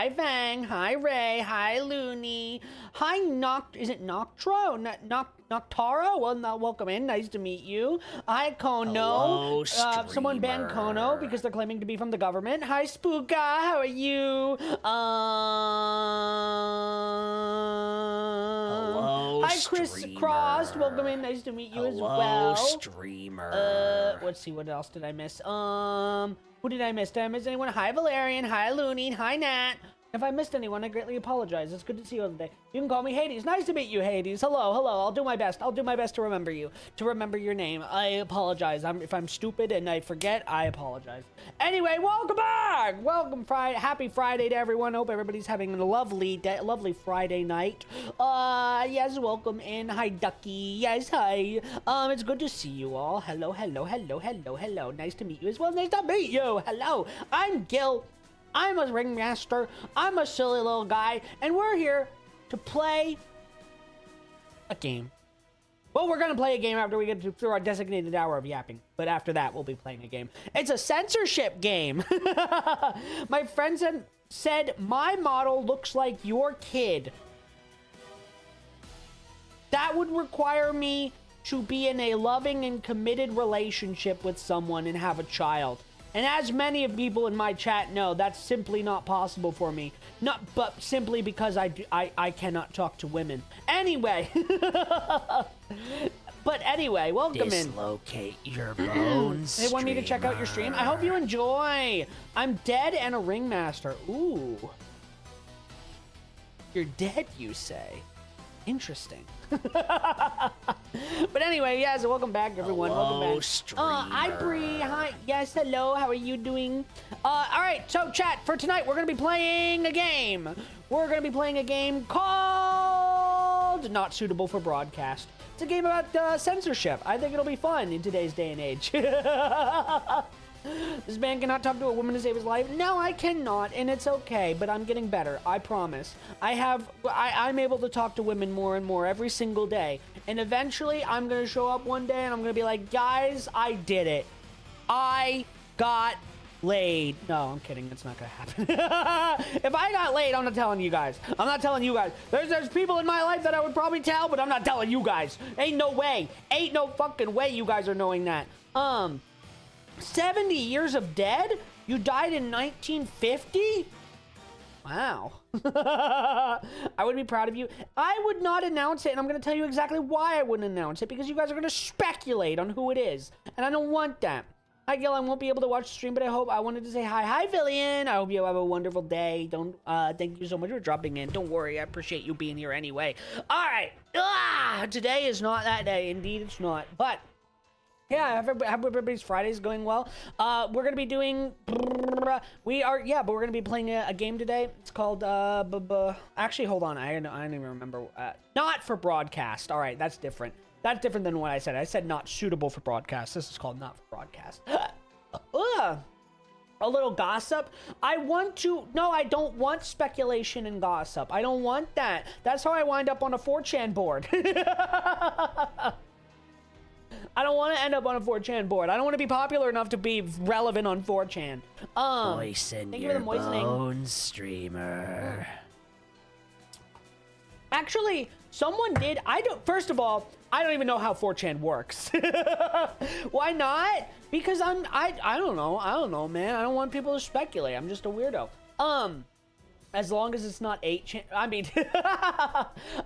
Hi, Fang. Hi, Ray. Hi, Looney. Hi, is it Noctro? Noctaro? Well, welcome in. Nice to meet you. Hi, Kono. Hello, Someone banned Kono because they're claiming to be from the government. Hi, Spooka. How are you? Hello, hi, Chris streamer. Crossed. Welcome in. Nice to meet you as well. Streamer. Let's see. What else did I miss? Who did I miss? Did I miss anyone? Hi, Valerian. Hi, Looney. Hi, Nat. If I missed anyone, I greatly apologize. It's good to see you all today. You can call me Hades. Nice to meet you, Hades. Hello. I'll do my best. I'll do my best to remember you, to remember your name. I apologize. If I'm stupid and I forget, I apologize. Anyway, welcome back. Happy Friday to everyone. Hope everybody's having a lovely Friday night. Yes, welcome in. Hi, Ducky. Yes, hi. It's good to see you all. Hello. Nice to meet you as well. Nice to meet you. Hello. I'm Gil. I'm a ringmaster, I'm a silly little guy, and we're here to play a game. Well, we're gonna play a game after we get through our designated hour of yapping, but after that, we'll be playing a game. It's a censorship game. My friend said my model looks like your kid. That would require me to be in a loving and committed relationship with someone and have a child. And as many of people in my chat know, that's simply not possible for me. But simply because I cannot talk to women. Anyway. But anyway, welcome Dislocate your bones. They want me to check out your stream. I hope you enjoy. I'm dead and a ringmaster. Ooh. You're dead, you say. Interesting. But anyway, yeah, so welcome back, everyone. Hello, welcome back. streamer. Hi, Bree. Hi. Yes, hello. How are you doing? All right, so chat, for tonight, we're going to be playing a game. We're going to be playing a game called Not Suitable for Broadcast. It's a game about censorship. I think it'll be fun in today's day and age. This man cannot talk to a woman to save his life. No, I cannot, and it's okay, but I'm getting better. I promise. I'm able to talk to women more and more every single day. And eventually, I'm going to show up one day, and I'm going to be like, guys, I did it. I got laid. No, I'm kidding. It's not going to happen. If I got laid, I'm not telling you guys. I'm not telling you guys. There's people in my life that I would probably tell, but I'm not telling you guys. Ain't no way. Ain't no fucking way you guys are knowing that. 70 years of dead? You died in 1950? Wow. I would be proud of you. I would not announce it, and I'm going to tell you exactly why I wouldn't announce it, because you guys are going to speculate on who it is, and I don't want that. Hi, Gil. I won't be able to watch the stream, but I wanted to say hi. Hi, Villian. I hope you have a wonderful day. Thank you so much for dropping in. Don't worry. I appreciate you being here anyway. All right. Today is not that day. Indeed, it's not. But yeah, I hope everybody's Friday's going well. We're gonna be doing. But we're gonna be playing a game today. It's called. Actually, hold on. I don't even remember. Not for broadcast. All right, that's different. That's different than what I said. I said not suitable for broadcast. This is called not for broadcast. A little gossip. I don't want speculation and gossip. I don't want that. That's how I wind up on a 4chan board. I don't want to end up on a 4chan board. I don't want to be popular enough to be relevant on 4chan. Moisten your bones, streamer. Actually, someone did. First of all, I don't even know how 4chan works. Why not? Because I don't know, man. I don't want people to speculate. I'm just a weirdo. As long as it's not 8chan. I mean, can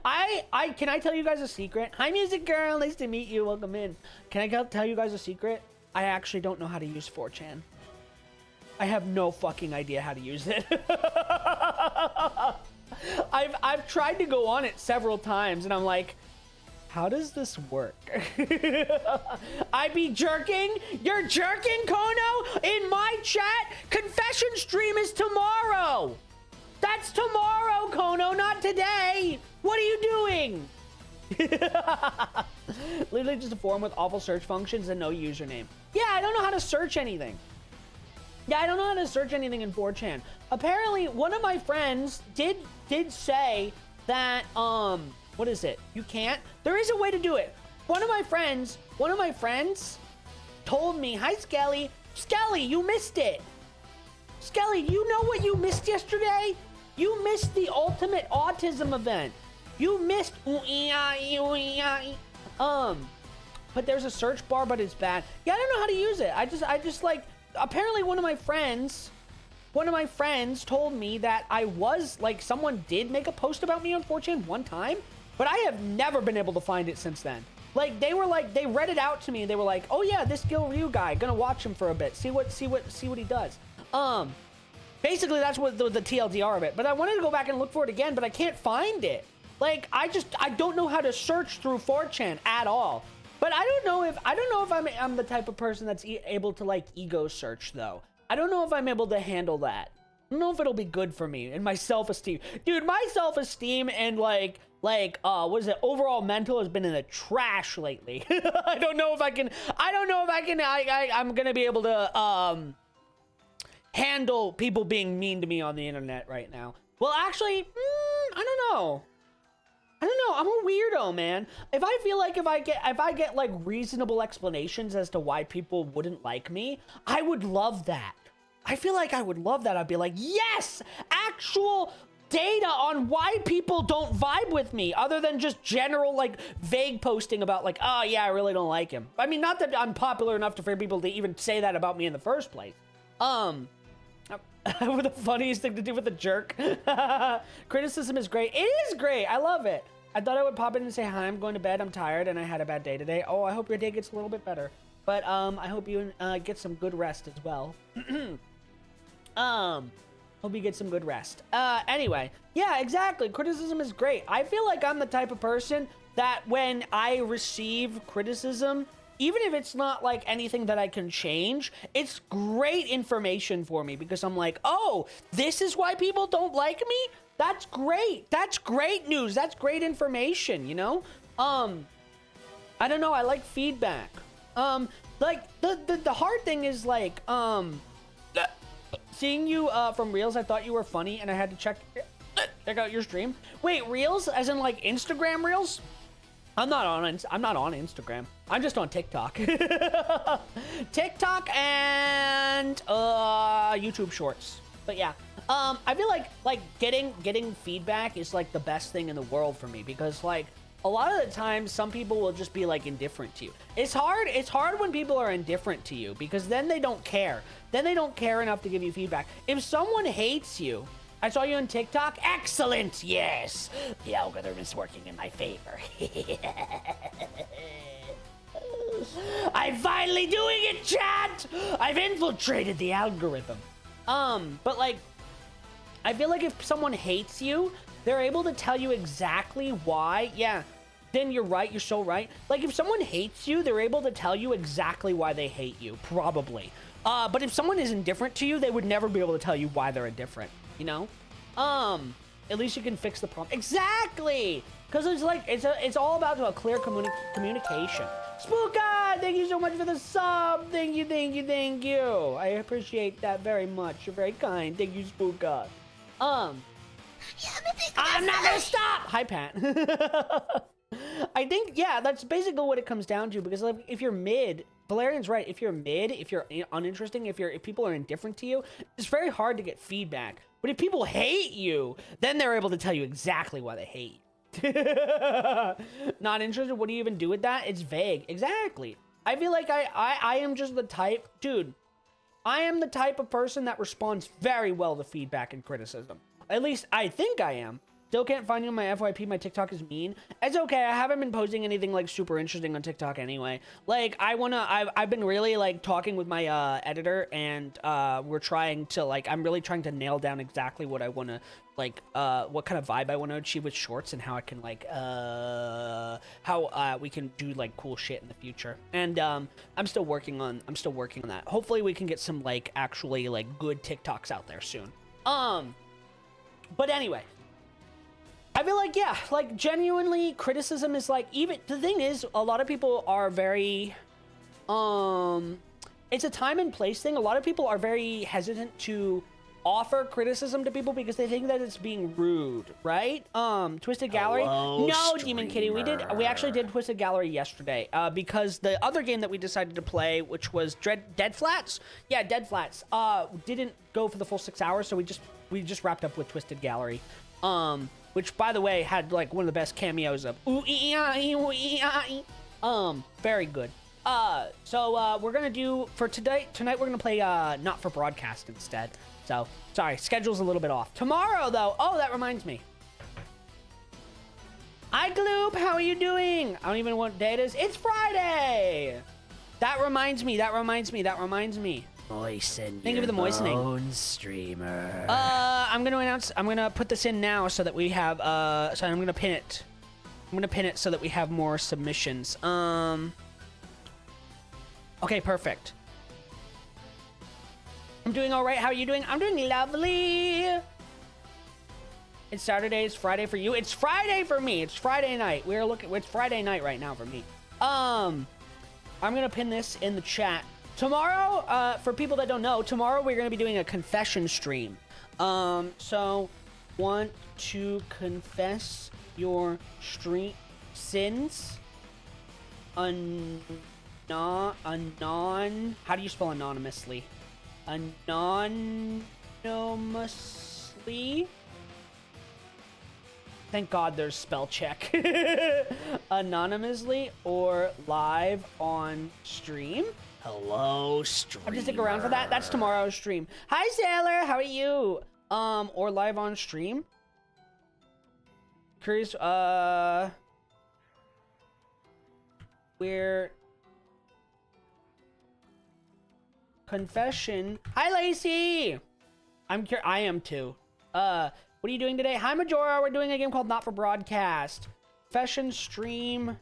I tell you guys a secret? Hi, music girl. Nice to meet you. Welcome in. Can I tell you guys a secret? I actually don't know how to use 4chan. I have no fucking idea how to use it. I've tried to go on it several times, and I'm like, how does this work? I be jerking? You're jerking, Kono? In my chat? Confession stream is tomorrow. That's tomorrow, Kono, not today. What are you doing? Literally just a forum with awful search functions and no username. Yeah, I don't know how to search anything. Yeah, I don't know how to search anything in 4chan. Apparently, one of my friends did say that, what is it? You can't? There is a way to do it. One of my friends told me, hi, Skelly. Skelly, you missed it. Skelly, you know what you missed yesterday? You missed the ultimate autism event. You missed. But there's a search bar, but it's bad. Yeah, I don't know how to use it. I just like, apparently one of my friends told me that I was, like, someone did make a post about me on 4chan one time, but I have never been able to find it since then. Like, they read it out to me, and they were like, oh yeah, this GilRyu guy, gonna watch him for a bit, see what he does. Basically that's what the TLDR of it, but I wanted to go back and look for it again, but I can't find it. Like, I don't know how to search through 4chan at all. But I don't know if I'm the type of person that's able to, like, ego search, though. I don't know if I'm able to handle that. I don't know if it'll be good for me and my self-esteem. Dude, my self-esteem and, what is it, overall mental has been in the trash lately. I'm gonna be able to, handle people being mean to me on the internet right now. Well, actually, I don't know. I'm a weirdo, man. If I feel like if I get like reasonable explanations as to why people wouldn't like me, I would love that. I feel like I would love that. I'd be like, yes, actual data on why people don't vibe with me, other than just general, like, vague posting about, like, oh yeah, I really don't like him. I mean, not that I'm popular enough for people to even say that about me in the first place. The funniest thing to do with a jerk. Criticism is great. It is great. I love it. I thought I would pop in and say hi. I'm going to bed. I'm tired and I had a bad day today. Oh, I hope your day gets a little bit better. But I hope you get some good rest as well. Hope you get some good rest. Anyway, yeah, exactly. Criticism is great. I feel like I'm the type of person that when I receive criticism, even if it's not like anything that I can change, it's great information for me because I'm like, oh, this is why people don't like me? That's great. That's great news. That's great information, you know? I don't know. I like feedback. Like the hard thing is like, seeing you from Reels, I thought you were funny and I had to check out your stream. Wait, Reels as in like Instagram Reels? I'm not on Instagram. I'm just on TikTok. TikTok and YouTube Shorts. But yeah, I feel like getting feedback is like the best thing in the world for me because like a lot of the times some people will just be like indifferent to you. It's hard when people are indifferent to you because then they don't care. Then they don't care enough to give you feedback. If someone hates you, I saw you on TikTok. Excellent. Yes. The algorithm is working in my favor. I'm finally doing it, chat. I've infiltrated the algorithm. But like, I feel like if someone hates you, they're able to tell you exactly why. Yeah. Then you're right. You're so right. Like if someone hates you, they're able to tell you exactly why they hate you. Probably. But if someone is indifferent to you, they would never be able to tell you why they're indifferent. You know, at least you can fix the problem. Exactly, because it's like it's all about a clear communication. Spooka, thank you so much for the sub. Thank you. I appreciate that very much. You're very kind. Thank you, Spooka. I'm not gonna stop. Hi, Pat. I think yeah, that's basically what it comes down to. Because like, if you're mid, Valerian's right. If you're mid, if you're uninteresting, if people are indifferent to you, it's very hard to get feedback. But if people hate you, then they're able to tell you exactly why they hate you. Not interested? What do you even do with that? It's vague. Exactly. I feel like I am just the type, dude. I am the type of person that responds very well to feedback and criticism. At least I think I am. Still can't find you on my FYP. My TikTok is mean. It's okay. I haven't been posting anything like super interesting on TikTok anyway. Like I've been really like talking with my editor and we're trying to like, I'm really trying to nail down exactly what I want to like, what kind of vibe I want to achieve with shorts and how I can like, how we can do like cool shit in the future. And I'm still working on that. Hopefully we can get some like actually like good TikToks out there soon. But anyway, I feel like, yeah, like genuinely criticism is like, even the thing is a lot of people are very, it's a time and place thing. A lot of people are very hesitant to offer criticism to people because they think that it's being rude, right? Twisted Gallery. Hello, No, Demon Kitty, we actually did streamer. Twisted Gallery yesterday. Because the other game that we decided to play, which was Dead Flats, yeah, Dead Flats, didn't go for the full 6 hours, so we just wrapped up with Twisted Gallery. Which by the way had like one of the best cameos of very good. So we're gonna do for tonight we're gonna play Not for Broadcast instead. So sorry, schedule's a little bit off. Tomorrow though, oh, that reminds me. Hi Gloop, how are you doing? I don't even know what day it is. It's Friday. That reminds me. Moisten Thank you for the moistening. bones, streamer. I'm gonna put this in now so that we have so I'm gonna pin it. So that we have more submissions. Okay, perfect. I'm doing all right. How are you doing? I'm doing lovely. It's Saturday. It's Friday for you. It's Friday for me. It's Friday night. It's Friday night right now for me. I'm gonna pin this in the chat. Tomorrow, for people that don't know, tomorrow we're gonna be doing a confession stream. So want to confess your sins? How do you spell anonymously? Anonymously? Thank God there's spell check. Anonymously or live on stream? Hello, streamer. I'm just stick around for that. That's tomorrow's stream. Hi, Sailor. How are you? Or live on stream? Curious, we're confession. Hi, Lacey. I am too. What are you doing today? Hi, Majora. We're doing a game called Not for Broadcast. Confession stream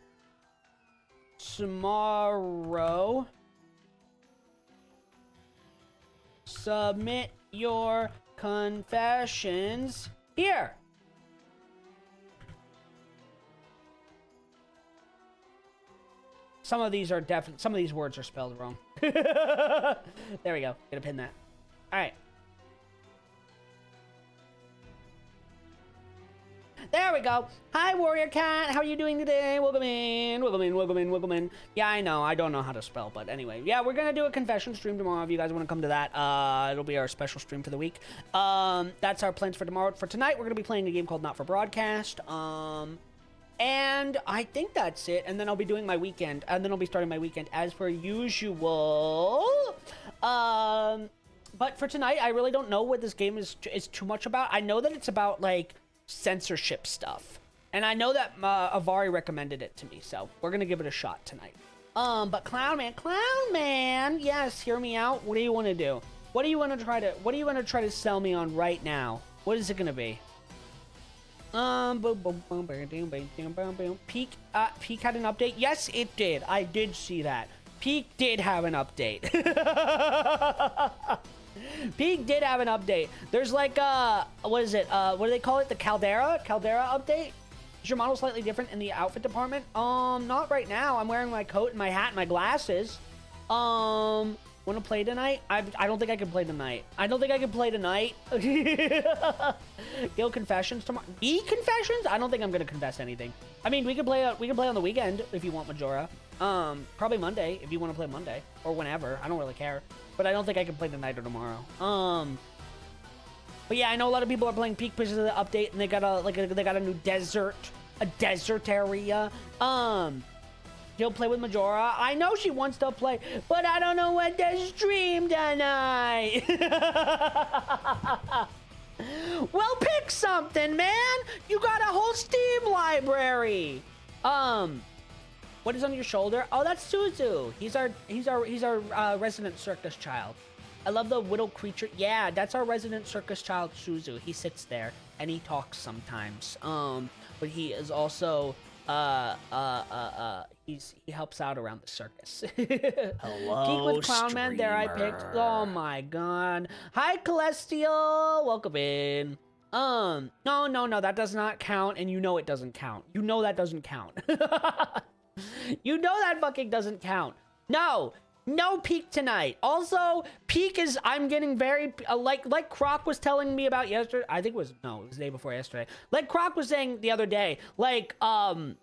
tomorrow. Submit your confessions here. Some of these words are spelled wrong. There we go. Gonna pin that. All right. There we go. Hi, Warrior Cat. How are you doing today? Welcome in. Yeah, I know. I don't know how to spell, but anyway. Yeah, we're going to do a confession stream tomorrow if you guys want to come to that. It'll be our special stream for the week. That's our plans for tomorrow. For tonight, we're going to be playing a game called Not for Broadcast. And I think that's it. And then I'll be doing my weekend. And then I'll be starting my weekend as per usual. But for tonight, I really don't know what this game is too much about. I know that it's about, like, censorship stuff. And I know that Avari recommended it to me. So we're going to give it a shot tonight. But Clown Man, yes, hear me out. What do you want to do? What do you want to try to sell me on right now? What is it going to be? Peak had an update. Yes, it did. I did see that. Peak did have an update. Peak did have an update. There's like what is it? What do they call it? The Caldera update? Is your model slightly different in the outfit department? Not right now. I'm wearing my coat and my hat and my glasses. Want to play tonight? I don't think I can play tonight. Guild confessions tomorrow. Confessions? I don't think I'm gonna confess anything. I mean, we can play on the weekend if you want, Majora. Probably Monday if you want to play Monday or whenever. I don't really care. But I don't think I can play tonight or tomorrow. But yeah, I know a lot of people are playing Peak because of the update, and they got a new desert area. He'll play with Majora. I know she wants to play, but I don't know what to stream tonight. Well, pick something, man. You got a whole Steam library. What is on your shoulder? Oh, that's Suzu. He's our resident circus child. I love the little creature. Yeah, that's our resident circus child, Suzu. He sits there and he talks sometimes. But he is also he helps out around the circus. Hello, Geek with Clown Man, there I picked. Oh my god. Hi, Celestial. Welcome in. No, that does not count, and you know it doesn't count. You know that doesn't count. You know that fucking doesn't count. No, No peak tonight. Also, peak is, I'm getting very, like Croc was telling me about yesterday. I think it was the day before yesterday. Like Croc was saying the other day, like, I'm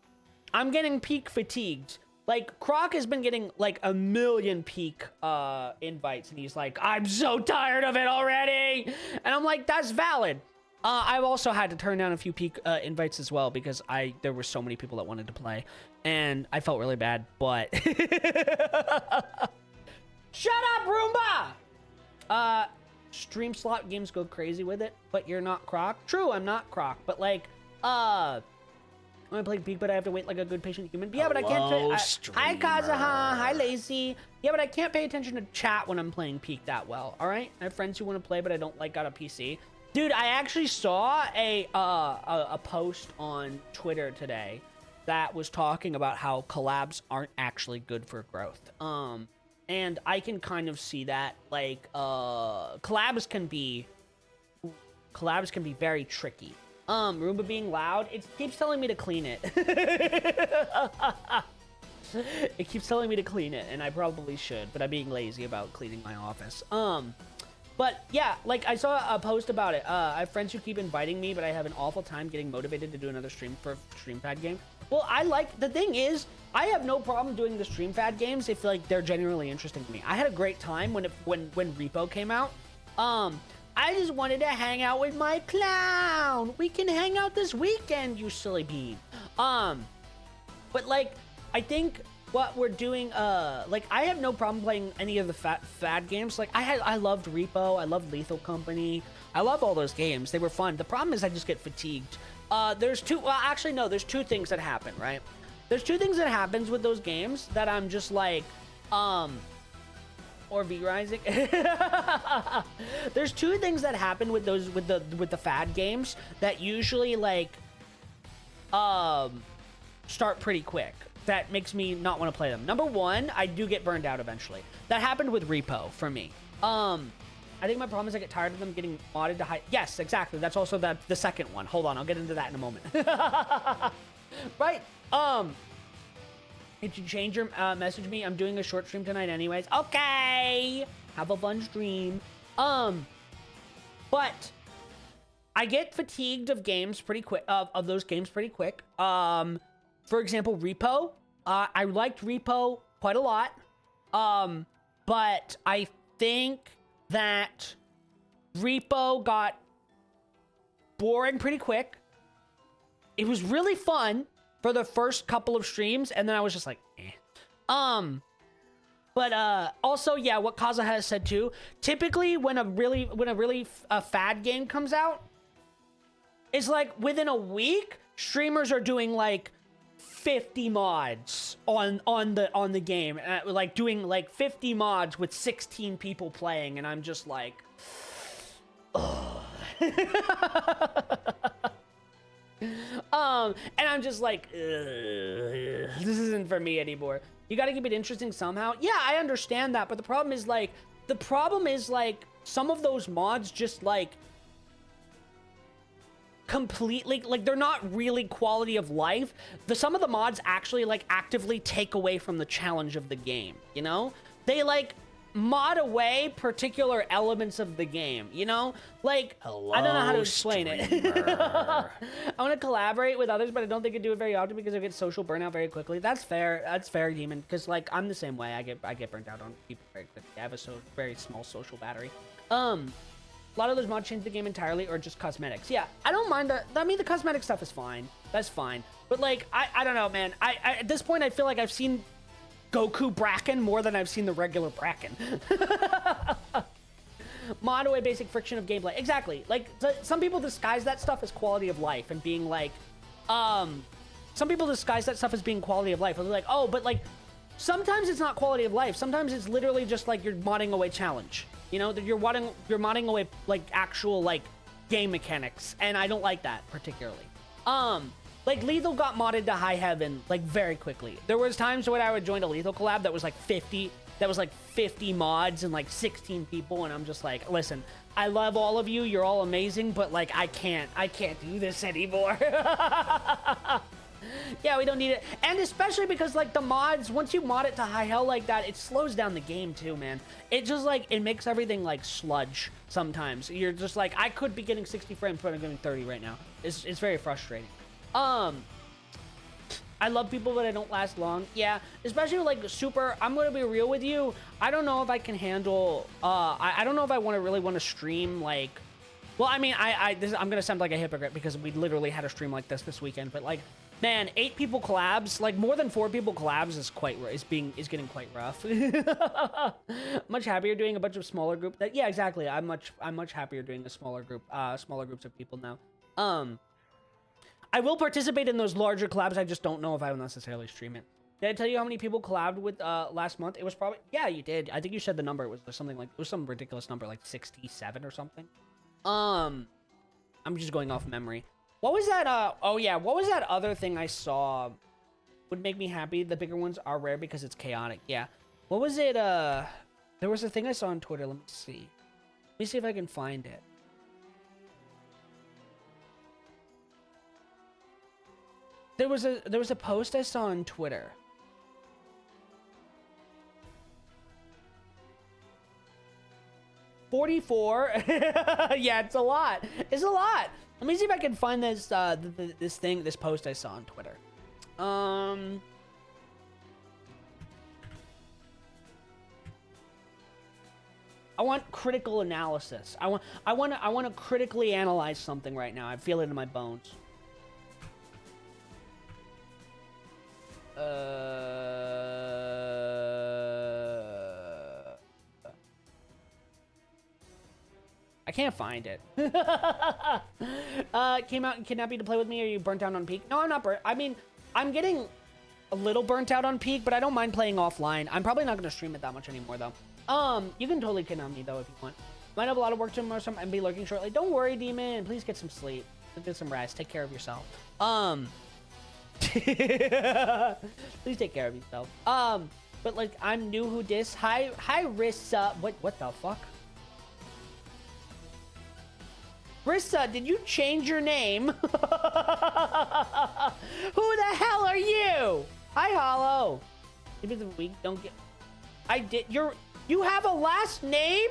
getting peak fatigued. Like, Croc has been getting, like, 1 million peak, invites, and he's like, I'm so tired of it already! And I'm like, that's valid. I've also had to turn down a few peak, invites as well, because there were so many people that wanted to play, and I felt really bad, but... Shut up, Roomba! Stream slot games go crazy with it, but you're not Croc. True, I'm not Croc, but, like, I'm gonna play Peak, but I have to wait like a good patient human. Yeah, but I can't. Hi, Kazaha. Hi, Lacey. Yeah, but I can't pay attention to chat when I'm playing Peak that well. All right, I have friends who want to play, but I don't like got a PC. Dude, I actually saw a post on Twitter today that was talking about how collabs aren't actually good for growth. And I can kind of see that. Like, collabs can be very tricky. Roomba being loud, it keeps telling me to clean it. It keeps telling me to clean it, and I probably should, but I'm being lazy about cleaning my office. But yeah, like I saw a post about it. I have friends who keep inviting me, but I have an awful time getting motivated to do another stream for StreamPad game. Well, the thing is, I have no problem doing the StreamPad games if like they're genuinely interesting to me. I had a great time when Repo came out. I just wanted to hang out with my clown. We can hang out this weekend, you silly bean. But like, I think what we're doing, like I have no problem playing any of the fad games. Like I loved Repo, I loved Lethal Company, I love all those games. They were fun. The problem is I just get fatigued. There's two things that happen, right? There's two things that happens with those games that I'm just like, or V-Rising. There's two things that happen with those with the fad games that usually like start pretty quick. That makes me not want to play them. Number one, I do get burned out eventually. That happened with Repo for me. I think my problem is I get tired of them getting modded to high. Yes, exactly. That's also the second one. Hold on, I'll get into that in a moment. Right. Did you change your message me? I'm doing a short stream tonight anyways. Okay. Have a fun stream. But I get fatigued of games pretty quick, of those games pretty quick. For example, Repo. I liked Repo quite a lot. But I think that Repo got boring pretty quick. It was really fun for the first couple of streams, and then I was just like, eh. But also, yeah, what Kaza has said too. Typically, when a really fad game comes out, it's like within a week, streamers are doing like 50 mods on the game, like doing like 50 mods with 16 people playing, and I'm just like, ugh. And I'm just like, this isn't for me anymore. You got to keep it interesting somehow. Yeah, I understand that, but the problem is like some of those mods just like completely, like they're not really quality of life. Some of the mods actually like actively take away from the challenge of the game, you know? They like mod away particular elements of the game, you know? Like, hello, I don't know how to explain it. I want to collaborate with others, but I don't think I do it very often because I get social burnout very quickly. That's fair. That's fair, Demon, because like I'm the same way. I get burnt out on people very quickly. I have a very small social battery. A lot of those mods change the game entirely or just cosmetics. Yeah, I don't mind that. I mean, the cosmetic stuff is fine. That's fine. But like, I don't know, man. I at this point, I feel like I've seen Goku Bracken more than I've seen the regular Bracken. Mod away basic friction of gameplay. Exactly. Like, some people disguise that stuff as quality of life and being like, some people disguise that stuff as being quality of life. And they're like, oh, but like, sometimes it's not quality of life. Sometimes it's literally just like you're modding away challenge. You know, that you're modding away like actual like game mechanics, and I don't like that particularly. Like Lethal got modded to high heaven like very quickly. There was times when I would join a Lethal collab that was like 50 mods and like 16 people, and I'm just like, listen, I love all of you, you're all amazing, but like I can't do this anymore. Yeah, we don't need it. And especially because, like, the mods, once you mod it to high hell like that, it slows down the game, too, man. It just, like, it makes everything, like, sludge sometimes. You're just like, I could be getting 60 frames, but I'm getting 30 right now. It's very frustrating. I love people, but I don't last long. Yeah, especially, like, super... I'm going to be real with you. I don't know if I can handle... I don't know if I really want to stream, like... Well, I mean, I'm going to sound like a hypocrite because we literally had a stream like this weekend, but, like, man, 8 people collabs, like, more than 4 people collabs is getting quite rough. Much happier doing a bunch of smaller group. Yeah, exactly. I'm much happier doing a smaller groups of people now. I will participate in those larger collabs. I just don't know if I will necessarily stream it. Did I tell you how many people collabed with last month? It was probably... Yeah, you did. I think you said the number. It was something like... It was some ridiculous number, like 67 or something. I'm just going off memory. What was that? Oh yeah, what was that other thing I saw? Would make me happy. The bigger ones are rare because it's chaotic. Yeah. What was it? There was a thing I saw on Twitter. Let me see. Let me see if I can find it. There was a post I saw on Twitter. $44. Yeah, it's a lot. It's a lot. Let me see if I can find this this post I saw on Twitter. I want critical analysis. I want to critically analyze something right now. I feel it in my bones. I can't find it. Came out and kidnapped you to play with me. Are you burnt out on Peak? No, I'm not burnt. I mean, I'm getting a little burnt out on Peak, but I don't mind playing offline. I'm probably not going to stream it that much anymore, though. You can totally kidnap me, though, if you want. Might have a lot of work tomorrow and be lurking shortly. Don't worry, Demon. Please get some sleep. Get some rest. Take care of yourself. Please take care of yourself. But, like, I'm new who dis. Hi, Rissa. What the fuck? Rissa, did you change your name? Who the hell are you? Hi, Hollow. Maybe the week don't get... I did... You have a last name?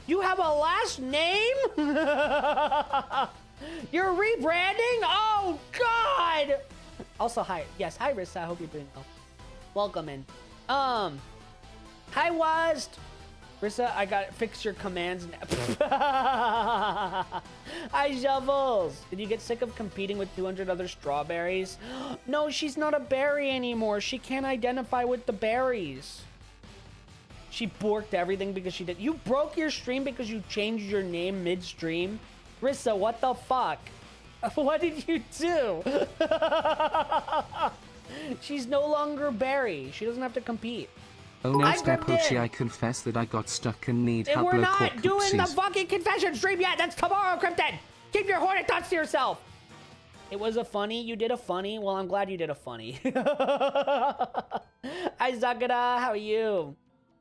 You have a last name? You're rebranding? Oh, God! Also, hi. Yes, hi, Rissa. I hope you're doing well. Welcome in. Hi, Wazd. Rissa, I got fix your commands now. Hi, Shovels. Did you get sick of competing with 200 other strawberries? No, she's not a berry anymore. She can't identify with the berries. She borked everything because she did. You broke your stream because you changed your name mid-stream? Rissa, what the fuck? What did you do? She's no longer berry. She doesn't have to compete. Oh no, Stepochi, I confess that I got stuck and need help. We're not doing the fucking confession stream yet. That's tomorrow, Cryptid. Keep your hornet thoughts to yourself. It was a funny. You did a funny. Well, I'm glad you did a funny. Hi, Zakara. How are you?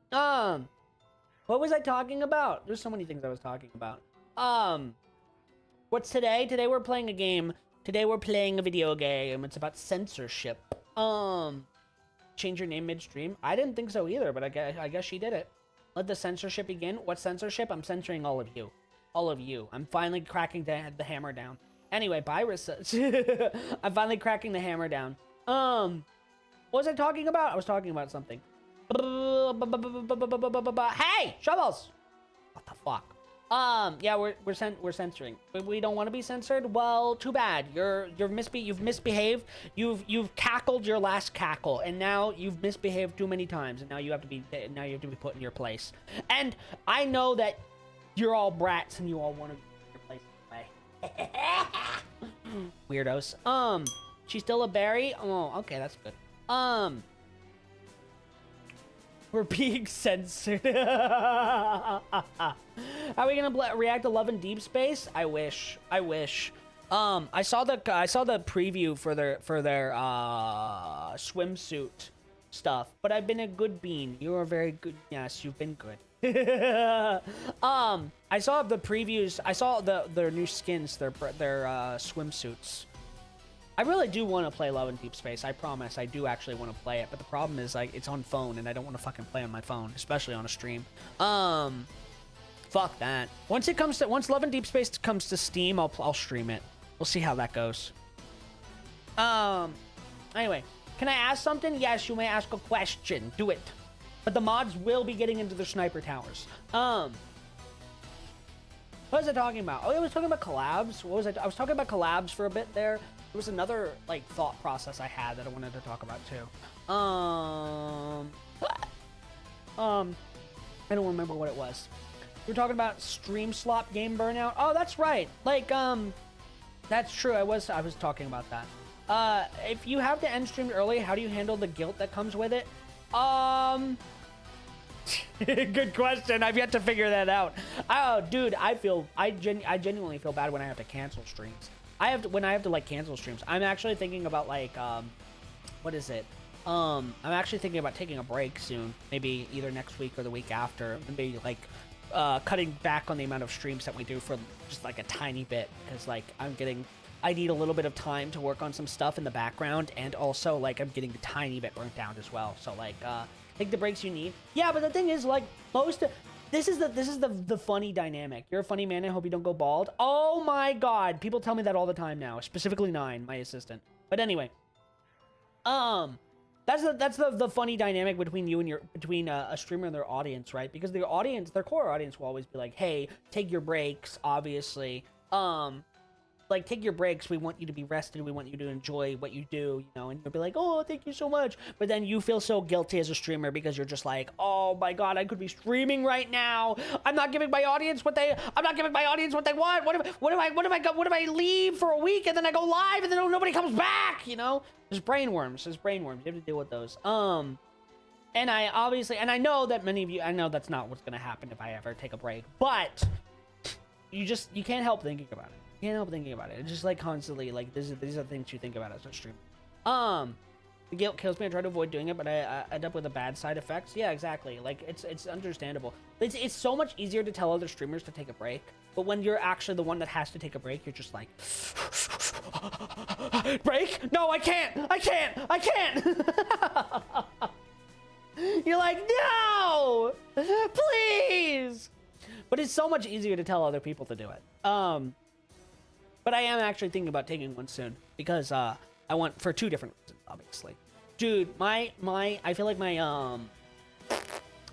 What was I talking about? There's so many things I was talking about. What's today? Today we're playing a game. Today we're playing a video game. It's about censorship. Change your name midstream? I didn't think so either, but I guess she did it. Let the censorship begin. What censorship? I'm censoring all of you. All of you. I'm finally cracking the hammer down. Anyway, Virus. I'm finally cracking the hammer down. What was I talking about? I was talking about something. Hey, Shovels! What the fuck? Yeah, we're censoring. We don't want to be censored. Well, too bad. You've misbehaved. You've cackled your last cackle, and now you've misbehaved too many times, and now you have to be put in your place. And I know that you're all brats, and you all want to be in your place anyway. Weirdos. She's still a berry. Oh, okay, that's good. We're being censored. Are we gonna react to Love in Deep Space? I wish. I saw the preview for their swimsuit stuff, but I've been a good bean. You are very good. Yes, you've been good. I saw the previews. I saw their new skins, their swimsuits. I really do want to play Love in Deep Space. I promise. I do actually want to play it. But the problem is, like, it's on phone, and I don't want to fucking play on my phone, especially on a stream. Fuck that. Once Love in Deep Space comes to Steam, I'll stream it. We'll see how that goes. Anyway, can I ask something? Yes, you may ask a question. Do it. But the mods will be getting into the sniper towers. What was I talking about? Oh, I was talking about collabs. What was I was talking about collabs for a bit there. There was another, like, thought process I had that I wanted to talk about, too. I don't remember what it was. We were talking about stream slop game burnout. Oh, that's right. Like, that's true. I was talking about that. If you have to end stream early, how do you handle the guilt that comes with it? Good question. I've yet to figure that out. Oh, dude, I genuinely feel bad when I have to cancel streams. When I have to like cancel streams. I'm actually thinking about like, what is it? I'm actually thinking about taking a break soon. Maybe either next week or the week after. Maybe like, cutting back on the amount of streams that we do for just like a tiny bit. Because like, I need a little bit of time to work on some stuff in the background. And also like, I'm getting a tiny bit burnt out as well. So like, take the breaks you need. Yeah, but the thing is, like, this is the funny dynamic. You're a funny man. I hope you don't go bald. Oh my god, people tell me that all the time now. Specifically Nine, my assistant. But anyway, that's the funny dynamic between you and a streamer and their audience, right? Because their core audience will always be like, hey, take your breaks. Obviously, like, take your breaks. We want you to be rested. We want you to enjoy what you do, you know, and you'll be like, oh, thank you so much. But then you feel so guilty as a streamer because you're just like, oh my god, I could be streaming right now. I'm not giving my audience what they want. What if I leave for a week and then I go live and then nobody comes back, you know? There's brainworms. You have to deal with those. And I know that many of you, I know that's not what's going to happen if I ever take a break, but you can't help thinking about it. Can't help thinking about it. It's just like constantly like these are things you think about as a streamer. The guilt kills me. I try to avoid doing it, but I end up with a bad side effects. Yeah, exactly. Like it's understandable. It's so much easier to tell other streamers to take a break, but when you're actually the one that has to take a break, you're just like, break? No, I can't. You're like, no, please. But it's so much easier to tell other people to do it. But I am actually thinking about taking one soon because I want for two different reasons, obviously. Dude, I feel like my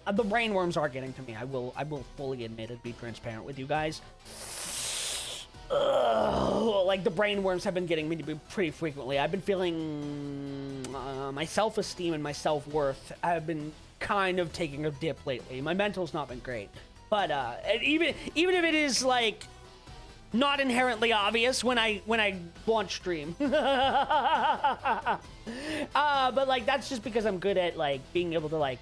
the brainworms are getting to me. I will fully admit and be transparent with you guys. Like the brainworms have been getting me pretty frequently. I've been feeling my self-esteem and my self-worth have been kind of taking a dip lately. My mental's not been great, but even if it is like not inherently obvious when I launch stream. But like that's just because I'm good at like being able to like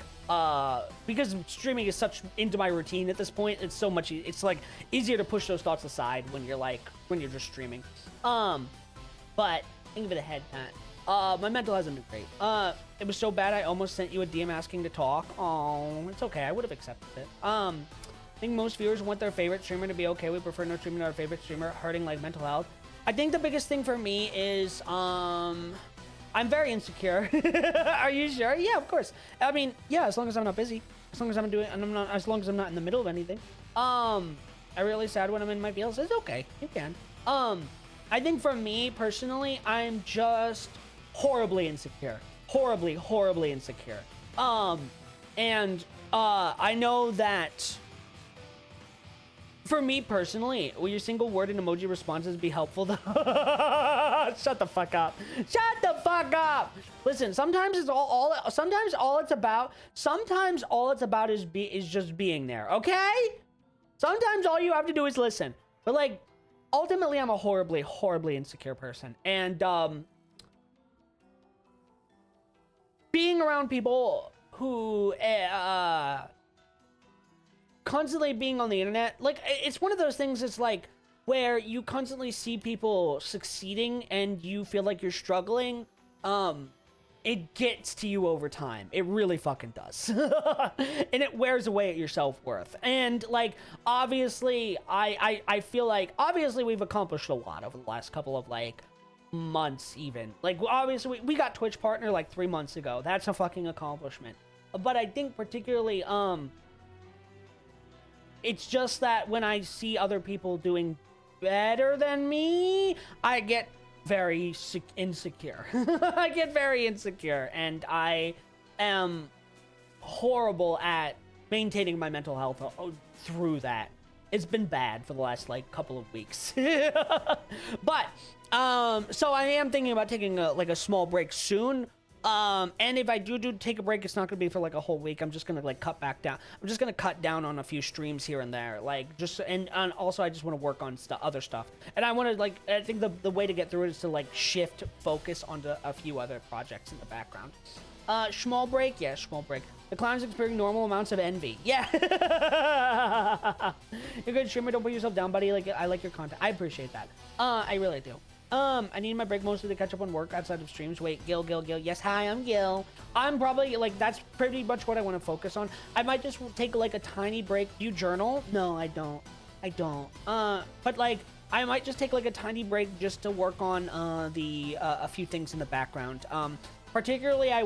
because streaming is such into my routine at this point. It's so much it's like easier to push those thoughts aside when you're just streaming. But think of it ahead, Matt. My mental hasn't been great. It was so bad I almost sent you a DM asking to talk. Oh, it's okay. I would have accepted it. I think most viewers want their favorite streamer to be okay. We prefer no streaming to our favorite streamer, hurting like mental health. I think the biggest thing for me is I'm very insecure. Are you sure? Yeah, of course. I mean, yeah, as long as I'm not busy, as long as I'm not in the middle of anything. I'm really sad when I'm in my feels. It's okay. You can. I think for me personally, I'm just horribly insecure. Horribly insecure. And I know that for me personally, will your single word and emoji responses be helpful though? Shut the fuck up. Shut the fuck up. Listen, sometimes all it's about is just being there, okay? Sometimes all you have to do is listen. But like ultimately I'm a horribly insecure person, and being around people who constantly being on the internet, like it's one of those things. It's like where you constantly see people succeeding and you feel like you're struggling. It gets to you over time. It really fucking does. And it wears away at your self-worth. And like obviously I feel like obviously we've accomplished a lot over the last couple of like months even. Like, obviously, we got Twitch partner like 3 months ago. That's a fucking accomplishment. But I think particularly, it's just that when I see other people doing better than me, I get very insecure. I get very insecure, and I am horrible at maintaining my mental health through that. It's been bad for the last like couple of weeks. But so I am thinking about taking a small break soon. And if I do take a break, it's not gonna be for like a whole week. I'm just gonna like cut back down. I'm just gonna cut down on a few streams here and there, like just and also I just want to work on other stuff. And I want to like, I think the way to get through it is to like shift focus onto a few other projects in the background. Small break, yeah, small break. The clown's experiencing normal amounts of envy. Yeah. You're a good streamer. Don't put yourself down, buddy. Like, I like your content. I appreciate that. I really do. I need my break mostly to catch up on work outside of streams. Wait, Gil. Yes, hi, I'm Gil. I'm probably, like, that's pretty much what I want to focus on. I might just take, like, a tiny break. Do you journal? No, I don't. But, like, I might just take, like, a tiny break just to work on, a few things in the background. Particularly, I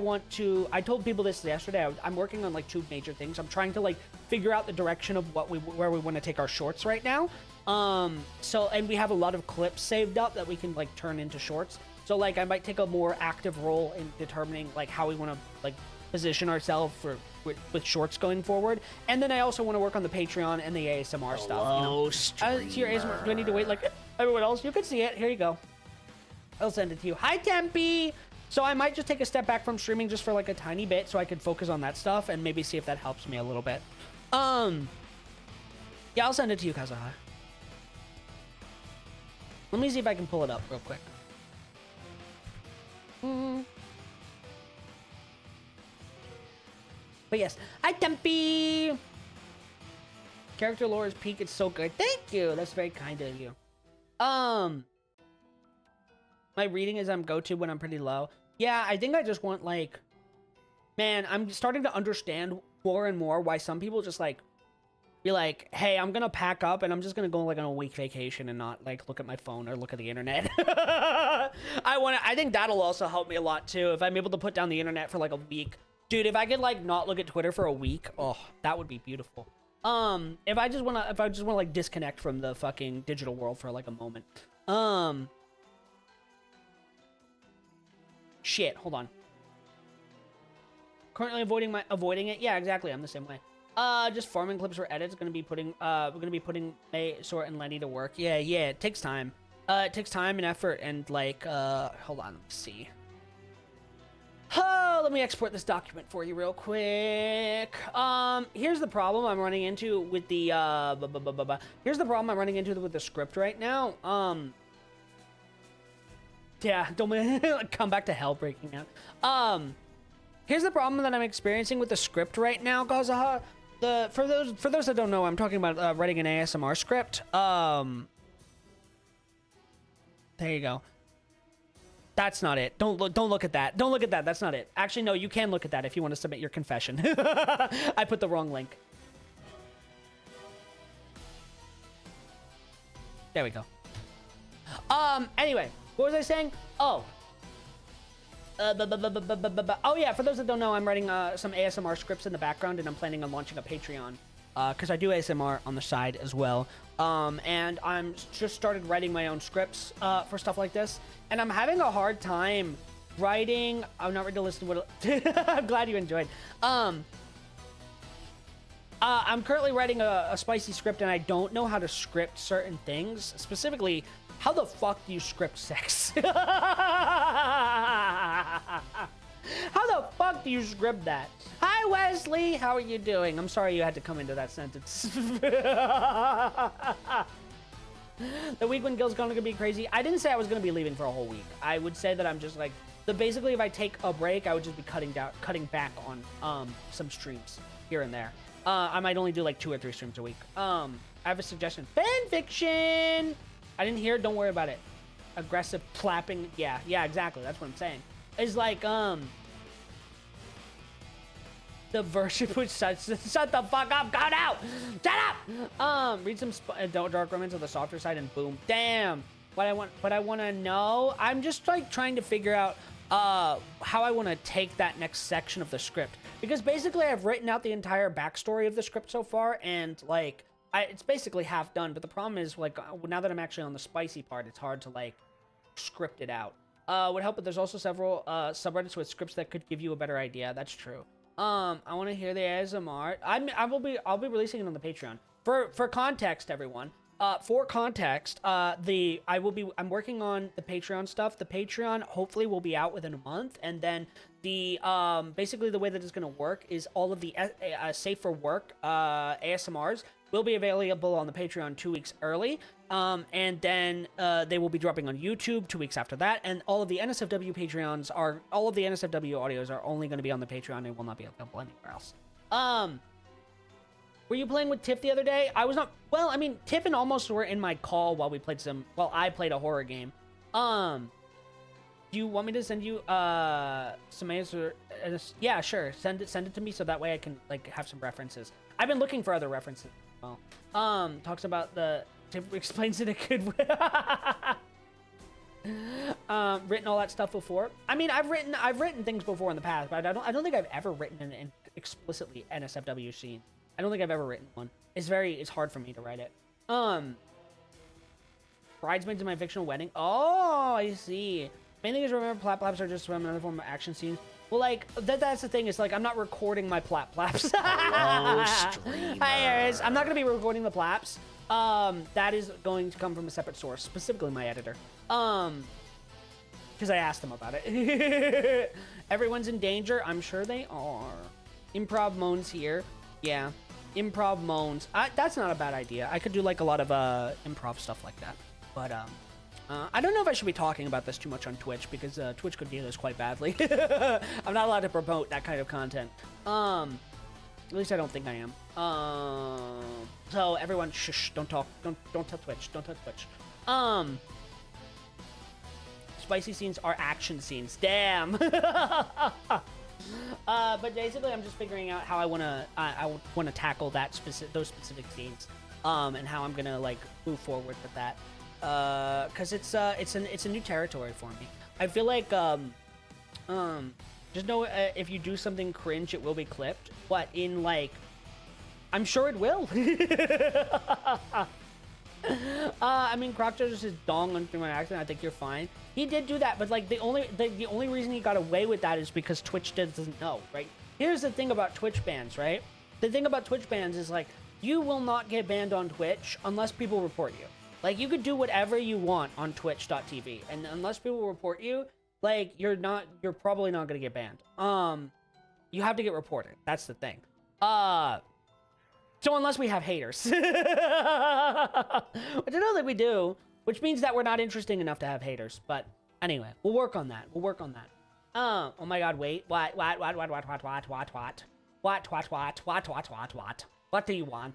told people this yesterday, I'm working on, like, 2 major things. I'm trying to, like, figure out the direction of where we want to take our shorts right now. And we have a lot of clips saved up that we can, like, turn into shorts. So, like, I might take a more active role in determining, like, how we want to, like, position ourselves with shorts going forward. And then I also want to work on the Patreon and the ASMR stuff. You know? Your ASMR, do I need to wait like everyone else? You can see it. Here you go. I'll send it to you. Hi, Tempe! So I might just take a step back from streaming just for like a tiny bit so I can focus on that stuff and maybe see if that helps me a little bit. Yeah, I'll send it to you, Kazuha. Let me see if I can pull it up real quick. But yes, hi Tempe! Character lore is peak, it's so good. Thank you! That's very kind of you. My reading is go-to when I'm pretty low. Yeah, I think I just want, like... Man, I'm starting to understand more and more why some people just, like... Be like, hey, I'm gonna pack up and I'm just gonna go, like, on a week vacation and not, like, look at my phone or look at the internet. I think that'll also help me a lot, too. If I'm able to put down the internet for, like, a week. Dude, if I could, like, not look at Twitter for a week, oh, that would be beautiful. If I just wanna, like, disconnect from the fucking digital world for, like, a moment. Shit, hold on. Currently avoiding it. Yeah, exactly. I'm the same way. Just farming clips for edits. We're gonna be putting May, Sort, and Lenny to work. Yeah, it takes time. It takes time and effort and like, hold on, let me see. Oh, let me export this document for you real quick. Here's the problem I'm running into with the, here's the problem I'm running into with the script right now. Yeah, don't come back to hell breaking out. Here's the problem that I'm experiencing with the script right now, Kazuha. For those that don't know, I'm talking about writing an ASMR script. There you go. That's not it. Don't look at that. Don't look at that. That's not it. Actually, no, you can look at that if you want to submit your confession. I put the wrong link. There we go. Anyway, what was I saying? Oh. Oh yeah, for those that don't know, I'm writing some ASMR scripts in the background, and I'm planning on launching a Patreon because I do ASMR on the side as well. And I'm just started writing my own scripts for stuff like this, and I'm having a hard time writing. I'm not ready to listen to what. I'm glad you enjoyed. I'm currently writing a spicy script, and I don't know how to script certain things. Specifically, how the fuck do you script sex? How the fuck do you script that? Hi, Wesley. How are you doing? I'm sorry you had to come into that sentence. The week when Gil's gonna be crazy. I didn't say I was gonna be leaving for a whole week. I would say that I'm just like, basically if I take a break, I would just be cutting back on some streams here and there. I might only do like 2 or 3 streams a week. I have a suggestion. Fan fiction. I didn't hear it. Don't worry about it. Aggressive clapping. Yeah, exactly. That's what I'm saying. It's like, the version which shut the fuck up, go out, shut up. Read some dark romance on the softer side and boom. Damn. what I want to know. I'm just like trying to figure out how I want to take that next section of the script, because basically I've written out the entire backstory of the script so far, and like it's basically half done. But the problem is, like, now that I'm actually on the spicy part, it's hard to like script it out. Would help, but there's also several subreddits with scripts that could give you a better idea. That's true. I want to hear the ASMR. I'll be releasing it on the Patreon. For context, everyone. For context, I'm working on the Patreon stuff. The Patreon hopefully will be out within a month, and then the basically the way that it's gonna work is all of the safe for work ASMRs will be available on the Patreon 2 weeks early, and then they will be dropping on YouTube 2 weeks after that, and all of the NSFW audios are only going to be on the Patreon and will not be available anywhere else. Were you playing with Tiff the other day? I was not. Well, I mean, Tiff and Almost were in my call while I played a horror game. Do you want me to send you some answer? Yeah, sure. Send it to me so that way I can like have some references. I've been looking for other references. Well, talks about Tiff explains it a good way. Written all that stuff before. I mean, I've written things before in the past, but I don't think I've ever written an explicitly NSFW scene. I don't think I've ever written one. It's hard for me to write it. Bridesmaids in my fictional wedding. Oh, I see. Main thing is, remember, plap-plaps are just another form of action scenes. Well, like, that's the thing. It's like, I'm not recording my plap-plaps. Hello, streamer. Hi, Aries. I'm not going to be recording the plaps. That is going to come from a separate source, specifically my editor. Because I asked them about it. Everyone's in danger. I'm sure they are. Improv moans here. Yeah. Improv moans. That's not a bad idea. I could do, like, a lot of, improv stuff like that. But, I don't know if I should be talking about this too much on Twitch, because Twitch could do this quite badly. I'm not allowed to promote that kind of content. At least I don't think I am. So everyone, shush, don't talk. Don't tell Twitch. Don't tell Twitch. Spicy scenes are action scenes. Damn. But basically, I'm just figuring out how I wanna tackle those specific scenes, and how I'm gonna like move forward with that. Cause it's a new territory for me. I feel like just know if you do something cringe, it will be clipped. But in like, I'm sure it will. I mean, Croc just his dong on through my accent. I think you're fine. He did do that, but like the only reason he got away with that is because Twitch doesn't know, right? Here's the thing about Twitch bans, right? The thing about Twitch bans is like, you will not get banned on Twitch unless people report you. Like, you could do whatever you want on twitch.tv, and unless people report you, like, you're probably not gonna get banned. You have to get reported. That's the thing. So unless we have haters. Which I don't think we do, which means that we're not interesting enough to have haters. But anyway, we'll work on that. Oh my god, wait. What? What do you want?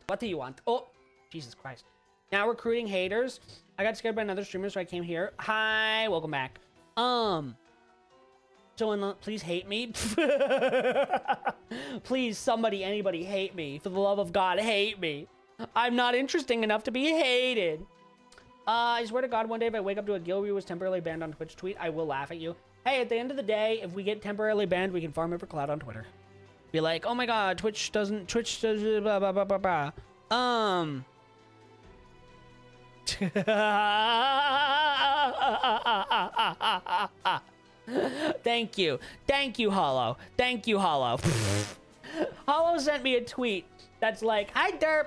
Oh, Jesus Christ. Now recruiting haters. I got scared by another streamer, so I came here. Hi, welcome back. Someone, please hate me. Please, somebody, anybody, hate me. For the love of God, hate me. I'm not interesting enough to be hated. I swear to God, one day if I wake up to a GilRyu was temporarily banned on Twitch tweet, I will laugh at you. Hey, at the end of the day, if we get temporarily banned, we can farm it for clout on Twitter. Be like, oh my God, Twitch does blah, blah, blah, blah, blah. Thank you, Hollow. Hollow sent me a tweet that's like, hi derp.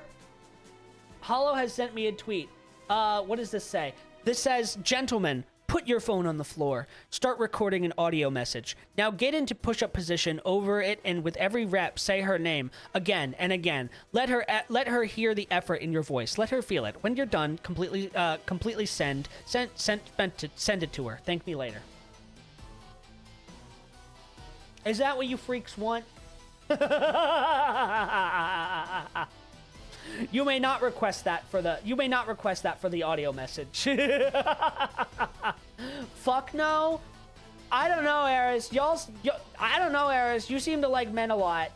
Hollow has sent me a tweet. What does this say? This says, gentlemen, put your phone on the floor. Start recording an audio message. Now get into push-up position over it, and with every rep, say her name again and again. Let her hear the effort in your voice. Let her feel it. When you're done, completely send it to her. Thank me later. Is that what you freaks want? You may not request that for the audio message. Fuck no. I don't know, Eris. I don't know, Eris. You seem to like men a lot.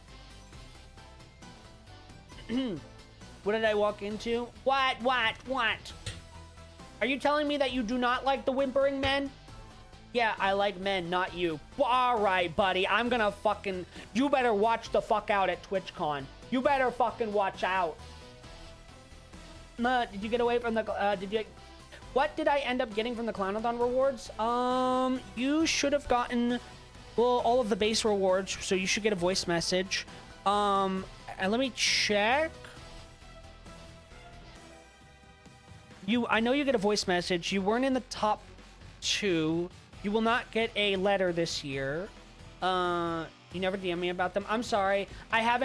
What did I walk into? What? Are Are you telling me that you do not like the whimpering men? Yeah, I like men, not you. All right, buddy. I'm gonna fucking... You better watch the fuck out at TwitchCon. You better fucking watch out. Did you get away from the... What did I end up getting from the Clownathon rewards? You should have gotten... Well, all of the base rewards, so you should get a voice message. And let me check. I know you get a voice message. You weren't in the top 2. You will not get a letter this year. You never DM me about them. I'm sorry. I've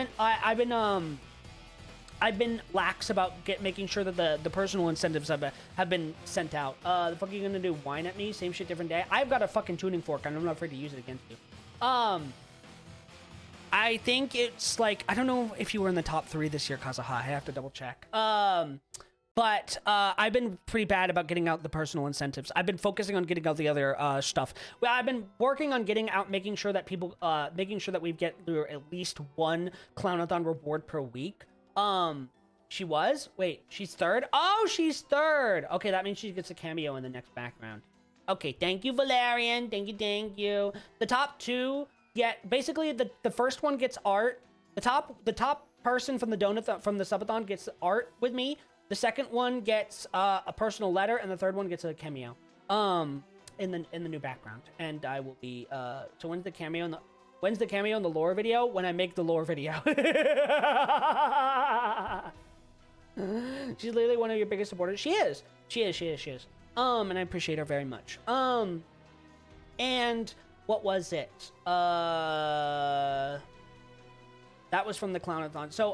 been lax about making sure that the personal incentives have been sent out. The fuck are you gonna do? Whine at me? Same shit, different day. I've got a fucking tuning fork, and I'm not afraid to use it against you. I think it's like, I don't know if you were in the top 3 this year, Kazuha. I have to double check. But I've been pretty bad about getting out the personal incentives. I've been focusing on getting out the other stuff. Well, I've been working on getting out, making sure that we get through at least one Clownathon reward per week. She was? Wait, she's 3rd? Oh, she's 3rd! Okay, that means she gets a cameo in the next background. Okay, thank you, Valerian. Thank you. The top 2 get, basically, the first one gets art. The top person from the subathon gets art with me. The second one gets a personal letter, and the third one gets a cameo. In the new background. And I will be so when's the cameo in the lore video? When I make the lore video. She's literally one of your biggest supporters. She is. And I appreciate her very much. And what was it? That was from the Clownathon. So,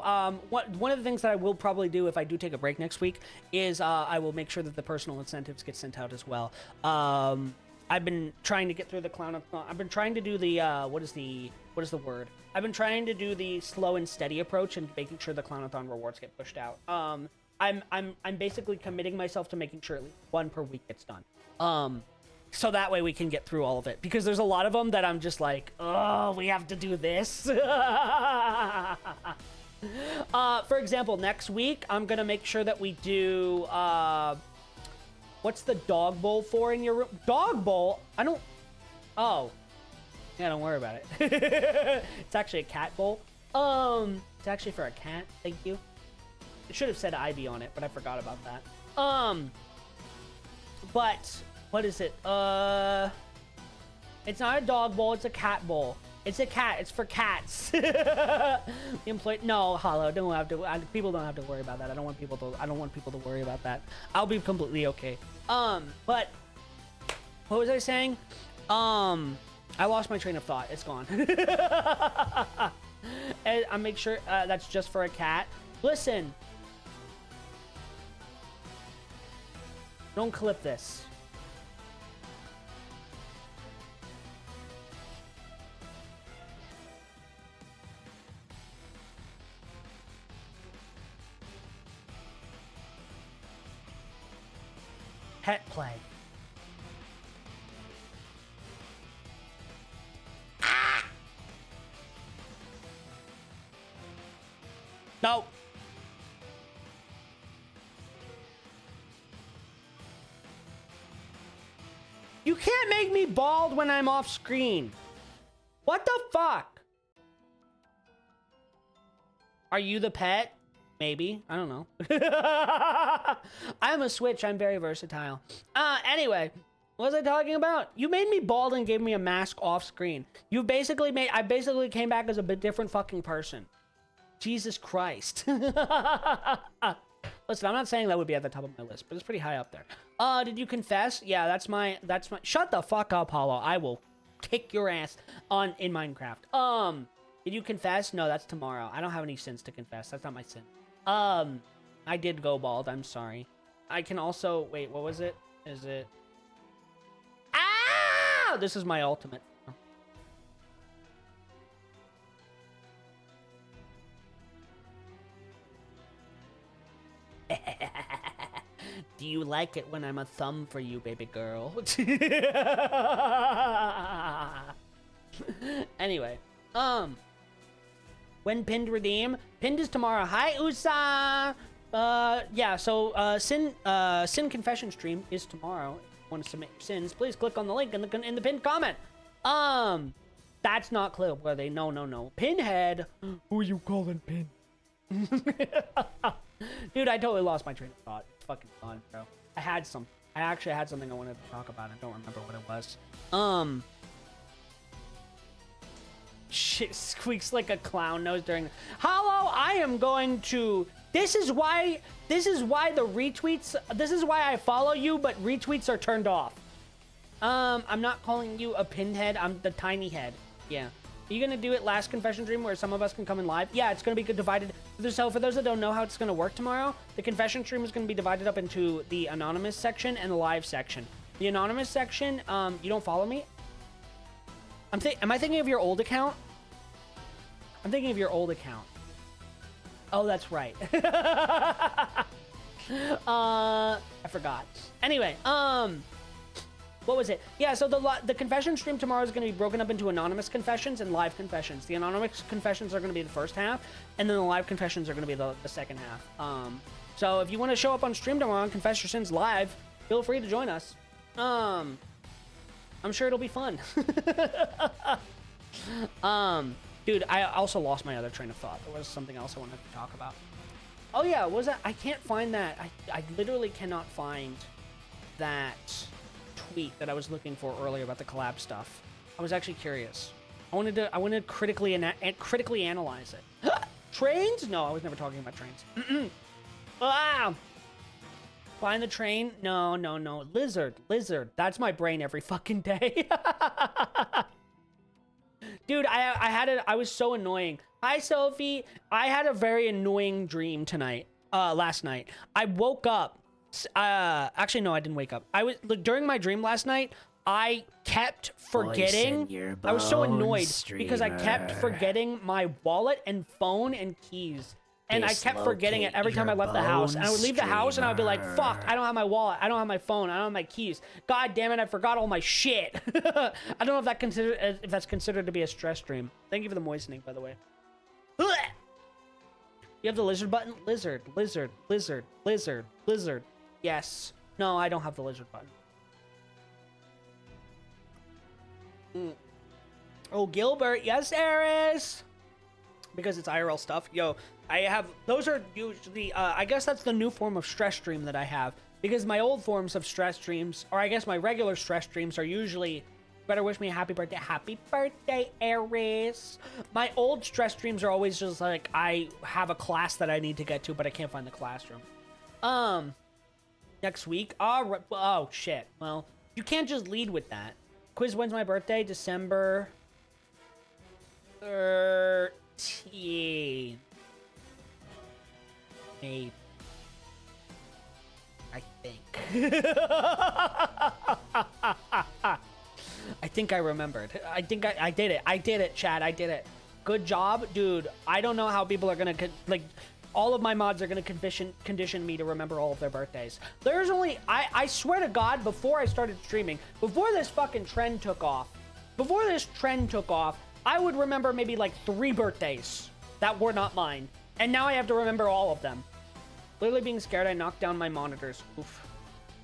one of the things that I will probably do if I do take a break next week is I will make sure that the personal incentives get sent out as well. I've been trying to get through the Clownathon. I've been trying to do the what is the word? I've been trying to do the slow and steady approach and making sure the Clownathon rewards get pushed out. I'm basically committing myself to making sure at least one per week gets done. So that way we can get through all of it. Because there's a lot of them that I'm just like, oh, we have to do this. For example, next week, I'm going to make sure that we do... what's the dog bowl for in your room? Dog bowl? I don't... Oh. Yeah, don't worry about it. It's actually a cat bowl. It's actually for a cat. Thank you. It should have said Ivy on it, but I forgot about that. But... What is it? It's not a dog bowl, it's a cat bowl. It's a cat, it's for cats. No, Hollow, don't have to, people don't have to worry about that. I don't want people to worry about that. I'll be completely okay. But, what was I saying? I lost my train of thought, it's gone. And I make sure, that's just for a cat. Listen. Don't clip this. Pet play. Ah! No. You can't make me bald when I'm off screen. What the fuck? Are you the pet? Maybe. I don't know. I'm a Switch. I'm very versatile. Anyway, what was I talking about? You made me bald and gave me a mask off screen. I basically came back as a bit different fucking person. Jesus Christ. Listen, I'm not saying that would be at the top of my list, but it's pretty high up there. Did you confess? Yeah, that's my, shut the fuck up, Hollow. I will kick your ass in Minecraft. Did you confess? No, that's tomorrow. I don't have any sins to confess. That's not my sin. I did go bald. I'm sorry. I can also... Wait, what was it? Is it... Ah! This is my ultimate. Do you like it when I'm a thumb for you, baby girl? Anyway, when pinned redeem? Pinned is tomorrow. Hi, Usa! Yeah, so, Sin Confession stream is tomorrow. If you want to submit your sins, please click on the link in the pinned comment. That's not clip-worthy. No. Pinhead. Who are you calling Pin? Dude, I totally lost my train of thought. It's fucking fun, bro. I actually had something I wanted to talk about. I don't remember what it was. Shit squeaks like a clown nose during. Hello, I am going to. This is why the retweets. This is why I follow you, but retweets are turned off. I'm not calling you a pinhead. I'm the tiny head. Yeah. Are you gonna do it last confession dream where some of us can come in live? Yeah, it's gonna be divided. So for those that don't know how it's gonna work tomorrow, the confession stream is gonna be divided up into the anonymous section and the live section. The anonymous section, you don't follow me? Am I thinking of your old account? I'm thinking of your old account. Oh, that's right. I forgot. Anyway, what was it? Yeah, so the confession stream tomorrow is going to be broken up into anonymous confessions and live confessions. The anonymous confessions are going to be the first half, and then the live confessions are going to be the second half. So if you want to show up on stream tomorrow and confess your sins live, feel free to join us. I'm sure it'll be fun. Dude, I also lost my other train of thought. There was something else I wanted to talk about. Oh yeah, was that? I can't find that. I literally cannot find that tweet that I was looking for earlier about the collab stuff. I was actually curious. I wanted to critically analyze it. Trains? No, I was never talking about trains. Ah! Find the train? No. Lizard. That's my brain every fucking day. Dude, I had it. I was so annoying. Hi, Sophie. I had a very annoying dream tonight. Last night. I woke up. Actually, no, I didn't wake up. During my dream last night, I kept forgetting. I was so annoyed because I kept forgetting my wallet and phone and keys. And I kept forgetting it every time I left the house. And I would leave the house and I would be like, fuck, I don't have my wallet. I don't have my phone. I don't have my keys. God damn it, I forgot all my shit. I don't know if that's considered to be a stress dream. Thank you for the moistening, by the way. You have the lizard button? Lizard. Yes. No, I don't have the lizard button. Oh, Gilbert. Yes, Eris. Because it's IRL stuff. Yo, those are usually, I guess that's the new form of stress dream that I have. Because my old forms of stress dreams, or I guess my regular stress dreams are usually, better wish me a happy birthday. Happy birthday, Eris. My old stress dreams are always just like, I have a class that I need to get to, but I can't find the classroom. Next week. Oh, shit. Well, you can't just lead with that. Quiz, when's my birthday? December 13. Maybe. I think. I think I remembered. I think I did it. I did it, Chad. I did it. Good job, dude. I don't know how people are gonna all of my mods are gonna condition me to remember all of their birthdays. There's only I swear to God, before I started streaming, before this fucking trend took off, I would remember maybe like 3 birthdays that were not mine. And now I have to remember all of them. Literally being scared, I knocked down my monitors. Oof.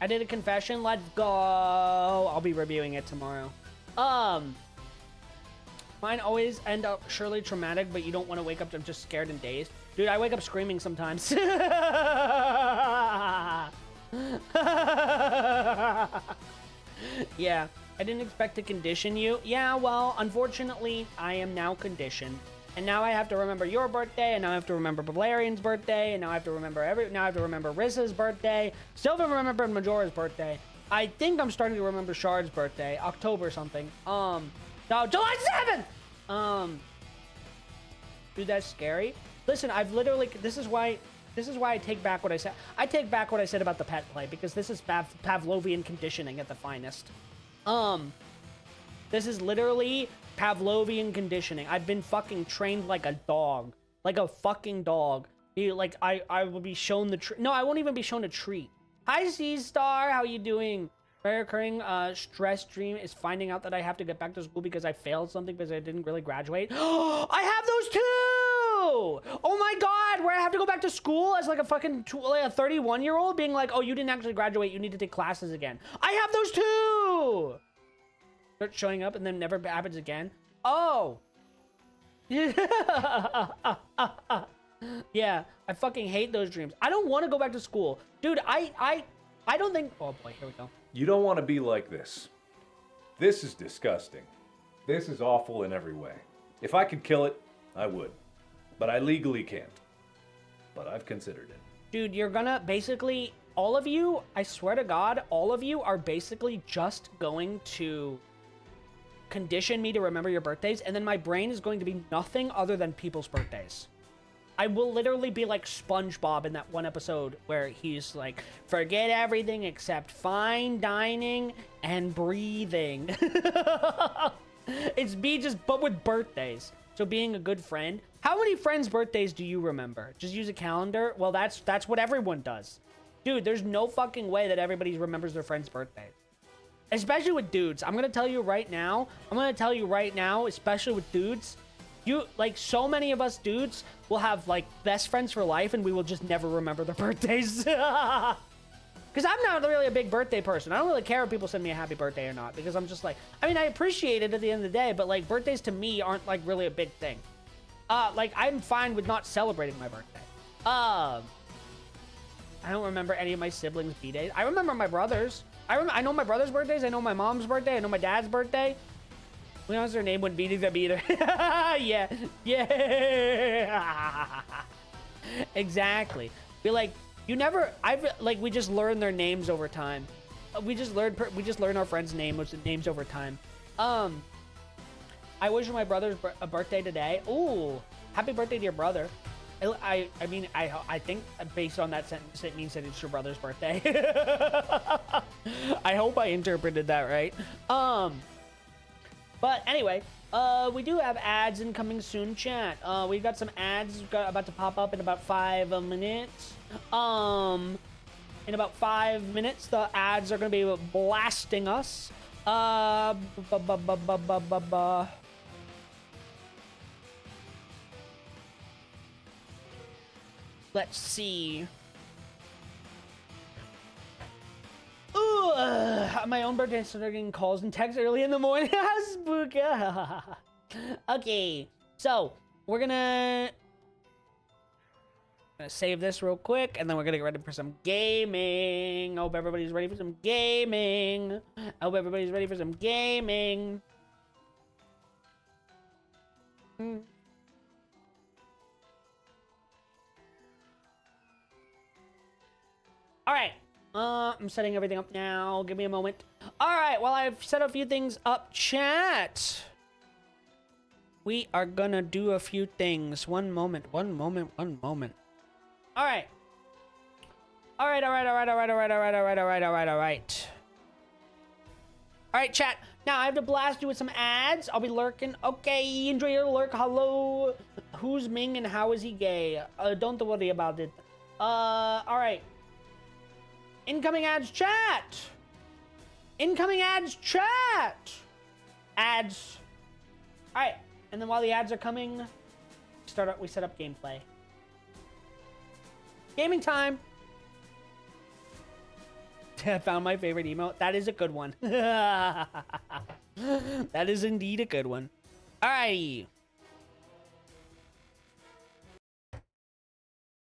I did a confession. Let's go. I'll be reviewing it tomorrow. Mine always end up surely traumatic, but you don't want to wake up to just scared and dazed. Dude, I wake up screaming sometimes. Yeah, I didn't expect to condition you. Yeah, well, unfortunately, I am now conditioned. And now I have to remember your birthday, and now I have to remember Valerian's birthday, and now I have to remember Rizza's birthday. Still haven't remembered Majora's birthday. I think I'm starting to remember Shard's birthday, October something. No, July 7th. Dude, that's scary. Listen, I've literally. This is why I take back what I said. I take back what I said about the pet play because this is Pavlovian conditioning at the finest. This is literally Pavlovian conditioning. I've been fucking trained like a dog. Like a fucking dog. Like, I will be shown the treat. No, I won't even be shown a treat. Hi, C-Star. How you doing? Recurring stress dream is finding out that I have to get back to school because I failed something because I didn't really graduate. I have those too! Oh my god, where I have to go back to school as like a fucking like a 31-year-old being like, oh, you didn't actually graduate, you need to take classes again. I have those too! Start showing up and then never happens again. Oh. Yeah, I fucking hate those dreams. I don't want to go back to school. Dude, I don't think... Oh boy, here we go. You don't want to be like this. This is disgusting. This is awful in every way. If I could kill it, I would. But I legally can't. But I've considered it. Dude, you're gonna basically... All of you, I swear to God, all of you are basically just going to condition me to remember your birthdays, and then my brain is going to be nothing other than people's birthdays. I will literally be like SpongeBob in that one episode where he's like, forget everything except fine dining and breathing. It's me just, but with birthdays. So being a good friend. How many friends' birthdays do you remember? Just use a calendar? Well, that's what everyone does. Dude, there's no fucking way that everybody remembers their friend's birthday. Especially with dudes. I'm gonna tell you right now, especially with dudes, you, like, so many of us dudes will have, like, best friends for life, and we will just never remember their birthdays. Because I'm not really a big birthday person. I don't really care if people send me a happy birthday or not, because I'm just like, I mean, I appreciate it at the end of the day, but, like, birthdays to me aren't, like, really a big thing. Like, I'm fine with not celebrating my birthday. I don't remember any of my siblings' B-days. I remember my brother's. I know my brother's birthdays. I know my mom's birthday. I know my dad's birthday. Who knows their name wouldn't be either. Yeah. Exactly. Be like, you never... we just learn their names over time. We just learn our friends' names over time. I wish my brother's birthday today. Ooh, happy birthday to your brother. I mean, I think based on that sentence, it means that it's your brother's birthday. I hope I interpreted that right. But anyway, we do have ads incoming soon, chat. We've got some ads about to pop up in about 5 minutes. In about 5 minutes, the ads are gonna be blasting us. Let's see. Ooh, my own birthday started getting calls and texts early in the morning. Spook. Okay, so we're gonna save this real quick, and then we're gonna get ready for some gaming. I hope everybody's ready for some gaming. All right, I'm setting everything up now. Give me a moment. All right, while I've set a few things up, chat, we are gonna do a few things. One moment. All right. All right, chat. Now I have to blast you with some ads. I'll be lurking. Okay, enjoy your lurk. Hello. Who's Ming and how is he gay? Don't worry about it. All right. Incoming ads, chat. Ads. All right. And then while the ads are coming, we set up gameplay. Gaming time. I found my favorite emote. That is a good one. That is indeed a good one. Alrighty.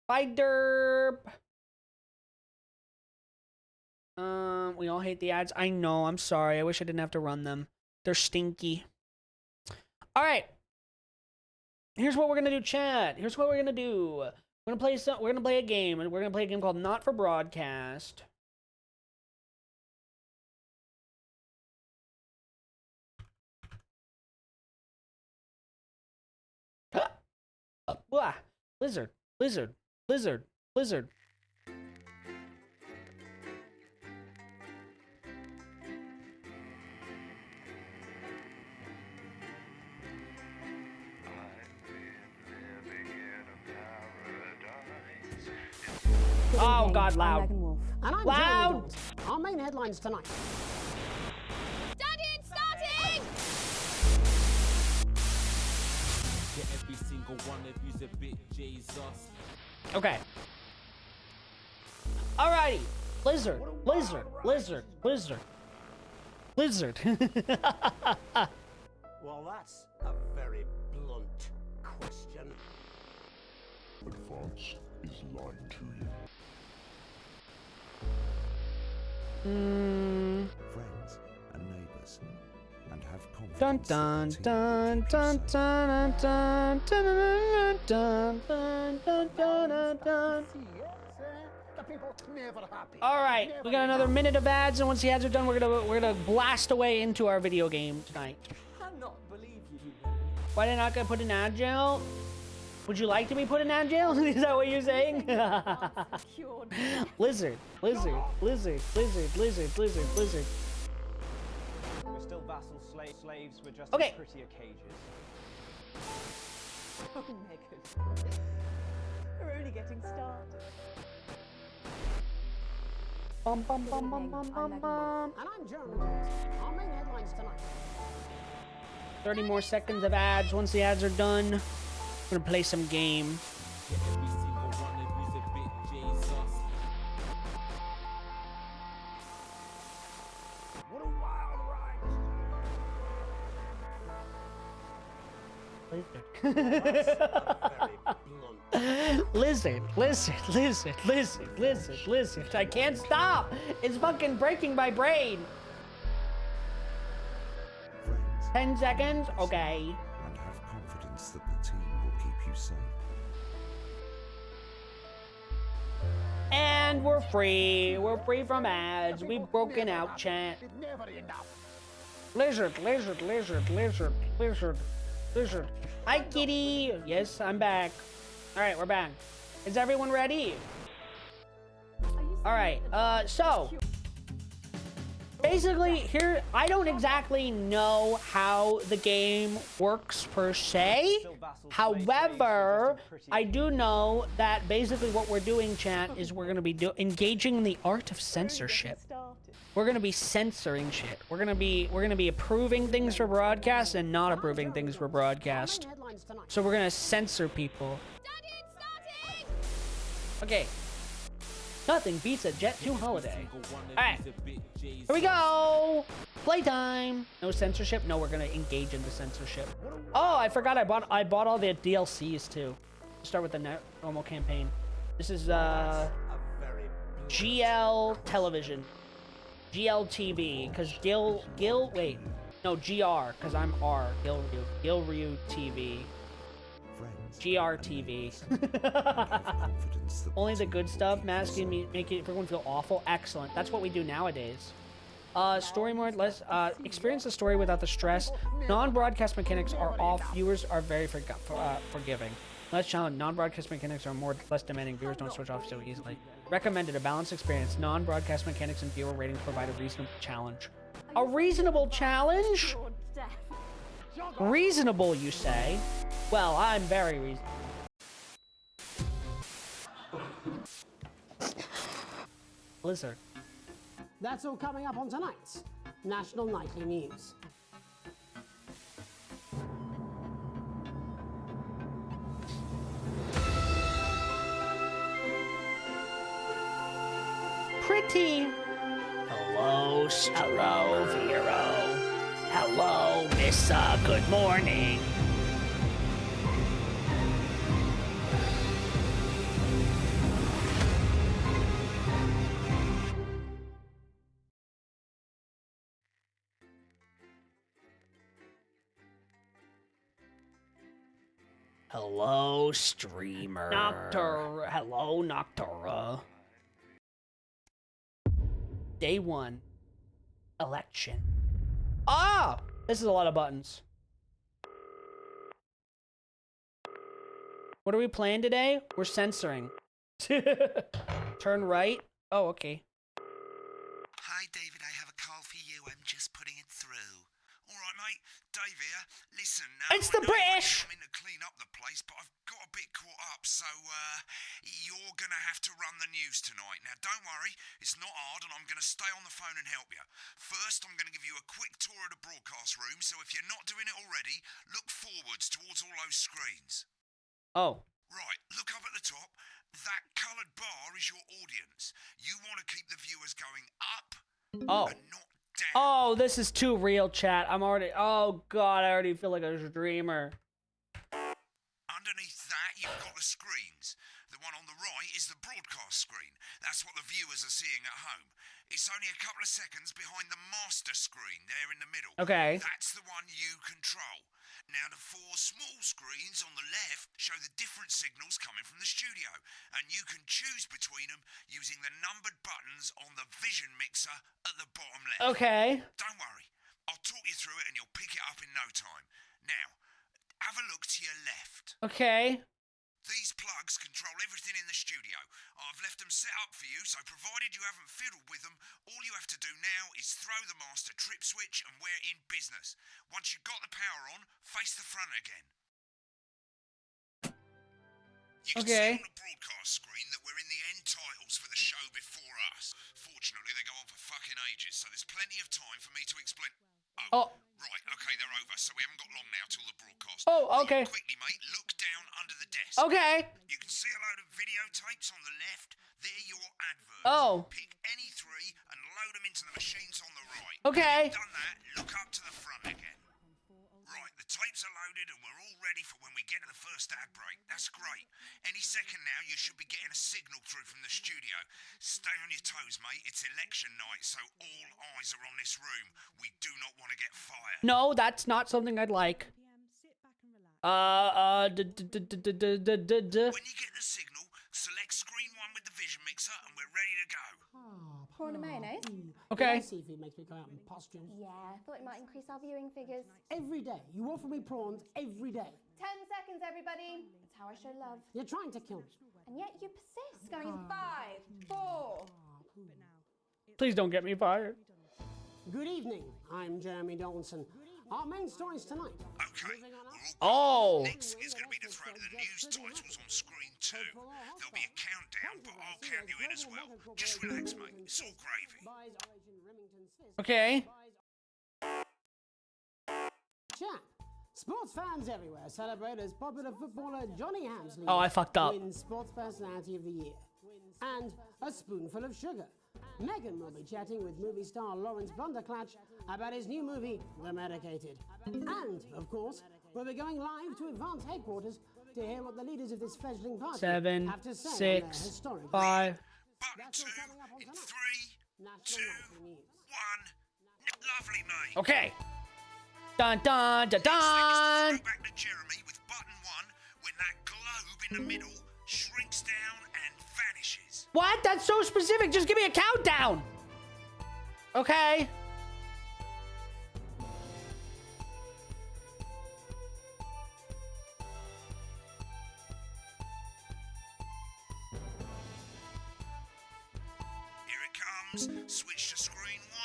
Bye, derp. We all hate the ads. I know. I'm sorry. I wish I didn't have to run them. They're stinky. All right. Here's what we're gonna do, chat. We're gonna play a game, and we're gonna play a game called Not for Broadcast. Blizzard. Oh God, loud. And I'm Loud. Our main headlines tonight. Starting! Every single one of you's a bit Jesus. Okay. Alrighty. Lizard. Lizard. Lizard. Lizard. Lizard. Well, that's a very blunt question. But VODS is lying to you. Friends and neighbours, and have Dun confidence dun that the team dun dun dun dun dun dun dun dun dun. The people never happy. All right, we got another minute of ads, and once the ads are done, we're gonna blast away into our video game tonight. Cannot believe you. Why did I not get put in ad jail? Would you like to be put in ad jail? Is that what you're saying? Lizard, lizard, lizard, lizard, lizard, lizard, lizard. We're still vassal slaves, we're just Okay. in prettier cages. Oh, Megan. We're only getting started. Bum, bum, bum, bum, bum, bum, bum. And I'm Jeremy. Our main headlines tonight. 30 more seconds of ads. Once the ads are done, we're gonna play some game. Every single one of you's a bit Jesus. What a wild ride. Lizard, lizard, lizard, lizard, lizard, lizard. I can't stop. It's fucking breaking my brain. friends 10 seconds. Okay. and have confidence that the team will keep you safe. And we're free. We're free from ads. We've broken out, chat. It's never enough. Lizard, lizard, lizard, lizard, lizard, lizard. Hi, kitty. Yes, I'm back. All right, we're back. Is everyone ready? All right. So basically, here I don't exactly know how the game works per se. However, I do know that basically what we're doing, chat, is we're going to be engaging in the art of censorship. We're going to be censoring shit. We're going to be approving things for broadcast and not approving things for broadcast. Main headlines tonight. So we're going to censor people. Okay. Nothing beats a Jet 2 holiday. Alright. Here we go! Playtime! No censorship? No, we're gonna engage in the censorship. Oh, I forgot I bought all the DLCs too. Start with the normal campaign. This is GL television. GL TV, because wait. No, GR, because I'm R. GilRyu TV. Friends GRTV. have confidence that Only the team good will stuff, keep you masking safe. make everyone feel awful. Excellent. That's what we do nowadays. Story mode, experience the story without the stress. Non-broadcast mechanics are off. Viewers are very forgiving. Less challenge. Non-broadcast mechanics are less demanding. Viewers don't switch off so easily. Recommended a balanced experience. Non-broadcast mechanics and viewer ratings provide a reasonable challenge. A reasonable challenge? Reasonable, you say? Well, I'm very reasonable. Blizzard. That's all coming up on tonight's National Nightly News. Pretty. Hello, hello, Vero. Hello, Missa. Good morning. Hello, streamer. Noctur. Hello, Noctura. Day 1. Election. Ah! This is a lot of buttons. What are we playing today? We're censoring. Turn right. Oh, okay. Hi, David, I have a call for you. I'm just putting it through. All right, mate. Dave here. Listen, It's the I know British! I'm in to clean up the place, but I've got a bit caught up, so you're gonna have to run the news tonight. Now, don't worry, it's not hard, and I'm gonna stay on the phone and help you. First, I'm gonna give you a quick tour of the broadcast room, so if you're not doing it already, look forwards towards all those screens. Oh. Right, look up at the top. That coloured bar is your audience. You want to keep the viewers going up Oh. and not down. Oh, this is too real, chat. I'm already. Oh God, I already feel like a dreamer. Underneath that, you've got the screens. The one on the right is the broadcast screen. That's what the viewers are seeing at home. It's only a couple of seconds behind the master screen there in the middle. Okay. That's the one you control. Now, the four small screens on the left show the different signals coming from the studio, and you can choose between them using the numbered buttons on the vision mixer at the bottom left. Okay. Don't worry. I'll talk you through it and you'll pick it up in no time. Now, have a look to your left. Okay. These plugs control everything in the studio. I've left them set up for you, so provided you haven't fiddled with them, all you have to do now is throw the master trip switch and we're in business. Once you've got the power on, face the front again. You can see on the broadcast screen that we're in the end titles for the show before us. Fortunately, they go on for fucking ages, so there's plenty of time for me to explain. Oh. Right, okay, they're over, so we haven't got long now till the broadcast. Oh, okay. Right, quickly, mate, look down under the desk. Okay. You can see a load of videotapes on the left. They're your adverts. Oh. Pick any three and load them into the machines on the right. Okay. When you've done that, look up to the front again. Right, the tapes are loaded and we're all ready for when we get to the first ad break. That's great. Any second now, you should be getting a signal through from the studio. Stay on your toes, mate. It's election night, so all eyes are on this room. We do not want to get fired. No, that's not something I'd like. When you get the signal, select screen 1 with the vision mixer and we're ready to go. Prawn and mayonnaise? Okay. Seafood makes me go out in pustules. Yeah, I thought it might increase our viewing figures. Every day. You offer me prawns every day. 10 seconds, everybody. That's how I show love. You're trying to kill me. And yet you persist. Going in 5, 4. Please don't get me fired. Good evening. I'm Jeremy Donaldson. Our main stories tonight. Okay. Oh. Next is going to be the throw to the news titles on screen 2. There'll be a countdown, but I'll count you in as well. Just relax, mate. It's all gravy. Okay. Chat. Sports fans everywhere celebrate as popular footballer Johnny Hamsley Oh, I fucked up. wins Sports Personality of the Year. And a spoonful of sugar. Megan will be chatting with movie star Lawrence Blunderclatch about his new movie, The Medicated. And, of course, we'll be going live to Advance headquarters to hear what the leaders of this fledgling party 7, have to say on 6, their historic 5. Button 2 in 3, 2, 1. Lovely, mate. Okay. Dun dun dun Next thing is dun. to throw back to Jeremy with button 1 when that globe in the middle shrinks down and vanishes. What? That's so specific. Just give me a countdown. Okay. Here it comes. Switch to screen 1.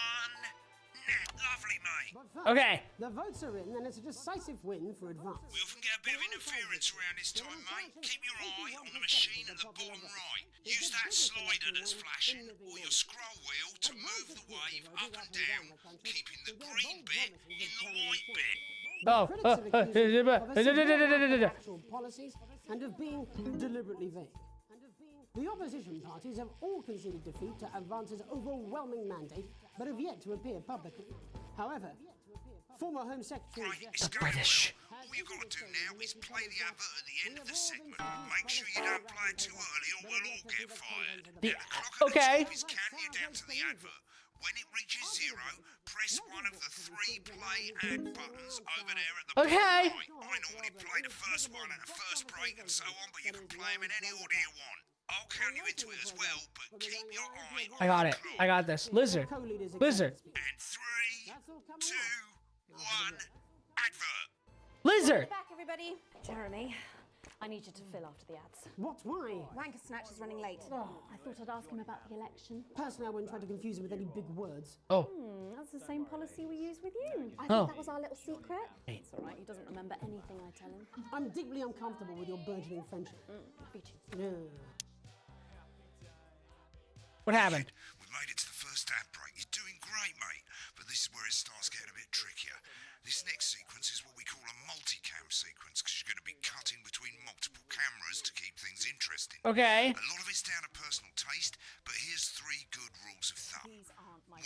Lovely, mate. But first, Okay. the votes are in and it's a decisive win for Advance. We often get a bit of interference around this time, mate. Keep your eye on the machine at the bottom right. Use that slider that's flashing or your scroll wheel to move the wave up and down, keeping the green bit in the white bit. Oh. Critics have accused him of assuming actual policies and of being deliberately vague. The opposition parties have all conceded defeat to Advance's overwhelming mandate, but have yet to appear publicly. However, former Home Secretary Right, it's going well. All you've got to do now is play the advert at the end of the segment. Make sure you don't play it too early or we'll all get fired. Now, the clock at the top is counting you down to the advert. When it reaches 0, press one of the 3 play ad buttons over there at the bottom right. I normally play the first one at the first break and so on, but you can play them in any order you want. I'll count you into it as well, but keep your eye on I got the it. clock. I got this. Lizard. Lizard. And 3, 2, 1, advert. Lizard. Back, everybody. Jeremy, I need you to fill after the ads. What? Why? Wanker Snatch is running late. I thought I'd ask him about the election. Personally, I wouldn't try to confuse him with any big words. Oh. That's the same policy we use with you. I Oh. thought that was our little secret. It's all right. He doesn't remember anything I tell him. I'm deeply uncomfortable with your burgeoning friendship. Me too. Yeah. What happened? We made it to the first ad break. You're doing great, mate. But this is where it starts getting a bit trickier. This next sequence is what we call a multicam sequence, because you're going to be cutting between multiple cameras to keep things interesting. Okay. A lot of it's down to personal taste, but here's 3 good rules of thumb. 1,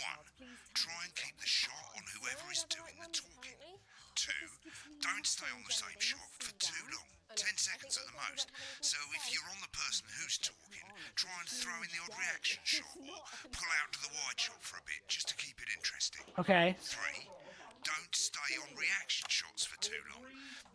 try and keep the shot on whoever is doing the talking. 2, don't stay on the same shot for too long, 10 seconds at the most. So if you're on the person who's talking, try and throw in the odd reaction shot or pull out to the wide shot for a bit just to keep it interesting. Okay. 3, don't stay on reaction shots for too long.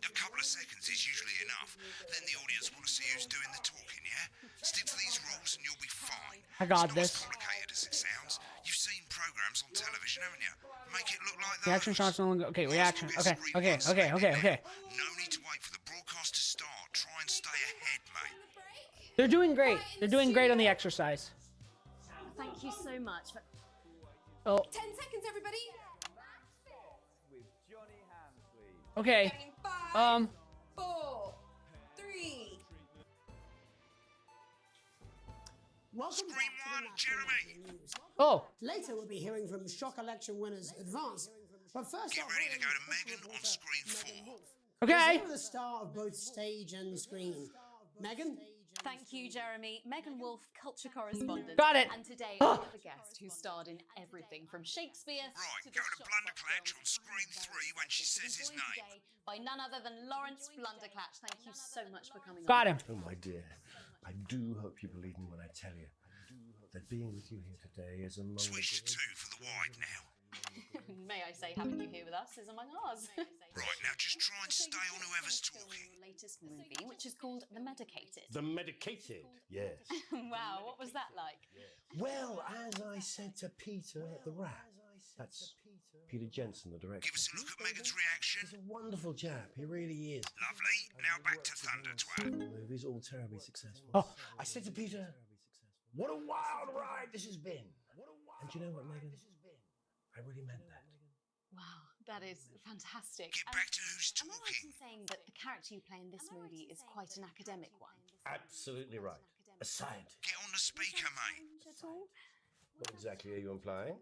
A couple of seconds is usually enough. Then the audience want to see who's doing the talking, yeah? Stick to these rules and you'll be fine. I got it's not this. as complicated as it sounds. You've seen programs on television, haven't you? Make it look like that. Reaction shots no longer. Okay, reaction. Okay. No need to wait for the broadcast to start. Try and stay ahead, mate. They're doing great. They're doing great on the exercise. Thank you so much. Oh. 10 seconds, everybody. Okay. 5, 4, 3. Welcome Screen back to one, the Jeremy. National News. Oh. Later, we'll be hearing from shock election winners Advance. But first, Get off, ready to go to quick Megan on reporter, screen Megan 4. Wolf. Okay. She's the star of both stage and screen. Megan? Thank you, Jeremy. Megan Wolf, culture correspondent. Got it. And today I have a guest who starred in everything from Shakespeare Right, to go the to Blunderclatch on screen 3 when she says his joined name. today by none other than Lawrence Blunderclatch. Thank you so much for coming Got on. him. Oh, my dear, I do hope you believe me when I tell you that being with you here today is among Switch to 2 for the wide now. May I say, having you here with us is among ours. Right, now just try and stay on whoever's talking. Your latest movie, which is called The Medicated. The Medicated, yes. Wow, what was that like? Well, as I said to Peter at the Rat, that's Peter Jensen, the director. Give us a look at Megan's reaction. He's a wonderful chap, he really is. Lovely. Now back to Thunder Twat. Movies all terribly successful. Oh. I said to Peter, what a wild ride this has been. And you know what, Megan? I really meant that. Wow, that is fantastic. Get back to who's Am I right talking. in saying that the character you play in this movie is quite an academic one? Absolutely right. A scientist. Get on the speaker, mate. At all? What exactly are you implying?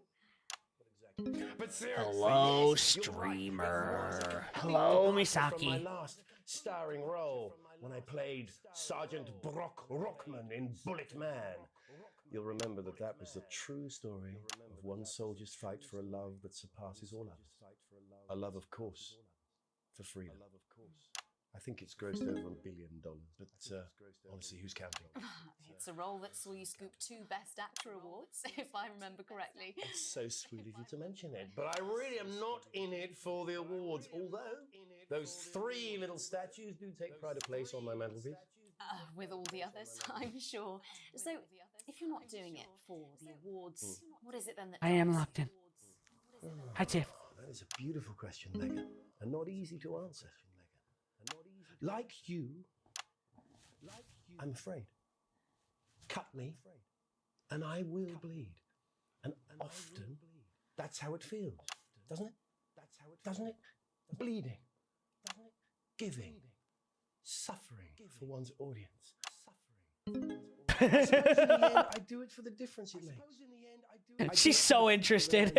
But seriously, Hello, yes, you're right. streamer. Hello, From my Misaki. last starring role when I played Sergeant Brock Rockman in Bullet Man. You'll remember that that was the true story of one soldier's fight for a love that surpasses all others. A love, of course, for freedom. I think it's grossed over $1 billion, but honestly, who's counting? It's a role that saw you scoop 2 Best Actor awards, if I remember correctly. It's so sweet of you to mention it, but I really am not in it for the awards, although those 3 little statues do take pride of place on my mantelpiece. With all the others, I'm sure. So, if you're not doing it for the awards, what is it then that I am does? locked in. Hi, Tiff. That is a beautiful question, Megan, and not easy to answer. Like you, I'm afraid. Cut me, and I will bleed. And often, that's how it feels, doesn't it? Doesn't it? Bleeding, giving, suffering for one's audience. I suppose in the end, I do it for the difference it makes. She's so interested.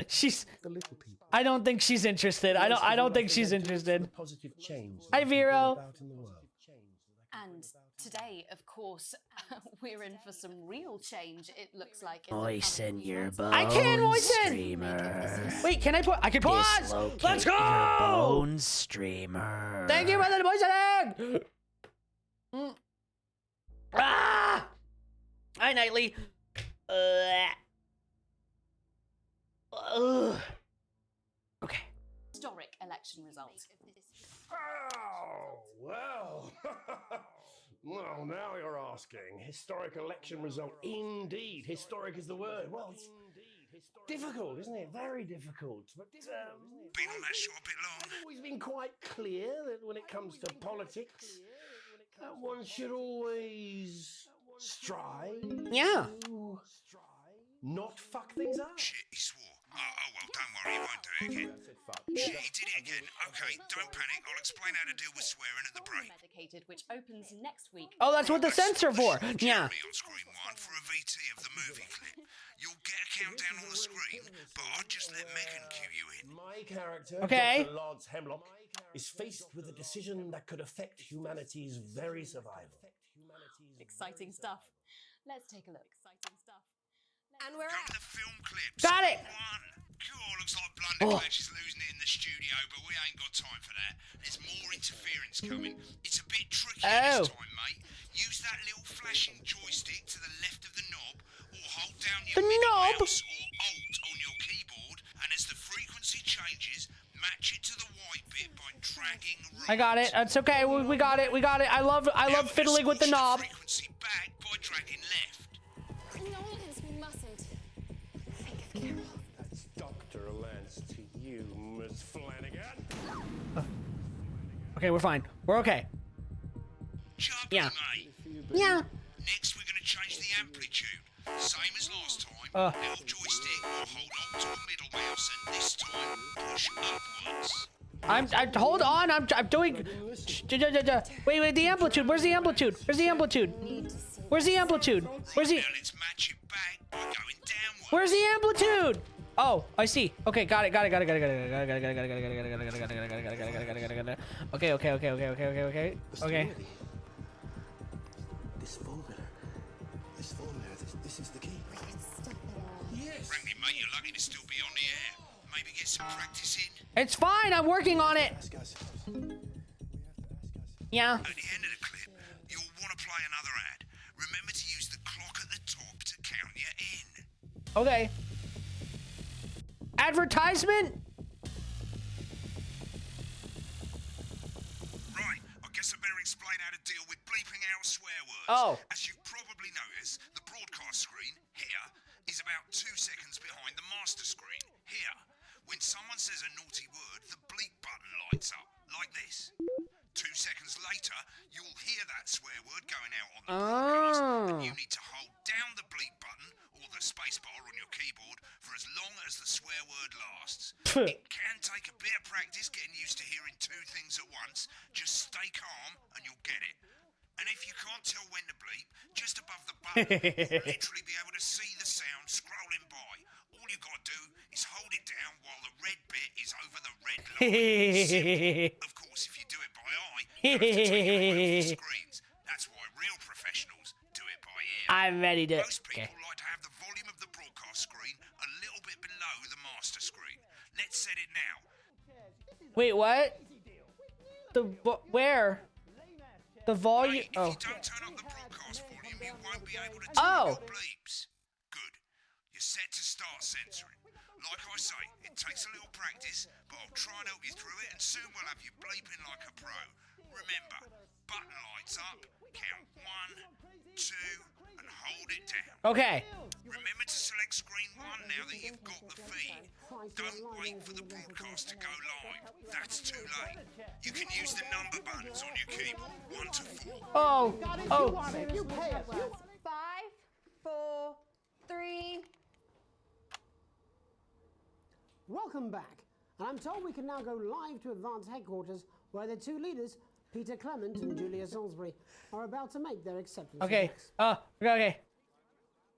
She's. The little people. I don't think she's interested. I don't think she's interested. Positive change. Hi, Vero. About in the world. And today, of course, we're in for some real change, it looks like. Moisten your bones, I can moisten! streamer. Wait, can I put? I can pause! Dislocate Let's go! your bones, streamer. Thank you for the moistening! Ah! Hi, Nightly. Okay. Historic election result. Oh, well. Well, now you're asking. Historic election result. Indeed. Historic is the word. Well, it's difficult, isn't it? Very difficult. But Been on that shot a bit long. I've always been quite clear that when it comes to politics, that one should always strive Yeah. to not fuck things up. Shit, he swore. Oh, well, don't worry, he won't do it again. Shit, he did it again. Okay, don't panic. I'll explain how to deal with swearing at the break. Medicated, which opens next week. Oh, that's what the censor for. Yeah. On screen one for a VT of the movie clip. You'll get a countdown on the screen, but I'll just let Megan cue you in. My character, Okay. Dr. Lance Hemlock, is faced with a decision that could affect humanity's very survival. Exciting stuff. Let's take a look. Exciting stuff. And we're Go out. to the film clips. Got it. One. Cool, looks like Blunderclatch is losing it in the studio, but we ain't got time for that. There's more interference coming. It's a bit tricky this time, mate. Use that little flashing joystick to the left of the knob, or hold down your middle mouse or Alt on your keyboard, and as the frequency changes, match it to the white bit by dragging right. I got it. It's okay. We got it. We got it. I love fiddling with the knob. Frequency back by dragging left. Noise, we mustn't. Think of Carol. That's Dr. Lance to you, Miss Flanagan. Okay, we're fine. We're okay. Jubbly, Yeah. mate. Yeah. Next, we're going to change the amplitude. Same as last time. Little joystick or hold on to a middle mouse, and this time push upwards. I'm hold on. I'm doing. Wait. The amplitude. Where's the amplitude? Where's the amplitude? Where's the amplitude? Where's the? Now let's match it back by going downwards. Where's the amplitude? Oh, I see. Okay, got it. Okay. This formula, this is the key. Yes. Frankly, mate, you're lucky to still be on the air. Maybe get some practice in. It's fine. I'm working on it. Yeah. At the end of the clip, you'll want to play another ad. Remember to use the clock at the top to count you in. Okay. Advertisement? Right, I guess I better explain how to deal with bleeping out swear words. Oh. As you've probably noticed, the broadcast screen, here, is about 2 seconds behind the master screen, here. When someone says a naughty word, the bleep button lights up, like this. 2 seconds later, you'll hear that swear word going out on the broadcast, and you need to hold down the bleep button or the space bar on your keyboard for as long as the swear word lasts. It can take a bit of practice getting used to hearing 2 things at once. Just stay calm and you'll get it. And if you can't tell when to bleep, just above the button, you'll literally be able to see the sound scrolling by. All you've got to do is hold it down while the red bit is over the red line. Simple. Of course, if you do it by eye, you have to take it away from the screens. That's why real professionals do it by ear. I'm ready to. Most people like to have the volume of the broadcast screen a little bit below the master screen. Let's set it now. Wait, what? Where? The volume. If you don't turn up the broadcast volume, you won't be able to turn Oh. up bleeps. Good. You're set to start censoring. Like I say, it takes a little practice, but I'll try and help you through it, and soon we'll have you bleeping like a pro. Remember, button lights up, count 1, 2, and hold it down. Okay. Remember to select screen 1 now that you've got the feed. Don't wait for the broadcast to go live. That's too late. You can use the number buttons on your keyboard, 1 to 4. Oh. 5, 4, 3. Welcome back. And I'm told we can now go live to Advanced Headquarters, where the 2 leaders, Peter Clement and Julia Salisbury, are about to make their acceptance. Okay. Okay.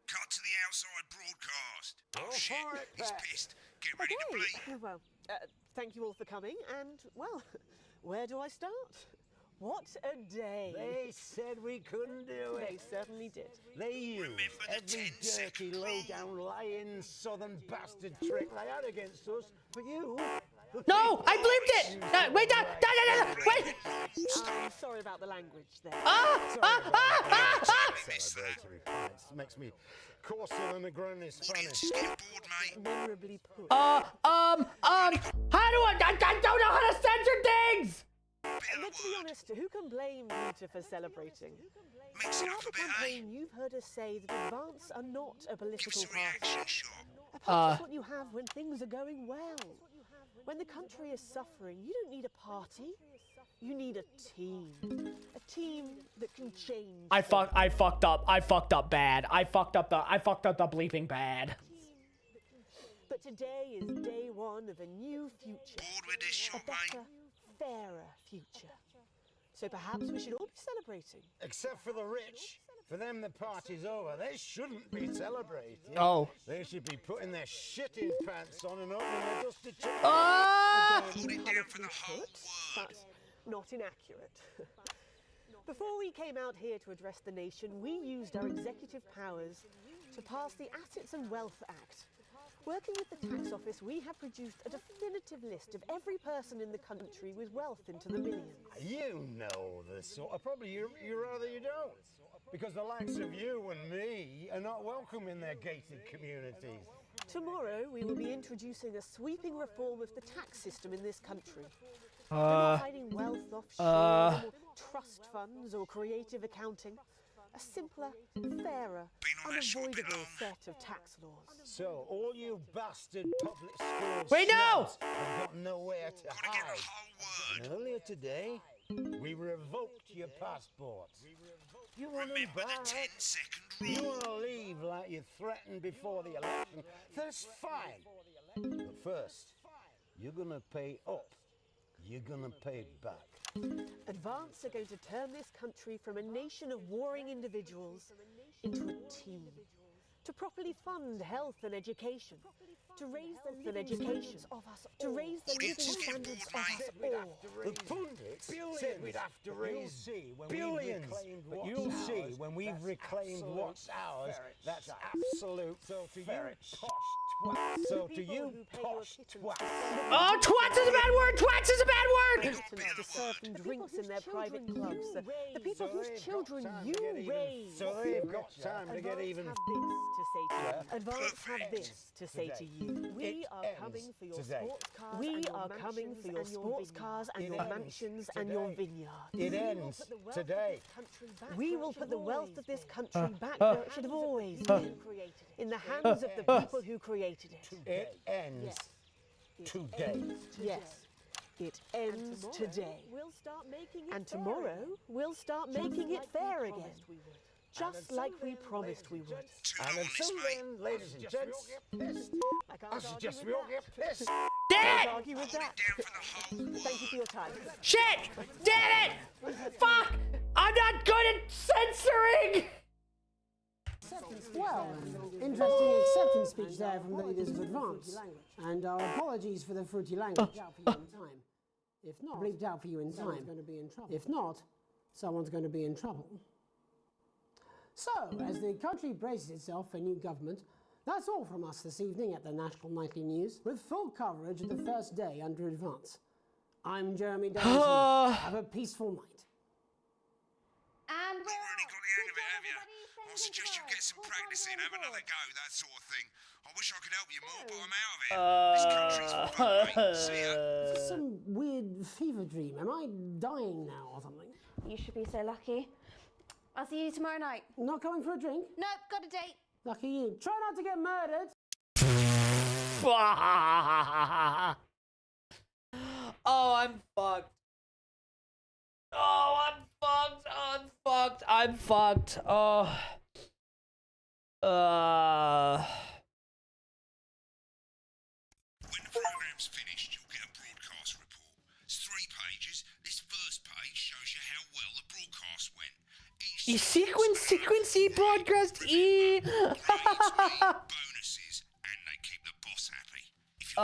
Cut to the outside broadcast. Oh shit, he's pissed. Get ready to bleep. Well, thank you all for coming, and, well, where do I start? What a day. They said we couldn't do it. They certainly did. They used every dirty, low-down, lying, southern bastard trick they had against us. But you... No! I bleeped it! Wait, wait! I'm sorry about the language there. Celebratory pints makes me coarser than a granny Spanish. Memorably put. How do I don't know how to censor things! Let's be honest, who can blame Peter for celebrating? Throughout the campaign, you've heard us say that Advance are not a political party. That's what you have when things are going well. When the country is suffering, you don't need a party. You need a team. A team that can change. I fucked up bad. I fucked up the bleeping bad. But today is day one of a new future. Bored with this shop, A better, fairer future. So perhaps we should all be celebrating. Except for the rich. For them, the party's over. They shouldn't be celebrating. Oh. They should be putting their shitting pants on and opening their dusty chicken. Hold it down for the whole word. But not inaccurate. Before we came out here to address the nation, we used our executive powers to pass the Assets and Wealth Act. Working with the tax office, we have produced a definitive list of every person in the country with wealth into the millions. You know this sort of, probably you rather you don't. Because the likes of you and me are not welcome in their gated communities. Tomorrow, we will be introducing a sweeping reform of the tax system in this country. We're not hiding wealth offshore, or trust funds, or creative accounting. A simpler, fairer, unavoidable set of tax laws. So, all you bastard public schools Wait, no! snobs have got nowhere to hide. And earlier today, we revoked your passports. You want them Remember back? the 10-second You rule. want to leave like you threatened before the election? That's fine. But first, you're going to pay up. You're going to pay back. Advance are going to turn this country from a nation of warring individuals into a team. To properly fund health and education. To raise the living standards of us all. To raise the living standards of us all. The pundits said we'd have to raise billions. But you'll see when we've reclaimed what's ours, that's absolute ferret. So to you, posh twat. Oh, twats is a bad word! Twats is a bad word! To serve them drinks in their private clubs. The people whose children you raised. So they've got time to get even. Advance have this to say to you. We are coming for your sports cars. We are coming for your sports cars and your mansions and your vineyards. It ends today. We will put the wealth of this country back where it should have always been. In the hands of the people who created it. It ends today. Yes. It ends today. And tomorrow, we'll start making it fair again. Just like we promised we would. And until then, ladies and gents, I suggest we all get pissed. Damn it! Argue with that. Thank you for your time. Shit! Damn it! Fuck! I'm not good at censoring! Well, interesting acceptance speech there from the leaders of Advance. And our apologies for the fruity language. If not, bleeped out for you in time. If not, someone's going to be in trouble. So, as the country braces itself for new government, that's all from us this evening at the National Nightly News, with full coverage of the first day under Advance. I'm Jeremy Davison. Have a peaceful night. And we're Already got the hang of it, have you? I suggest you get some practice in, have another go, that sort of thing. I wish I could help you more, but I'm out of here. This country's fucked, mate. See ya. Is this some weird fever dream? Am I dying now or something? You should be so lucky. I'll see you tomorrow night. Not coming for a drink? Nope, got a date. Lucky you. Try not to get murdered. Oh, I'm fucked. Oh, I'm fucked. I'm fucked. I'm fucked. Oh. When the program's finished, you'll get a broadcast report. It's 3 pages. This first page shows you how well the broadcast went. Each Sequency broadcast E. bonuses, and they keep the boss happy. If you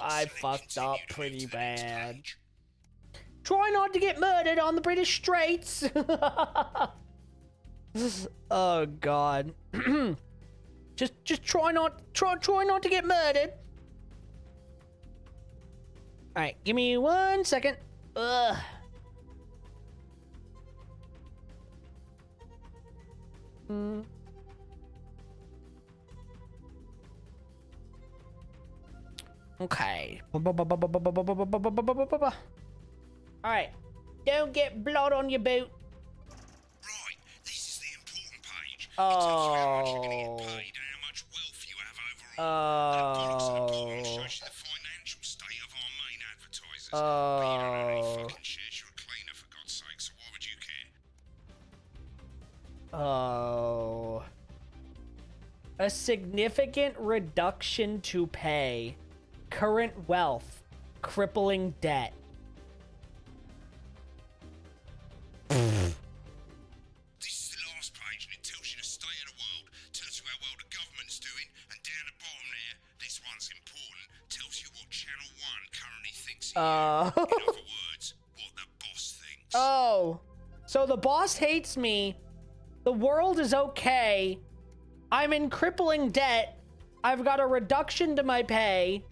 I fucked up pretty bad. Try not to get murdered on the British Straits. Oh God. just try not to get murdered. All right, give me 1 second. Ugh. Okay. Alright. Don't get blood on your boot. Right, this is the important page. Oh. It tells you how much you're getting paid and how much wealth you have overall. That bonus report shows you the financial state of our main advertisers. But you don't have any fucking shares, you're a cleaner for God's sake, so why would you care? Oh. A significant reduction to pay. Current wealth. Crippling debt. This is the last page, and it tells you the state of the world, tells you how well the government's doing, and down the bottom there, this one's important, tells you what Channel 1 currently thinks of you. In other words, what the boss thinks. Oh. So the boss hates me. The world is okay. I'm in crippling debt. I've got a reduction to my pay.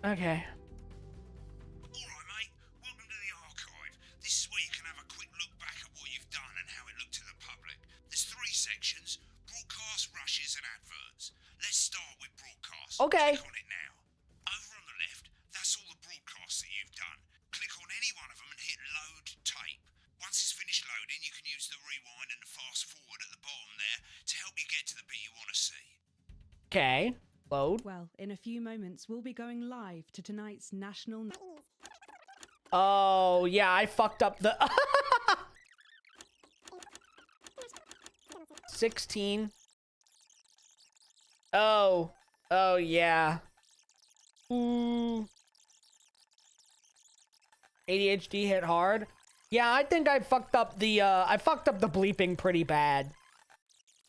Okay. Alright, mate. Welcome to the archive. This is where you can have a quick look back at what you've done and how it looked to the public. There's 3 sections: broadcast, rushes, and adverts. Let's start with broadcast. Okay. Click on it now. Over on the left, that's all the broadcasts that you've done. Click on any one of them and hit load tape. Once it's finished loading, you can use the rewind and the fast forward at the bottom there to help you get to the bit you want to see. Okay. Load. Well, in a few moments, we'll be going live to tonight's national... Oh, yeah, I fucked up the... 16. Oh. Oh, yeah. Ooh. ADHD hit hard. Yeah, I think I fucked up the bleeping pretty bad.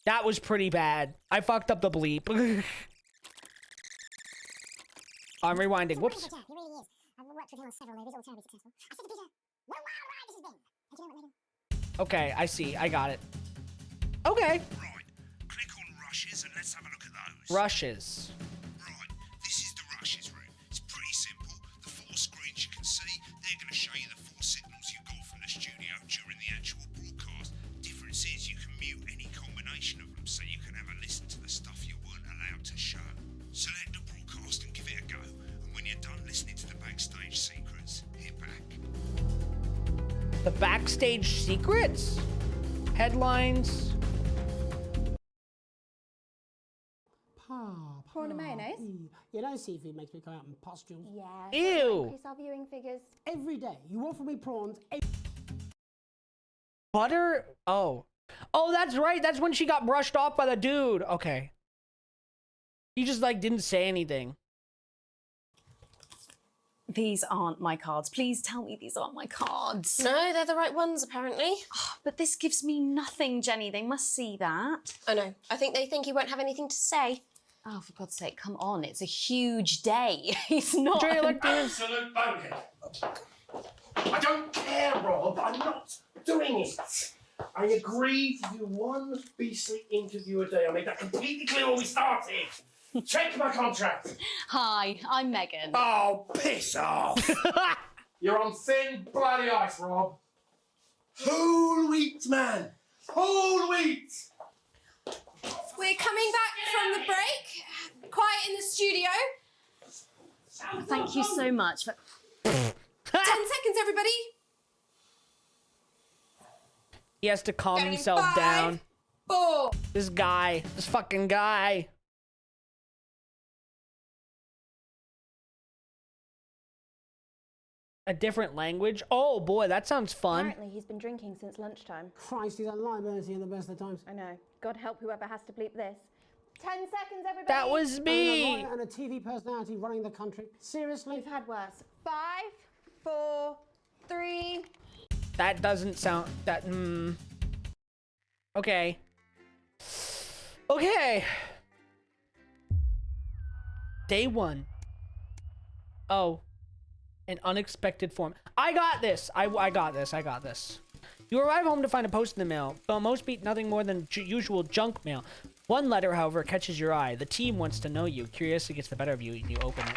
That was pretty bad. I fucked up the bleep. I'm rewinding. Whoops. Okay, I see. I got it. Okay. Right. Click on rushes and let's have a look at those. Rushes. Right. This is the rushes room. It's pretty simple. The 4 screens you can see, they're going to show you the 4 signals you got from the studio during the actual broadcast. Difference is you can mute any combination of them so you can have a listen to the stuff you weren't allowed to show. Select the broadcast and give it a go. And when you're done listening to the backstage secrets, hit back. The backstage secrets? Headlines? Prawn and mayonnaise? You know seafood makes me come out in pustules. Yeah. Ew. Increase our viewing figures. Every day. You offer me prawns. Butter? Oh. Oh, that's right. That's when she got brushed off by the dude. Okay. He just, like, didn't say anything. These aren't my cards. Please tell me these aren't my cards. No, they're the right ones, apparently. Oh, but this gives me nothing, Jenny. They must see that. Oh, no. I think they think he won't have anything to say. Oh, for God's sake, come on. It's a huge day. He's not... Absolute bonehead. I don't care, Rob. I'm not doing it. I agreed to do 1 beastly interview a day. I made that completely clear when we started. Check my contract. Hi, I'm Megan. Oh, piss off. You're on thin, bloody ice, Rob. Whole wheat, man. Whole wheat. We're coming back from the break. Quiet in the studio. Thank you so much. 10 seconds, everybody. He has to calm Going himself 5, down. 4. This guy. This fucking guy. A different language? Oh boy, that sounds fun. Apparently he's been drinking since lunchtime. Christ, he's a liability in the best of times. I know. God help whoever has to bleep this. 10 seconds, everybody. That was me. A lawyer and a TV personality running the country. Seriously? We've had worse. 5, 4, 3. That doesn't sound... That... Okay. Okay. Day 1. Oh. An unexpected form. I got this. I got this. I got this. You arrive home to find a post in the mail. Though most beat nothing more than usual junk mail. One letter, however, catches your eye. The team wants to know you. Curiosity gets the better of you, and you open it.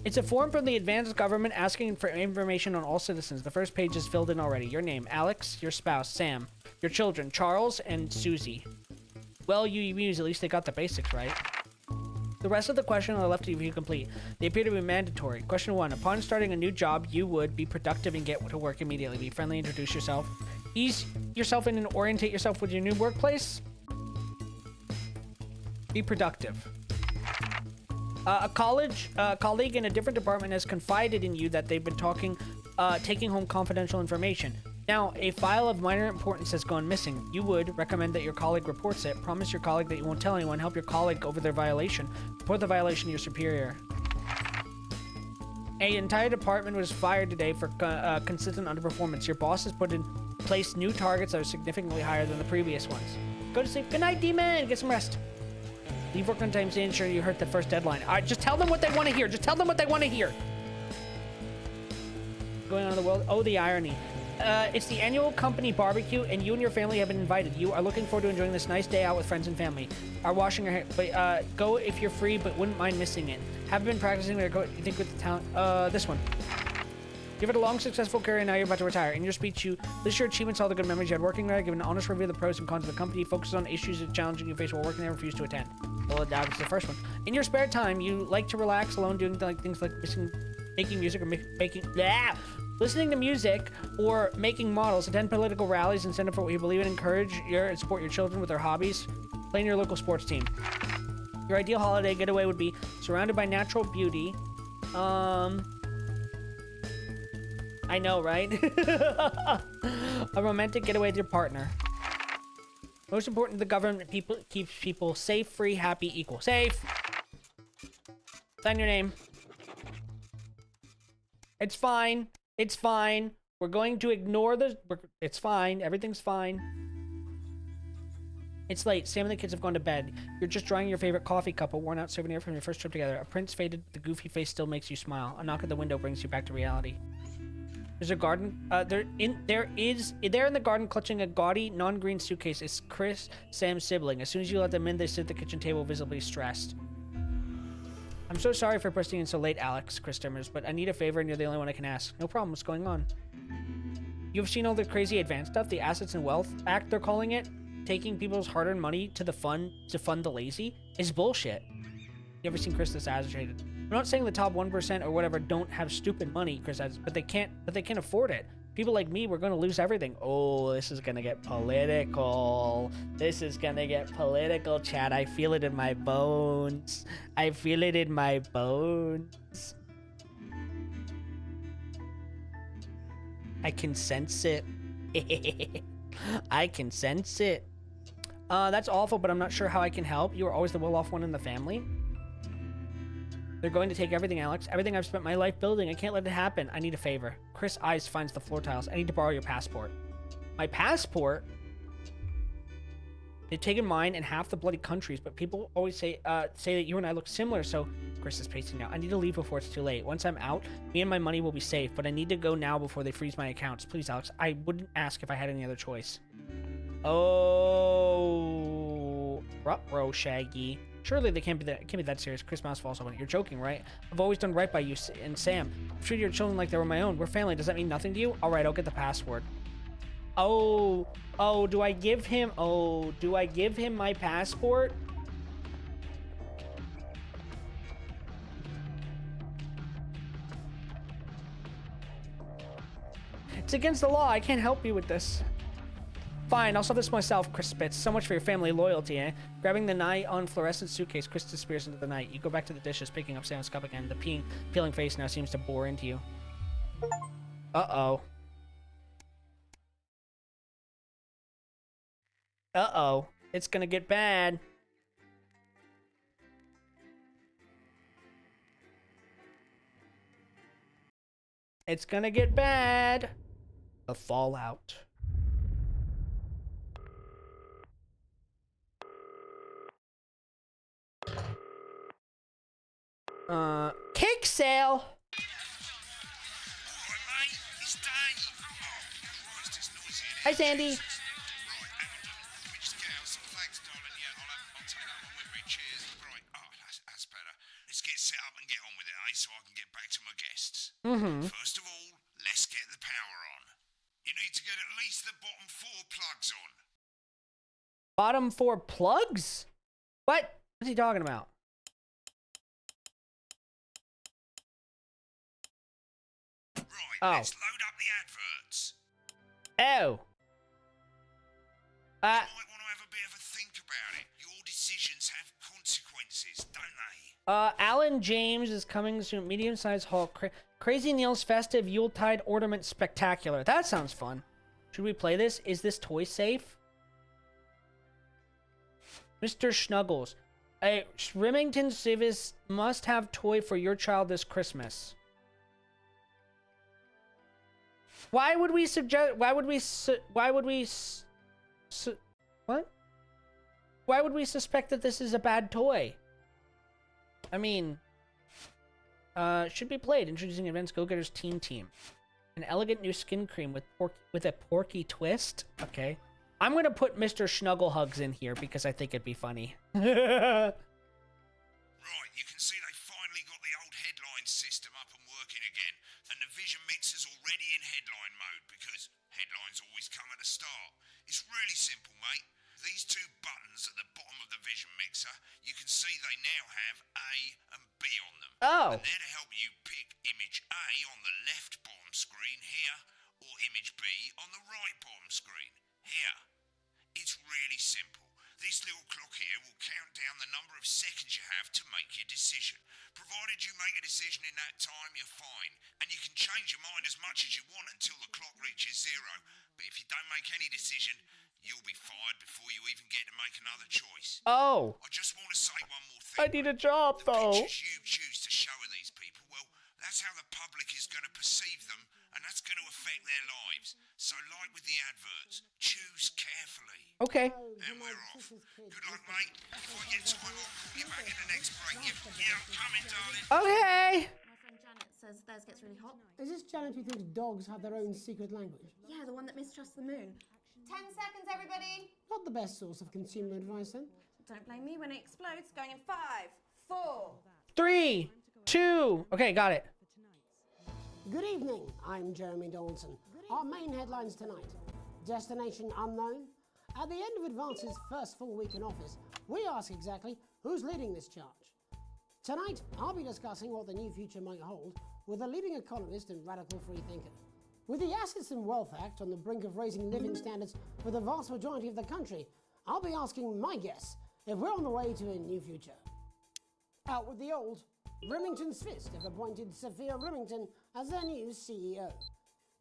It's a form from the advanced government asking for information on all citizens. The first page is filled in already. Your name, Alex. Your spouse, Sam. Your children, Charles and Susie. Well, you muse. At least they got the basics right. The rest of the questions are left to you complete. They appear to be mandatory. Question 1. Upon starting a new job, you would be productive and get to work immediately. Be friendly, introduce yourself. Ease yourself in and orientate yourself with your new workplace. Be productive. A colleague in a different department has confided in you that they've been taking home confidential information. Now, a file of minor importance has gone missing. You would recommend that your colleague reports it. Promise your colleague that you won't tell anyone. Help your colleague over their violation. Report the violation to your superior. An entire department was fired today for consistent underperformance. Your boss has put in place new targets that are significantly higher than the previous ones. Go to sleep. Good night, demon. Get some rest. Leave work on time to ensure you hurt the first deadline. All right, just tell them what they want to hear. Just tell them what they want to hear. Going on in the world. Oh, the irony. It's the annual company barbecue, and you and your family have been invited. You are looking forward to enjoying this nice day out with friends and family. Are washing your hair, but go if you're free, but wouldn't mind missing it. Have been practicing their you think with the talent. This one. Give it a long, successful career, and now you're about to retire. In your speech, you list your achievements, all the good memories you had working there, give an honest review of the pros and cons of the company, focus on issues and challenges you face while working there, refuse to attend. Well, that was the first one. In your spare time, you like to relax alone, doing things like making music or listening to music or making models, attend political rallies and stand up for what you believe in, encourage and support your children with their hobbies, play in your local sports team. Your ideal holiday getaway would be surrounded by natural beauty. I know, right? A romantic getaway with your partner. Most important, the government keeps people safe, free, happy, equal. Safe. Sign your name. It's fine. It's fine. We're going to ignore the... It's fine. Everything's fine. It's late. Sam and the kids have gone to bed. You're just drying your favorite coffee cup, a worn-out souvenir from your first trip together. A print's faded, the goofy face still makes you smile. A knock at the window brings you back to reality. There's a garden. There in the garden, clutching a gaudy, non-green suitcase, is Chris, Sam's sibling. As soon as you let them in, they sit at the kitchen table, visibly stressed. I'm so sorry for bursting in so late, Alex, Chris stammers, but I need a favor, and you're the only one I can ask. No problem. What's going on? You've seen all the crazy advanced stuff, the Assets and Wealth Act, they're calling it. Taking people's hard-earned money to fund the lazy is bullshit. You ever seen Chris this agitated? I'm not saying the top 1% or whatever don't have stupid money, Chris adds, but they can't afford it. People like me, we're going to lose everything. Oh, this is going to get political. This is going to get political, Chad. I feel it in my bones. I feel it in my bones. I can sense it. I can sense it. That's awful, but I'm not sure how I can help. You are always the well-off one in the family. They're going to take everything, Alex. Everything I've spent my life building. I can't let it happen. I need a favor. Chris' eyes finds the floor tiles. I need to borrow your passport. My passport? They've taken mine and half the bloody countries, but people always say that you and I look similar, so Chris is pacing now. I need to leave before it's too late. Once I'm out, me and my money will be safe, but I need to go now before they freeze my accounts. Please, Alex. I wouldn't ask if I had any other choice. Oh, ruh-roh, Shaggy. Surely they can't be that serious. Chris Mouse falls over. You're joking, right? I've always done right by you and Sam. I've treated your children like they were my own. We're family. Does that mean nothing to you? All right, I'll get the password. Oh, do I give him my passport? It's against the law. I can't help you with this. Fine, I'll solve this myself, Chris spits. So much for your family loyalty, eh? Grabbing the nigh-on fluorescent suitcase, Chris disappears into the night. You go back to the dishes, picking up Sam's cup again. The peeling face now seems to bore into you. Uh-oh. Uh-oh. It's gonna get bad. It's gonna get bad. The fallout. Cake sale! Hi, Sandy. Let's get set up and get on with it, eh? So I can get back to my guests. First of all, let's get the power on. You need to get at least the bottom 4 plugs on. Bottom 4 plugs? What? What's he talking about? Right, let's load up the adverts. Oh. You might want to have a bit of a think about it. Your decisions have consequences, don't they? Alan James is coming soon. Medium-sized haul. Crazy Neil's festive Yuletide ornament spectacular. That sounds fun. Should we play this? Is this toy safe? Mr. Snuggles. A Remington Civis must have toy for your child this Christmas. Why would we suggest? Why would we? What? Why would we suspect that this is a bad toy? I mean, should be played. Introducing Advanced Go-Getters Teen Team. An elegant new skin cream with a porky twist. Okay. I'm gonna put Mr. Snugglehugs in here because I think it'd be funny. Right, you can see they finally got the old headline system up and working again, and the vision mixer's already in headline mode because headlines always come at the start. It's really simple, mate. These two buttons at the bottom of the vision mixer, you can see they now have A and B on them. Oh. And they're to help you pick image A on the left bottom screen here, or image B on the right bottom screen here. It's really simple. This little clock here will count down the number of seconds you have to make your decision. Provided you make a decision in that time, you're fine. And you can change your mind as much as you want until the clock reaches 0. But if you don't make any decision, you'll be fired before you even get to make another choice. Oh. I just want to say one more thing. I need a job, though. The pictures you choose to show of these people, well, that's how the public is going to perceive them, and that's going to affect their lives. So like with the adverts, choose carefully. Okay. And we're off. Good luck, mate. If I get time, I'll call you back in the next break. Yeah, I'm coming, darling. Okay. My friend Janet says theirs gets really hot. Is this Janet who thinks dogs have their own secret language? Yeah, the one that mistrusts the moon. 10 seconds, everybody. Not the best source of consumer advice, then. Don't blame me when it explodes. Going in 5, 4. 3, 2. Okay, got it. Good evening, I'm Jeremy Dawson. Our main headlines tonight. Destination unknown. At the end of Advance's first full week in office, we ask exactly who's leading this charge. Tonight, I'll be discussing what the new future might hold with a leading economist and radical free thinker. With the Assets and Wealth Act on the brink of raising living standards for the vast majority of the country, I'll be asking my guess if we're on the way to a new future. Out with the old, Remington's Fist have appointed Sophia Remington as their new CEO.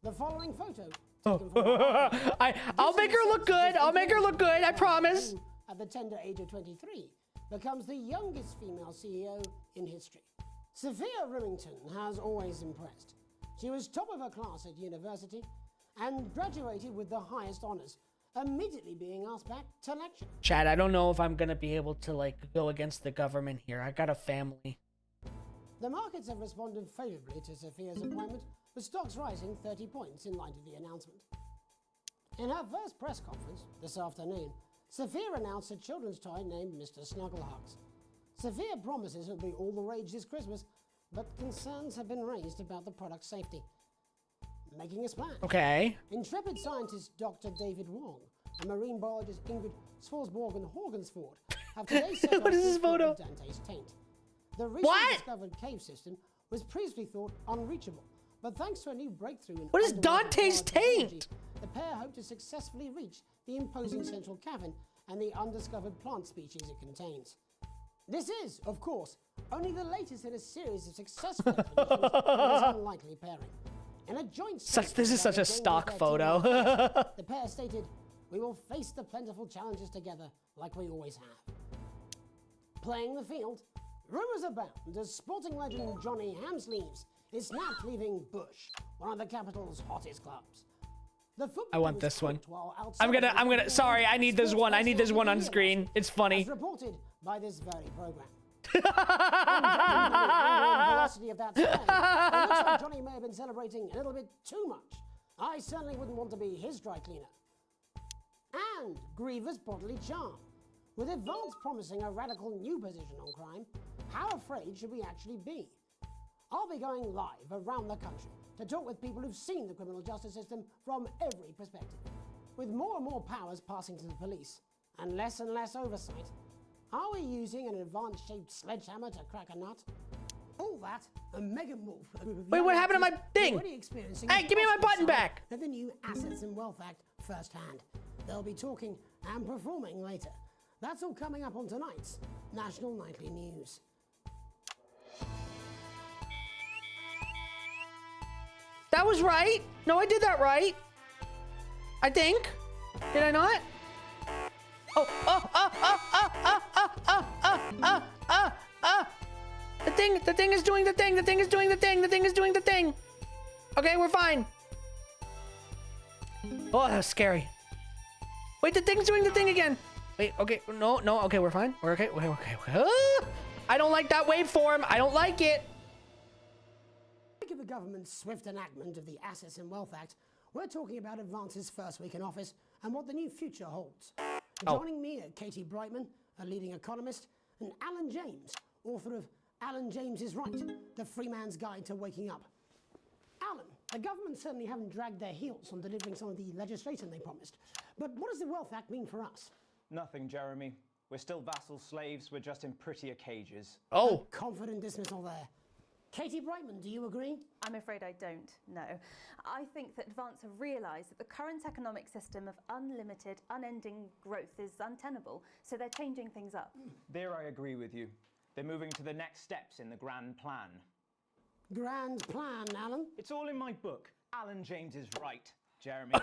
The following photo, taken from I'll make her look good. I'll make her look good. I promise. At the tender age of 23, becomes the youngest female CEO in history. Sophia Remington has always impressed. She was top of her class at university and graduated with the highest honors, immediately being asked back to lecture. Chad, I don't know if I'm gonna be able to go against the government here. I got a family. The markets have responded favorably to Sophia's appointment, with stocks rising 30 points in light of the announcement. In her first press conference this afternoon, Sophia announced a children's toy named Mr. Snugglehugs. Sophia promises it'll be all the rage this Christmas, but concerns have been raised about the product's safety. Making a splash. Okay. Intrepid scientist Dr. David Wong and marine biologist Ingrid Swarsborg and Horgensford have today set What is this photo? Dante's taint. The recently discovered cave system was previously thought unreachable, but thanks to a new breakthrough in What is underwater Dante's technology, taint? the pair hope to successfully reach the imposing central cavern and the undiscovered plant species it contains. This is, of course, only the latest in a series of successful expeditions with this unlikely pairing. In a joint This is such a stock photo. the pair stated, "We will face the plentiful challenges together like we always have." Playing the field, rumours abound as sporting legend Johnny Hamsleeves is snapped leaving Bush, one of the capital's hottest clubs. The I want this one. I'm gonna, sorry, I need this one. I need this one on screen. It's funny. As reported by this very program. Velocity of that time, it looks like Johnny may have been celebrating a little bit too much. I certainly wouldn't want to be his dry cleaner. And grievous bodily charm. With Advance promising a radical new position on crime, how afraid should we actually be? I'll be going live around the country to talk with people who've seen the criminal justice system from every perspective. With more and more powers passing to the police and less oversight, are we using an Advance-shaped sledgehammer to crack a nut? All that and mega move. Wait, what happened to my thing? Hey, give me my button back. Of the new Assets and Wealth Act firsthand. They'll be talking and performing later. That's all coming up on tonight's National Nightly News. That was right. No, I did that right. I think. Did I not? The thing is doing the thing. The thing is doing the thing. The thing is doing the thing. Okay, we're fine. Oh, that was scary. Wait, the thing's doing the thing again. Wait, okay, no, okay, we're fine. We're okay, okay. I don't like that waveform. I don't like it. Speaking of the government's swift enactment of the Assets and Wealth Act, we're talking about Advance's first week in office and what the new future holds. Joining me are Katie Brightman, a leading economist, and Alan James, author of Alan James is Right, The Free Man's Guide to Waking Up. Alan, the government certainly haven't dragged their heels on delivering some of the legislation they promised. But what does the Wealth Act mean for us? Nothing, Jeremy. We're still vassal slaves, we're just in prettier cages. Oh! A confident dismissal there. Katie Brightman, do you agree? I'm afraid I don't, no. I think that Advance have realised that the current economic system of unlimited, unending growth is untenable, so they're changing things up. There I agree with you. They're moving to the next steps in the grand plan. Grand plan, Alan? It's all in my book. Alan James is Right, Jeremy.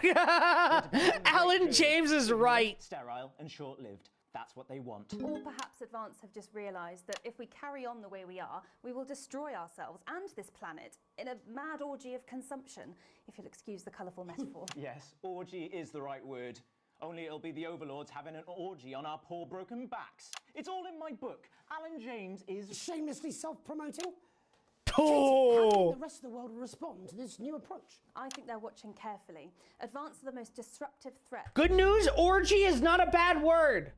Alan James is right. Sterile and short-lived. That's what they want. Or perhaps Advance have just realised that if we carry on the way we are, we will destroy ourselves and this planet in a mad orgy of consumption, if you'll excuse the colourful metaphor. Yes, orgy is the right word. Only it'll be the overlords having an orgy on our poor broken backs. It's all in my book. Alan James is... Shamelessly self-promoting? Oh! How do you think the rest of the world will respond to this new approach? I think they're watching carefully. Advance are the most disruptive threat. Good news, orgy is not a bad word.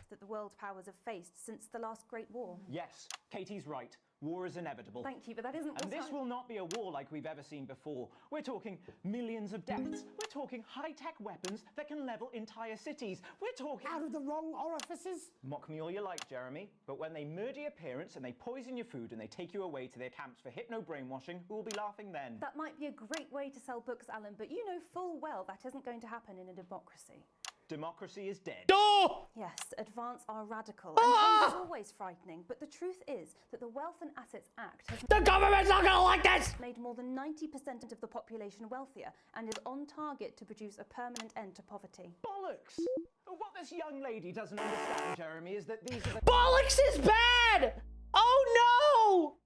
That the world powers have faced since the last Great War. Yes, Katie's right. War is inevitable. Thank you, but that isn't... And this will not be a war like we've ever seen before. We're talking millions of deaths. We're talking high-tech weapons that can level entire cities. We're talking... Out of the wrong orifices? Mock me all you like, Jeremy, but when they murder your parents and they poison your food and they take you away to their camps for hypno-brainwashing, who will be laughing then? That might be a great way to sell books, Alan, but you know full well that isn't going to happen in a democracy. Democracy is dead. Oh! Yes, Advance are radical, and change is always frightening, but the truth is that the Wealth and Assets Act has... The government's not gonna like this! ...made more than 90% of the population wealthier and is on target to produce a permanent end to poverty. Bollocks! What this young lady doesn't understand, Jeremy, is that these are the... Bollocks is bad! Oh no!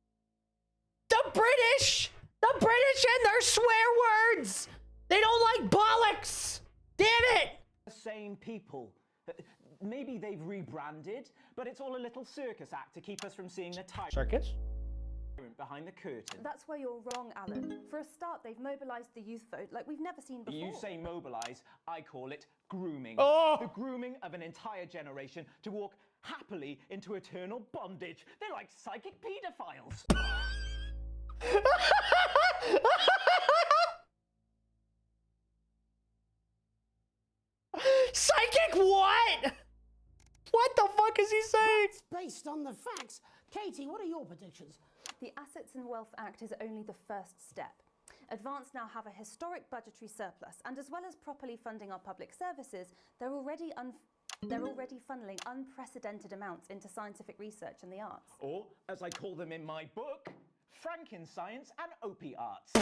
The British and their swear words! They don't like bollocks! Damn it! The same people. Maybe they've rebranded, but it's all a little circus act to keep us from seeing the tyrant Circus? behind the curtain. That's where you're wrong, Alan. For a start, they've mobilised the youth vote like we've never seen before. You say mobilise, I call it grooming. Oh! The grooming of an entire generation to walk happily into eternal bondage. They're like psychic paedophiles. Psychic what? What the fuck is he saying? It's based on the facts. Katie, what are your predictions? The Assets and Wealth Act is only the first step. Advance now have a historic budgetary surplus, and as well as properly funding our public services, they're already funneling unprecedented amounts into scientific research and the arts. Or, as I call them in my book, Frankenscience and opiates.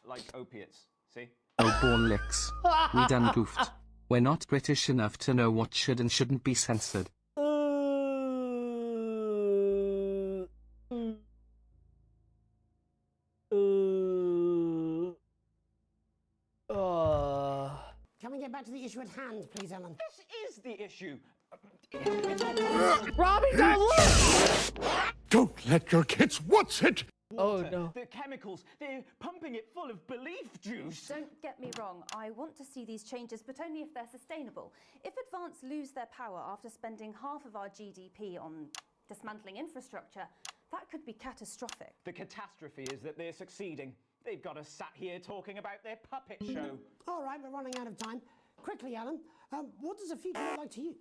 Like opiates, see? Oh, born licks. We done goofed. We're not British enough to know what should and shouldn't be censored. Can we get back to the issue at hand, please, Alan? This is the issue. Robbie, don't look! Don't let your kids watch it! Water, oh no. The chemicals, they're pumping it full of belief juice. Don't get me wrong, I want to see these changes, but only if they're sustainable. If Advance lose their power after spending half of our GDP on dismantling infrastructure, that could be catastrophic. The catastrophe is that they're succeeding. They've got us sat here talking about their puppet show. All right, we're running out of time. Quickly, Alan, what does the future look like to you?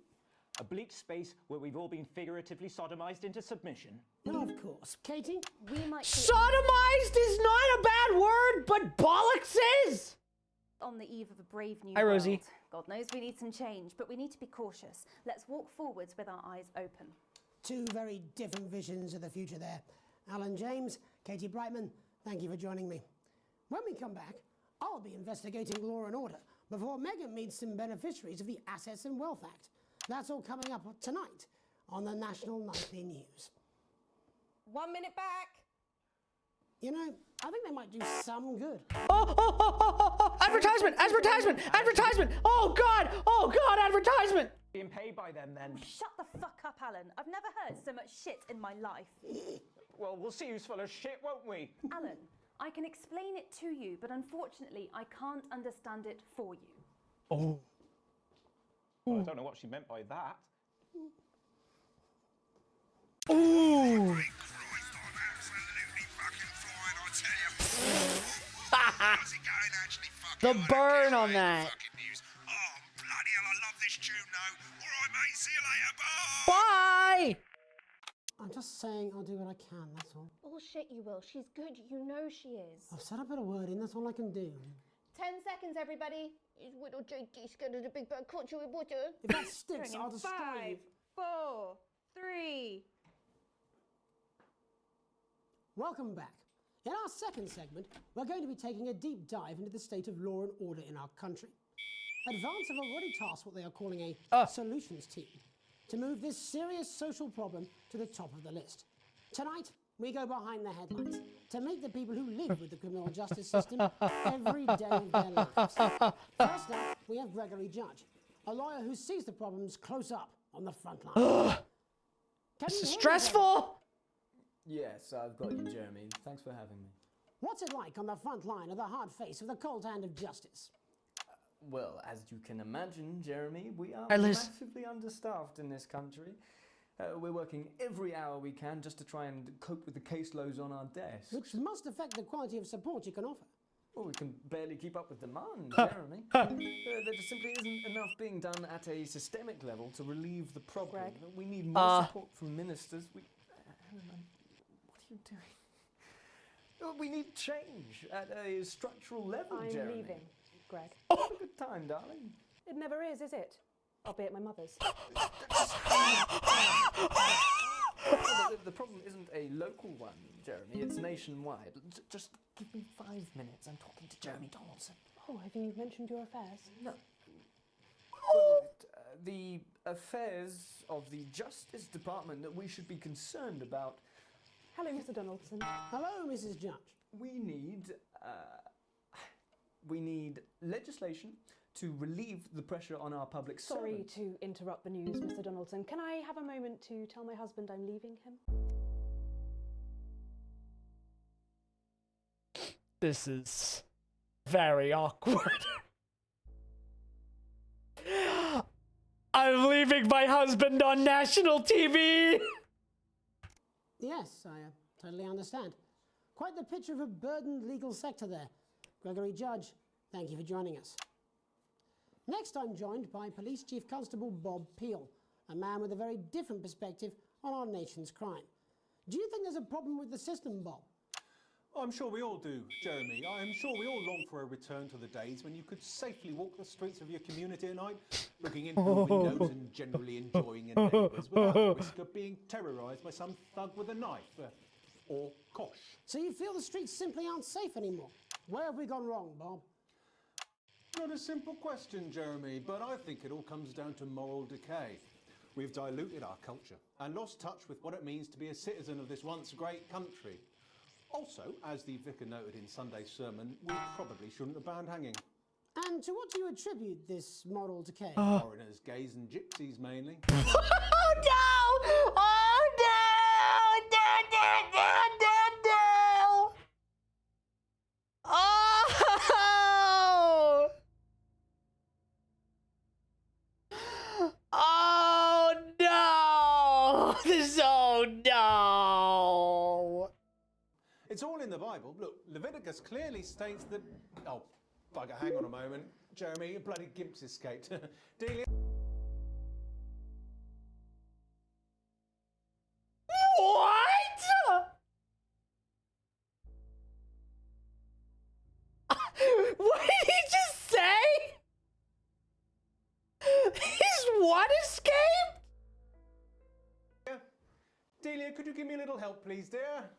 A bleak space where we've all been figuratively sodomized into submission. Of course. Katie? We might... Sodomized is not a bad word, but bollocks is! On the eve of a brave new Hi, world. Rosie. God knows we need some change, but we need to be cautious. Let's walk forwards with our eyes open. Two very different visions of the future there. Alan James, Katie Brightman, thank you for joining me. When we come back, I'll be investigating law and order before Megan meets some beneficiaries of the Assets and Wealth Act. That's all coming up tonight on the National Nightly News. 1 minute back. You know, I think they might do some good. Advertisement! Advertisement! Advertisement! Oh God! Oh God! Advertisement! Being paid by them then. Shut the fuck up, Alan. I've never heard so much shit in my life. Well, we'll see who's full of shit, won't we? Alan, I can explain it to you, but unfortunately, I can't understand it for you. Oh. Well, I don't know what she meant by that. Ooh. The burn on that. Bye. I'm just saying I'll do what I can, that's all. Bullshit, you will. She's good. You know she is. I've said I put a word in, that's all I can do. 10 seconds, everybody. Is little Jakey scared of the big bad culture with water? If that sticks, I'll destroy you. 5, 4, 3. Welcome back. In our second segment, we're going to be taking a deep dive into the state of law and order in our country. Advance have already tasked what they are calling a solutions team to move this serious social problem to the top of the list. Tonight, we go behind the headlines to meet the people who live with the criminal justice system every day of their lives. First up, we have Gregory Judge, a lawyer who sees the problems close up on the front line. This is stressful. Yes, I've got you, Jeremy. Thanks for having me. What's it like on the front line of the hard face of the cold hand of justice? Well, as you can imagine, Jeremy, we are Hi, Liz. massively understaffed in this country. We're working every hour we can just to try and cope with the caseloads on our desks. Which must affect the quality of support you can offer. Well, we can barely keep up with demand, Jeremy. There just simply isn't enough being done at a systemic level to relieve the problem. Greg. We need more support from ministers. What are you doing? We need change at a structural level, I'm Jeremy. leaving, Greg. Have a good time, darling. It never is it? I'll be at my mother's. The problem isn't a local one, Jeremy. It's nationwide. Just give me 5 minutes. I'm talking to Jeremy Donaldson. Oh, have you mentioned your affairs? No. Well, the affairs of the Justice Department that we should be concerned about. Hello, Mr. Donaldson. Hello, Mrs. Judge. We need legislation to relieve the pressure on our public Sorry servants. to interrupt the news, Mr. Donaldson. Can I have a moment to tell my husband I'm leaving him? This is very awkward. I'm leaving my husband on national TV. Yes, I totally understand. Quite the picture of a burdened legal sector there. Gregory Judge, thank you for joining us. Next, I'm joined by Police Chief Constable Bob Peel, a man with a very different perspective on our nation's crime. Do you think there's a problem with the system, Bob? I'm sure we all do, Jeremy. I'm sure we all long for a return to the days when you could safely walk the streets of your community at night, looking in through windows and generally enjoying your neighbours without the risk of being terrorised by some thug with a knife or kosh. So you feel the streets simply aren't safe anymore? Where have we gone wrong, Bob? Not a simple question, Jeremy, but I think it all comes down to moral decay. We've diluted our culture and lost touch with what it means to be a citizen of this once great country. Also, as the vicar noted in Sunday's sermon, we probably shouldn't have banned hanging. And to what do you attribute this moral decay? Foreigners, gays and gypsies mainly. Oh no! Oh no! No! Oh! Oh no! Oh no! It's all in the Bible. Look, Leviticus clearly states that... Oh, bugger, hang on a moment. Jeremy, your bloody gimp's escaped. Delia... What? What did he just say? His what escaped? Delia, could you give me a little help, please, dear?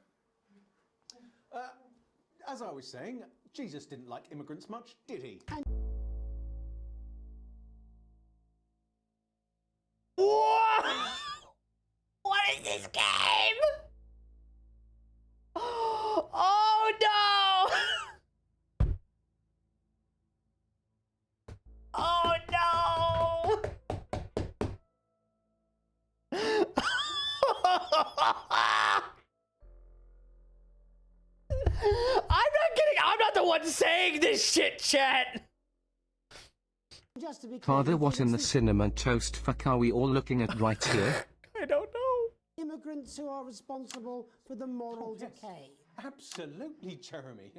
As I was saying, Jesus didn't like immigrants much, did he? What? What is this game? Oh no! Oh no! I'm not kidding. I'm not the one saying this shit, chat. Just to be clear, Father, what in the cinnamon toast fuck are we all looking at right here? I don't know. immigrants who are responsible for the moral decay. Absolutely, Jeremy.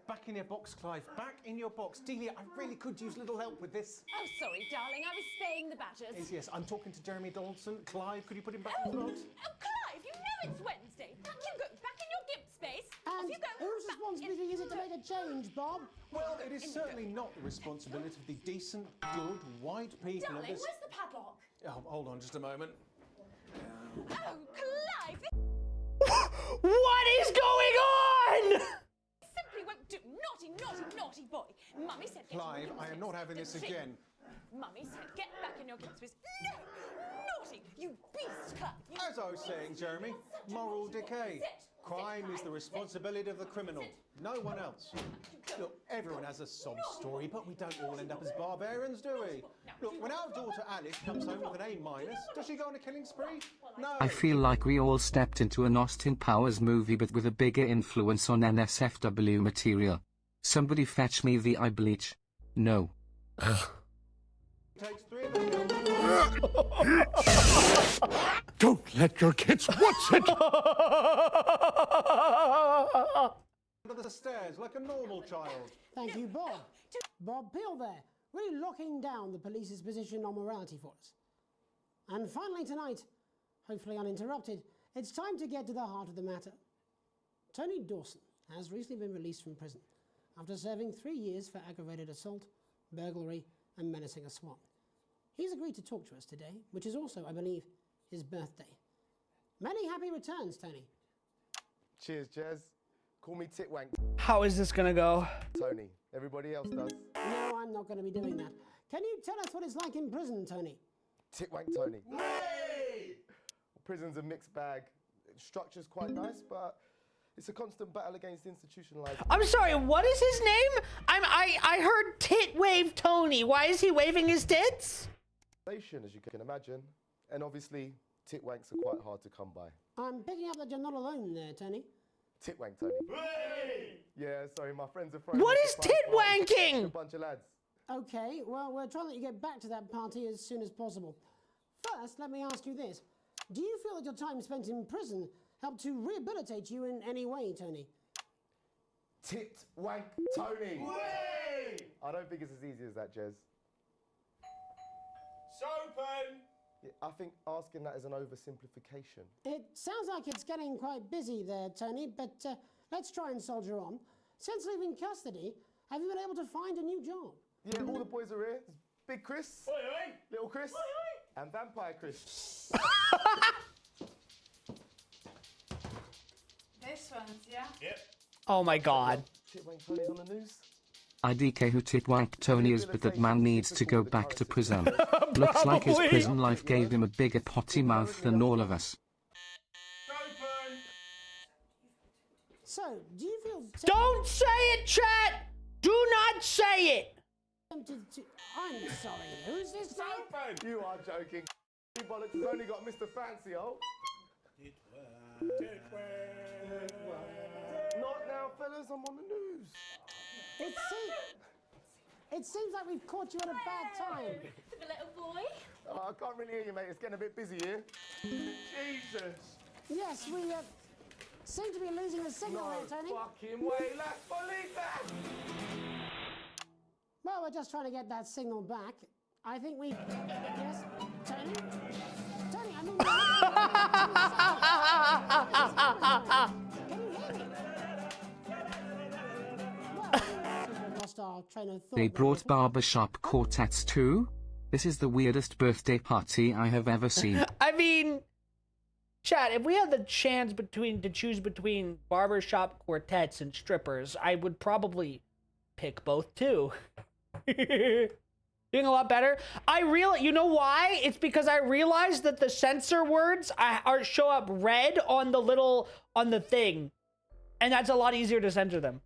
Back in your box, Clive. Back in your box. Delia, I really could use a little help with this. Oh, sorry, darling. I was spaying the badgers. Yes, I'm talking to Jeremy Donaldson. Clive, could you put him back in the box? Oh, Clive, you know it's Wednesday. Back you go. Back in your gimp space. Off And you go. whose responsibility is it to make a change, Bob? Well, it is certainly not the responsibility of the decent, good, white people of Darling, this... where's the padlock? Oh, hold on just a moment. Oh, Clive! What is going on? Simply won't do. Naughty, naughty, naughty boy. Mummy said get Clive, in your I am not having this again. Mummy said get back in your gimp space. No! Naughty! You beast, Clive! You As I was saying, Jeremy, moral decay. Crime is the responsibility of the criminal, no one else. Look, everyone has a sob story, but we don't all end up as barbarians, do we? Look, when our daughter Alice comes home with an A-, does she go on a killing spree? No. I feel like we all stepped into an Austin Powers movie but with a bigger influence on NSFW material. Somebody fetch me the eye bleach. No. Takes 3 minutes. Don't let your kids watch it! Under the stairs like a normal child. Thank you, Bob. Bob Peel there, really locking down the police's position on morality for us. And finally tonight, hopefully uninterrupted, it's time to get to the heart of the matter. Tony Dawson has recently been released from prison after serving 3 years for aggravated assault, burglary, and menacing a swan. He's agreed to talk to us today, which is also, I believe, his birthday. Many happy returns, Tony. Cheers, Jez. Call me Titwank. How is this gonna go? Tony. Everybody else does. No, I'm not going to be doing that. Can you tell us what it's like in prison, Tony? Titwank Tony. Hey! Prison's a mixed bag. Structure's quite nice, but it's a constant battle against institutionalized. I'm sorry, what is his name? I heard tit wave Tony. Why is he waving his tits? As you can imagine. And obviously, titwanks are quite hard to come by. I'm picking up that you're not alone there, Tony. Titwank Tony. Hey! Yeah, sorry, my friends are throwing. What is titwanking? A bunch of lads. Okay, well, we're trying to let you get back to that party as soon as possible. First, let me ask you this. Do you feel that your time spent in prison helped to rehabilitate you in any way, Tony? Titwank Tony. Way! I don't think it's as easy as that, Jez. Sopen! Yeah, I think asking that is an oversimplification. It sounds like it's getting quite busy there, Tony, but let's try and soldier on. Since leaving custody, have you been able to find a new job? Yeah, all the boys are here. There's Big Chris, oi, oi. Little Chris, oi, oi. And Vampire Chris. This one's, yeah? Yep. Oh my god. Titwank Tony's on the news. IDK who Titwank Tony is, but that man needs to go back to prison. Looks like his prison life gave him a bigger potty mouth than all of us. So, do you feel... Don't say it, chat! Do not say it! Tempted to... I'm sorry, who's this? You are joking. You bollocks has only got Mr. Fancy, oh. Not now, fellas, I'm on the news. It seems like we've caught you at a bad time. For the little boy. Oh, I can't really hear you, mate. It's getting a bit busy here. Jesus. Yes, we seem to be losing the signal there, Tony. Fucking way, let's believe that. Well, we're just trying to get that signal back. I think we... Yes, Tony? Tony, I mean... Can you hear me? Lost our train of thought. They brought barbershop quartets too? This is the weirdest birthday party I have ever seen. I mean, chat, if we had the chance to choose between barbershop quartets and strippers, I would probably pick both too. Doing a lot better. You know why? It's because I realized that the censor words show up red on the thing. And that's a lot easier to censor them.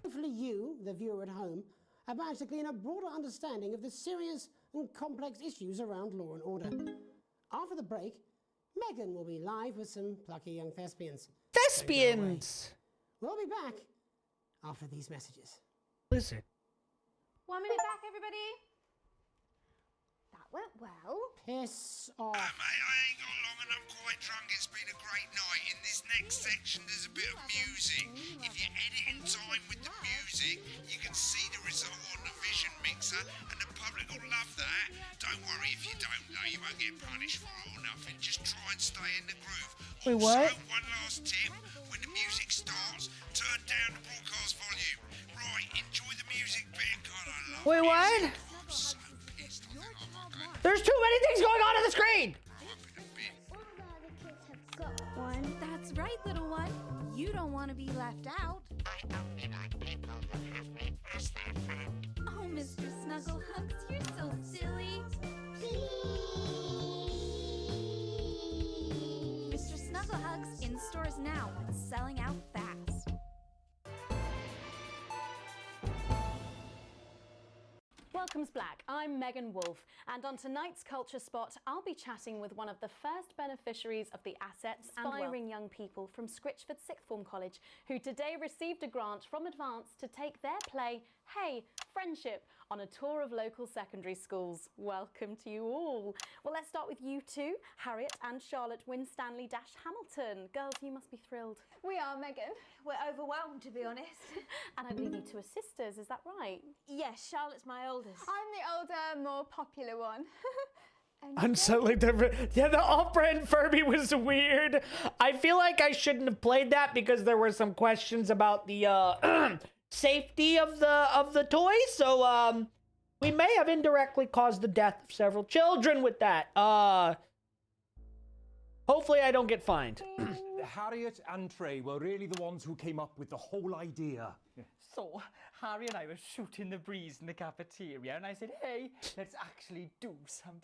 Hopefully you, the viewer at home, have managed to gain a broader understanding of the serious and complex issues around law and order. After the break, Megan will be live with some plucky young thespians. Thespians! We'll be back after these messages. Listen. 1 minute back, everybody. That went well. Piss off. Mate, I ain't got long and I'm quite drunk. It's been a great night. In this next section, there's a bit of music. If you edit in time with the music, you can see the result on the Vision Mixer, and the public will love that. Don't worry if you don't know, you won't get punished for it or nothing. Just try and stay in the groove. Wait, what? Also, one last tip. When the music starts, turn down the broadcast volume. Right, enjoy the music bit. God, I love Wait, what? music. I'm so pissed. I think, oh my God. There's too many things going on the screen! One. That's right, little one. You don't want to be left out. Oh, Mr. Snugglehugs, you're so silly. Mr. Snugglehugs in stores now and selling out fast. Welcome's Black. I'm Megan Wolfe, and on tonight's Culture Spot, I'll be chatting with one of the first beneficiaries of the assets and aspiring young people from Scritchford Sixth Form College, who today received a grant from Advance to take their play, Hey, Friendship, on a tour of local secondary schools. Welcome to you all. Well, let's start with you two, Harriet and Charlotte Winstanley-Hamilton. Girls, you must be thrilled. We are, Megan. We're overwhelmed, to be honest. And I believe you two are sisters, is that right? Yes, Charlotte's my oldest. I'm the older, more popular one. I'm so like yeah, the off-brand Furby was weird. I feel like I shouldn't have played that because there were some questions about the safety of the toy. So we may have indirectly caused the death of several children with that. Hopefully I don't get fined. Harriet and Trey were really the ones who came up with the whole idea. So, Harry and I were shooting the breeze in the cafeteria, and I said, hey, let's actually do something.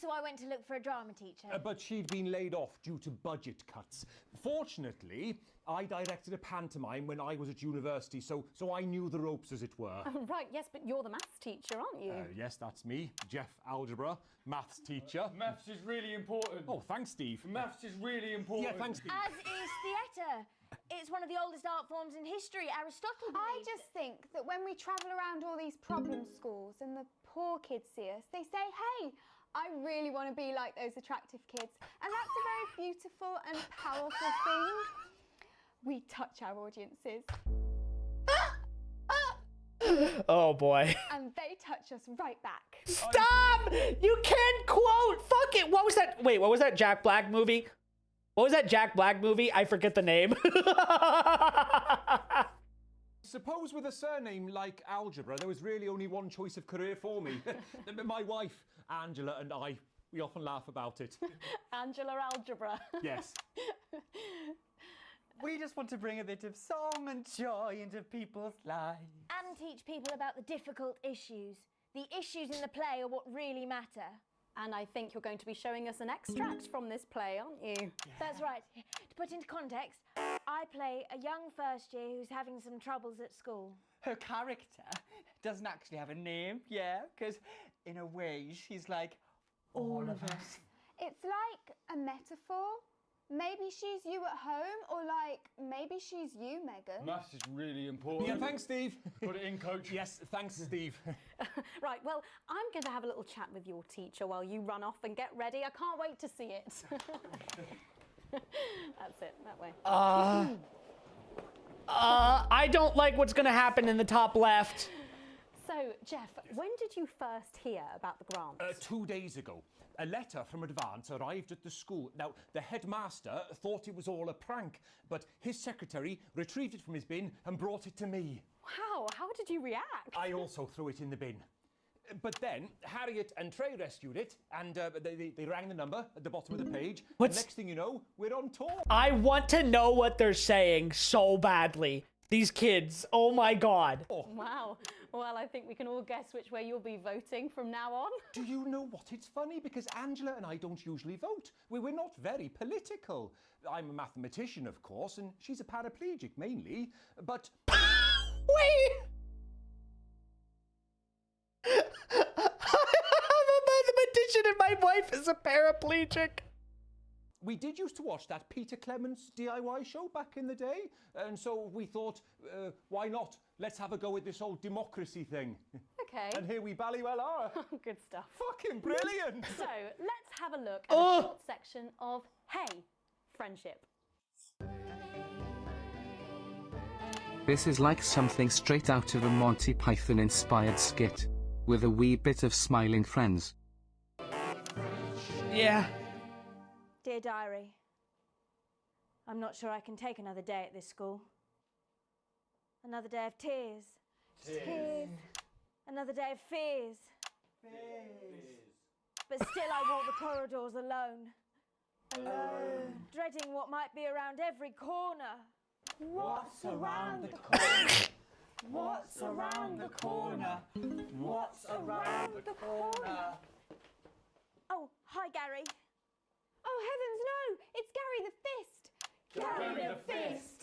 So I went to look for a drama teacher. But she'd been laid off due to budget cuts. Fortunately, I directed a pantomime when I was at university, so I knew the ropes, as it were. Right, yes, but you're the maths teacher, aren't you? Yes, that's me, Jeff Algebra, maths teacher. Maths is really important. Oh, thanks, Steve. Maths is really important. Yeah, thanks, Steve. As is theatre. It's one of the oldest art forms in history. Aristotle believed. I just think that when we travel around all these problem schools and the poor kids see us, they say, hey, I really want to be like those attractive kids. And that's a very beautiful and powerful thing. We touch our audiences. Oh boy. And they touch us right back. Stop! You can't quote! Fuck it! What was that? Wait, what was that Jack Black movie? What was that Jack Black movie? I forget the name. Suppose with a surname like Algebra, there was really only one choice of career for me. My wife, Angela, and I, we often laugh about it. Angela Algebra. Yes. We just want to bring a bit of song and joy into people's lives. And teach people about the difficult issues. The issues in the play are what really matter. And I think you're going to be showing us an extract from this play, aren't you? That's right. To put into context, I play a young first year who's having some troubles at school. Her character doesn't actually have a name, yeah, because in a way she's like all of us. It's like a metaphor. Maybe she's you at home, or like, maybe she's you, Megan. Maths is really important. Yeah, thanks, Steve. Put it in, coach. Yes, thanks, Steve. Right, well, I'm going to have a little chat with your teacher while you run off and get ready. I can't wait to see it. That's it, that way. I don't like what's gonna happen in the top left. So, Jeff, when did you first hear about the grant? 2 days ago. A letter from Advance arrived at the school. Now, the headmaster thought it was all a prank, but his secretary retrieved it from his bin and brought it to me. Wow, how did you react? I also threw it in the bin. But then, Harriet and Trey rescued it, and they rang the number at the bottom of the page. What's... And next thing you know, we're on tour. I want to know what they're saying so badly. These kids. Oh my god. Wow. Well, I think we can all guess which way you'll be voting from now on. Do you know what? It's funny because Angela and I don't usually vote. We're not very political. I'm a mathematician, of course, and she's a paraplegic mainly, but... Wait! I'm a mathematician and my wife is a paraplegic. We did used to watch that Peter Clements DIY show back in the day, and so we thought, why not? Let's have a go with this old democracy thing. Okay. And here we bally well are. Good stuff. Fucking brilliant! So, let's have a look at a short section of Hey, Friendship. This is like something straight out of a Monty Python inspired skit, with a wee bit of smiling friends. Yeah. Dear Diary, I'm not sure I can take another day at this school. Another day of tears. Tears. Another day of fears. But still I walk the corridors alone. Alone. Dreading what might be around every corner. What's around the corner? What's around the corner? What's around the corner? Oh, hi Gary. Oh, heavens, no! It's Gary the Fist! Gary the Fist!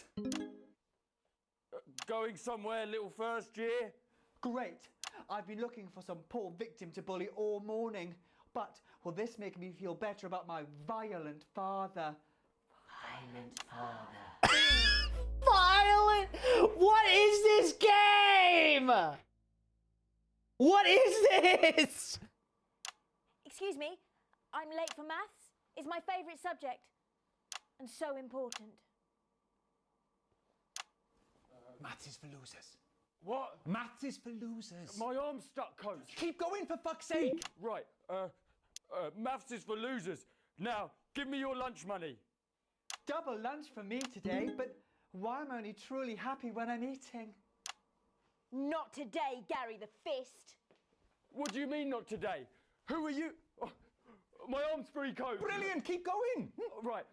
Going somewhere, little first year? Great. I've been looking for some poor victim to bully all morning. But will this make me feel better about my violent father? Violent father. Violent? What is this game? What is this? Excuse me, I'm late for maths. It's my favourite subject. And so important. Maths is for losers. What? Maths is for losers. My arm's stuck, coach. Keep going, for fuck's sake. Right, maths is for losers. Now, give me your lunch money. Double lunch for me today, but why am I only truly happy when I'm eating? Not today, Gary the Fist. What do you mean not today? Who are you? Oh, my arm's free, coach. Brilliant, keep going. Right,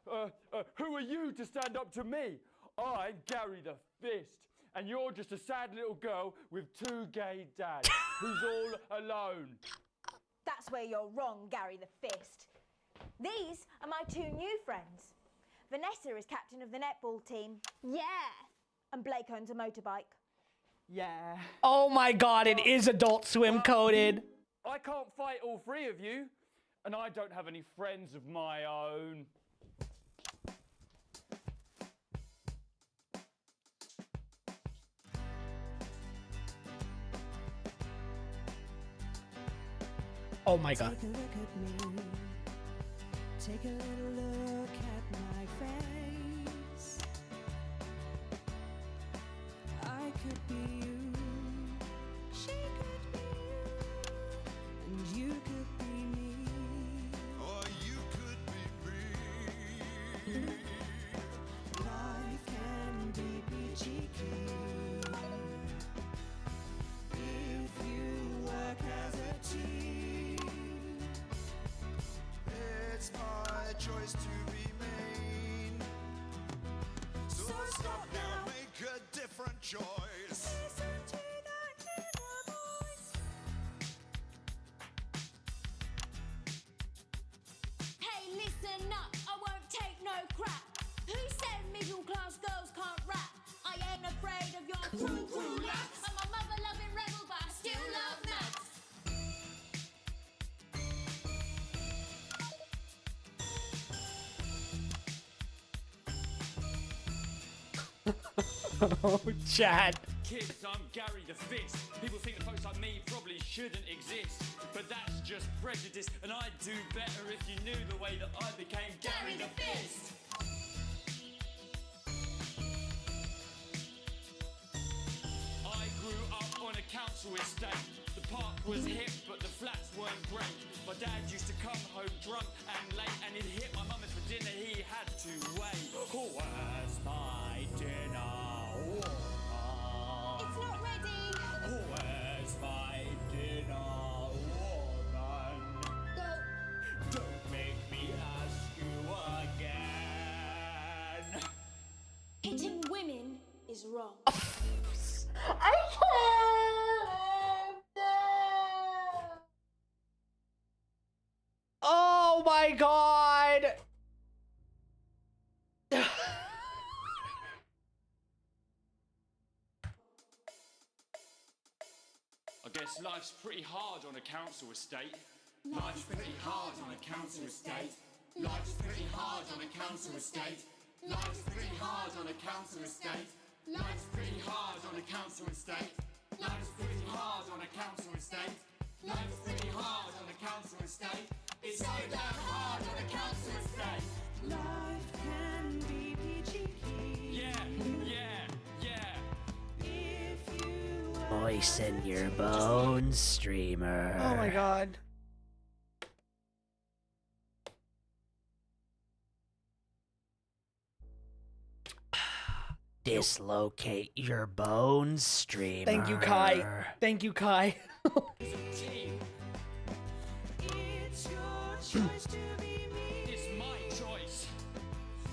who are you to stand up to me? I'm Gary the Fist, and you're just a sad little girl with two gay dads who's all alone. That's where you're wrong, Gary the Fist. These are my two new friends. Vanessa is captain of the netball team. Yeah. And Blake owns a motorbike. Yeah. Oh my god, it is Adult Swim coded. I can't fight all three of you, and I don't have any friends of my own. Oh my god. Take a look at me. Take a little look at my face. I could be you. She could be you. And you could be me. Or you could be me. Life can be peachy keen if you work as a team. It's my choice to remain. So stop now, make a different choice. Listen to that inner voice. Hey, listen up, I won't take no crap. Who said middle class girls can't rap? I ain't afraid of your cruel laps. I'm a mother-loving rebel, but I still love maths. Oh, Chad. Kids, I'm Gary the Fist. People think that folks like me probably shouldn't exist, but that's just prejudice, and I'd do better if you knew the way that I became Gary the Fist. I grew up on a council estate. The park was hip, but the flats weren't great. My dad used to come home drunk and late, and he'd hit my mum and for dinner he had to wait. Where's my dinner? It's not ready. Where's my dinner, woman? Go. Don't make me ask you again. Hitting women is wrong. Oh my god! I guess life's pretty hard on a council estate. Life's pretty hard on a council estate. Life's pretty hard on a council estate. Life's pretty hard on a council estate. Life's pretty hard on a council estate. Life's pretty hard on a council estate. Life's pretty hard on a council estate. It's so damn hard on a council estate. Life can be peachy keen. Yeah, yeah, yeah. If you Moisten your bones, streamer. Oh my god. Dislocate your bones, streamer. Thank you, Kai. Thank you, Kai. It's your choice to be me. It's my choice.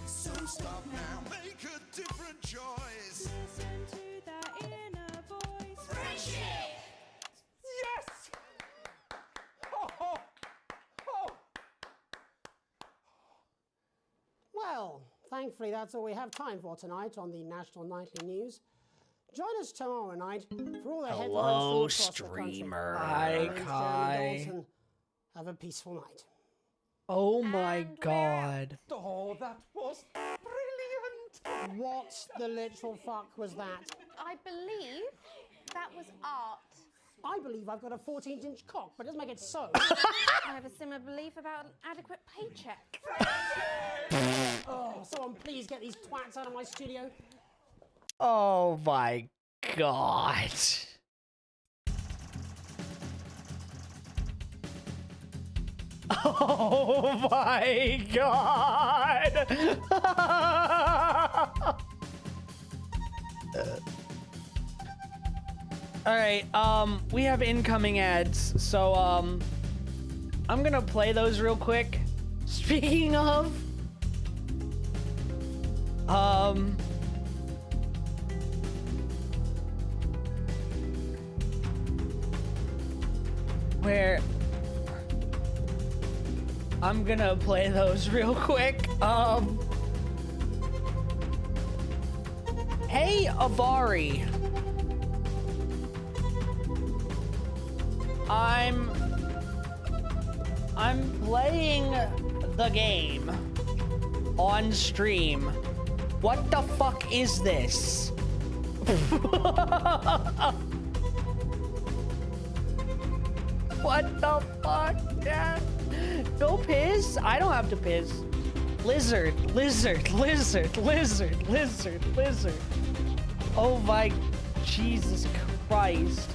So stop now, make a different choice. Listen to that inner voice. Friendship! Yes! Oh, oh, oh. Well, thankfully that's all we have time for tonight on the National Nightly News. Join us tomorrow night for all the headlines Hello, from across the country. streamer. Hi, My name's Jeremy Kai. Dalton. Have a peaceful night. Oh my god. Oh, that was brilliant! What the literal fuck was that? I believe that was art. I believe I've got a 14-inch cock, but it doesn't make it so. I have a similar belief about an adequate paycheck. Oh, someone please get these twats out of my studio. Oh my god. Oh my god. All right, we have incoming ads. So I'm going to play those real quick. Speaking of where I'm gonna play those real quick. Hey, Avari. I'm playing the game on stream. What the fuck is this? What the fuck, Dad? Go piss? I don't have to piss. Lizard, lizard, lizard, lizard, lizard, lizard. Oh my Jesus Christ.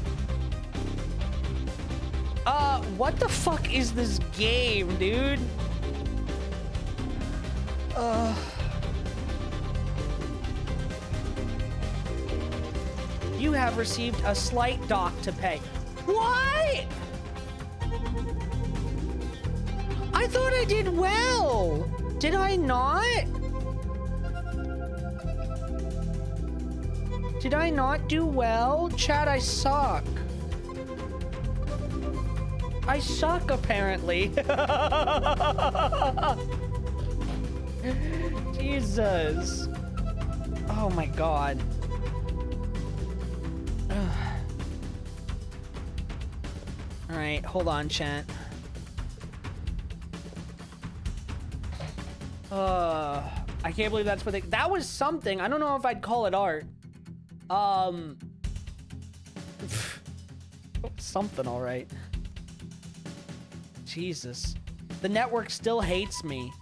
What the fuck is this game, dude? You have received a slight dock to pay. What? I thought I did well. Did I not? Did I not do well? Chad, I suck. I suck, apparently. Jesus. Oh my god. Alright, hold on, chat. I can't believe that's what they... That was something. I don't know if I'd call it art. Something, alright. Jesus. The network still hates me.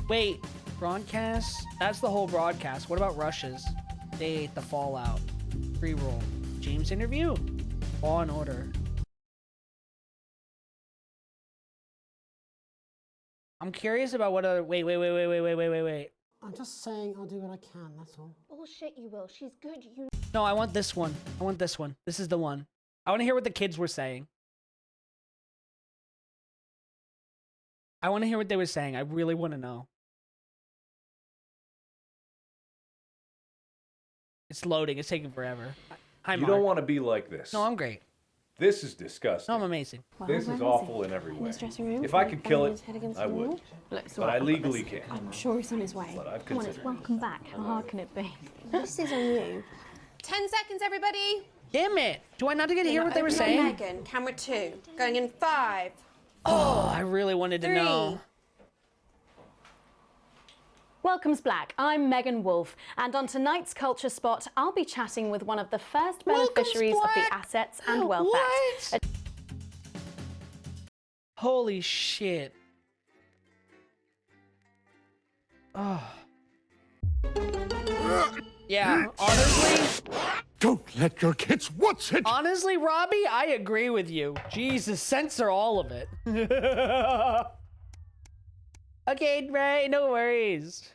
Wait, broadcast? That's the whole broadcast. What about rushes? They hate the Fallout. Free roll. James interview. Law and Order. I'm curious about what other... Wait. I'm just saying I'll do what I can, that's all. Bullshit, you will. She's good. You. No, I want this one. I want this one. This is the one. I want to hear what the kids were saying. I want to hear what they were saying. I really want to know. It's loading. It's taking forever. Hi, You Mark. don't want to be like this. No, I'm great. This is disgusting. I'm amazing. This is awful in every way. If I could kill it, I would. But I legally can't. I'm sure he's on his way. But I've Come on, it's considered. welcome back. How hard can it be? This is on you. 10 seconds, everybody. Damn it! Do I not get to hear what they were saying? Megan, camera 2. Going in 5. Oh, I really wanted to know. Welcome's Black. I'm Megan Wolfe, and on tonight's Culture Spot, I'll be chatting with one of the first beneficiaries of the Assets and Wealth Act. Holy shit. Oh. Yeah, honestly. Don't let your kids watch it! Honestly, Robbie, I agree with you. Jesus, censor all of it. Okay, Ray, no worries.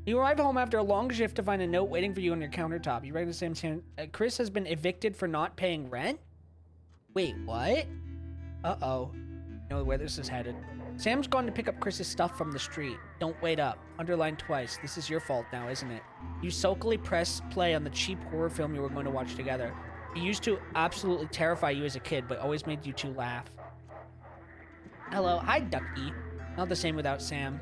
You arrive home after a long shift to find a note waiting for you on your countertop. You write the same Chris has been evicted for not paying rent? Wait, what? Uh-oh. You know where this is headed. Sam's gone to pick up Chris's stuff from the street. Don't wait up. Underlined twice. This is your fault now, isn't it? You sulkily press play on the cheap horror film you were going to watch together. It used to absolutely terrify you as a kid, but always made you two laugh. Hello. Hi, Ducky. Not the same without Sam.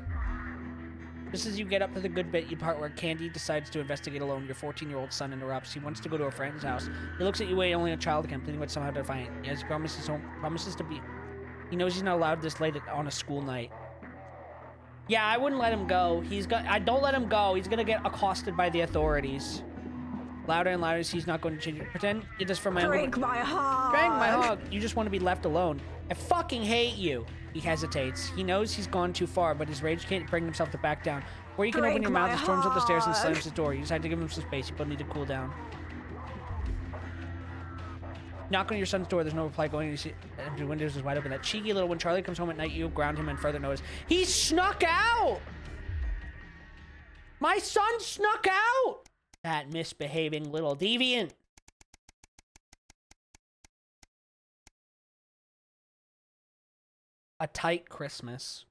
Just as you get up to the good bit, you part where Candy decides to investigate alone. Your 14-year-old son interrupts. He wants to go to a friend's house. He looks at you, only a child again, pleading with somehow defiant. Yes, he promises to be... He knows he's not allowed this late on a school night. Yeah, I wouldn't let him go. Don't let him go. He's gonna get accosted by the authorities. Louder and louder, he's not going to change it. Pretend you're just from my... Break my heart. Break my heart. You just want to be left alone. I fucking hate you. He hesitates. He knows he's gone too far, but his rage can't bring himself to back down. Or you can open your mouth and storms up the stairs and slams the door. You decide to give him some space. You both need to cool down. Knock on your son's door. There's no reply going. You see empty windows is wide open. That cheeky little when Charlie comes home at night, you ground him and further notice. He snuck out! My son snuck out! That misbehaving little deviant. A tight Christmas.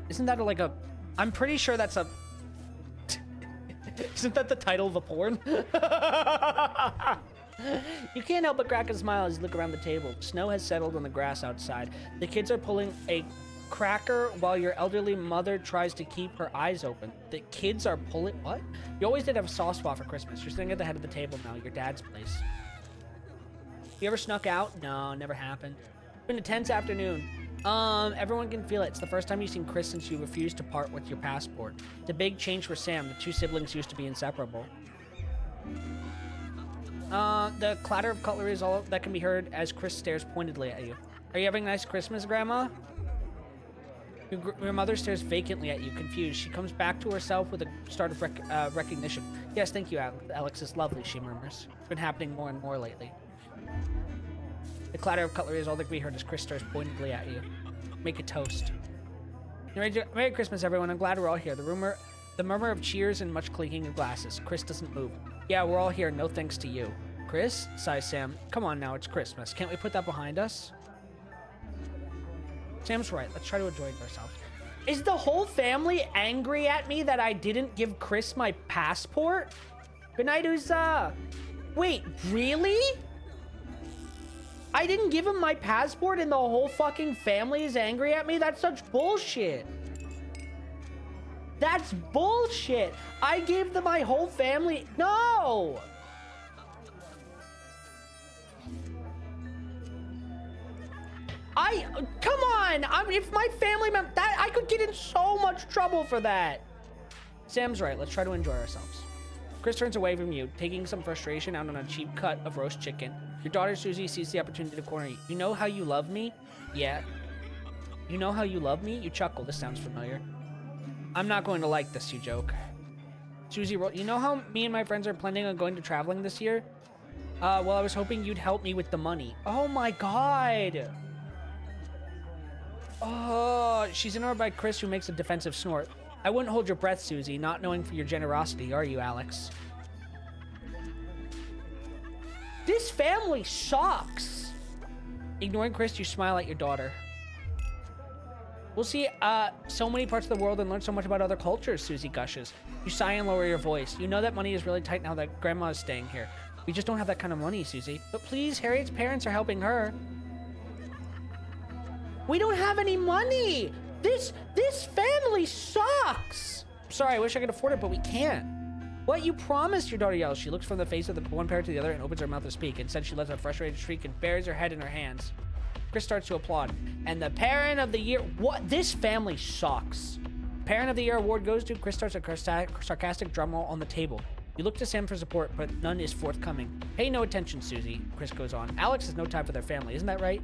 Isn't that like a... I'm pretty sure that's a... Isn't that the title of a porn? You can't help but crack a smile as you look around the table. Snow has settled on the grass outside. The kids are pulling a cracker while your elderly mother tries to keep her eyes open. The kids are pulling... What? You always did have a soft spot for Christmas. You're sitting at the head of the table now, your dad's place. You ever snuck out? No, never happened. It's been a tense afternoon. Everyone can feel it. It's the first time you've seen Chris since you refused to part with your passport. It's a big change for Sam. The two siblings used to be inseparable. The clatter of cutlery is all that can be heard as Chris stares pointedly at you. Are you having a nice Christmas, Grandma? Your mother stares vacantly at you, confused. She comes back to herself with a start of recognition. Yes, thank you, Alex. It's lovely, she murmurs. It's been happening more and more lately. The clatter of cutlery is all that can be heard as Chris stares pointedly at you. Make a toast. Merry Christmas, everyone. I'm glad we're all here. The murmur of cheers and much clinking of glasses. Chris doesn't move. Yeah, we're all here. No thanks to you. Chris? Sighs Sam. Come on now, it's Christmas. Can't we put that behind us? Sam's right. Let's try to enjoy ourselves. Is the whole family angry at me that I didn't give Chris my passport? Good night, Uza. Wait, really? I didn't give him my passport and the whole fucking family is angry at me? That's such bullshit. That's bullshit. I gave my whole family... No! Come on! If my family member... I could get in so much trouble for that. Sam's right. Let's try to enjoy ourselves. Chris turns away from you, taking some frustration out on a cheap cut of roast chicken. Your daughter Susie sees the opportunity to corner you. You know how you love me? Yeah. You know how you love me? You chuckle. This sounds familiar. I'm not going to like this, you joke. Susie, you know how me and my friends are planning on going to traveling this year? Well, I was hoping you'd help me with the money. Oh my god! Oh, she's interrupted by Chris, who makes a defensive snort. I wouldn't hold your breath, Susie, not knowing for your generosity, are you, Alex? This family sucks! Ignoring Chris, you smile at your daughter. We'll see so many parts of the world and learn so much about other cultures, Susie gushes. You sigh and lower your voice. You know that money is really tight now that Grandma is staying here. We just don't have that kind of money, Susie. But please, Harriet's parents are helping her. We don't have any money! This family sucks! Sorry, I wish I could afford it, but we can't. What? You promised, your daughter yells. She looks from the face of the one parent to the other and opens her mouth to speak. Instead, she lets a frustrated shriek and buries her head in her hands. Chris starts to applaud. And the Parent of the Year... What? This family sucks. Parent of the Year award goes to... Chris starts a sarcastic drum roll on the table. You look to Sam for support, but none is forthcoming. Pay no attention, Susie, Chris goes on. Alex has no time for their family, isn't that right?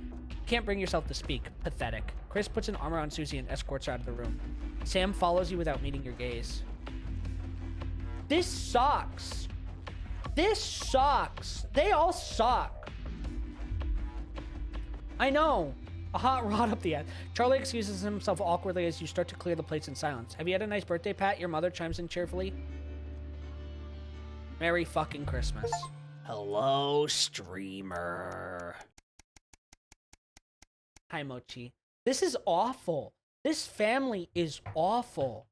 Can't bring yourself to speak. Pathetic. Chris puts an arm around Susie and escorts her out of the room. Sam follows you without meeting your gaze. This sucks. This sucks. They all suck. I know. A hot rod up the ass. Charlie excuses himself awkwardly as you start to clear the plates in silence. Have you had a nice birthday, Pat? Your mother chimes in cheerfully. Merry fucking Christmas. Hello, streamer. Hi, Mochi. This is awful. This family is awful.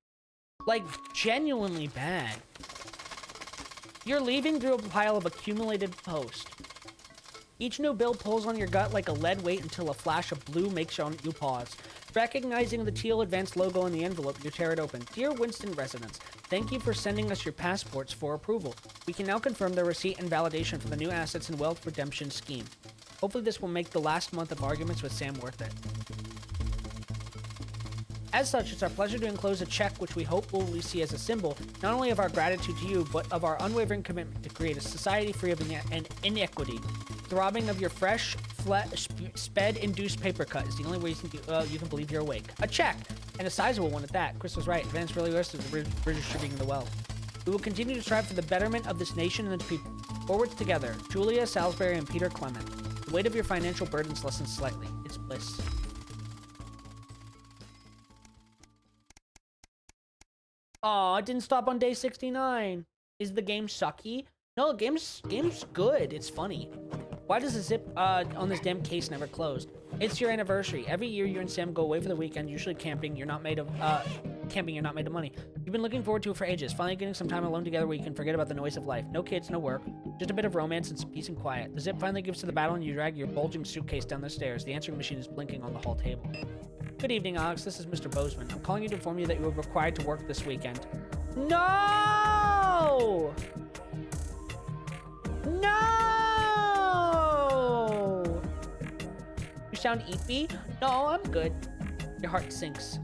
Like, genuinely bad. You're leaving through a pile of accumulated posts. Each new bill pulls on your gut like a lead weight until a flash of blue makes you pause. Recognizing the teal advanced logo in the envelope, you tear it open. Dear Winston residents, thank you for sending us your passports for approval. We can now confirm the receipt and validation for the new assets and wealth redemption scheme. Hopefully this will make the last month of arguments with Sam worth it. As such, it's our pleasure to enclose a check which we hope will see as a symbol, not only of our gratitude to you, but of our unwavering commitment to create a society free of inequity. Throbbing of your fresh, sped-induced paper cut is the only way you can believe you're awake. A check! And a sizable one at that. Chris was right. Advance really was redistributing the wealth. We will continue to strive for the betterment of this nation and its people. Forwards together, Julia, Salisbury, and Peter Clement. The weight of your financial burdens lessens slightly. It's bliss. Aw, it didn't stop on day 69. Is the game sucky? No, game's good. It's funny. Why does the zip on this damn case never closed? It's your anniversary. Every year you and Sam go away for the weekend, usually camping. You're not made of money. You've been looking forward to it for ages. Finally getting some time alone together where you can forget about the noise of life. No kids, no work. Just a bit of romance and some peace and quiet. The zip finally gives to the battle and you drag your bulging suitcase down the stairs. The answering machine is blinking on the hall table. Good evening, Alex. This is Mr. Bozeman. I'm calling you to inform you that you are required to work this weekend. No! No! You sound eepy? No, I'm good. Your heart sinks.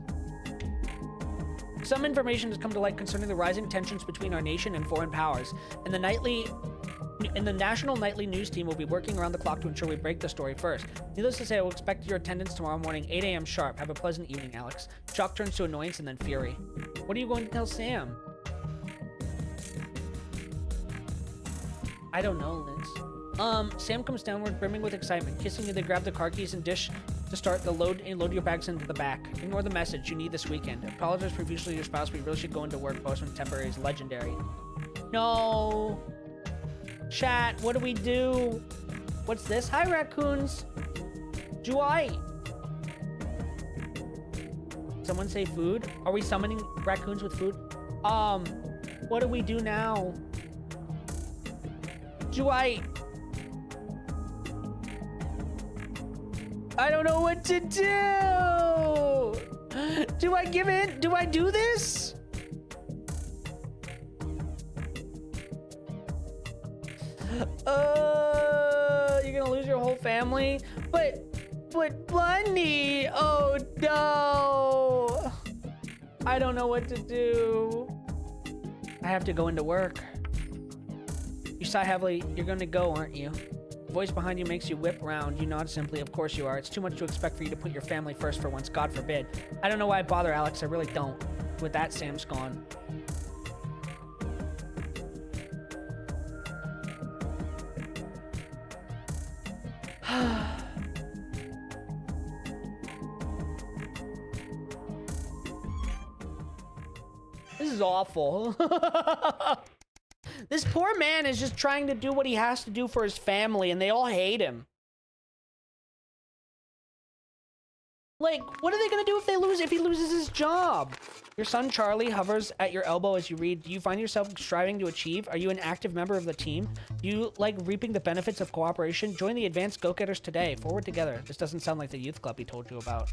Some information has come to light concerning the rising tensions between our nation and foreign powers, and the national nightly news team will be working around the clock to ensure we break the story first. Needless to say, I will expect your attendance tomorrow morning, 8 a.m. sharp. Have a pleasant evening, Alex. Shock turns to annoyance and then fury. What are you going to tell Sam? I don't know, Liz. Sam comes downward, brimming with excitement. Kissing you, they grab the car keys and dish to start the load your bags into the back. Ignore the message you need this weekend. Apologize profusely to your spouse, but you really should go into work. Postman temporary is legendary. No. Chat, what do we do? What's this? Hi, raccoons. Do I? Someone say food? Are we summoning raccoons with food? What do we do now? I don't know what to do. Do I give in? Do I do this? You're gonna lose your whole family? But Bunny, oh no. I don't know what to do. I have to go into work. You sigh heavily. You're gonna go, aren't you? The voice behind you makes you whip round. You nod simply. Of course you are. It's too much to expect for you to put your family first for once, God forbid. I don't know why I bother, Alex. I really don't. With that, Sam's gone. This is awful. This poor man is just trying to do what he has to do for his family, and they all hate him. Like, what are they gonna do if he loses his job? Your son Charlie hovers at your elbow as you read. Do you find yourself striving to achieve? Are you an active member of the team? Do you like reaping the benefits of cooperation? Join the advanced go-getters today. Forward together. This doesn't sound like the youth club he told you about.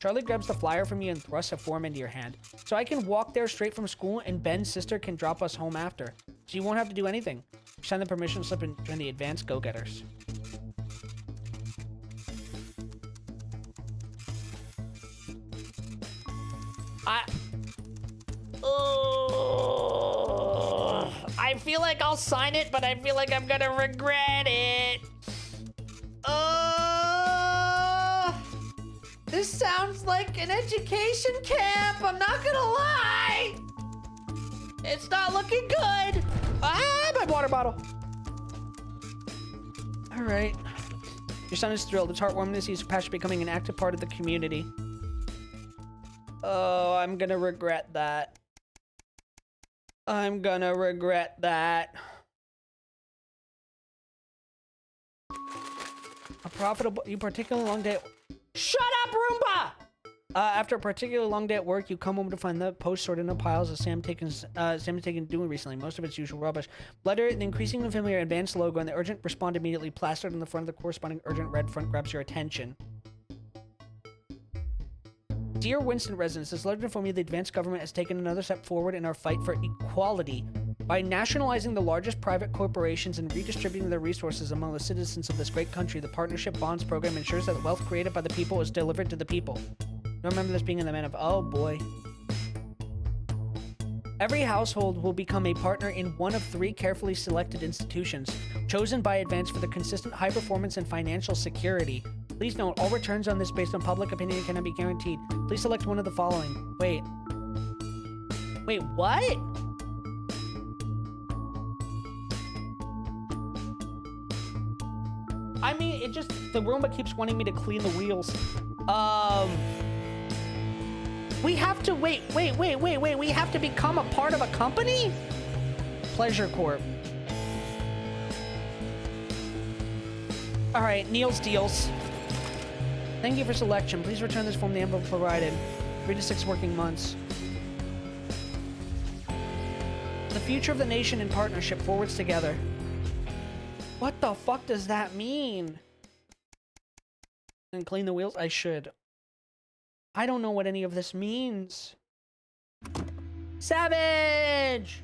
Charlie grabs the flyer from you and thrusts a form into your hand. So I can walk there straight from school and Ben's sister can drop us home after. So you won't have to do anything. You sign the permission slip and join the advanced go-getters. I feel like I'll sign it, but I feel like I'm gonna regret it. This sounds like an education camp. I'm not gonna lie. It's not looking good. Ah, my water bottle. All right. Your son is thrilled. It's heartwarming to see his passion becoming an active part of the community. Oh, I'm gonna regret that. I'm gonna regret that. A profitable, you particularly long day. Shut up, Roomba! After a particularly long day at work, you come home to find the post sorted into piles of Sam has taken doing recently. Most of its usual rubbish. Letter, the increasingly familiar advanced logo, and the urgent respond immediately plastered on the front of the corresponding urgent red front grabs your attention. Dear Winston residents, this letter to inform you the advanced government has taken another step forward in our fight for equality. By nationalizing the largest private corporations and redistributing their resources among the citizens of this great country, the Partnership Bonds program ensures that the wealth created by the people is delivered to the people. I remember this being in the man of, oh boy. Every household will become a partner in one of 3 carefully selected institutions, chosen by Advance for the consistent high performance and financial security. Please note, all returns on this based on public opinion cannot be guaranteed. Please select one of the following. Wait, what? I mean, it just, the Roomba keeps wanting me to clean the wheels. We have to, wait, we have to become a part of a company? Pleasure Corp. All right, Neil's Deals. Thank you for selection. Please return this form the envelope provided. 3 to 6 working months. The future of the nation in partnership forwards together. What the fuck does that mean? And clean the wheels? I should. I don't know what any of this means. Savage!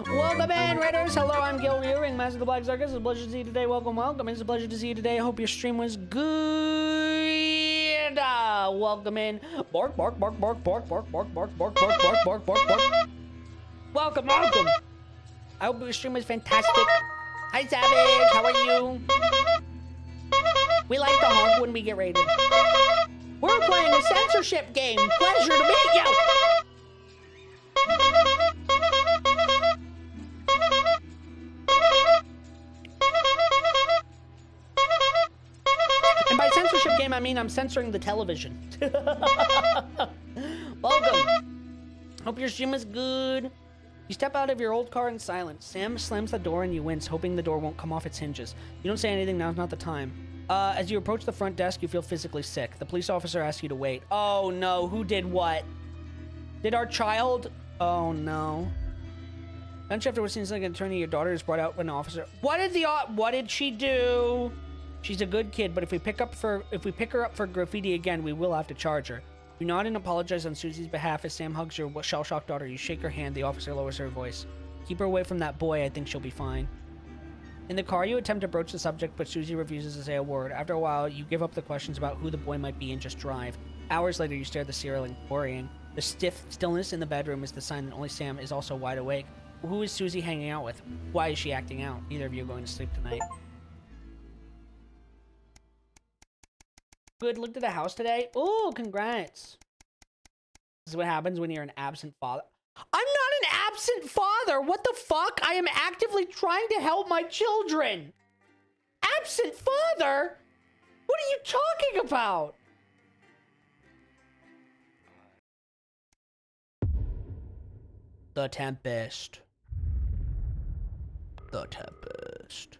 Welcome in, Raiders. Hello, I'm GilRyu, Ringmaster of the Black Circus. It's a pleasure to see you today. Welcome. It's a pleasure to see you today. I hope your stream was good. Welcome in. Bark, bark, bark, bark, bark, bark, bark, bark, bark, bark, bark, bark, bark, bark. Welcome. I hope your stream was fantastic. Hi, Savage. How are you? We like to honk when we get raided. We're playing a censorship game. Pleasure to meet you. And by censorship game, I mean I'm censoring the television. Welcome. Hope your stream is good. You step out of your old car in silence. Sam slams the door and you wince, hoping the door won't come off its hinges. You don't say anything, now's not the time. As you approach the front desk, you feel physically sick. The police officer asks you to wait. Oh no, who did what? Did our child? Oh no. Lunch afterwards, seems like an attorney, your daughter is brought out with an officer. What did she do? She's a good kid, but if we pick her up for graffiti again, we will have to charge her. You nod and apologize on Susie's behalf as Sam hugs your shell-shocked daughter. You shake her hand. The officer lowers her voice. Keep her away from that boy. I think she'll be fine. In the car, you attempt to broach the subject, but Susie refuses to say a word. After a while, you give up the questions about who the boy might be and just drive. Hours later, you stare at the ceiling, worrying. The stiff stillness in the bedroom is the sign that only Sam is also wide awake. Who is Susie hanging out with? Why is she acting out? Neither of you are going to sleep tonight. Good, looked at the house today. Ooh, congrats. This is what happens when you're an absent father. I'm not an absent father. What the fuck? I am actively trying to help my children. Absent father? What are you talking about? The Tempest. The Tempest.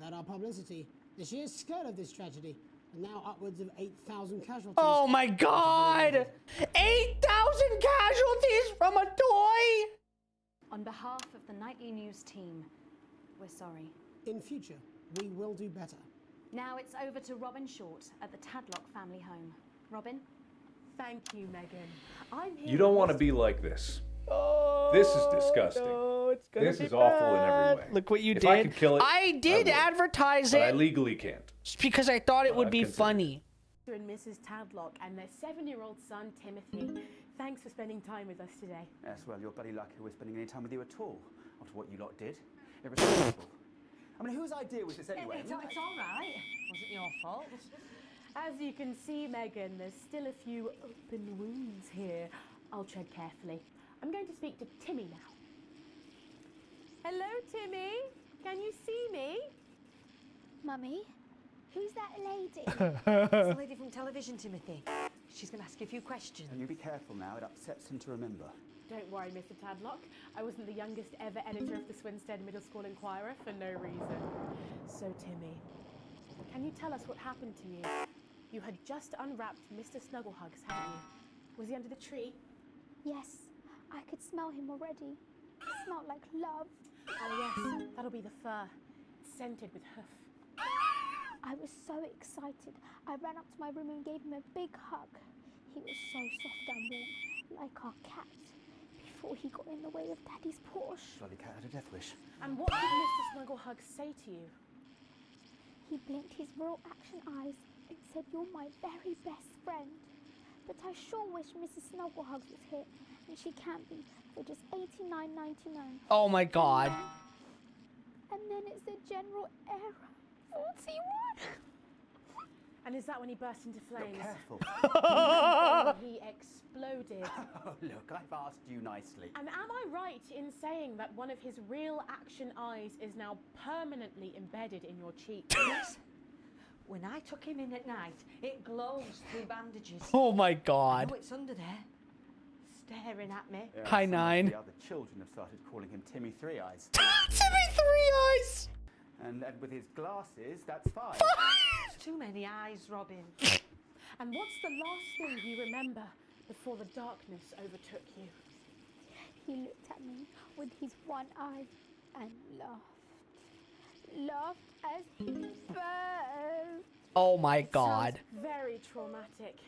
that our publicity, the sheer scale of this tragedy, and now upwards of 8,000 casualties. Oh my god! 8,000 casualties from a toy! On behalf of the Nightly News team, we're sorry. In future, we will do better. Now it's over to Robin Short at the Tadlock family home. Robin? Thank you, Megan. I'm here. You don't want to be like this. This is disgusting. No, it's gonna This be is awful in bad. every way. Look what you If did. I could kill it, I did would. advertise But it. I legally can't. Just because I thought it would be consider. funny. Mr. and Mrs. Tadlock and their 7-year-old son, Timothy. Thanks for spending time with us today. Yes, well, you're bloody lucky we're spending any time with you at all, after what you lot did. Irresponsible. I mean, whose idea was this anyway? It's all right. Wasn't your fault. As you can see, Megan, there's still a few open wounds here. I'll tread carefully. I'm going to speak to Timmy now. Hello, Timmy. Can you see me? Mummy, who's that lady? It's the lady from television, Timothy. She's going to ask you a few questions. And you be careful now, it upsets him to remember. Don't worry, Mr. Tadlock. I wasn't the youngest ever editor of the Swinstead Middle School Inquirer for no reason. So, Timmy, can you tell us what happened to you? You had just unwrapped Mr. Snugglehugs, hadn't you? Was he under the tree? Yes, I could smell him already. He smelled like love. Oh yes, that'll be the fur. It's scented with hoof. I was so excited. I ran up to my room and gave him a big hug. He was so soft and warm, like our cat, before he got in the way of Daddy's Porsche. Bloody cat had a death wish. And what did Mr. Snugglehugs say to you? He blinked his real action eyes and said, "You're my very best friend." But I sure wish Mrs. Snugglehugs was here, and she can't be, for just $89.99. Oh my god. And then it's the general error. 41. And is that when he burst into flames? Look careful. And then he exploded. Oh, look, I've asked you nicely. And am I right in saying that one of his real action eyes is now permanently embedded in your cheek? Yes. When I took him in at night, it glows through bandages. Oh my I god. know it's under there, staring at me. Yeah, Hi, some of Nine. The other children have started calling him Timmy Three Eyes. Timmy Three Eyes! And with his glasses, that's five. There's too many eyes, Robin. And what's the last thing you remember before the darkness overtook you? He looked at me with his one eye and laughed. Laughed as he burst. Oh my god. Sounds very traumatic.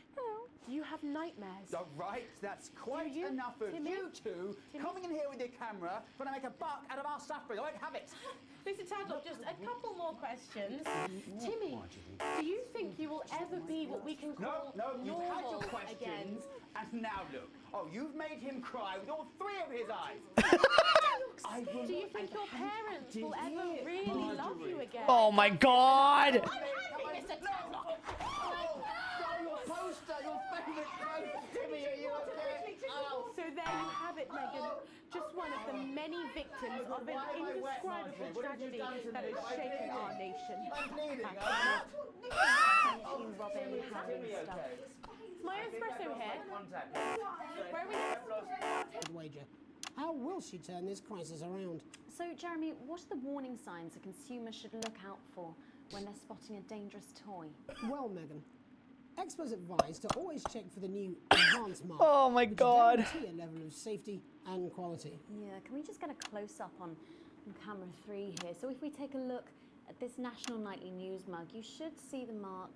Do you have nightmares? All right, that's quite you, enough of Timmy? you two Timmy? coming in here with your camera trying to make a buck out of our suffering. I won't have it. Mr. Tadlock, just a couple more questions. Timmy, do you think you will ever be what we can call No, you've had your normal questions, again? and now look. Oh, you've made him cry with all three of his eyes. Do you think your parents will ever really love you again? Oh my god. I'm happy, Mr. Tadlock. Your poster, your favourite poster, Timmy, are you okay? So there you have it, Megan. Just one of the many victims of an indescribable tragedy that has shaken our nation. Thank you, Robin, Harry, and stuff. My espresso here. Where are we? Good wager. How will she turn this crisis around? So, Jeremy, what are the warning signs a consumer should look out for when they're spotting a dangerous toy? Well, Megan, experts advise to always check for the new advanced mark. Oh my god. Which guarantee a level of safety and quality. Yeah, can we just get a close-up on camera 3 here? So if we take a look at this National Nightly News mug, you should see the mark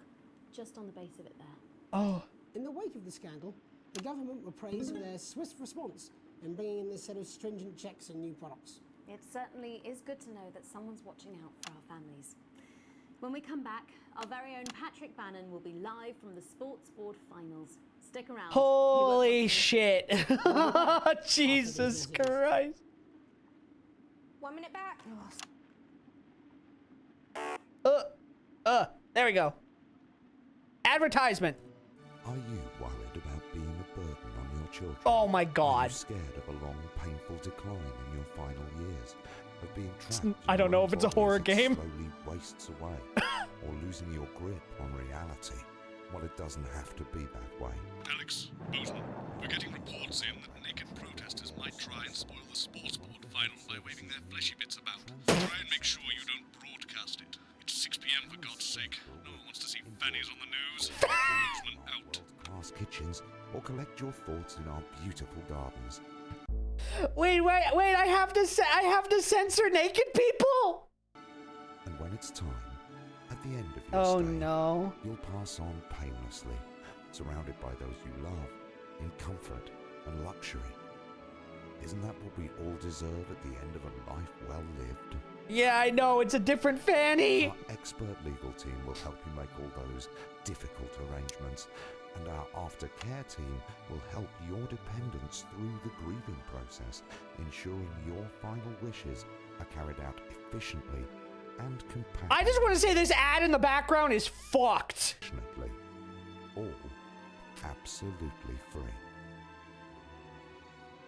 just on the base of it there. Oh. In the wake of the scandal, the government were praised for their swift response in bringing in this set of stringent checks and new products. It certainly is good to know that someone's watching out for our families. When we come back, our very own Patrick Bannon will be live from the Sports Board Finals. Stick around. Holy shit. Jesus Christ. 1 minute back. There we go. Advertisement. Are you worried about being a burden on your children? Oh my Are god. you scared of a long, painful decline in your final years? Of being trapped I don't know if it's a horror game. Slowly wastes away, or losing your grip on reality. Well, it doesn't have to be that way. Alex, Bozeman, We're getting reports in that naked protesters might try and spoil the sports board final by waving their fleshy bits about. Try and make sure you don't broadcast it. It's 6 p.m. for God's sake. No one wants to see fannies on the news. Boozman out. Class kitchens, or collect your thoughts in our beautiful gardens. Wait, I have to censor naked people? And when it's time, at the end of your stay, no. you'll pass on painlessly, surrounded by those you love, in comfort and luxury. Isn't that what we all deserve at the end of a life well lived? Yeah, I know, it's a different Fanny. Our expert legal team will help you make all those difficult arrangements, and our aftercare team will help your dependents through the grieving process, ensuring your final wishes are carried out efficiently and compassionately. I just want to say this ad in the background is fucked. All absolutely free.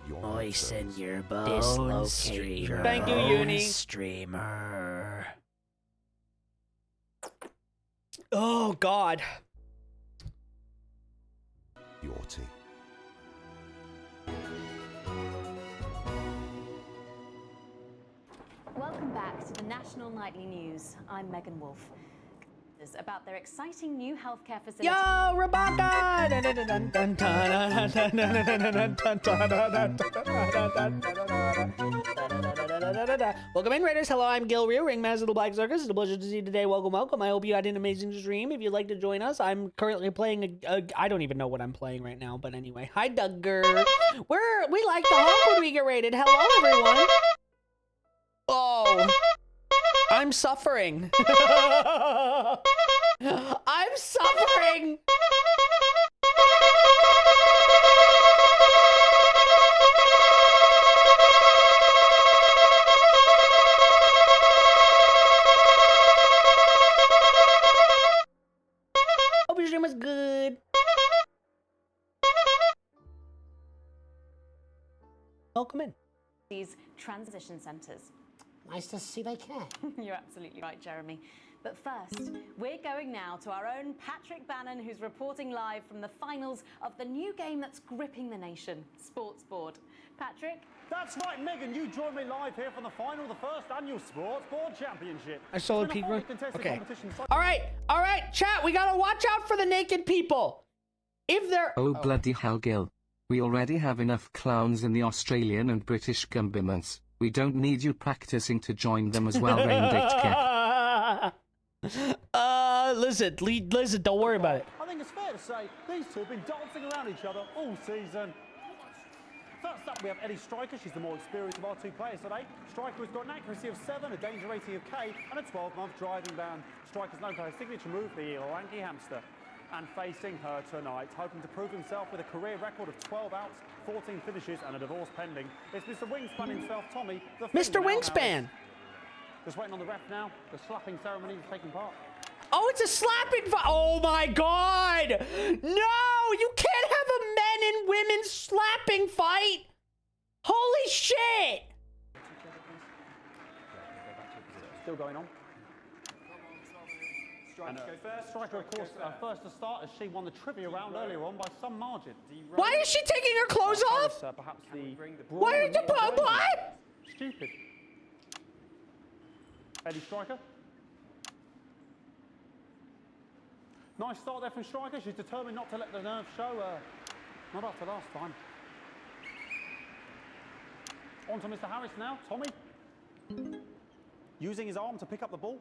Your Moisten service. your bones, streamer. Thank you, Uni. Streamer. Oh, God. Your tea. Welcome back to the National Nightly News. I'm Megan Wolf. About their exciting new healthcare facility. Yo, Rebecca! Welcome in, Raiders. Hello, I'm GilRyu, Ringmaster of the Black Circus. It's a pleasure to see you today. Welcome, welcome. I hope you had an amazing stream. If you'd like to join us, I'm currently playing I don't even know what I'm playing right now, but anyway. Hi, Duggar. We like to honk when we get raided. Hello, everyone. Oh. I'm suffering. I'm suffering. Hope your stream was good. Welcome in. These transition centres. Nice to see they care. You're absolutely right, Jeremy. But first, we're going now to our own Patrick Bannon, who's reporting live from the finals of the new game that's gripping the nation, Sports Board. Patrick? That's right, Megan. You joined me live here from the final of the first annual Sports Board Championship. I saw a peek. Okay. All right, chat. We gotta watch out for the naked people. If they're Oh bloody hell, Gil. We already have enough clowns in the Australian and British governments. We don't need you practicing to join them as well, Rain Date Cat. Listen, don't worry about it. I think it's fair to say these two have been dancing around each other all season. First up, we have Eddie Striker. She's the more experienced of our two players today. Striker has got an accuracy of 7, a danger rating of K, and a 12-month driving ban. Striker's known for her signature move, the Orangi Hamster. And facing her tonight, hoping to prove himself with a career record of 12 outs, 14 finishes, and a divorce pending, it's Mr. Wingspan himself, Tommy. Mr. Wingspan! Just waiting on the ref now. The slapping ceremony is taking part. Oh, it's a slapping fight! Oh my God! No! You can't have a men and women slapping fight! Holy shit! Still going on. Striker, of course, first to start as she won the trivia round earlier on by some margin. Why is she taking her clothes off? Perhaps the Why are you what? Stupid. Eddie Striker. Nice start there from Striker. She's determined not to let the nerves show. Not after last time. On to Mr. Harris now. Tommy. Using his arm to pick up the ball.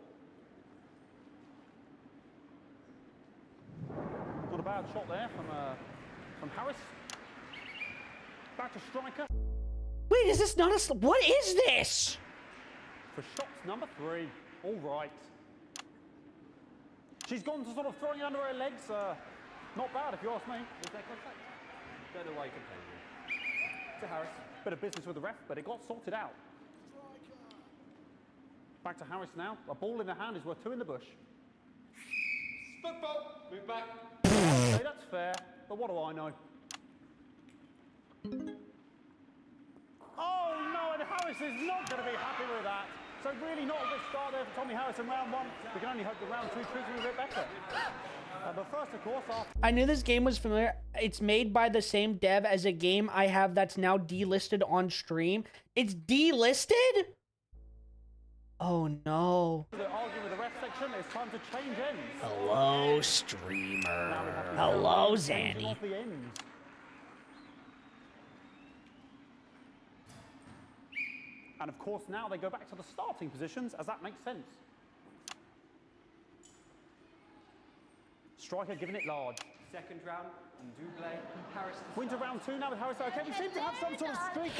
Not a bad shot there from Harris. Back to Striker. Wait, is this not a... What is this? For shots number 3. All right. She's gone to sort of throwing it under her legs. Not bad, if you ask me. Is that contact? Don't know why you complain. To Harris. Bit of business with the ref, but it got sorted out. Back to Harris now. A ball in the hand is worth 2 in the bush. Football. Move back. Okay, that's fair, but what do I know? Oh no, and Harris is not going to be happy with that. So really not a good start there for Tommy Harris in round 1. We can only hope that round 2 treats him a bit better. But first, of course, I knew this game was familiar. It's made by the same dev as a game I have that's now delisted on stream. It's delisted? Oh no. The argument with the ref section, it's time to change ends. Hello, streamer. Hello, Zanny. And of course, now they go back to the starting positions, as that makes sense. Striker giving it large. Second round, and Double, Harris. Winter round 2 now with Harris. Okay, we seem to have some sort of streak.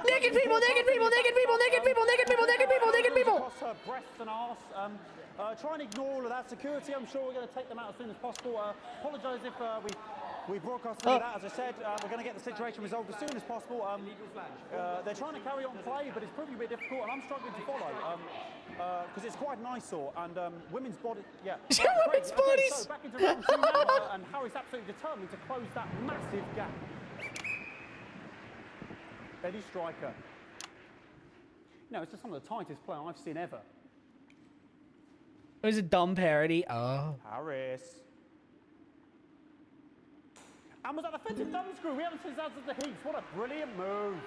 Naked people, naked people, naked people, naked people, naked people, naked people, naked people. Across her breasts and arse. Try and ignore all of that security. I'm sure we're going to take them out as soon as possible. Apologise if we broadcast that. As I said, we're going to get the situation resolved as soon as possible. They're trying to carry on play, but it's proving a bit difficult, and I'm struggling to follow because it's quite an eyesore. And women's body, yeah. Women's bodies. So back into round 2 now, and Harris absolutely determined to close that massive gap. Eddie Striker. You know, it's just some of the tightest play I've seen ever. It was a dumb parody. Oh. Harris. And was that offensive thumb screw? We haven't seen that since the Heats. What a brilliant move.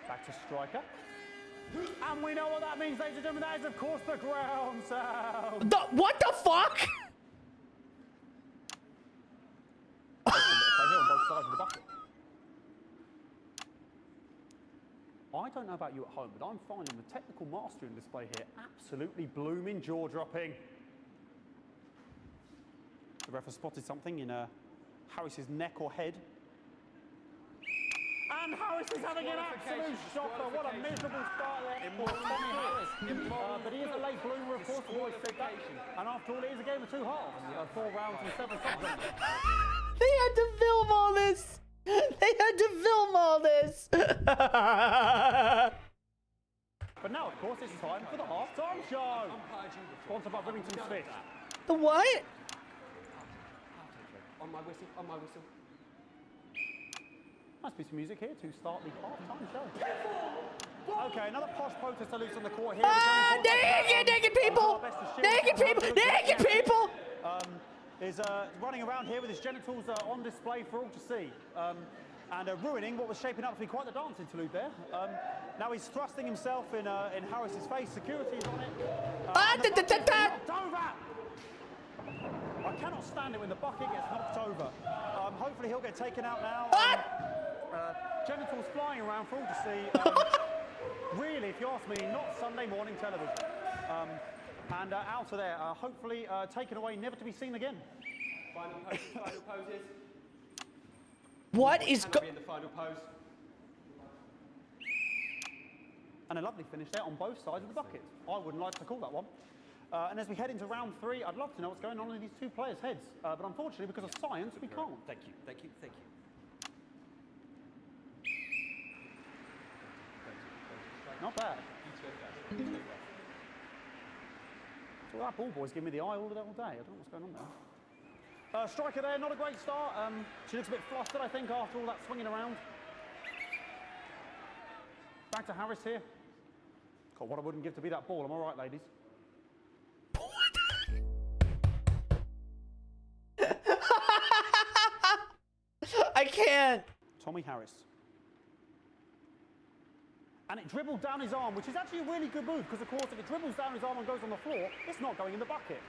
Back to Striker. And we know what that means, ladies and gentlemen. That is, of course, the ground sound. What the fuck? On both sides of the bucket. I don't know about you at home, but I'm finding the technical mastering display here absolutely blooming jaw-dropping. The ref has spotted something in Harris's neck or head. And Harris is having an absolute shocker. What a miserable start there for Tommy Harris. But he is a late bloomer, of course, we've always said that. And after all, it is a game of 2 halves. 4 rounds and 7 subjects. They had to film all this. They had to film all this. But now, of course, it's time for the half-time show. Sponsored by Remington Smith. The what? On my whistle, on my whistle. Nice piece of music here to start the half-time show. Okay, another posh protester loose on the court here. Naked people! Naked people! Naked people! Is running around here with his genitals on display for all to see. And ruining what was shaping up to be quite the dance interlude there. Now he's thrusting himself in Harris's face. Security's on it. I cannot stand it when the bucket gets knocked over. Hopefully he'll get taken out now. Genitals flying around for all to see. Really, if you ask me, not Sunday morning television. And out of there, hopefully taken away, never to be seen again. Final poses. What is in the final pose? And a lovely finish there on both sides of the bucket. I wouldn't like to call that one. And as we head into round 3, I'd love to know what's going on in these 2 players' heads. But unfortunately, because of science, we can't. Thank you, thank you, thank you. Not bad. So that ball boy's giving me the eye all day. I don't know what's going on there. Striker there, not a great start. She looks a bit flustered, I think, after all that swinging around. Back to Harris here. God, what I wouldn't give to be that ball. I'm all right, ladies. I can't. Tommy Harris. And it dribbled down his arm, which is actually a really good move, because of course if it dribbles down his arm and goes on the floor, it's not going in the bucket.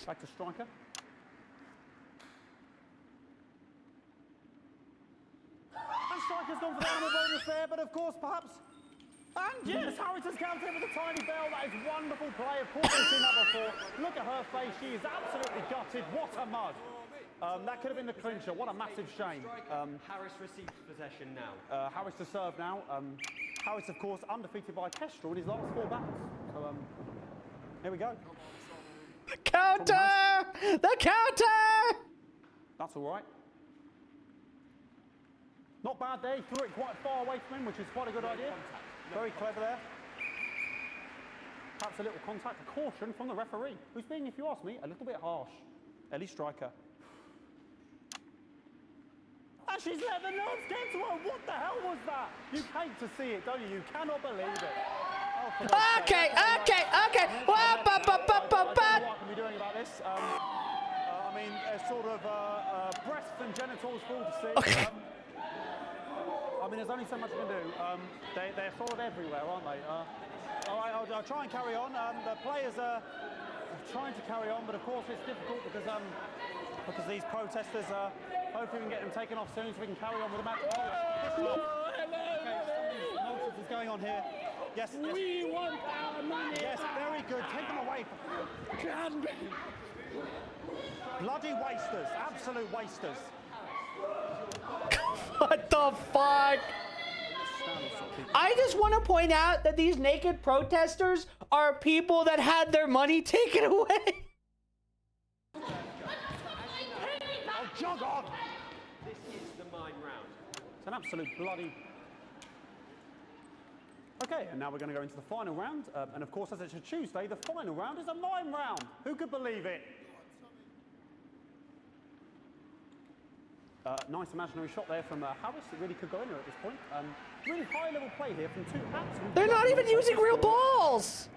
Back to Striker. And Striker's gone for the animal bonus there, but of course perhaps... And yes, Harris has counted with a tiny bell. That is wonderful play. Of course we've seen that before. Look at her face. She is absolutely gutted. What a mud. That could have been the clincher. What a massive shame. Harris receives possession now. Harris to serve now. Harris, of course, undefeated by Kestrel in his last 4 bouts. So, here we go. The counter! The counter! That's all right. Not bad there. He threw it quite far away from him, which is quite a good idea. Very clever there. Perhaps a little contact, a caution from the referee, who's being, if you ask me, a little bit harsh. Ellie Striker. And she's let the nerves get to her. What the hell was that? You hate to see it, don't you? You cannot believe it. Oh, for God's Okay, sake. okay, okay. I don't know what I can be doing about this. I mean, sort of breasts and genitals for all to see. Okay. I mean, there's only so much you can do. They're sort of everywhere, aren't they? All right, I'll try and carry on. The players are trying to carry on, but of course it's difficult because these protesters hopefully we can get them taken off soon so we can carry on with the match. Hello. Okay, nonsense is going on here. Yes. We want our money. Yes, very good. Take them away. Bloody wasters. Absolute wasters. What the fuck? I just want to point out that these naked protesters are people that had their money taken away. Oh, jog on! This is the mime round. It's an absolute bloody... Okay, and now we're going to go into the final round. And of course, as it's a Tuesday, the final round is a mime round. Who could believe it? Nice imaginary shot there from Harris. It really could go anywhere at this point. Really high-level play here from two absolute... They're not even using real balls.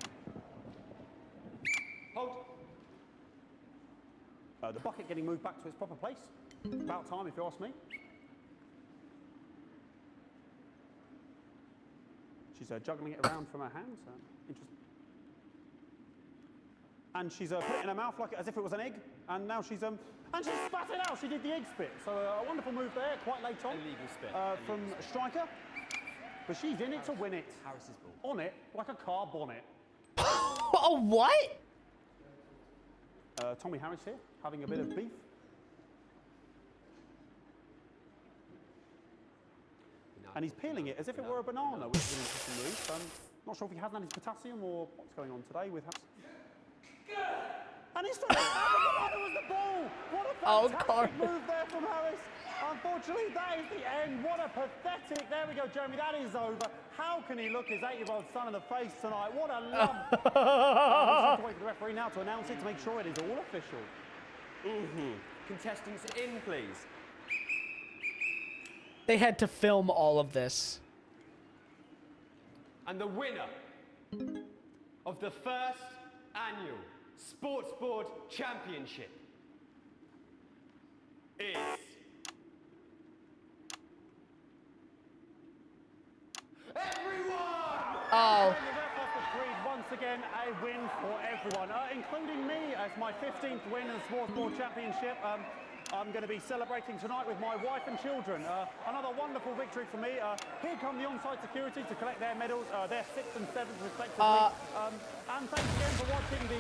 Hold. The bucket getting moved back to its proper place. About time, if you ask me. She's juggling it around from her hands. Interesting. And she's put it in her mouth like as if it was an egg. And now she's and she spat it out. She did the egg spit. So a wonderful move there, quite late on. Illegal spit. From Striker. But she's in it to win it. Harris's ball. On it, like a car bonnet. Oh, what? Tommy Harris here, having a bit of beef. And he's peeling it as if it were a banana, which is an interesting move. Not sure if he hasn't had his potassium or what's going on today with Harris. And he's throwing it out. It was the ball. What a fantastic move there from Harris. Unfortunately, that is the end. What a pathetic. There we go, Jeremy. That is over. How can he look his 8-year-old son in the face tonight? What a lump. We have to wait for the referee now to announce it to make sure it is all official. Contestants in, please. They had to film all of this. And the winner of the first annual Sports Board Championship is... everyone! Oh. And the ref has decreed once again a win for everyone, including me as my 15th win in the Sports Board Championship. I'm going to be celebrating tonight with my wife and children. Another wonderful victory for me. Here come the on-site security to collect their medals, their 6th and 7th respectively. And thanks again for watching the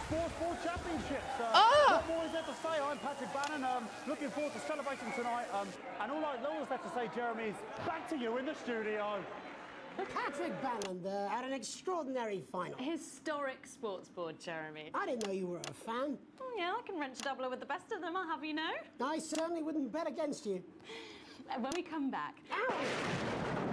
Sports Board Championships. What more is there to say? I'm Patrick Bannon. Looking forward to celebrating tonight. And all I have to say, Jeremy, is back to you in the studio. Patrick Bannon there at an extraordinary final. Historic sports board, Jeremy. I didn't know you were a fan. Yeah, I can wrench a doubler with the best of them, I'll have you know. I certainly wouldn't bet against you. When we come back,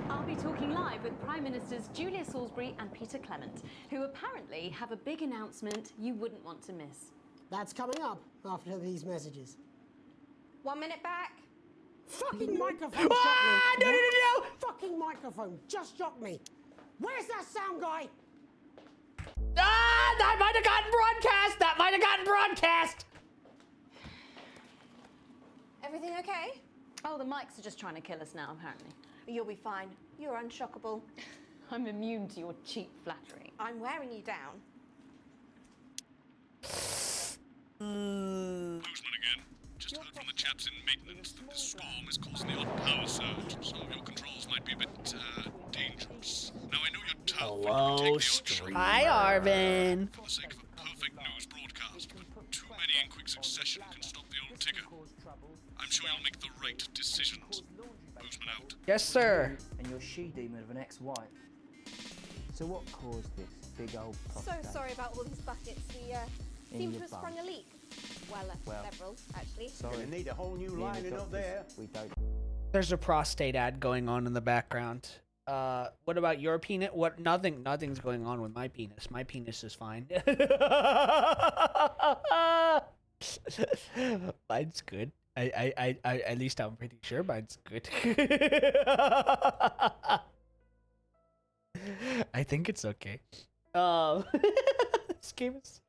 I'll be talking live with Prime Ministers Julia Salisbury and Peter Clement, who apparently have a big announcement you wouldn't want to miss. That's coming up after these messages. 1 minute back. Fucking microphone! No! Fucking microphone! Just shocked me. Where's that sound guy? That might have gotten broadcast! That might have gotten broadcast! Everything okay? Oh, the mics are just trying to kill us now, apparently. You'll be fine. You're unshockable. I'm immune to your cheap flattery. I'm wearing you down. Boozman again. Just heard from the chaps in maintenance that the storm is causing the odd power surge. Some of your controls might be a bit dangerous. Now I know you're tough. Hello, streamer. Hi, Arvin. For the sake of a perfect news broadcast, but too many in quick succession can stop the old ticker. I'm sure you'll make the right decisions. Boozman out. Yes, sir. And your she-demon of an ex-wife. So what caused this big old prostate? So sorry about all these buckets. We seem to have bum. sprung a leak. Well, several, actually. Sorry. Gonna need a whole new lining up there. We don't. There's a prostate ad going on in the background. What about your penis? What? Nothing's going on with my penis. My penis is fine. Mine's good. At least I'm pretty sure mine's good. I think it's okay. This game is.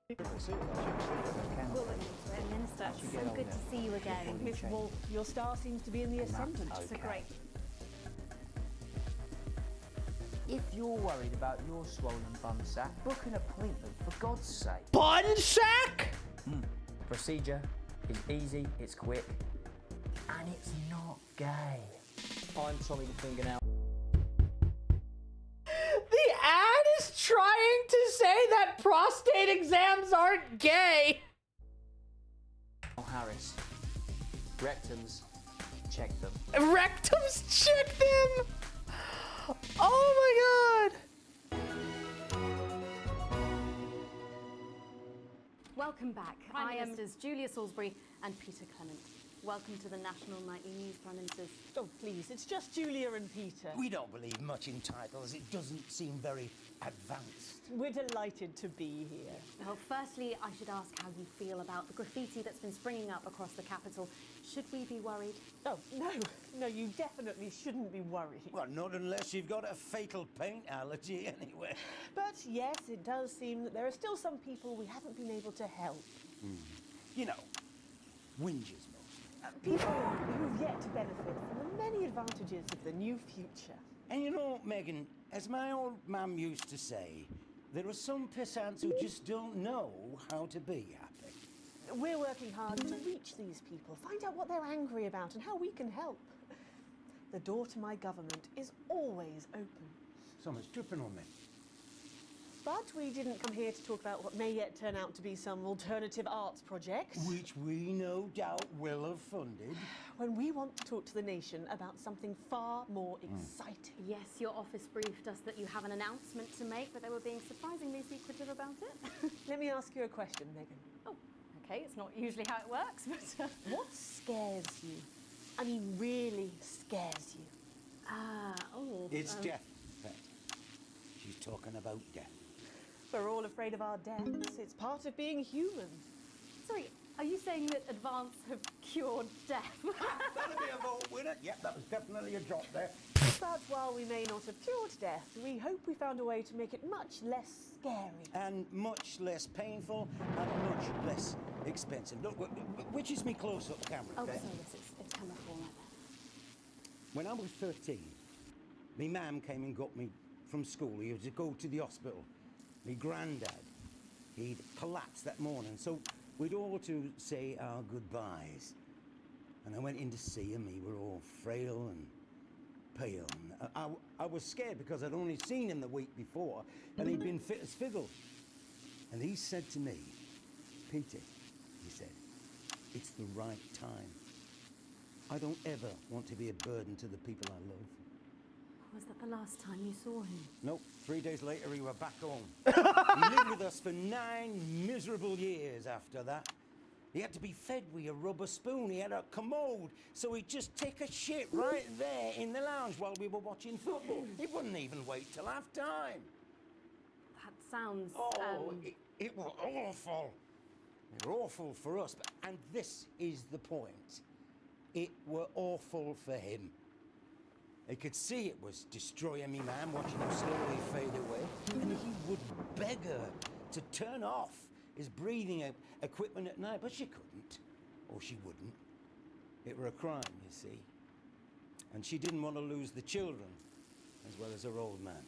Minister, so good to see you again. Miss Wolf, your star seems to be in the ascendant. Okay. So great. If you're worried about your swollen bum sack, book an appointment for God's sake. Bun sack? Procedure is easy, it's quick, and it's not gay. I'm Tommy the Fingernail. The ad is trying to say that prostate exams aren't gay. Harris. Rectums, check them. Rectums, check them. Oh my god. Welcome back. I am Ministers Julia Salisbury and Peter Clement. Welcome to the National Nightly News, Prime Ministers. Oh, please, it's just Julia and Peter. We don't believe much in titles. It doesn't seem very advanced. We're delighted to be here. Well, firstly, I should ask how you feel about the graffiti that's been springing up across the capital. Should we be worried? Oh, no, you definitely shouldn't be worried. Well, not unless you've got a fatal paint allergy anyway. But yes, it does seem that there are still some people we haven't been able to help. You know, whingers mostly. People who've yet to benefit from the many advantages of the new future. And you know, Megan, as my old mum used to say, there are some pissants who just don't know how to be happy. We're working hard to reach these people, find out what they're angry about and how we can help. The door to my government is always open. Someone's dripping on me. But we didn't come here to talk about what may yet turn out to be some alternative arts project. Which we no doubt will have funded. When we want to talk to the nation about something far more exciting. Yes, your office briefed us that you have an announcement to make, but they were being surprisingly secretive about it. Let me ask you a question, Megan. Oh, okay, it's not usually how it works, but... What scares you? I mean, really scares you? It's death, Pet. She's talking about death. We're all afraid of our deaths. It's part of being human. Sorry, are you saying that advance have cured death? That'll be a vote winner. Yep, that was definitely a drop there. But while we may not have cured death, we hope we found a way to make it much less scary. And much less painful and much less expensive. Look, which is me close-up camera? Oh, Beth? sorry, yes, it's camera 4 like that. When I was 13, me mam came and got me from school. He had to go to the hospital. Me granddad, he'd collapsed that morning, so we'd all to say our goodbyes. And I went in to see him. He were all frail and pale. And I was scared because I'd only seen him the week before, and he'd been fit as fiddle. And he said to me, Peter, he said, it's the right time. I don't ever want to be a burden to the people I love. Was that the last time you saw him? Nope. 3 days later, he were back home. He lived with us for 9 miserable years after that. He had to be fed with a rubber spoon. He had a commode, so he'd just take a shit right there in the lounge while we were watching football. He wouldn't even wait till half-time. That sounds... It was awful. It was awful for us, and this is the point. It were awful for him. He could see it was destroying me, man, watching him slowly fade away. And he would beg her to turn off his breathing equipment at night, but she couldn't, or she wouldn't. It were a crime, you see. And she didn't want to lose the children, as well as her old man.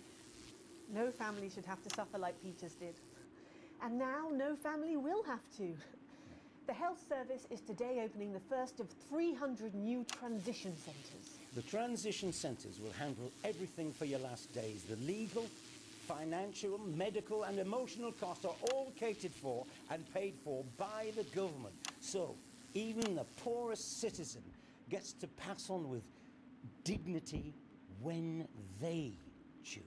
No family should have to suffer like Peter's did. And now no family will have to. The health service is today opening the first of 300 new transition centres. The transition centres will handle everything for your last days. The legal, financial, medical and emotional costs are all catered for and paid for by the government. So even the poorest citizen gets to pass on with dignity when they choose.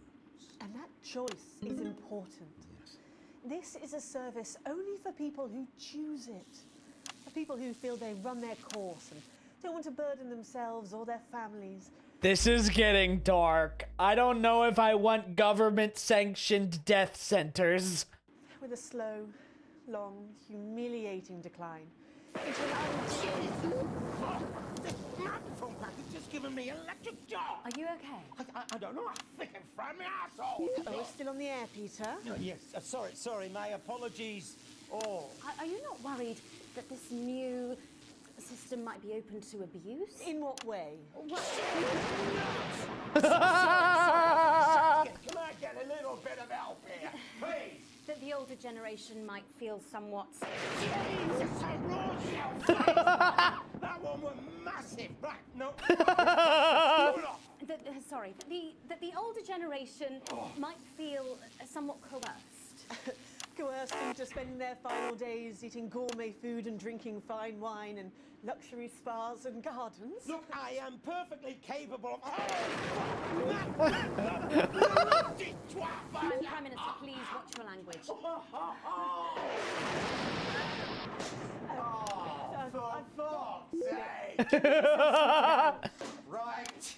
And that choice is important. Yes. This is a service only for people who choose it. For people who feel they run their course and don't want to burden themselves or their families. This is getting dark. I don't know if I want government-sanctioned death centers. With a slow, long, humiliating decline. Microphone pack has just given me electric shock. Are you okay? I don't know. I think it fried my asshole. Oh, we're still on the air, Peter. No, yes. Sorry. My apologies. Oh. Are you not worried that this new system might be open to abuse? In what way? Can I get a little bit of help here, please? That the older generation might feel somewhat... Jesus, I rolled that one was massive. Right, no. Sorry, that the older generation might feel somewhat coerced. Coerced into spending their final days eating gourmet food and drinking fine wine and luxury spas and gardens. Look, I am perfectly capable of... Prime Minister, please watch your language. For fuck's sake! Right.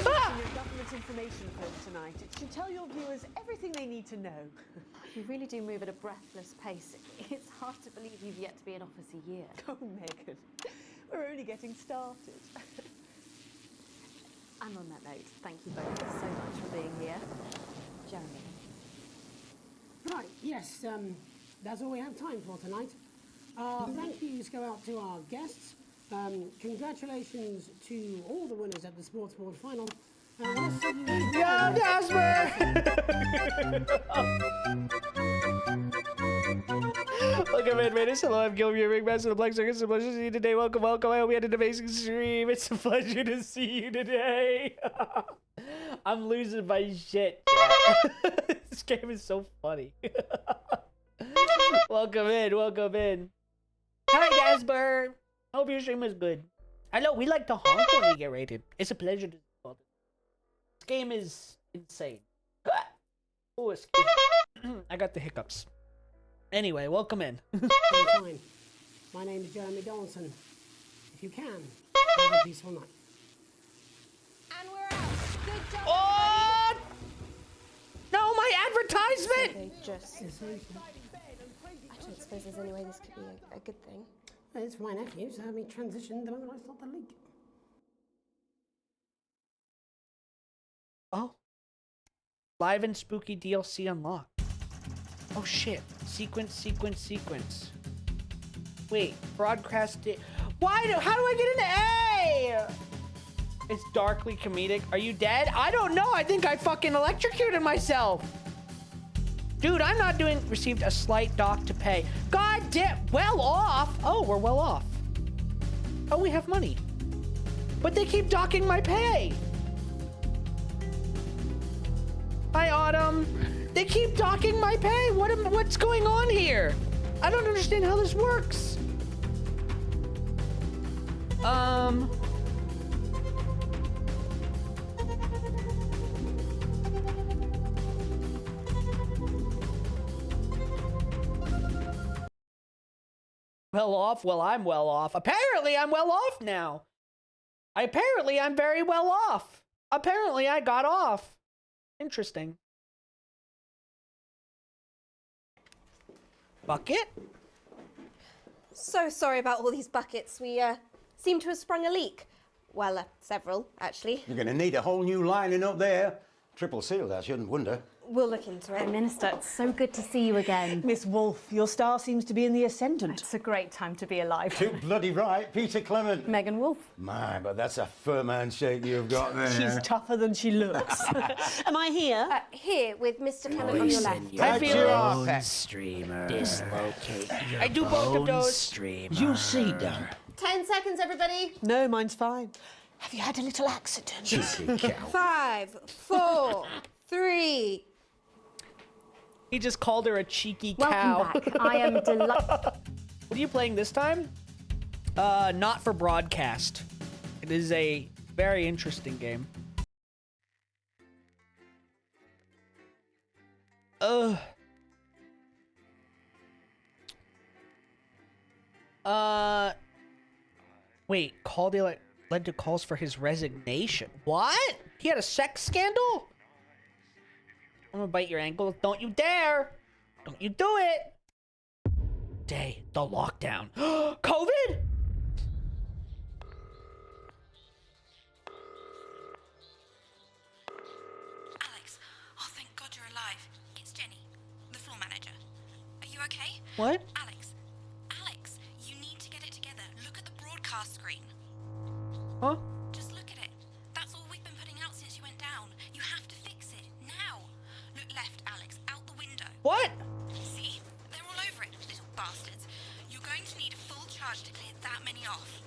We're watching your government information film tonight. It should tell your viewers everything they need to know. You really do move at a breathless pace. It's hard to believe you've yet to be in office a year. Oh, Megan, we're only getting started. And on that note, thank you both so much for being here. Jeremy. Right, yes, that's all we have time for tonight. Thank yous go out to our guests. Congratulations to all the winners at the Sports Board final. Let's see you. Yo, Jasper! Welcome in, Raiders. Hello, I'm GilRyu, Ringmaster of the Black Circus. It's a pleasure to see you today. Welcome. I hope you had an amazing stream. It's a pleasure to see you today. I'm losing my shit. This game is so funny. Welcome in. Hi, Jasper. Hope your stream was good. I know we like to honk when we get rated. It's a pleasure to see all this. This game is insane. Oh, excuse me. I got the hiccups. Anyway, welcome in. Fine. My name is Jeremy Donaldson. If you can, have a peaceful night. And we're out. Good job. Oh! No, my advertisement! So they just... I don't suppose there's any way this could be a good thing. It's for my nephew, so we transitioned the moment I saw the leak. Oh. Live and spooky DLC unlocked. Oh shit. Sequence. Wait, broadcast it. How do I get an A? It's darkly comedic. Are you dead? I don't know. I think I fucking electrocuted myself. Dude, I'm not doing... Received a slight dock to pay. God damn... Well off? Oh, we're well off. Oh, we have money. But they keep docking my pay. Hi, Autumn. They keep docking my pay. What's going on here? I don't understand how this works. Well off? Well, I'm well off. Apparently, I'm well off now. Apparently, I'm very well off. Apparently, I got off. Interesting. Bucket? So sorry about all these buckets. We seem to have sprung a leak. Well, several, actually. You're going to need a whole new lining up there. Triple sealed, I shouldn't wonder. We'll look into it. Minister, it's so good to see you again. Miss Wolfe, your star seems to be in the ascendant. It's a great time to be alive. Too bloody right, Peter Clement. Megan Wolfe. My, but that's a firm handshake you've got there. She's tougher than she looks. Am I here? Here, with Mr. Clement on your left. I feel off. Streamer. Dislocate your I do both of those. Streamer. You see, Darren. 10 seconds, everybody. No, mine's fine. Have you had a little accident? Cheeky cow. 5, 4, 3. He just called her a cheeky cow. Welcome back. I am delighted. What are you playing this time? Not for broadcast. It is a very interesting game. Wait, led to calls for his resignation. What? He had a sex scandal? I'm gonna bite your ankle. Don't you dare! Don't you do it! day. The lockdown. COVID? Alex, oh thank God you're alive. It's Jenny, the floor manager. Are you okay? What? Alex, you need to get it together. Look at the broadcast screen. Huh? Just look at it. That's all we've been putting out since you went down. You have to fix it, now. Look left, Alex, out the window. What? See? They're all over it, little bastards. You're going to need a full charge to clear that many off.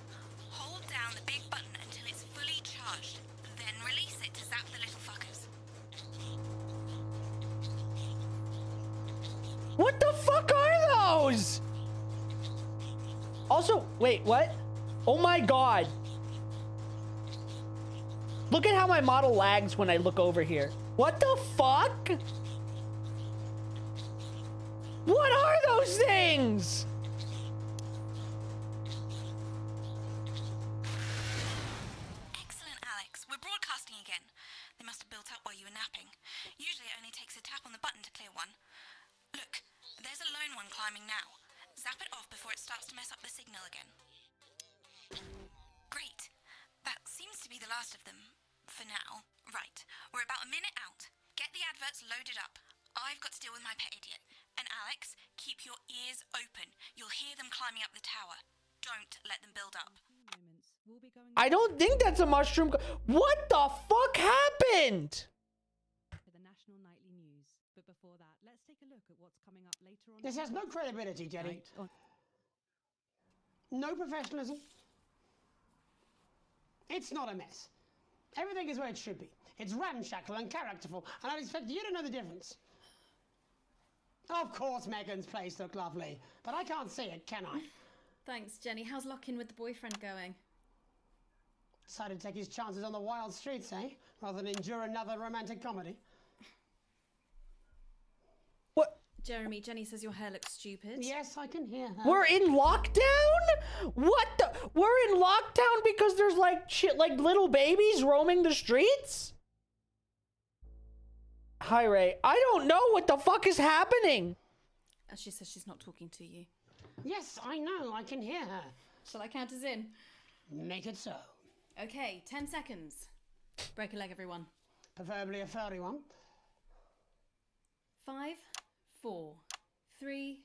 Hold down the big button until it's fully charged. Then release it to zap the little fuckers. What the fuck are those? Also, wait, what? Oh my god. Look at how my model lags when I look over here. What the fuck? What are those things? Excellent, Alex. We're broadcasting again. They must have built up while you were napping. Usually it only takes a tap on the button to clear one. Look, there's a lone one climbing now. Zap it off before it starts to mess up the signal again. Great. That seems to be the last of them. For now. Right. We're about a minute out. Get the adverts loaded up. I've got to deal with my pet idiot. And Alex, keep your ears open. You'll hear them climbing up the tower. Don't let them build up. I don't think that's a mushroom. What the fuck happened? For the National Nightly News. But before that, let's take a look at what's coming up later on. This has no credibility, Jenny. No professionalism. It's not a mess. Everything is where it should be. It's ramshackle and characterful, and I'd expect you to know the difference. Of course Megan's place looked lovely, but I can't see it, can I? Thanks, Jenny. How's lock-in with the boyfriend going? Decided to take his chances on the wild streets, eh? Rather than endure another romantic comedy. Jeremy, Jenny says your hair looks stupid. Yes, I can hear her. We're in lockdown? What the? We're in lockdown because there's like shit, like little babies roaming the streets? Hi, Ray. I don't know what the fuck is happening. She says she's not talking to you. Yes, I know. I can hear her. Shall I count us in? Make it so. Okay, 10 seconds. Break a leg, everyone. Preferably a furry one. 5, 4, 3.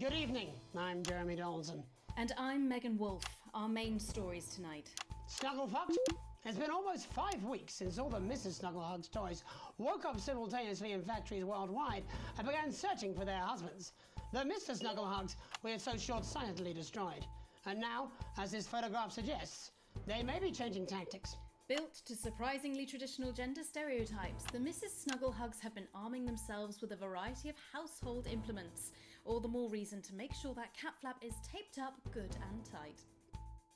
Good evening. I'm Jeremy Donaldson. And I'm Megan Wolfe. Our main stories tonight. Snugglefucked? It's been almost 5 weeks since all the Mrs. Snugglehugs toys woke up simultaneously in factories worldwide and began searching for their husbands. The Mr. Snugglehugs we had so short-sightedly destroyed. And now, as this photograph suggests, they may be changing tactics. Built to surprisingly traditional gender stereotypes, the Mrs. Snugglehugs have been arming themselves with a variety of household implements. All the more reason to make sure that cat flap is taped up good and tight.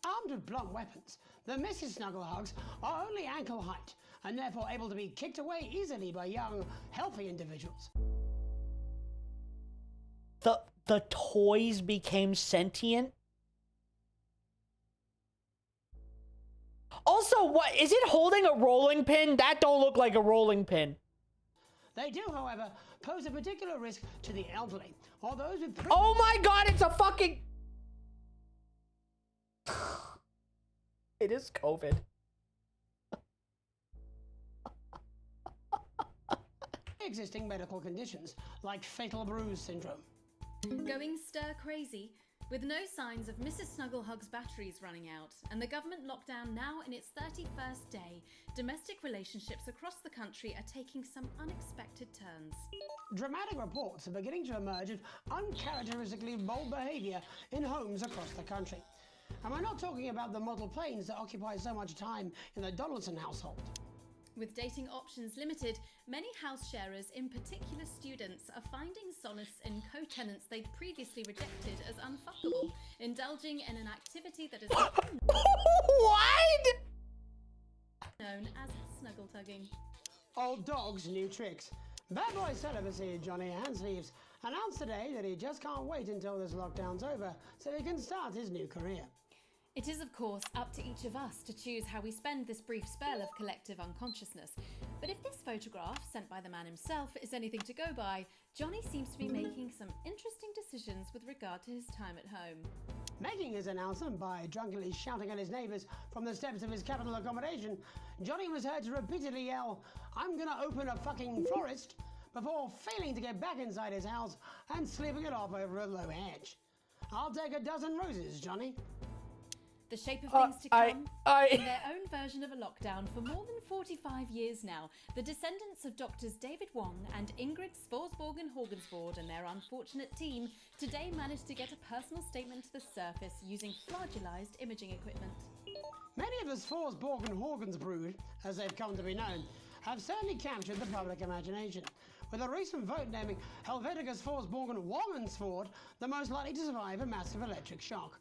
Armed with blunt weapons, the Mrs. Snugglehugs are only ankle height and therefore able to be kicked away easily by young, healthy individuals. The toys became sentient? Also, what is it holding a rolling pin? That don't look like a rolling pin. They do, however, pose a particular risk to the elderly or those with... Oh my god, it's a fucking... It is COVID. Existing medical conditions like fatal bruise syndrome. Going stir crazy, with no signs of Mrs. Snugglehugs' batteries running out, and the government lockdown now in its 31st day, domestic relationships across the country are taking some unexpected turns. Dramatic reports are beginning to emerge of uncharacteristically bold behaviour in homes across the country. And we're not talking about the model planes that occupy so much time in the Donaldson household. With dating options limited, many house sharers, in particular students, are finding solace in co-tenants they'd previously rejected as unfuckable, indulging in an activity that is what? known as snuggle tugging. Old dogs, new tricks. Bad boy celibacy Johnny Handsleeves announced today that he just can't wait until this lockdown's over so he can start his new career. It is, of course, up to each of us to choose how we spend this brief spell of collective unconsciousness. But if this photograph, sent by the man himself, is anything to go by, Johnny seems to be making some interesting decisions with regard to his time at home. Making his announcement by drunkenly shouting at his neighbours from the steps of his capital accommodation, Johnny was heard to repeatedly yell, "I'm gonna open a fucking florist," before failing to get back inside his house and slipping it off over a low hedge. I'll take a dozen roses, Johnny. The shape of things to come, in their own version of a lockdown for more than 45 years now, the descendants of Doctors David Wong and Ingrid Svorsborgen Horgensvoord and their unfortunate team today managed to get a personal statement to the surface using flagellized imaging equipment. Many of the Svorsborgen Horgensbrood, as they've come to be known, have certainly captured the public imagination, with a recent vote naming Helvetica Svorsborgen Wongensvoord the most likely to survive a massive electric shock.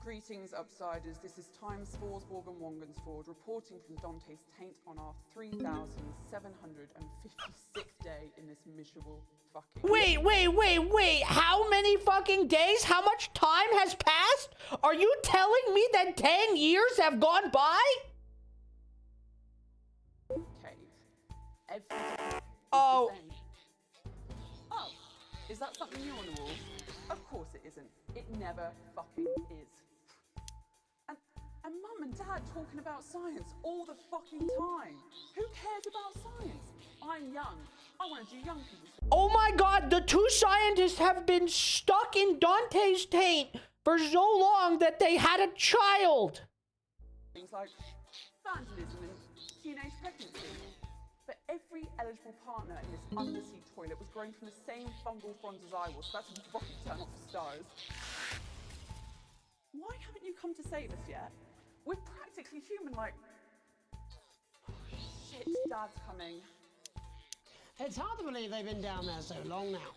Greetings, Upsiders. This is Time Svorsborg and Wongensford reporting from Dante's Taint on our 3,756th day in this miserable fucking... Wait. How many fucking days? How much time has passed? Are you telling me that 10 years have gone by? Oh. Oh, is that something new on the wall? Of course it isn't. It never fucking is. And Mum and Dad talking about science all the fucking time. Who cares about science? I'm young. I want to do young people's... Oh my god, the two scientists have been stuck in Dante's Taint for so long that they had a child. Things like vandalism and teenage pregnancy. But every eligible partner in this undersea toilet was grown from the same fungal fronds as I was, so that's a fucking turn off for stars. Why haven't you come to save us yet? We're practically human, like... Oh, shit, Dad's coming. It's hard to believe they've been down there so long now.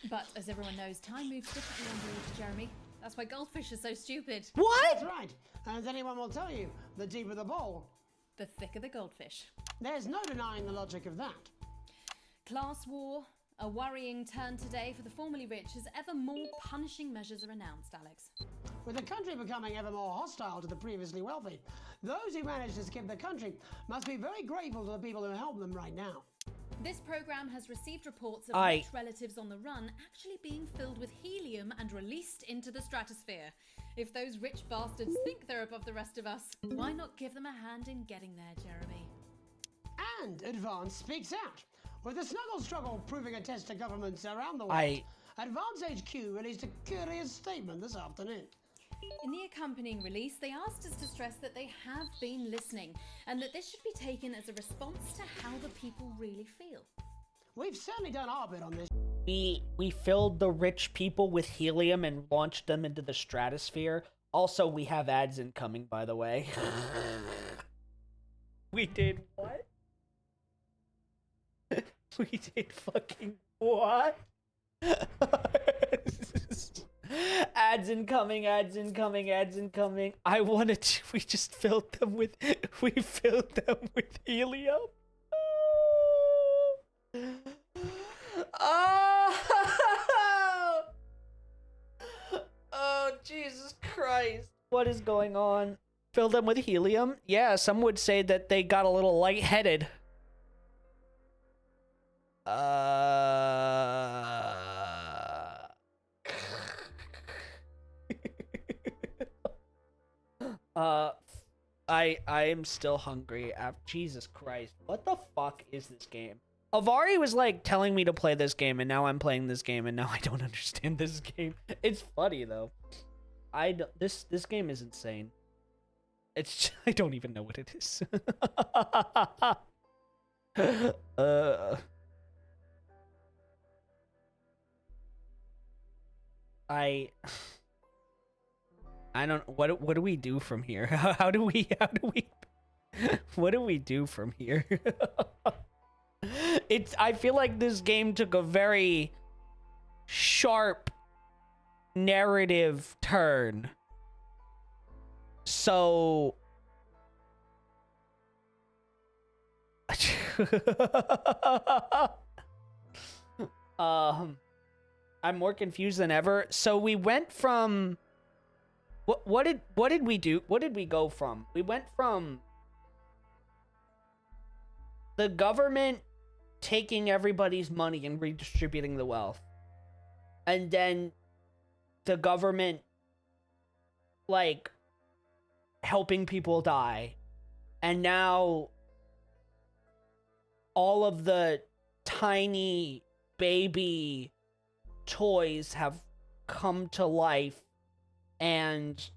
But as everyone knows, time moves differently underwater, Jeremy. That's why goldfish are so stupid. What? That's right. And as anyone will tell you, the deeper the bowl, the thicker the goldfish. There's no denying the logic of that. Class war, a worrying turn today for the formerly rich as ever more punishing measures are announced, Alex. With the country becoming ever more hostile to the previously wealthy, those who managed to skip the country must be very grateful to the people who help them right now. This program has received reports of rich relatives on the run actually being filled with helium and released into the stratosphere. If those rich bastards think they're above the rest of us, why not give them a hand in getting there, Jeremy? And Advance speaks out. With the snuggle struggle proving a test to governments around the world, Advance HQ released a curious statement this afternoon. In the accompanying release, they asked us to stress that they have been listening and that this should be taken as a response to how the people really feel. We've certainly done our bit on this. We filled the rich people with helium and launched them into the stratosphere. Also, we have ads incoming, by the way. We did what? We did fucking what? Ads incoming. I wanted to, we filled them with helium. Oh, Jesus Christ. What is going on? Fill them with helium? Yeah, some would say that they got a little lightheaded. I am still hungry. Jesus Christ. What the fuck is this game? Avari was like telling me to play this game and now I'm playing this game and now I don't understand this game. It's funny though. This game is insane. It's I don't even know what it is. I don't what do we do from here? How do we what do we do from here? I feel like this game took a very sharp narrative turn. So I'm more confused than ever. So we went from What did we do? What did we go from? We went from the government taking everybody's money and redistributing the wealth. And then the government, like, helping people die. And now all of the tiny baby toys have come to life and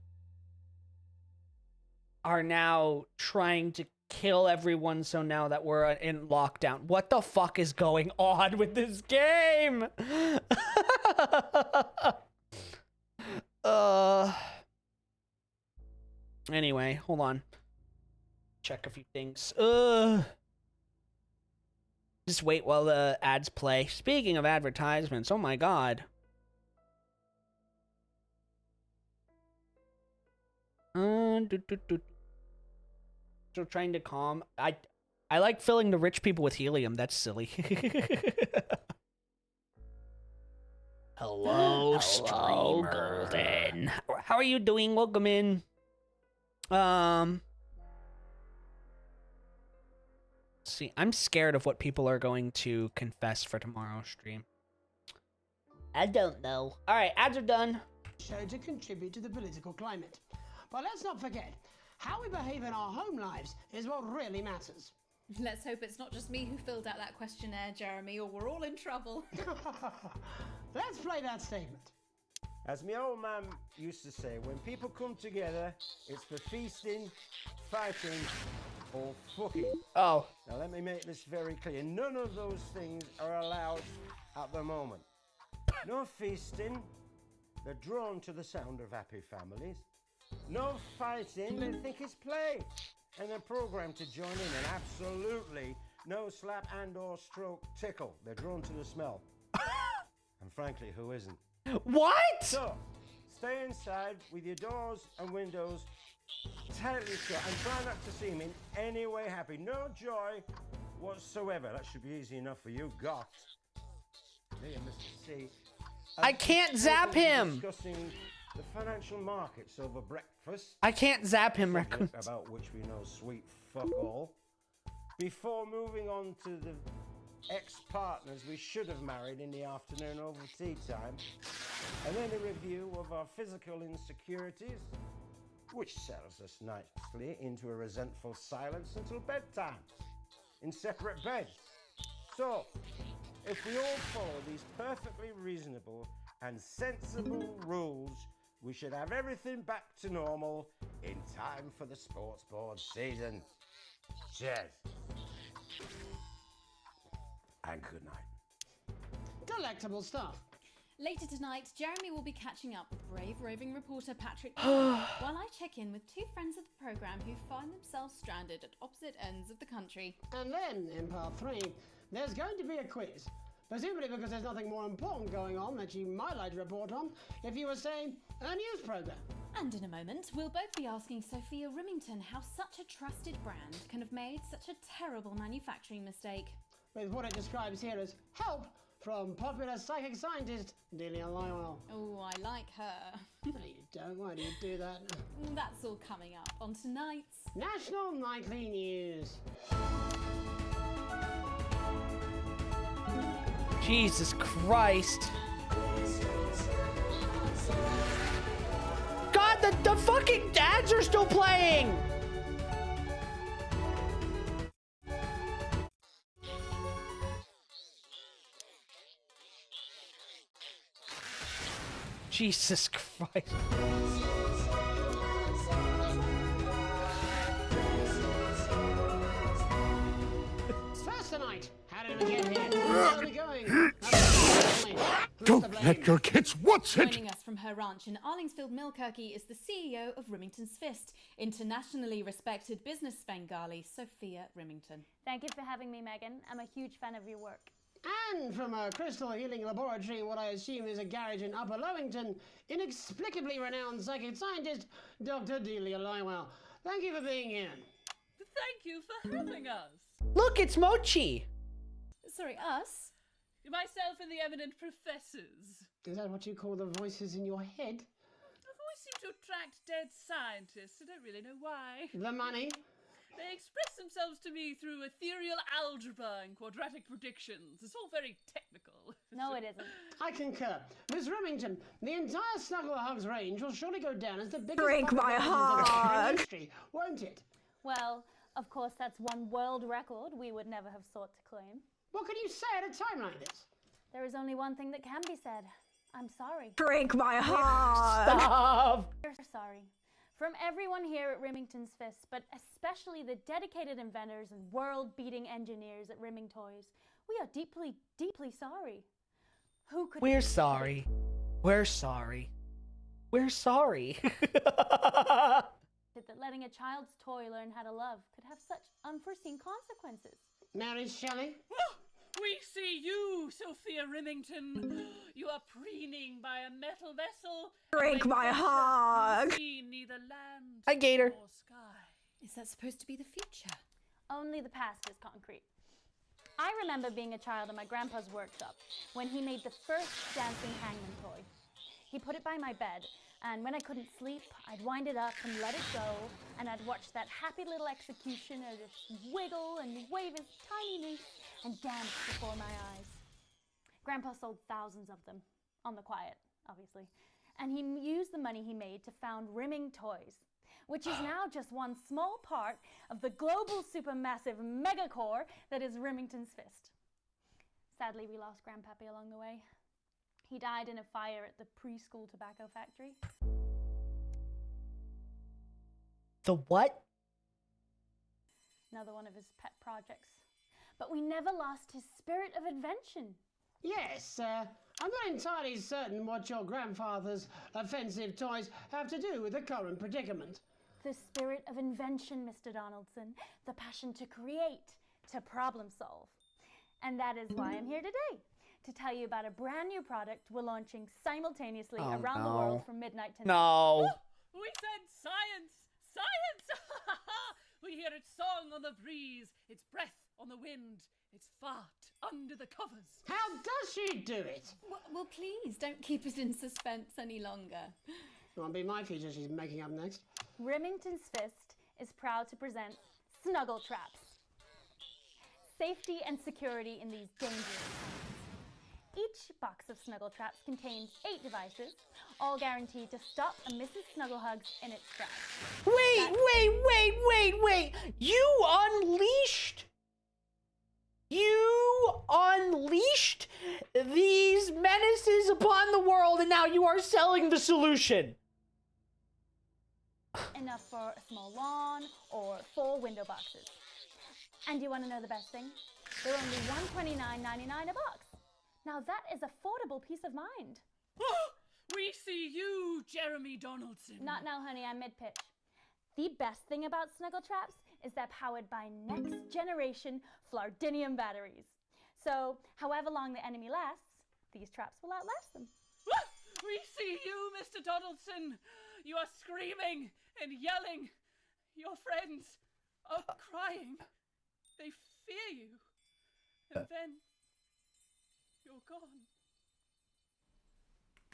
are now trying to kill everyone, so now that we're in lockdown. What the fuck is going on with this game? Anyway, hold on. Check a few things. Just wait while the ads play. Speaking of advertisements, oh my god. Still trying to calm. I like filling the rich people with helium. That's silly. Hello, Golden. How are you doing? Welcome in. See, I'm scared of what people are going to confess for tomorrow's stream. I don't know. All right, ads are done. Show to contribute to the political climate. But let's not forget, how we behave in our home lives is what really matters. Let's hope it's not just me who filled out that questionnaire, Jeremy, or we're all in trouble. Let's play that statement. As my old man used to say, when people come together, it's for feasting, fighting, or fucking. Oh. Now let me make this very clear. None of those things are allowed at the moment. No feasting. They're drawn to the sound of happy families. No fighting. They think it's play. And they're programmed to join in. And absolutely no slap and or stroke tickle. They're drawn to the smell. And frankly, who isn't? What? So, stay inside with your doors and windows tightly shut and try not to seem in any way happy. No joy whatsoever. That should be easy enough for you, goth. There, Mr. C. I can't zap him. Discussing the financial markets over breakfast. I can't zap him, Raccoon. About which we know sweet fuck all. Before moving on to the ex-partners we should have married in the afternoon over tea time, and then a review of our physical insecurities, which settles us nicely into a resentful silence until bedtime, in separate beds. So, if we all follow these perfectly reasonable and sensible rules, we should have everything back to normal in time for the sports board season. Cheers. And good night. Delectable stuff. Later tonight, Jeremy will be catching up with brave roving reporter Patrick while I check in with two friends of the programme who find themselves stranded at opposite ends of the country. And then, in part 3, there's going to be a quiz. Presumably because there's nothing more important going on that you might like to report on if you were, say, a news programme. And in a moment, we'll both be asking Sophia Rimington how such a trusted brand can have made such a terrible manufacturing mistake. With what it describes here as help from popular psychic scientist Delia Lywell. Oh, I like her. No, you don't. Why do you do that? That's all coming up on tonight's National Nightly News. Jesus Christ. God, the fucking ads are still playing! Jesus Christ. First tonight, how did we get here? Where are we going? Don't let your kids watch it! Joining us from her ranch in Arlingsfield, Millkirky is the CEO of Rimington's Fist, internationally respected business Svengali, Sophia Rimington. Thank you for having me, Megan. I'm a huge fan of your work. And from a crystal healing laboratory in what I assume is a garage in Upper Lowington, inexplicably renowned psychic scientist, Dr. Delia Lywell. Thank you for being here. Thank you for having us. Look, it's Mochi! Sorry, us? Myself and the eminent professors. Is that what you call the voices in your head? The voice seemed to attract dead scientists. I don't really know why. The money? They express themselves to me through ethereal algebra and quadratic predictions. It's all very technical. No, it isn't. I concur. Miss Remington, the entire Snuggle Hugs range will surely go down as the biggest Break my heart. in history, won't it? Well, of course, that's one world record we would never have sought to claim. What can you say at a time like this? There is only one thing that can be said. I'm sorry. Break my heart. Stop. We're sorry. From everyone here at Remington's Fist, but especially the dedicated inventors and world-beating engineers at Rimming Toys, we are deeply, deeply sorry. Who could... We're sorry. We're sorry. We're sorry. that letting a child's toy learn how to love could have such unforeseen consequences. Mary Shelley? We see you, Sophia Remington. You are preening by a metal vessel. Break my heart. See neither land Hi, Gator. nor sky. Is that supposed to be the future? Only the past is concrete. I remember being a child in my grandpa's workshop when he made the first dancing hangman toy. He put it by my bed, and when I couldn't sleep, I'd wind it up and let it go, and I'd watch that happy little executioner just wiggle and wave his tiny knee and dance before my eyes. Grandpa sold thousands of them, on the quiet, obviously, and he used the money he made to found Rimming Toys, which is now just one small part of the global supermassive megacore that is Remington's Fist. Sadly, we lost Grandpappy along the way. He died in a fire at the preschool tobacco factory. The what? Another one of his pet projects. But we never lost his spirit of invention. Yes, I'm not entirely certain what your grandfather's offensive toys have to do with the current predicament. The spirit of invention, Mr. Donaldson. The passion to create, to problem solve. And that is why I'm here today, to tell you about a brand new product we're launching simultaneously around the world from midnight to No. We said science! Science! We hear its song on the breeze, its breath on the wind, its fart under the covers. How does she do it? Well, please, don't keep us in suspense any longer. Won't be my feature she's making up next. Remington's Fist is proud to present Snuggle Traps. Safety and security in these dangerous times. Each box of Snuggle Traps contains 8 devices, all guaranteed to stop a Mrs. Snugglehugs in its tracks. Wait. You unleashed these menaces upon the world, and now you are selling the solution. Enough for a small lawn or 4 window boxes. And you want to know the best thing? They're only $129.99 a box. Now that is affordable peace of mind. We see you, Jeremy Donaldson. Not now, honey, I'm mid-pitch. The best thing about Snuggle Traps is they're powered by next generation Flardinium batteries. So, however long the enemy lasts, these traps will outlast them. We see you, Mr. Donaldson. You are screaming and yelling. Your friends are crying. They fear you. And then you're gone.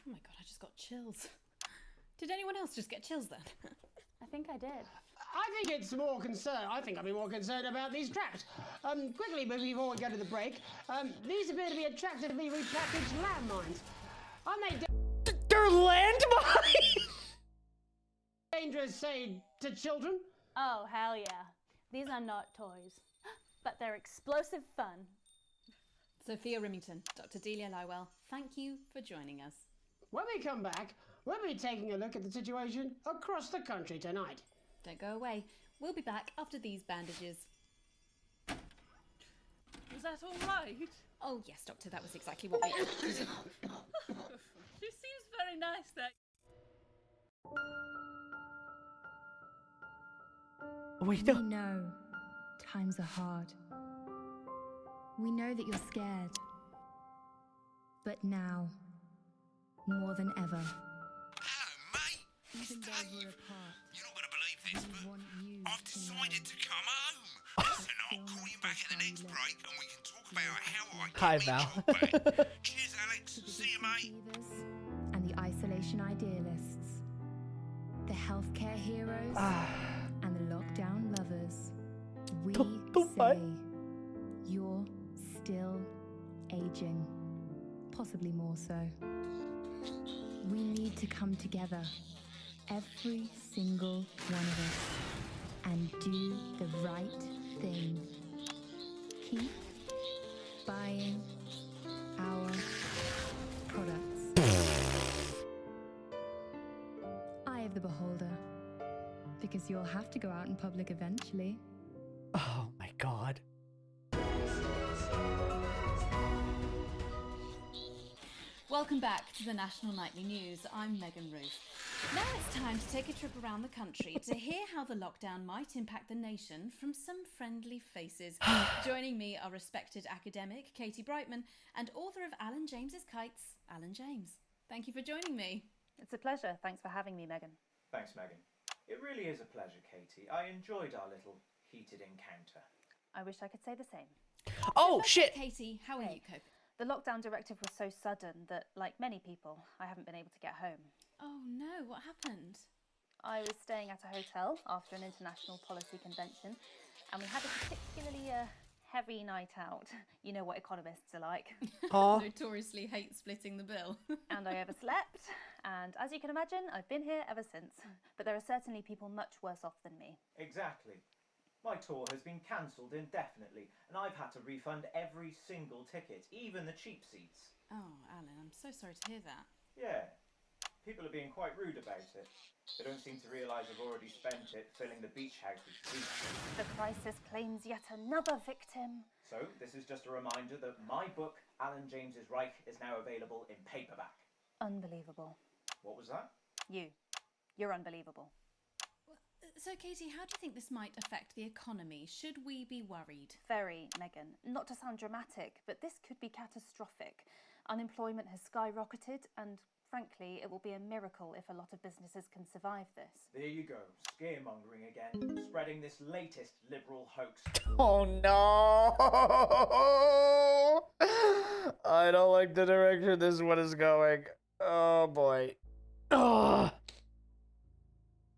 Oh my god, I just got chills. Did anyone else just get chills then? I think I did. I think I'd be more concerned about these traps. Quickly, before we go to the break, these appear to be attractively repackaged landmines. Aren't they They're landmines? Dangerous, say, to children? Oh, hell yeah. These are not toys, but they're explosive fun. Sophia Remington, Dr. Delia Lywell, thank you for joining us. When we come back, we'll be taking a look at the situation across the country tonight. Don't go away. We'll be back after these bandages. Was that all right? Oh, yes, Doctor, that was exactly what we... She seems very nice there. We know times are hard. We know that you're scared. But now, more than ever. Even though we're apart, You're not going to believe this, we want you I've to decided know. to come home. Listen, I'll call you back at the next break and we can talk about how I Hi, get me Val. job back. Cheers, Alex. See you, mate. And the isolation idealists. the healthcare heroes, and the lockdown lovers, we what? say you're still aging. Possibly more so. We need to come together, every single one of us, and do the right thing. Keep buying our products. Eye of the beholder, because you'll have to go out in public eventually. Oh my god. Welcome back to the National Nightly News. I'm Megan Roof. Now it's time to take a trip around the country to hear how the lockdown might impact the nation from some friendly faces. Joining me are respected academic Katie Brightman and author of Alan James's Kites, Alan James. Thank you for joining me. It's a pleasure. Thanks for having me, Megan. Thanks, Megan. It really is a pleasure, Katie. I enjoyed our little heated encounter. I wish I could say the same. Oh, shit! Katie, how are you coping? The lockdown directive was so sudden that, like many people, I haven't been able to get home. Oh no, what happened? I was staying at a hotel after an international policy convention, and we had a particularly heavy night out. You know what economists are like. Notoriously hate splitting the bill. And I overslept, and as you can imagine, I've been here ever since. But there are certainly people much worse off than me. Exactly. My tour has been cancelled indefinitely, and I've had to refund every single ticket, even the cheap seats. Oh, Alan, I'm so sorry to hear that. Yeah. People are being quite rude about it. They don't seem to realise I've already spent it filling the beach house with drinks. The crisis claims yet another victim. So, this is just a reminder that my book, Alan James's Reich, is now available in paperback. Unbelievable. What was that? You're unbelievable. So, Katie, how do you think this might affect the economy? Should we be worried? Very, Megan. Not to sound dramatic, but this could be catastrophic. Unemployment has skyrocketed, and frankly, it will be a miracle if a lot of businesses can survive this. There you go, scaremongering again, spreading this latest liberal hoax. Oh no! I don't like the direction this one is going. Oh boy. Oh.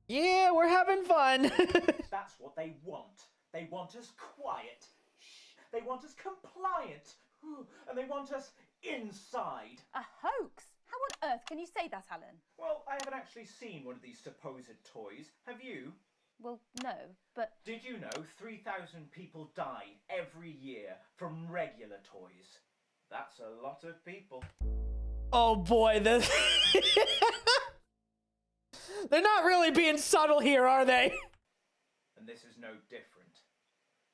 Yeah, we're having fun. That's what they want. They want us quiet. Shh. They want us compliant. And they want us inside. A hoax? How on earth can you say that, Alan? Well, I haven't actually seen one of these supposed toys. Have you? Well, no, but... Did you know 3,000 people die every year from regular toys? That's a lot of people. Oh boy, this... They're not really being subtle here, are they? And this is no different.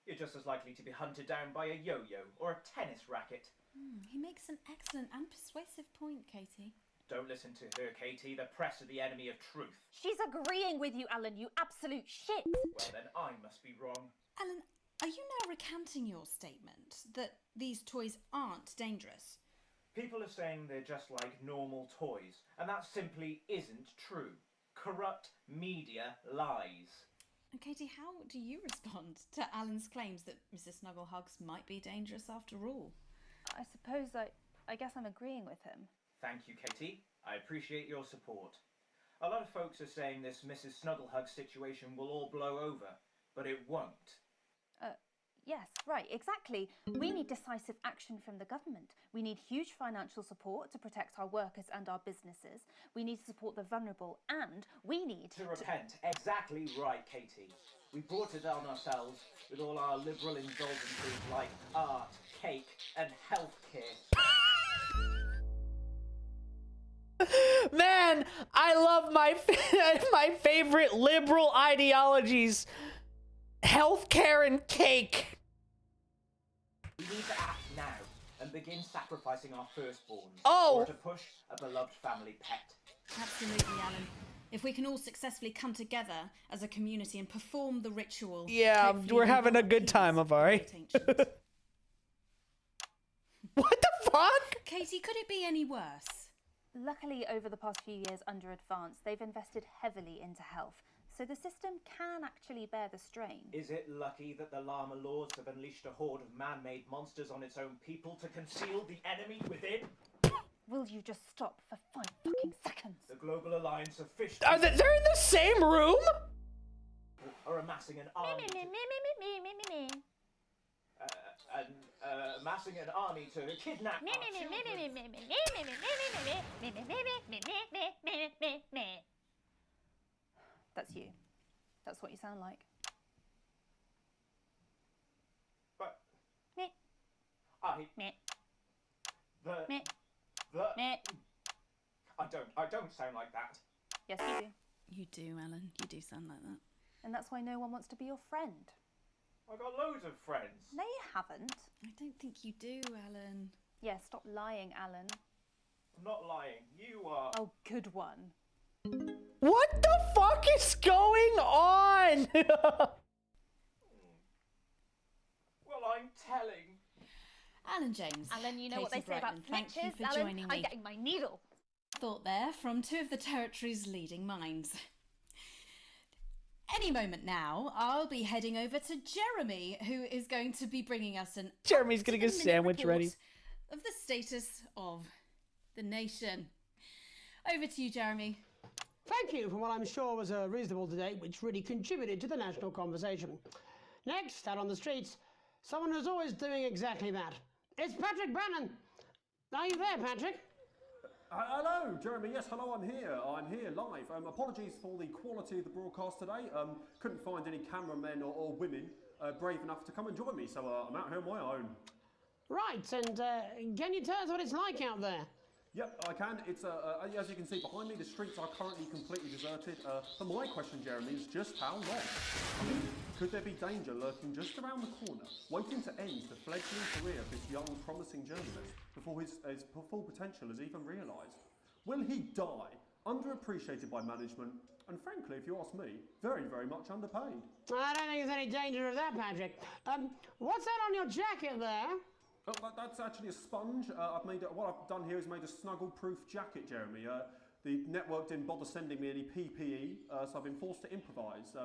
You're just as likely to be hunted down by a yo-yo or a tennis racket. He makes an excellent and persuasive point, Katie. Don't listen to her, Katie. The press are the enemy of truth. She's agreeing with you, Alan, you absolute shit! Well, then I must be wrong. Alan, are you now recanting your statement that these toys aren't dangerous? People are saying they're just like normal toys, and that simply isn't true. Corrupt media lies. And Katie, how do you respond to Alan's claims that Mrs. Snugglehugs might be dangerous after all? I suppose I guess I'm agreeing with him. Thank you, Katie. I appreciate your support. A lot of folks are saying this Mrs. Snugglehug situation will all blow over, but it won't. Yes, right, exactly. We need decisive action from the government. We need huge financial support to protect our workers and our businesses. We need to support the vulnerable, and we need to repent. Exactly right, Katie. We brought it on ourselves with all our liberal indulgences like art, cake, and healthcare. Man, I love my favorite liberal ideologies. Healthcare and cake. We need to act now and begin sacrificing our firstborns. Oh! Or to push a beloved family pet. Absolutely, Alan. If we can all successfully come together as a community and perform the ritual... Yeah, we're having a good time, alright? What the fuck? Katie, could it be any worse? Luckily, over the past few years under Advance, they've invested heavily into health. So the system can actually bear the strain. Is it lucky that the Llama Lords have unleashed a horde of man-made monsters on its own people to conceal the enemy within? Will you just stop for 5 fucking seconds? The Global Alliance of Fish They're in the same room? are amassing an army. Amassing an army to kidnap our children. That's you. That's what you sound like. But Meh. Meh. the Meh. I don't sound like that. Yes, you do. You do, Alan. You do sound like that. And that's why no one wants to be your friend. I got loads of friends. No, you haven't. I don't think you do, Alan. Yeah, stop lying, Alan. I'm not lying. You are. Oh, good one. What the fuck is going on? Well, I'm telling. Alan James. Alan, you know what Katie they say about Brightman, thank you snitches, for Alan? joining I'm me. getting my needle. Thought there from two of the territory's leading minds. Any moment now, I'll be heading over to Jeremy, who is going to be bringing us an Jeremy's getting his sandwich report ready. of the status of the nation. Over to you, Jeremy. Thank you for what I'm sure was a reasonable debate which really contributed to the national conversation. Next, out on the streets, someone who's always doing exactly that. It's Patrick Bannon. Are you there, Patrick? Hello, Jeremy. Yes, hello, I'm here. I'm here live. Apologies for the quality of the broadcast today. Couldn't find any cameramen or women brave enough to come and join me, so I'm out here on my own. Right, and can you tell us what it's like out there? Yep, I can. It's as you can see behind me, the streets are currently completely deserted. But my question, Jeremy, is just how long? I mean, could there be danger lurking just around the corner, waiting to end the fledgling career of this young, promising journalist before his full potential is even realised? Will he die, underappreciated by management, and frankly, if you ask me, very, very much underpaid? I don't think there's any danger of that, Patrick. What's that on your jacket there? Oh, that's actually a sponge. What I've done here is made a snuggle-proof jacket, Jeremy. The network didn't bother sending me any PPE, so I've been forced to improvise.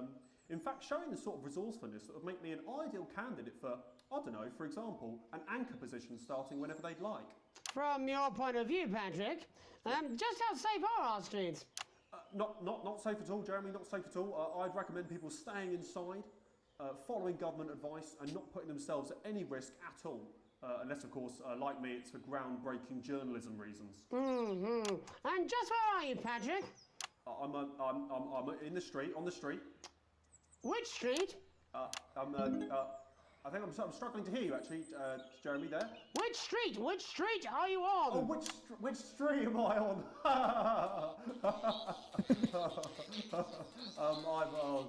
In fact, showing the sort of resourcefulness that would make me an ideal candidate for, I don't know, for example, an anchor position starting whenever they'd like. From your point of view, Patrick, just how safe are our streets? Not safe at all, Jeremy, not safe at all. I'd recommend people staying inside, following government advice, and not putting themselves at any risk at all. Unless, of course, like me, it's for groundbreaking journalism reasons. Mm-hmm. And just where are you, Patrick? I'm in the street, on the street. Which street? I think I'm struggling to hear you, actually, Jeremy, there. Which street? Which street are you on? Oh, which street am I on? Oh,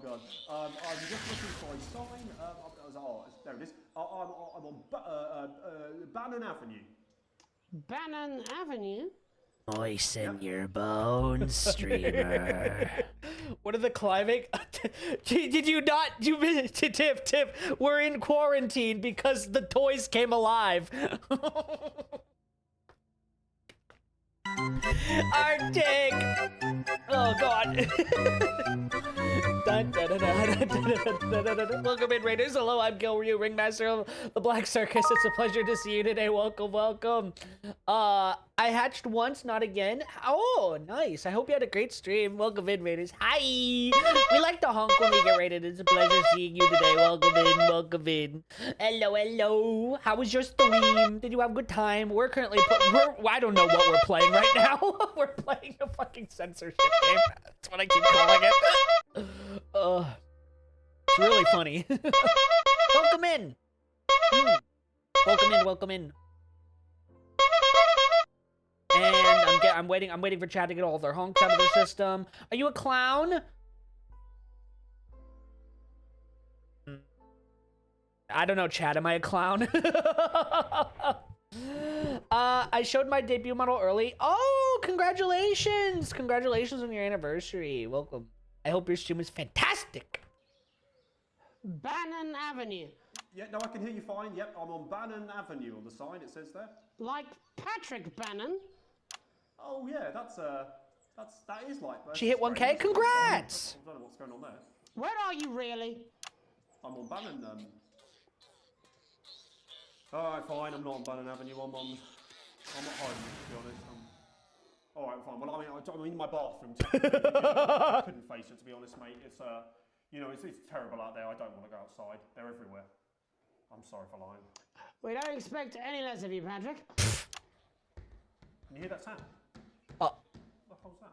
God. I'm just looking for a sign. There it is. I'm on Bannon Avenue. Bannon Avenue? Moisten your bones, streamer. What are the climbing? Did you not? You missed tip. We're in quarantine because the toys came alive. Arctic. Oh God. Welcome in, Raiders. Hello, I'm GilRyu, Ringmaster of the Black Circus. It's a pleasure to see you today. Welcome. I hatched once, not again. Oh, nice. I hope you had a great stream. Welcome in, Raiders. Hi. We like to honk when we get raided. It's a pleasure seeing you today. Welcome in. Hello. How was your stream? Did you have a good time? We're currently I don't know what we're playing right now. We're playing a fucking censorship game. That's what I keep calling it. It's really funny. Welcome in. Welcome in. And I'm waiting for Chad to get all their honks out of the system. Are you a clown? I don't know, Chad. Am I a clown? I showed my debut model early. Oh, congratulations! Congratulations on your anniversary. Welcome. I hope your stream is fantastic. Bannon Avenue. Yeah, no, I can hear you fine. Yep, I'm on Bannon Avenue on the sign. It says there. Like Patrick Bannon? Oh yeah, that is like. She hit 1K. Congrats! I don't know what's going on there. Where are you really? I'm on Bannon. Alright, fine. I'm not on Bannon Avenue. I'm not hiding, to be honest. I mean, my bathroom. I couldn't face it, to be honest, mate. It's it's terrible out there. I don't want to go outside. They're everywhere. I'm sorry for lying. We don't expect any less of you, Patrick. Can you hear that sound? What the hell's that?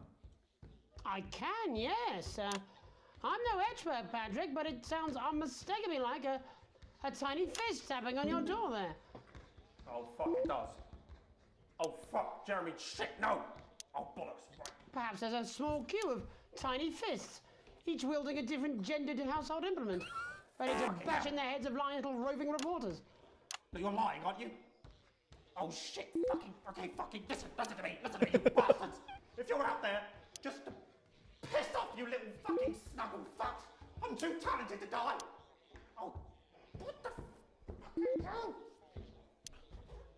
I can, yes. I'm no expert, Patrick, but it sounds unmistakably like a tiny fist tapping on your door there. Oh, fuck, it does. Oh, fuck, Jeremy, shit, no! Oh, bollocks. Right. Perhaps there's a small queue of tiny fists, each wielding a different gendered household implement, ready to bash in the heads of lying little roving reporters. But you're lying, aren't you? Oh, shit, fucking, listen to me, you bastards! If you're out there, just to piss off, you little fucking snuggle fucks! I'm too talented to die! Oh, what the hell?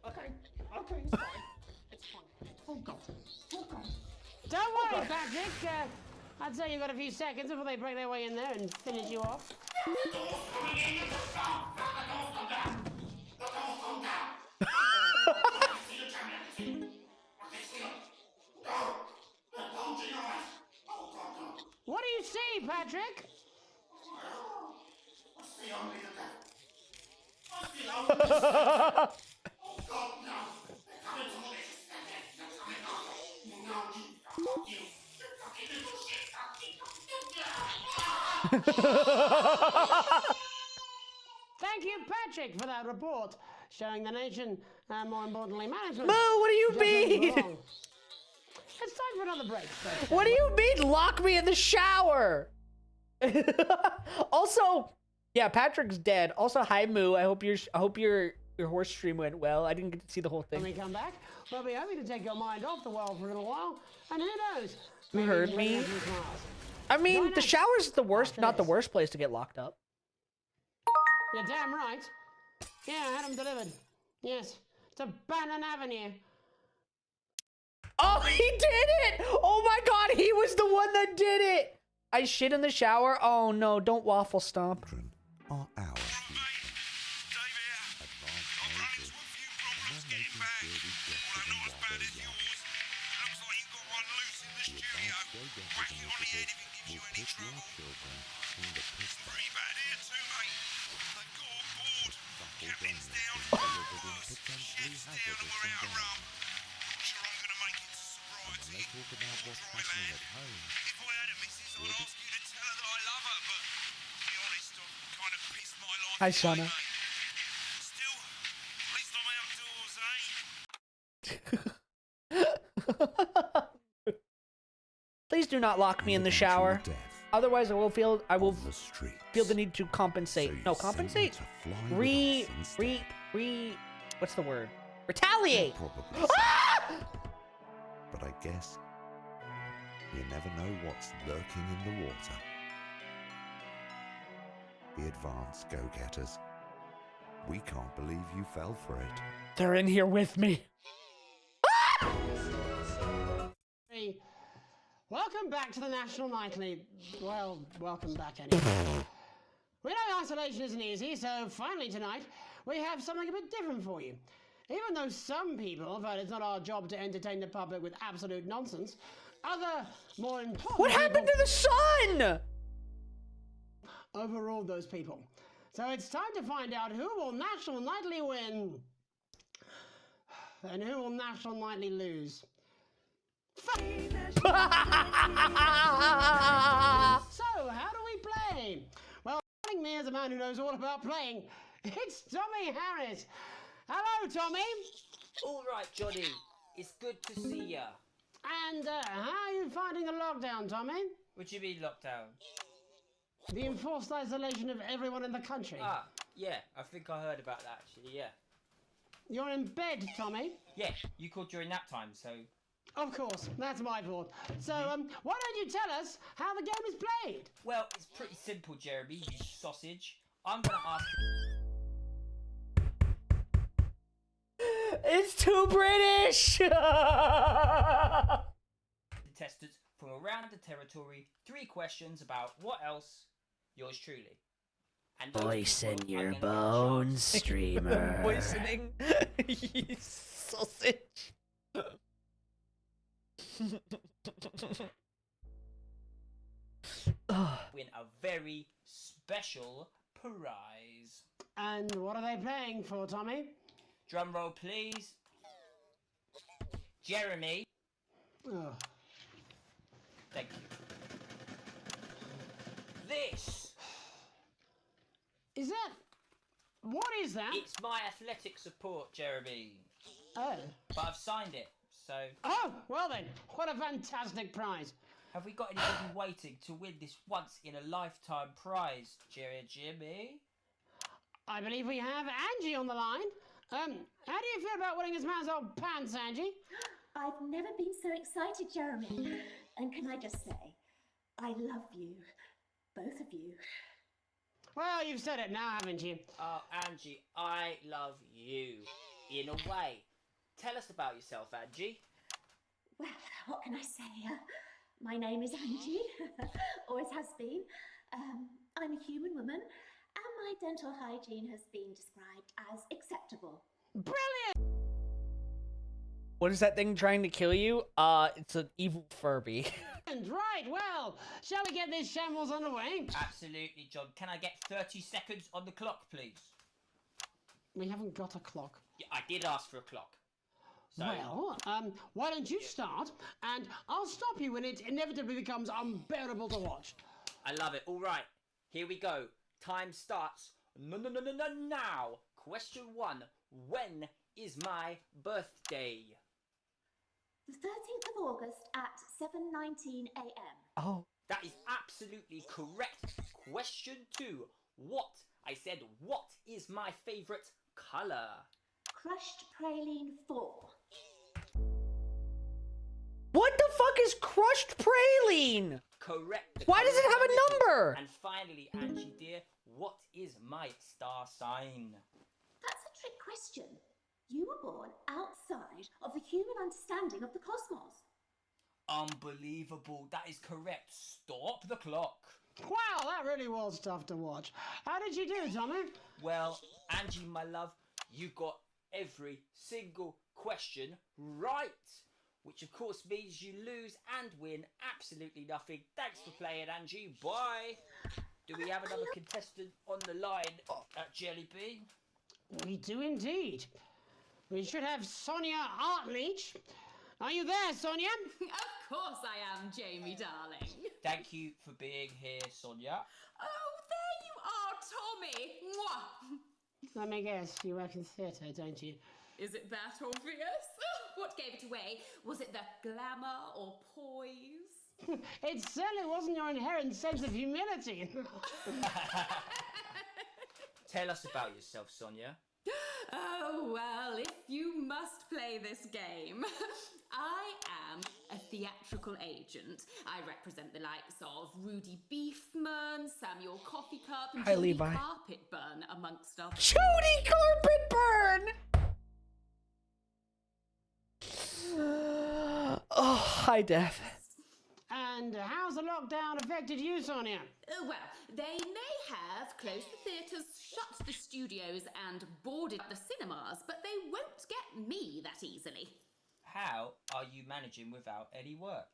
Okay, it's fine. It's fine. Oh, God. Don't worry, Patrick. I'd say you've got a few seconds before they break their way in there and finish you off. What do you see, Patrick? Thank you, Patrick, for that report, showing the nation, and more importantly, management. Moo, what do you mean? It's time for another break. What do you mean, lock me in the shower? Also, yeah, Patrick's dead. Also, hi Moo. I hope your horse stream went well. I didn't get to see the whole thing. When we come back, we'll be hoping to take your mind off the world for a little while, and who knows? You heard me. I mean, the shower's the worst, not the worst place to get locked up. You're damn right. Yeah, I had them delivered. Yes, to Bannon Avenue. Oh, he did it! Oh my God, he was the one that did it! I shit in the shower. Oh no, don't waffle stomp. Are ours. Hi, Shauna. Please do not lock me in the shower. Otherwise, I will feel the need to compensate. No, compensate. What's the word? Retaliate. Ah! But I guess you never know what's lurking in the water. The advanced go-getters. We can't believe you fell for it. They're in here with me. Hey, welcome back to the National Nightly. Well, welcome back anyway. We know isolation isn't easy, so finally tonight we have something a bit different for you. Even though some people felt it's not our job to entertain the public with absolute nonsense, other more important What happened to the sun? Overruled those people. So it's time to find out who will National Nightly win and who will National Nightly lose. So, how do we play? Well, joining me as a man who knows all about playing, it's Tommy Harris. Hello, Tommy. All right, Johnny. It's good to see ya. And how are you finding the lockdown, Tommy? What do you mean lockdown? The enforced isolation of everyone in the country. Ah, yeah. I think I heard about that, actually, yeah. You're in bed, Tommy? Yeah, you called during nap time, so... Of course, that's my fault. So, why don't you tell us how the game is played? Well, it's pretty simple, Jeremy, you sausage. I'm gonna ask... It's too British! Contestants from around the territory 3 questions about what else? Yours truly. And Moisten your bones, streamer. Moistening. You sausage. Win a very special prize. And what are they playing for, Tommy? Drum roll, please. Jeremy. Oh. Thank you. This. Is that... What is that? It's my athletic support, Jeremy. Oh. But I've signed it, so... Oh, well then, what a fantastic prize. Have we got anybody waiting to win this once-in-a-lifetime prize, Jimmy? I believe we have Angie on the line. How do you feel about winning this man's old pants, Angie? I've never been so excited, Jeremy. And can I just say, I love you. Both of you. Well, you've said it now, haven't you? Oh, Angie, I love you. In a way. Tell us about yourself, Angie. Well, what can I say? My name is Angie. Always has been. I'm a human woman. And my dental hygiene has been described as acceptable. Brilliant! What is that thing trying to kill you? It's an evil Furby. Right, well, shall we get this shambles underway? Absolutely, John. Can I get 30 seconds on the clock, please? We haven't got a clock. Yeah, I did ask for a clock. So... Well, why don't you start, and I'll stop you when it inevitably becomes unbearable to watch. I love it. All right, here we go. Time starts now. Question 1. When is my birthday? The 13th of August at 7:19 a.m. Oh. That is absolutely correct. Question 2. I said, what is my favourite colour? Crushed praline 4. What the fuck is crushed praline? Correct. Why does it have a number? And finally, Angie dear, what is my star sign? That's a trick question. You were born outside of the human understanding of the cosmos. Unbelievable. That is correct. Stop the clock. Wow, that really was tough to watch. How did you do, Tommy? Well, Angie, my love, you got every single question right. Which, of course, means you lose and win absolutely nothing. Thanks for playing, Angie. Bye. Do we have another contestant on the line at Jellybean? We do indeed. We should have Sonia Artleach. Are you there, Sonia? Of course I am, Jamie, darling. Thank you for being here, Sonia. Oh, there you are, Tommy. Mwah. Let me guess, you work in theatre, don't you? Is it that obvious? What gave it away? Was it the glamour or poise? It certainly wasn't your inherent sense of humility. Tell us about yourself, Sonia. Oh, well, if you must play this game. I am a theatrical agent. I represent the likes of Rudy Beefman, Samuel Coffee Cup, and Hi, Jody Levi. Carpetburn, amongst others. Jody Carpetburn! Oh, hi, Death. And how's the lockdown affected you, Sonia? Well, they may have closed the theatres, shut the studios, and boarded the cinemas, but they won't get me that easily. How are you managing without any work?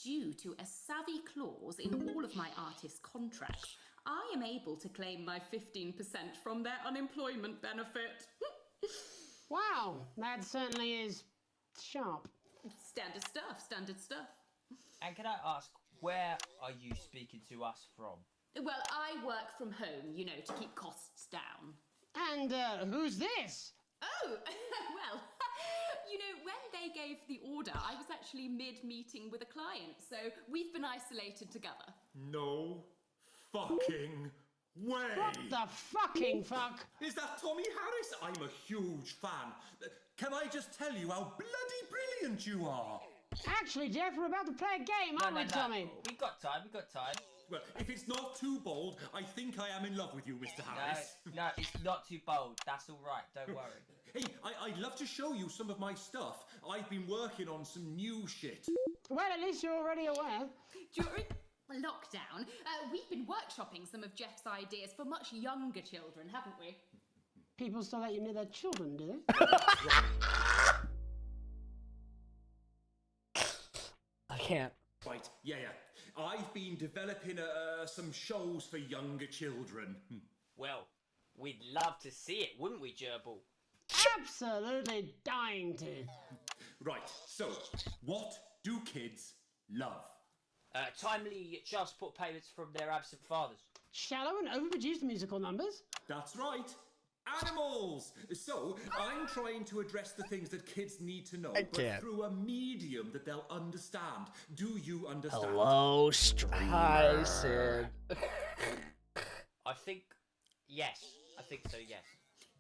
Due to a savvy clause in all of my artist contracts, I am able to claim my 15% from their unemployment benefit. Wow, that certainly is sharp. Standard stuff, standard stuff. And can I ask, where are you speaking to us from? Well, I work from home, you know, to keep costs down. And who's this? Oh, well, you know, when they gave the order, I was actually mid-meeting with a client, so we've been isolated together. No fucking way! What the fucking fuck? Is that Tommy Harris? I'm a huge fan. Can I just tell you how bloody brilliant you are? Actually, Jeff, we're about to play a game, aren't we, Tommy? We got time. Well, if it's not too bold, I think I am in love with you, Mr. Harris. No, it's not too bold. That's all right. Don't worry. Hey, I'd love to show you some of my stuff. I've been working on some new shit. Well, at least you're already aware. During lockdown, we've been workshopping some of Jeff's ideas for much younger children, haven't we? People still let you near their children, do they? can't. Right, yeah. I've been developing some shows for younger children. Well, we'd love to see it, wouldn't we, Gerbil? Absolutely dying to. Right, so, what do kids love? Timely child support payments from their absent fathers. Shallow and overproduced musical numbers? That's right. Animals! So, I'm trying to address the things that kids need to know, but through a medium that they'll understand. Do you understand? Hello, streamer. Hi, Sid. I think yes.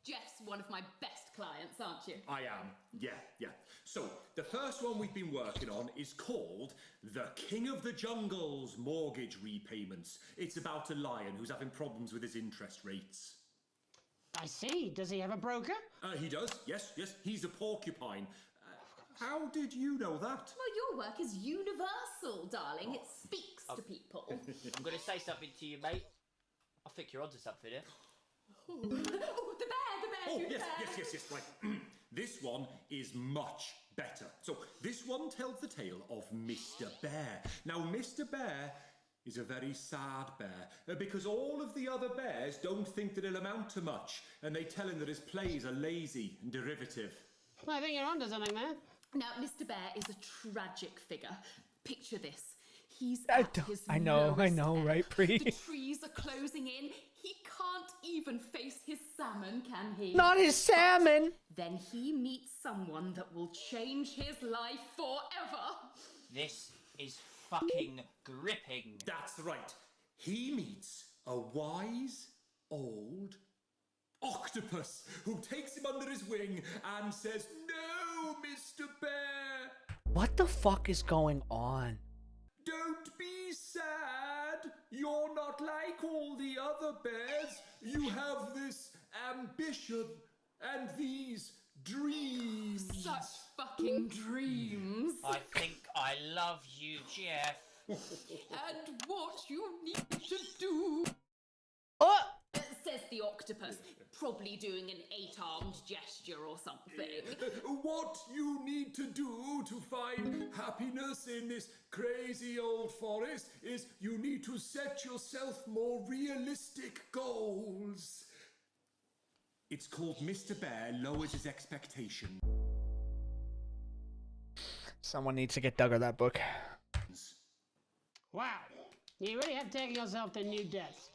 Jeff's one of my best clients, aren't you? I am, yeah. So, the first one we've been working on is called The King of the Jungle's Mortgage Repayments. It's about a lion who's having problems with his interest rates. I see. Does he have a broker? He does, yes. He's a porcupine. How did you know that? Well, your work is universal, darling. It speaks to people. I'm going to say something to you, mate. I think you're onto something here. Oh, the bear, Oh, yes, right. This one is much better. So, this one tells the tale of Mr. Bear. Now, Mr. Bear is a very sad bear, because all of the other bears don't think that he'll amount to much, and they tell him that his plays are lazy and derivative. I think you're onto something there. Now, Mr. Bear is a tragic figure. Picture this. He's at his I know, lowest right, ebb. Pri? The trees are closing in. He can't even face his salmon, can he? Not his salmon! Then he meets someone that will change his life forever. This is fucking gripping. That's right. He meets a wise old octopus who takes him under his wing and says, "No, Mr. Bear! What the fuck is going on? Don't be sad. You're not like all the other bears. You have this ambition and these dreams." Such fucking dreams. I think I love you, Jeff. And what you need to do. Says the octopus, probably doing an 8-armed gesture or something. What you need to do to find happiness in this crazy old forest is you need to set yourself more realistic goals. It's called Mr. Bear Lowers His Expectation. Someone needs to get Duggar that book. Wow. You really have taken yourself to new depths.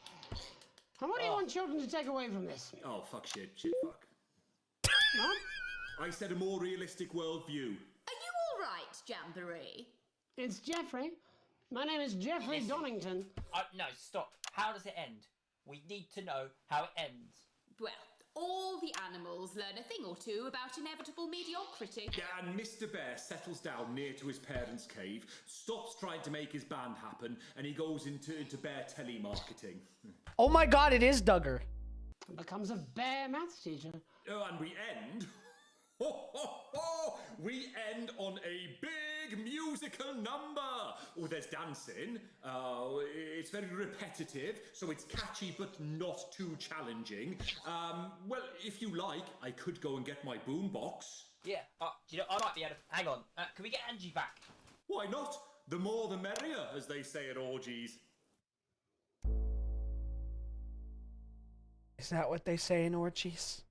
And what do you want children to take away from this? Oh, fuck shit, fuck. What? I said a more realistic worldview. Are you all right, Jamboree? It's Jeffrey. My name is Jeffrey Donington. No, stop. How does it end? We need to know how it ends. Well, all the animals learn a thing or two about inevitable mediocrity. Yeah, and Mr. Bear settles down near to his parents' cave, stops trying to make his band happen, and he goes into bear telemarketing. Oh my god, it is Duggar. Becomes a bear maths teacher. Oh, and we end... We end on a big musical number. Oh, there's dancing. It's very repetitive, so it's catchy but not too challenging. Well, if you like, I could go and get my boombox. Yeah, do you know, I might be able to... Hang on, can we get Angie back? Why not? The more the merrier, as they say at orgies. Is that what they say in orgies?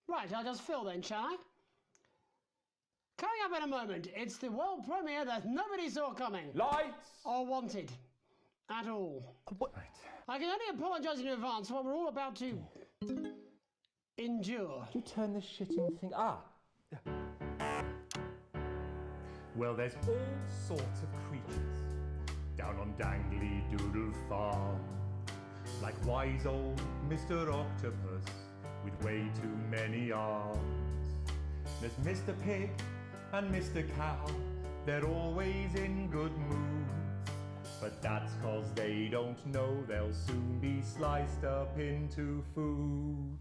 Right, I'll just fill then, shall I? Coming up in a moment, it's the world premiere that nobody saw coming. Lights! Or wanted. At all. What? I can only apologise in advance for what we're all about to... endure. You turn this shitting thing... Well, there's all sorts of creatures down on Dangly Doodle Farm. Like wise old Mr. Octopus with way too many arms. There's Mr. Pig and Mr. Cow, they're always in good moods. But that's 'cause they don't know they'll soon be sliced up into food.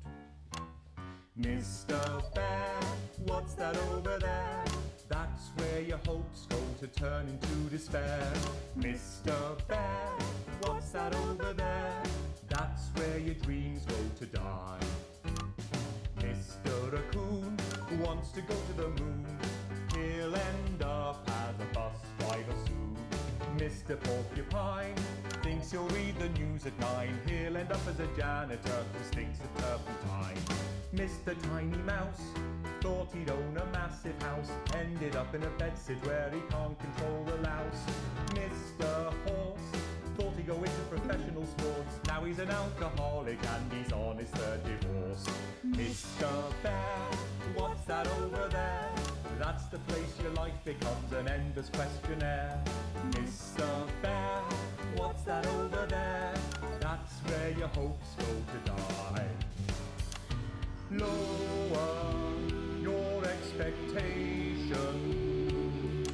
Mr. Bear, what's that over there? That's where your hopes go to turn into despair. Mr. Bear, what's that over there? That's where your dreams go to die. Mr. Raccoon wants to go to the moon. He'll end Mr. Porcupine thinks he'll read the news at 9. He'll end up as a janitor who stinks of turpentine. Mr. Tiny Mouse thought he'd own a massive house, ended up in a bedsit where he can't control the louse. Mr. Horse thought he'd go into professional sports, now he's an alcoholic and he's on his 3rd divorce. Mr. Bear, what's that over there? That's the place your life becomes an endless questionnaire. Mr. Bear, what's that over there? That's where your hopes go to die. Lower your expectations.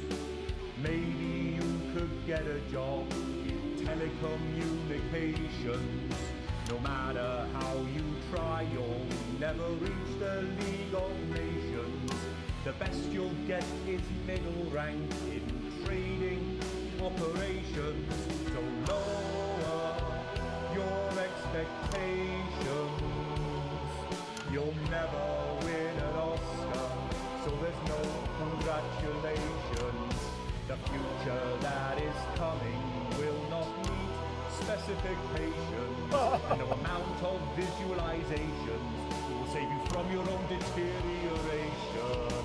Maybe you could get a job in telecommunications. No matter how you try, you'll never reach the League of Nations. The best you'll get is middle rank in trading operations. So lower your expectations. You'll never win an Oscar, so there's no congratulations. The future that is coming will not meet specifications, and no amount of visualizations will save you from your own deterioration.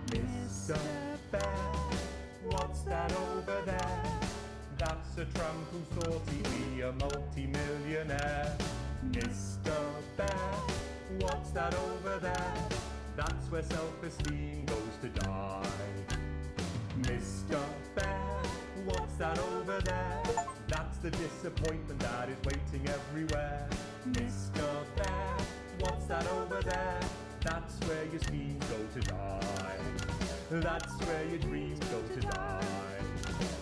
Mr. Bear, what's that over there? That's a tramp who thought he'd be a multi-millionaire. Mr. Bear, what's that over there? That's where self-esteem goes to die. Mr. Bear, what's that over there? That's the disappointment that is waiting everywhere. Mr. Bear, what's that over there? That's where your schemes go to die. That's where your dreams go to die.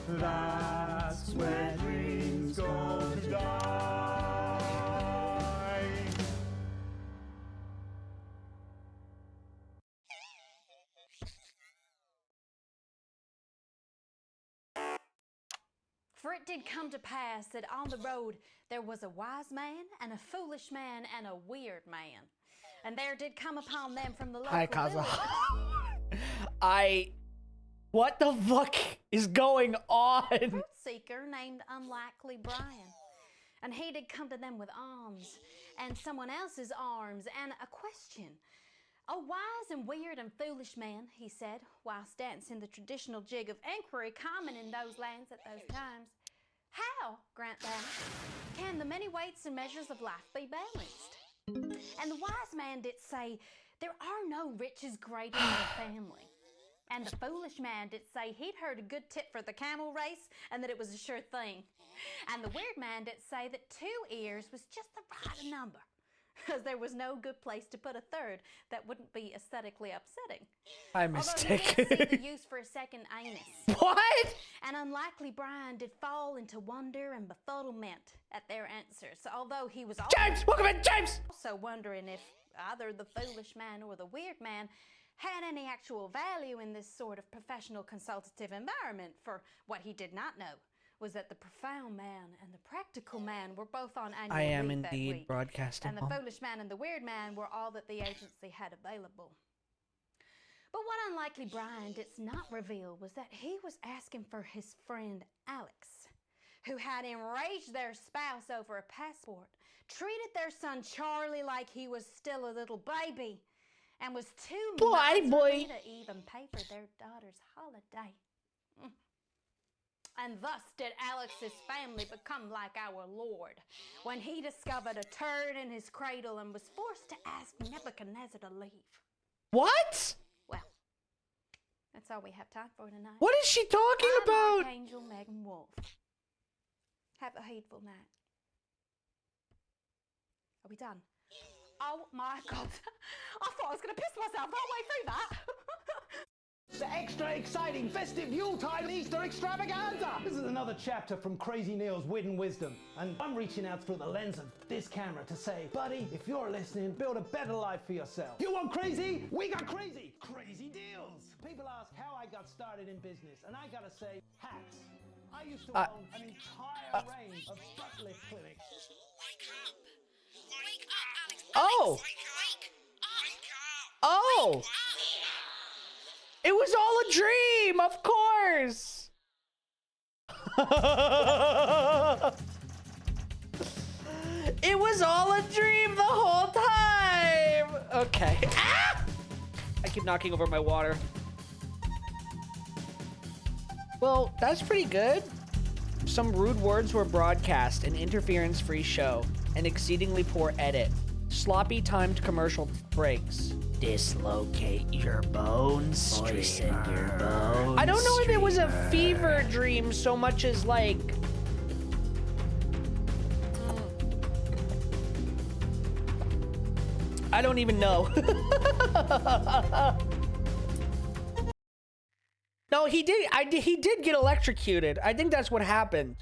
That's where dreams go to die. For it did come to pass that on the road there was a wise man and a foolish man and a weird man. And there did come upon them from the local Hi, Kaza. village What the fuck is going on? a fruit seeker named Unlikely Brian. And he did come to them with alms and someone else's arms and a question. "O wise and weird and foolish man," he said, whilst dancing the traditional jig of inquiry common in those lands at those times, "how, grant thou, can the many weights and measures of life be balanced?" And the wise man did say, "There are no riches greater than the family." And the foolish man did say he'd heard a good tip for the camel race and that it was a sure thing. And the weird man did say that 2 ears was just the right number, because there was no good place to put a third that wouldn't be aesthetically upsetting. I Although mistake. he didn't see the use for a second anus. What? And Unlikely Brian did fall into wonder and befuddlement at their answers, although he was James! Welcome in, James! also wondering if either the foolish man or the weird man had any actual value in this sort of professional consultative environment. For what he did not know was that the profound man and the practical man were both on annual I am leave that indeed week, broadcasting. and the foolish man and the weird man were all that the agency had available. But what Unlikely Brian did not reveal was that he was asking for his friend Alex, who had enraged their spouse over a passport, treated their son Charlie like he was still a little baby, and was too miserly to even pay for their daughter's holiday. And thus did Alex's family become like our Lord, when he discovered a turd in his cradle and was forced to ask Nebuchadnezzar to leave. What? Well, that's all we have time for tonight. What is she talking about? Archangel Megan Wolf. Have a hateful night. Are we done? Oh my God. I thought I was going to piss myself all the way through that. The extra exciting festive Yuletide Easter extravaganza! This is another chapter from Crazy Neil's Wit and Wisdom, and I'm reaching out through the lens of this camera to say, buddy, if you're listening, build a better life for yourself. You want crazy? We got crazy! Crazy deals! People ask how I got started in business, and I gotta say, hats. I used to own an entire range of butt lift clinics. Wake up! Wake up, Alex! Oh! Wake up! Oh! Wake up! It was all a dream, of course. It was all a dream the whole time. Okay. Ah! I keep knocking over my water. Well, that's pretty good. Some rude words were broadcast, an interference-free show, an exceedingly poor edit, sloppy timed commercial breaks. Dislocate your bones, streamer. Your bones, I don't know if it was a fever dream so much as like... I don't even know. No, he did. He did get electrocuted. I think that's what happened.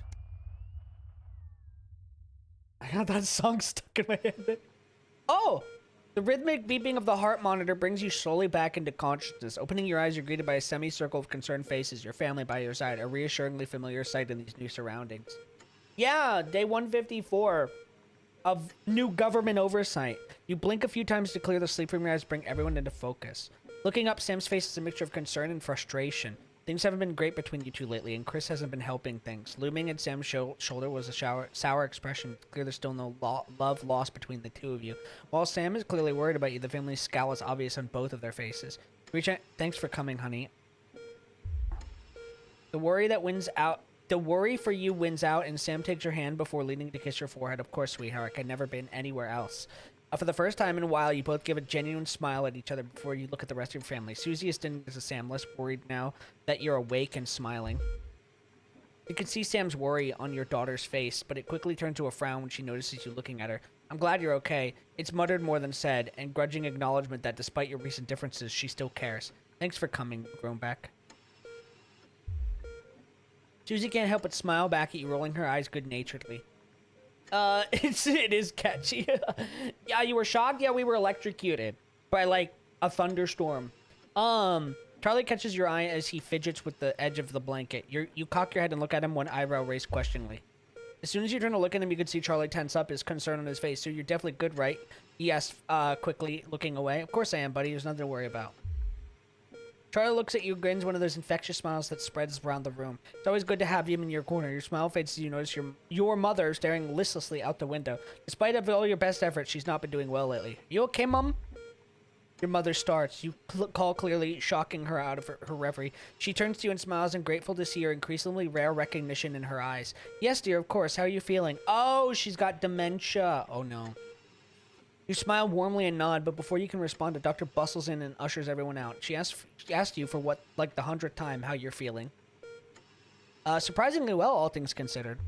I got that song stuck in my head. Oh, the rhythmic beeping of the heart monitor brings you slowly back into consciousness. Opening your eyes, you're greeted by a semicircle of concerned faces. Your family by your side, a reassuringly familiar sight in these new surroundings. Yeah, day 154 of new government oversight. You blink a few times to clear the sleep from your eyes, bring everyone into focus. Looking up, Sam's face is a mixture of concern and frustration. Things haven't been great between you two lately, and Chris hasn't been helping things. Looming at Sam's shoulder was a sour expression. Clear there's still no love lost between the two of you. While Sam is clearly worried about you, the family's scowl is obvious on both of their faces. Thanks for coming, honey. The worry for you wins out, and Sam takes your hand before leaning to kiss your forehead. Of course, sweetheart. I've never been anywhere else. For the first time in a while, you both give a genuine smile at each other before you look at the rest of your family. Susie is standing next to Sam, less worried now that you're awake and smiling. You can see Sam's worry on your daughter's face, but it quickly turns to a frown when she notices you looking at her. I'm glad you're okay. It's muttered more than said, and grudging acknowledgement that despite your recent differences, she still cares. Thanks for coming, Groenbeck. Susie can't help but smile back at you, rolling her eyes good-naturedly. It is catchy. Yeah, you were shocked? Yeah, we were electrocuted by, like, a thunderstorm. Charlie catches your eye as he fidgets with the edge of the blanket. You cock your head and look at him, one eyebrow raised questioningly. As soon as you turn to look at him, you can see Charlie tense up, his concern on his face. So you're definitely good, right? He asks, quickly, looking away. Of course I am, buddy. There's nothing to worry about. Charlie looks at you, grins one of those infectious smiles that spreads around the room. It's always good to have him in your corner. Your smile fades as you notice your mother staring listlessly out the window. Despite of all your best efforts, she's not been doing well lately. You okay, Mum? Your mother starts. You call clearly, shocking her out of her reverie. She turns to you and smiles, and grateful to see your increasingly rare recognition in her eyes. Yes, dear, of course. How are you feeling? Oh, she's got dementia. Oh, no. You smile warmly and nod, but before you can respond, a doctor bustles in and ushers everyone out. She asked you for what, like the 100th time, how you're feeling. Surprisingly well, all things considered.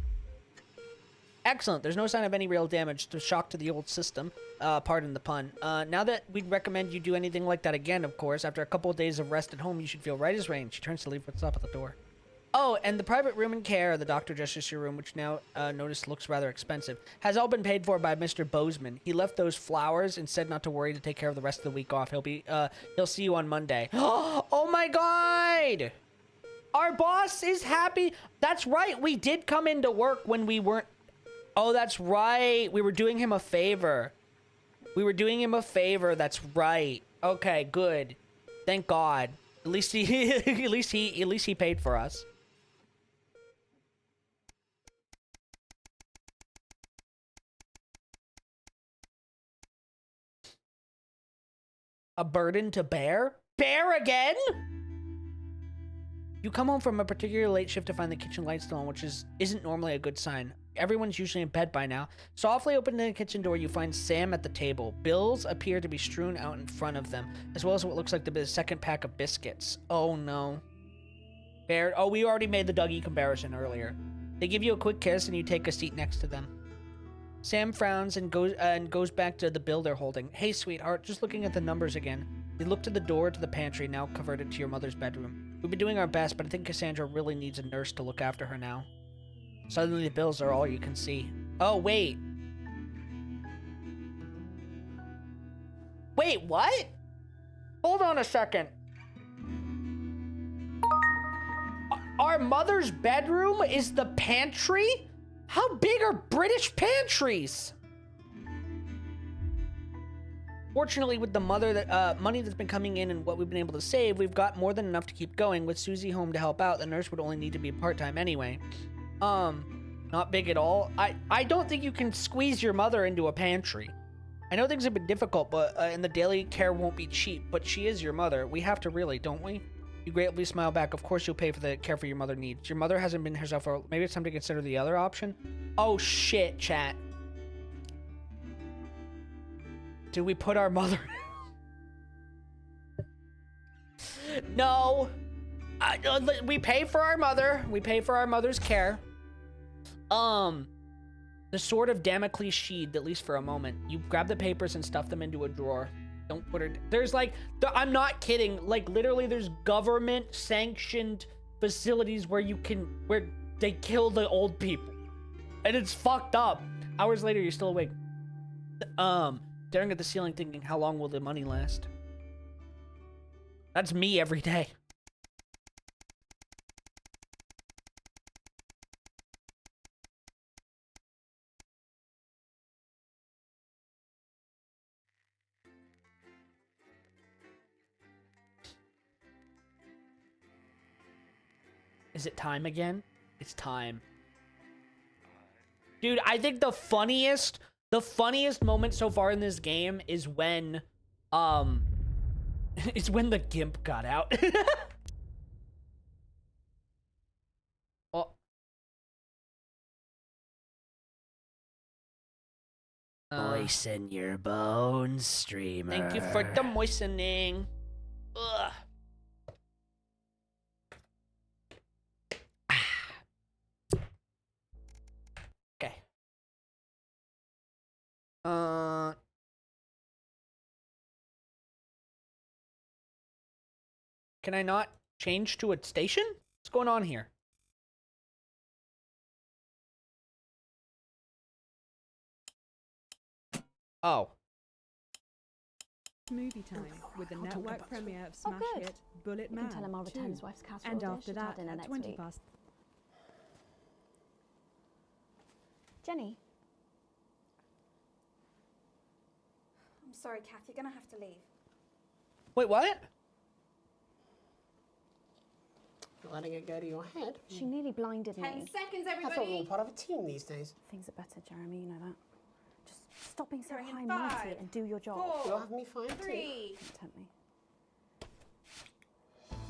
Excellent. There's no sign of any real damage. The shock to the old system. Pardon the pun. Now that we'd recommend you do anything like that again, of course, after a couple of days of rest at home, you should feel right as rain. She turns to leave what's up at the door. Oh, and the private room and care, the doctor gestures to your room, which now notice looks rather expensive, has all been paid for by Mr. Bozeman. He left those flowers and said not to worry to take care of the rest of the week off. He'll see you on Monday. Oh my God! Our boss is happy. That's right. We did come into work when we weren't. Oh, that's right. We were doing him a favor. That's right. Okay, good. Thank God. At least he paid for us. A burden to bear? Bear again? You come home from a particularly late shift to find the kitchen light still on, which isn't normally a good sign. Everyone's usually in bed by now. Softly opening the kitchen door, you find Sam at the table. Bills appear to be strewn out in front of them, as well as what looks like the second pack of biscuits. Oh no. Bear. Oh, we already made the Dougie comparison earlier. They give you a quick kiss and you take a seat next to them. Sam frowns and goes back to the bill they're holding. Hey, sweetheart, just looking at the numbers again. They look to the door to the pantry, now converted to your mother's bedroom. We've been doing our best, but I think Cassandra really needs a nurse to look after her now. Suddenly the bills are all you can see. Oh, wait. Wait, what? Hold on a second. Our mother's bedroom is the pantry? How big are British pantries? Fortunately, with the money that's been coming in and what we've been able to save, we've got more than enough to keep going. With Susie home to help out, the nurse would only need to be part-time anyway. Not big at all. I don't think you can squeeze your mother into a pantry. I know things have been difficult, but and the daily care won't be cheap, but she is your mother. We have to really, don't we? You gratefully smile back. Of course you'll pay for the care for your mother needs. Your mother hasn't been herself for... Maybe it's time to consider the other option? Oh, shit, chat. Do we put our mother... No. We pay for our mother. We pay for our mother's care. The sword of Damocles sheathed, at least for a moment. You grab the papers and stuff them into a drawer. Don't put it... There's like... I'm not kidding. Like, literally, there's government-sanctioned facilities where you can... Where they kill the old people. And it's fucked up. Hours later, you're still awake. Staring at the ceiling thinking, how long will the money last? That's me every day. Is it time again? It's time. Dude, I think the funniest moment so far in this game is when, it's when the gimp got out. Oh. Moisten your bones, streamer. Thank you for the moistening. Ugh. Okay. Can I not change to a station? What's going on here? Oh. Movie time with the network premiere of smash good. hit Bullet You Man can tell him I'll return 2. his wife's casserole And dish after at our that, dinner at next 20 week. past. Jenny? I'm sorry, Kath, you're gonna have to leave. Wait, what? You're letting it go to your head. She nearly blinded 10 me. seconds, I everybody. thought we were all part of a team these days. Things are better, Jeremy, you know that. Just stop being so Three, high and mighty 5, and do your job. 4, You'll have me fine too. 3. Don't tempt me.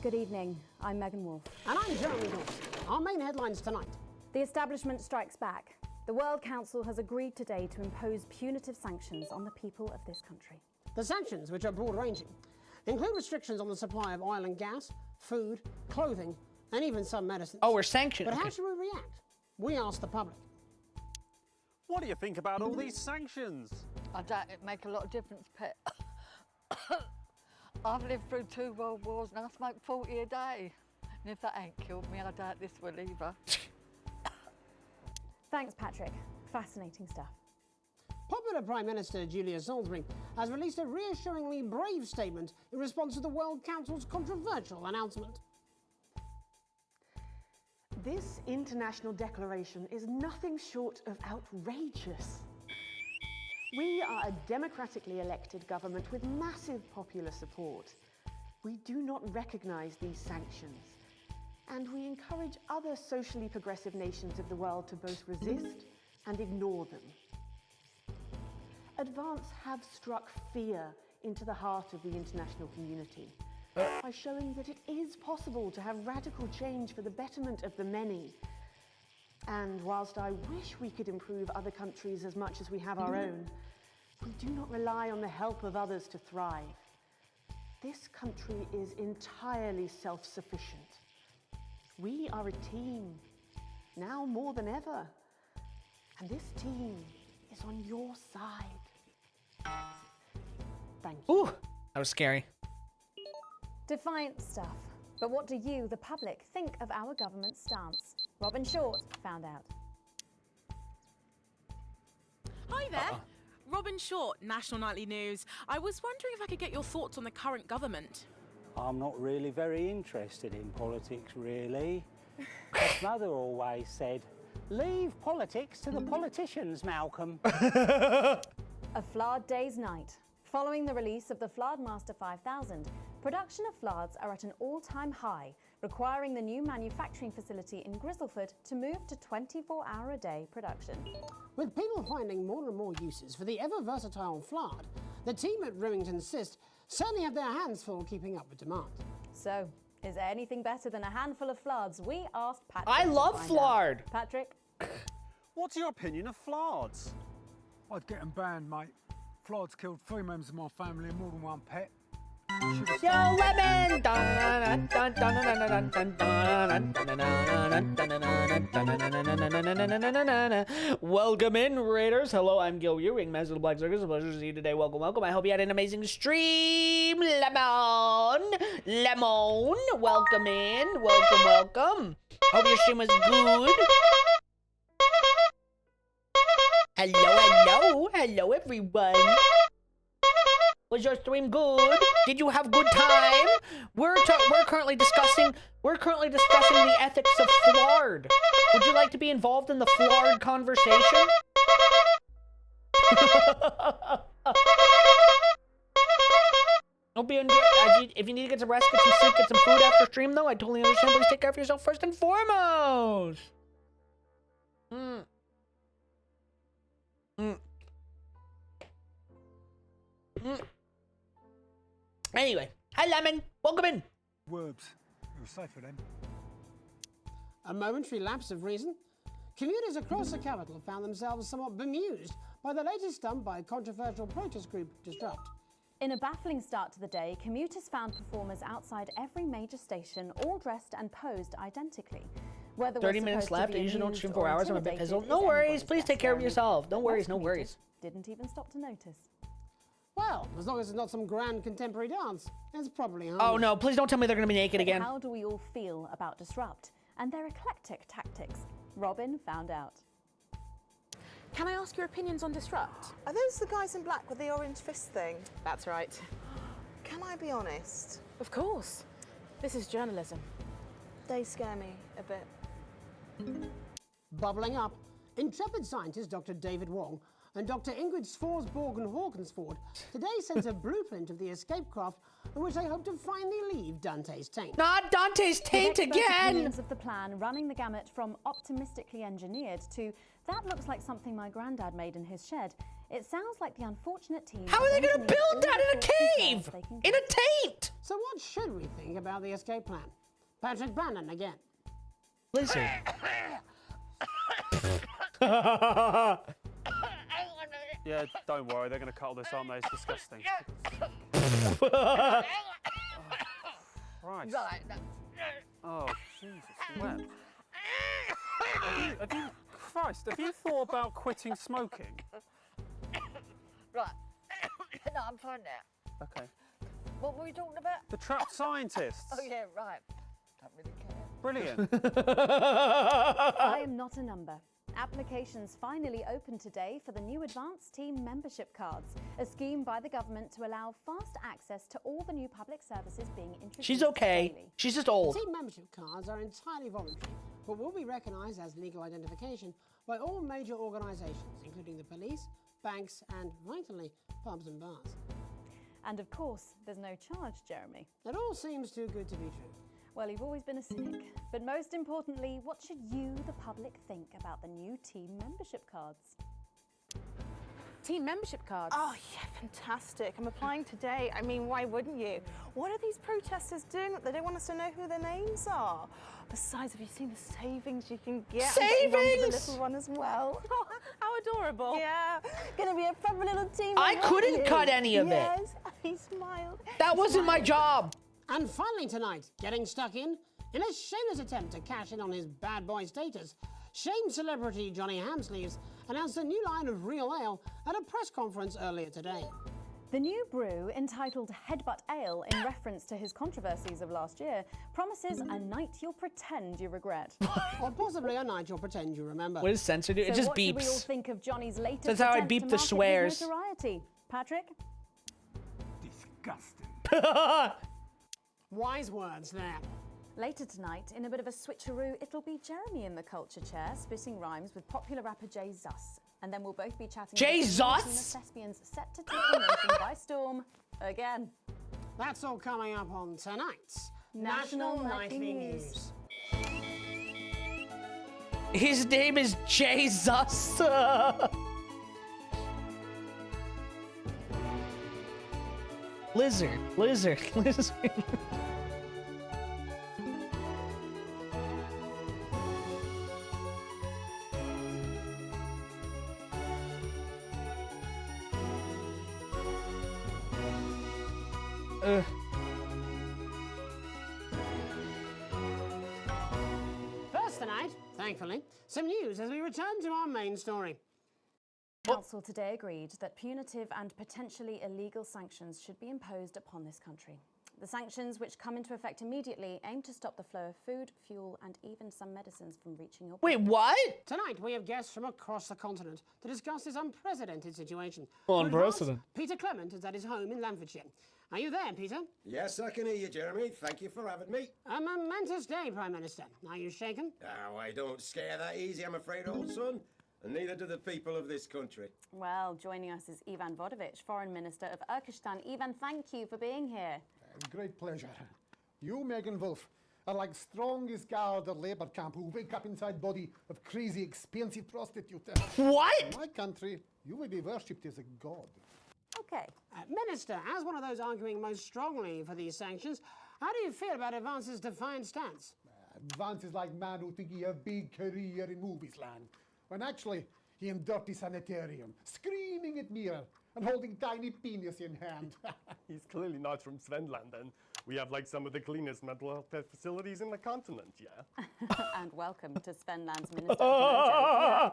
Good evening, I'm Megan Wolf. And I'm Jeremy Dawson. Our main headlines tonight. The establishment strikes back. The World Council has agreed today to impose punitive sanctions on the people of this country. The sanctions, which are broad-ranging, include restrictions on the supply of oil and gas, food, clothing, and even some medicines. Oh, we're sanctioned. But how Okay. should we react? We asked the public. What do you think about all these sanctions? I doubt it make a lot of difference, Pet. I've lived through 2 world wars and I smoke 40 a day. And if that ain't killed me, I doubt this will either. Thanks, Patrick. Fascinating stuff. Popular Prime Minister Julia Salisbury has released a reassuringly brave statement in response to the World Council's controversial announcement. This international declaration is nothing short of outrageous. We are a democratically elected government with massive popular support. We do not recognise these sanctions, and we encourage other socially progressive nations of the world to both resist and ignore them. Advance have struck fear into the heart of the international community by showing that it is possible to have radical change for the betterment of the many. And whilst I wish we could improve other countries as much as we have our own, we do not rely on the help of others to thrive. This country is entirely self-sufficient. We are a team, now more than ever. And this team is on your side. Thank you. Ooh, that was scary. Defiant stuff. But what do you, the public, think of our government's stance? Robin Short found out. Hi there. Robin Short, National Nightly News. I was wondering if I could get your thoughts on the current government. I'm not really very interested in politics, really. My mother always said, leave politics to the politicians, Malcolm. A Flawed Day's Night. Following the release of the Flardmaster 5000, production of Flards are at an all-time high, requiring the new manufacturing facility in Grizzleford to move to 24-hour-a-day production. With people finding more and more uses for the ever-versatile Flard, the team at Remington Cyst certainly have their hands full keeping up with demand. So, is there anything better than a handful of Flards? We asked Patrick. I love to find Flard. out. Patrick? What's your opinion of Flards? I'd get them banned, mate. Flards killed 3 members of my family and more than one pet. Yo, Lemon! Welcome in, Raiders. Hello, I'm GilRyu, Ringmaster of the Black Circus. It's a pleasure to see you today. Welcome, welcome. I hope you had an amazing stream. Lemon! Welcome in. Welcome. Hope your stream was good. Hello, everyone. Was your stream good? Did you have good time? We're currently discussing the ethics of Flard. Would you like to be involved in the Flard conversation? Hope you enjoy. If you need to get some rest, get some sleep, get some food after stream, though, I totally understand. Please take care of yourself first and foremost. Anyway, hi Lemon, welcome in. Words, it was safe for them. A momentary lapse of reason. Commuters across the capital found themselves somewhat bemused by the latest stunt by controversial protest group Disrupt. In a baffling start to the day, commuters found performers outside every major station, all dressed and posed identically. Whether 30 minutes left. I usually don't stream 4 hours. I'm a bit fizzled. No worries. Please take care of yourself. No worries. Didn't even stop to notice. Well, as long as it's not some grand contemporary dance, it's probably harmless. Oh no, please don't tell me they're gonna be naked again. How do we all feel about Disrupt and their eclectic tactics? Robin found out. Can I ask your opinions on Disrupt? Are those the guys in black with the orange fist thing? That's right. Can I be honest? Of course. This is journalism. They scare me a bit. Bubbling up, intrepid scientist Dr. David Wong and Dr. Ingrid Svorsborg and Hawkinsford today sent a blueprint of the escape craft in which they hope to finally leave Dante's taint. Not Dante's taint again! Opinions of the plan running the gamut from optimistically engineered to that looks like something my granddad made in his shed. It sounds like the unfortunate team. How are they going to build that in a cave? In a taint? So what should we think about the escape plan? Patrick Bannon again. Listen. Yeah, don't worry, they're going to cut all this, aren't they? It's disgusting. Christ. Oh, Jesus, wept. Have you thought about quitting smoking? Right. No, I'm fine now. Okay. What were we talking about? The trapped scientists. Oh, yeah, right. Don't really care. Brilliant. I am not a number. Applications finally open today for the new Advanced Team membership cards, a scheme by the government to allow fast access to all the new public services being introduced. She's okay. Daily. She's just old. Team membership cards are entirely voluntary, but will be recognised as legal identification by all major organisations, including the police, banks, and, vitally, pubs and bars. And of course, there's no charge, Jeremy. It all seems too good to be true. Well, you've always been a cynic. But most importantly, what should you, the public, think about the new team membership cards? Team membership cards? Oh, yeah, fantastic. I'm applying today. I mean, why wouldn't you? What are these protesters doing? They don't want us to know who their names are. Besides, have you seen the savings you can get? Savings? The little one as well. How adorable. Yeah, gonna be a proper little team. I couldn't cut any of it. Yes, he smiled. That wasn't my job. And finally tonight, getting stuck in a shameless attempt to cash in on his bad boy status, shamed celebrity Johnny Hamsleeves announced a new line of real ale at a press conference earlier today. The new brew, entitled Headbutt Ale in reference to his controversies of last year, promises a night you'll pretend you regret. Or possibly a night you'll pretend you remember. What does censor do? It just what should we all beeps. think of Johnny's latest That's how I attempt beep to the market his swears. notoriety? Patrick? Disgusting. Wise words there. Later tonight, in a bit of a switcheroo, it'll be Jeremy in the culture chair, spitting rhymes with popular rapper Jay Zus. And then we'll both be chatting Jesus! about the thespians set to take the nation by storm again. That's all coming up on tonight's National Nightly Nightly News. His name is Jesus. Lizard. First tonight, thankfully, some news as we return to our main story. Council today agreed that punitive and potentially illegal sanctions should be imposed upon this country. The sanctions, which come into effect immediately, aim to stop the flow of food, fuel, and even some medicines from reaching your body. Wait, what? Tonight, we have guests from across the continent to discuss this unprecedented situation. Unprecedented. Peter Clement is at his home in Lamfordshire. Are you there, Peter? Yes, I can hear you, Jeremy. Thank you for having me. A momentous day, Prime Minister. Are you shaken? Oh, I don't scare that easy, I'm afraid, old son. And neither do the people of this country. Well, joining us is Ivan VODS, Foreign Minister of Urkistan. Ivan, thank you for being here. Great pleasure. You, Megan Wolf, are like strongest guard at Labour camp who wake up inside body of crazy, expensive prostitute. What? In my country, you will be worshipped as a god. Okay. Minister, as one of those arguing most strongly for these sanctions, how do you feel about Advance's defiant stance? Advance is like man who think he have big career in movies land, when actually he in dirty sanitarium, screaming at mirror and holding tiny penis in hand. He's clearly not from Svenland, and we have like some of the cleanest mental health care facilities in the continent, yeah? And welcome to Svenland's Minister of Mojo.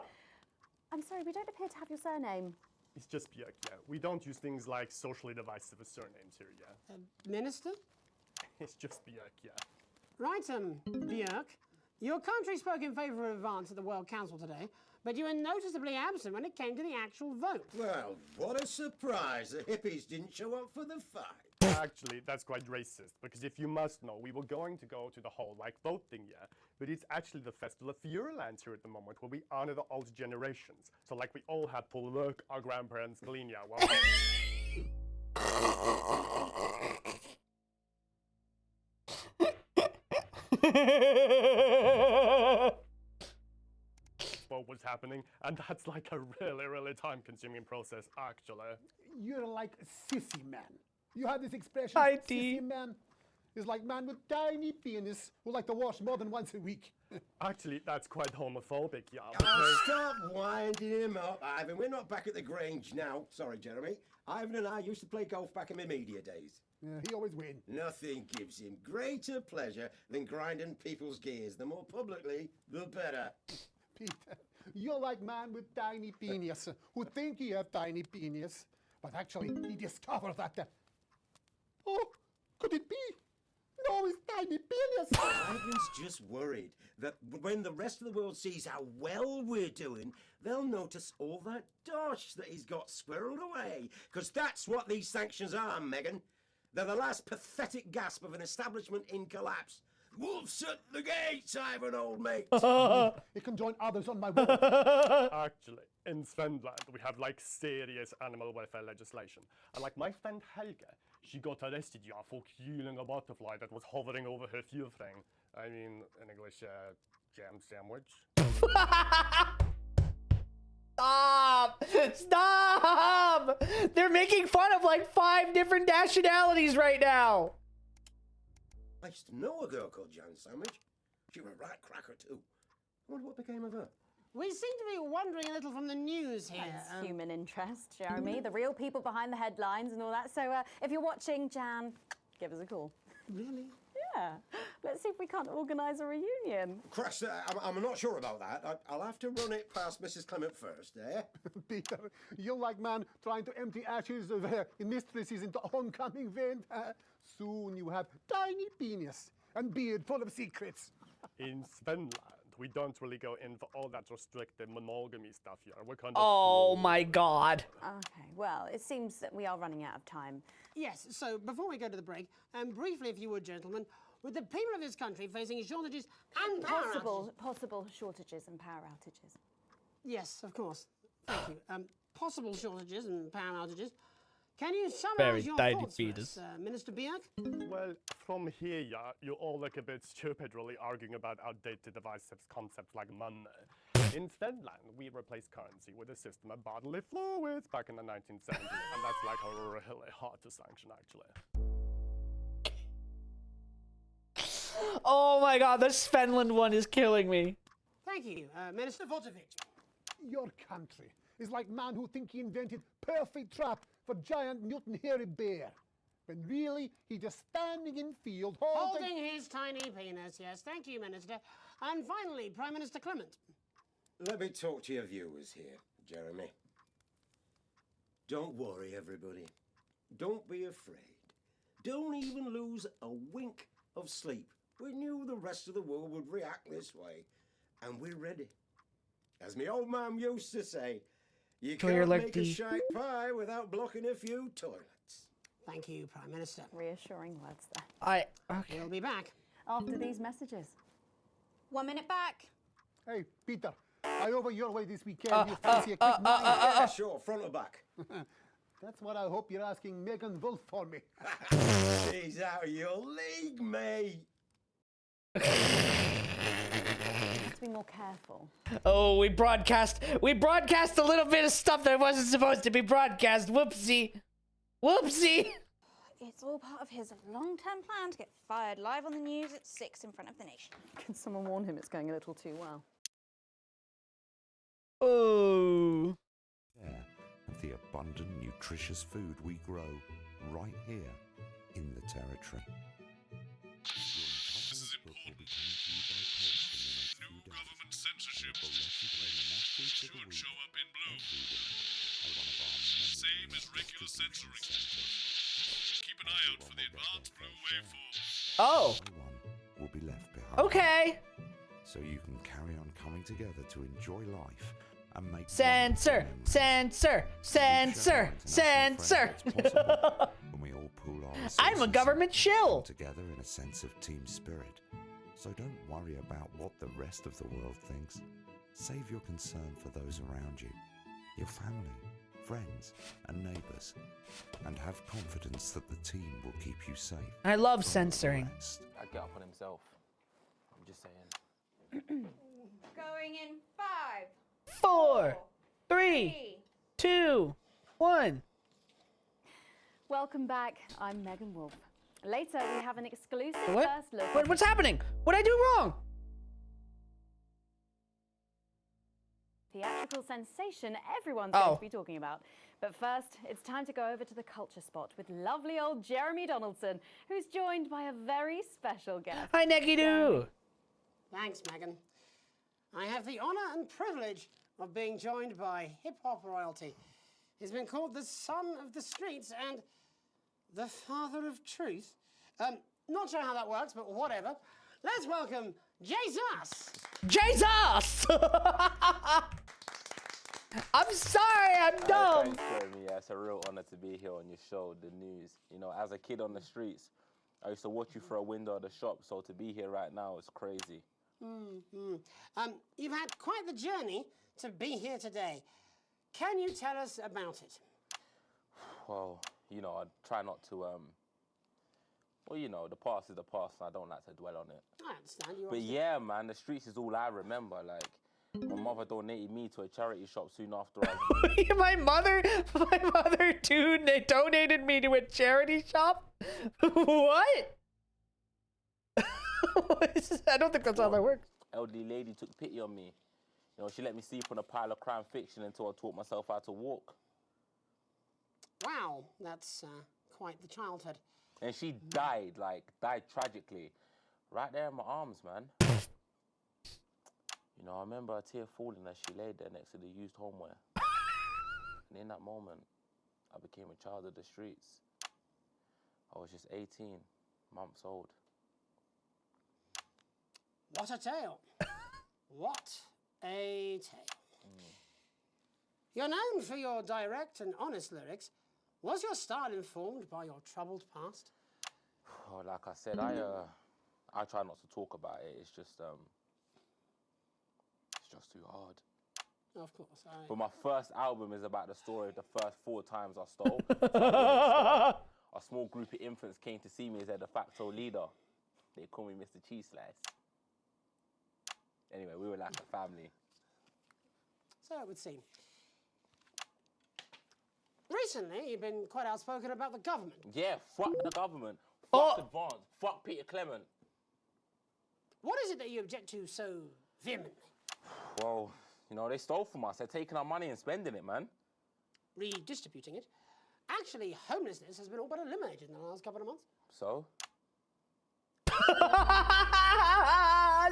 I'm sorry, we don't appear to have your surname. It's just Björk, yeah. We don't use things like socially divisive surnames here, yeah? Minister? It's just Björk, yeah. Right, Björk. Your country spoke in favour of Advance at the World Council today, but you were noticeably absent when it came to the actual vote. Well, what a surprise. The hippies didn't show up for the fight. Actually, that's quite racist, because if you must know, we were going to go to the whole, like, voting, yeah? But it's actually the Festival of Fureland here at the moment, where we honor the old generations. So, like, we all had to look our grandparents clean, yeah? Well, what was happening, and that's like a really time-consuming process, actually. You're like a sissy man. You have this expression, ID. sissy man. Is like man with tiny penis who like to wash more than once a week. Actually, that's quite homophobic, yeah. Oh, stop winding him up, Ivan. We're not back at the Grange now. Sorry, Jeremy. Ivan and I used to play golf back in my media days. Yeah, he always wins. Nothing gives him greater pleasure than grinding people's gears. The more publicly, the better. Peter, you're like man with tiny penis who think he have tiny penis, but actually he discovered that. Oh, could it be? No, it's tiny penis. Ivan's just worried that when the rest of the world sees how well we're doing, they'll notice all that dosh that he's got squirreled away. Because that's what these sanctions are, Megan. They're the last pathetic gasp of an establishment in collapse. Wolves at the gates, Ivan, old mate. He can join others on my wall. Actually, in Svenland, we have like serious animal welfare legislation. And like my friend Helga, she got arrested, yeah, for killing a butterfly that was hovering over her fuel thing. I mean, in English, jam sandwich. Stop! Stop! They're making fun of like 5 different nationalities right now. I used to know a girl called Jam Sandwich. She was a right cracker too. I wonder what became of her. We seem to be wandering a little from the news here. That's human interest, Jeremy. The real people behind the headlines and all that. So if you're watching, Jan, give us a call. Really? Yeah. Let's see if we can't organise a reunion. Christ, I'm not sure about that. I'll have to run it past Mrs. Clement first, eh? Peter, you're like man trying to empty ashes of mistresses into oncoming vent. Soon you have tiny penis and beard full of secrets. In Svenland, we don't really go in for all that restricted monogamy stuff here. We're kind of... Oh my god. Okay, well, it seems that we are running out of time. Yes, so before we go to the break, briefly, if you would, gentlemen, with the people of this country facing shortages and power outages. Possible shortages and power outages. Yes, of course. Thank you. Possible shortages and power outages. Can you Very summarize your tiny thoughts for fetus. us, Minister Bjerg? Well, from here, yeah, you all look a bit stupid really arguing about outdated divisive concepts like money. In Finland, we replaced currency with a system of bodily fluids back in the 1970s, and that's like really hard to sanction, actually. Oh my god, this Finland one is killing me. Thank you, Minister Votovich. Your country is like man who think he invented perfect trap for giant mutant hairy bear, when really he just standing in field Holding his tiny penis, yes. Thank you, Minister. And finally, Prime Minister Clement. Let me talk to your viewers here, Jeremy. Don't worry, everybody. Don't be afraid. Don't even lose a wink of sleep. We knew the rest of the world would react this way, and we're ready. As my old man used to say, you can't make a shite pie without blocking a few toilets. Thank you, Prime Minister. Reassuring words there. We'll be back. After these messages. 1 minute back. Hey, Peter, I over your way this weekend. You fancy a quick mind? Yeah, sure, front or back. That's what I hope you're asking Megan Wolf for me. She's out of your league, mate. You have to be more careful. Oh, we broadcast a little bit of stuff that wasn't supposed to be broadcast. Whoopsie. Whoopsie. It's all part of his long-term plan to get fired live on the news at 6 in front of the nation. Can someone warn him it's going a little too well? Oh. Share of the abundant, nutritious food we grow right here in the territory. This is important. New government censorship should show up in blue. Same as regular censoring. Keep an eye out for the advanced blue waveform. Oh. Will be left behind. Okay. So you can carry on coming together to enjoy life and make Censor. when we all pool our I'm a government shill. together in a sense of team spirit. So don't worry about what the rest of the world thinks. Save your concern for those around you, your family, friends, and neighbors, and have confidence that the team will keep you safe. I love censoring. I'd get up on himself. I'm just saying. Going in 5, 4, 3, 2, 1. Welcome back. I'm Megan Wolf. Later, we have an exclusive What? first look. What's happening? What'd I do wrong? Theatrical sensation everyone's going to be talking about. But first, it's time to go over to the culture spot with lovely old Jeremy Donaldson, who's joined by a very special guest. Hi, Necky Doo. Thanks, Megan. I have the honour and privilege of being joined by hip-hop royalty. He's been called the son of the streets and the father of truth. Not sure how that works, but whatever. Let's welcome Jesus! Jesus! I'm sorry, I'm dumb. Thanks, Jeremy. Yeah, it's a real honor to be here on your show, The News. You know, as a kid on the streets, I used to watch you through a window of the shop, so to be here right now is crazy. You've had quite the journey to be here today. Can you tell us about it? Well, you know, I try not to, well, you know, the past is the past, and I don't like to dwell on it. I understand. You But yeah, man, the streets is all I remember. Like, my mother donated me to a charity shop soon after I... my mother too, they donated me to a charity shop? What? I don't think that's how that works. Elderly lady took pity on me. You know, she let me sleep on a pile of crime fiction until I taught myself how to walk. Wow, that's quite the childhood. And she died tragically. Right there in my arms, man. You know, I remember a tear falling as she laid there next to the used homeware. And in that moment, I became a child of the streets. I was just 18 months old. What a tale. What a tale. You're known for your direct and honest lyrics. Was your style informed by your troubled past? Oh, like I said, I try not to talk about it. It's just too hard. Of course. But my first album is about the story of the first 4 times I stole. A small group of infants came to see me as their de facto leader. They call me Mr. Cheese Slice. Anyway, we were like a family. So it would seem. Recently, you've been quite outspoken about the government. Yeah, fuck the government. Fuck Advance. Fuck Peter Clement. What is it that you object to so vehemently? Well, you know, they stole from us. They're taking our money and spending it, man. Redistributing it. Actually, homelessness has been all but eliminated in the last couple of months. So?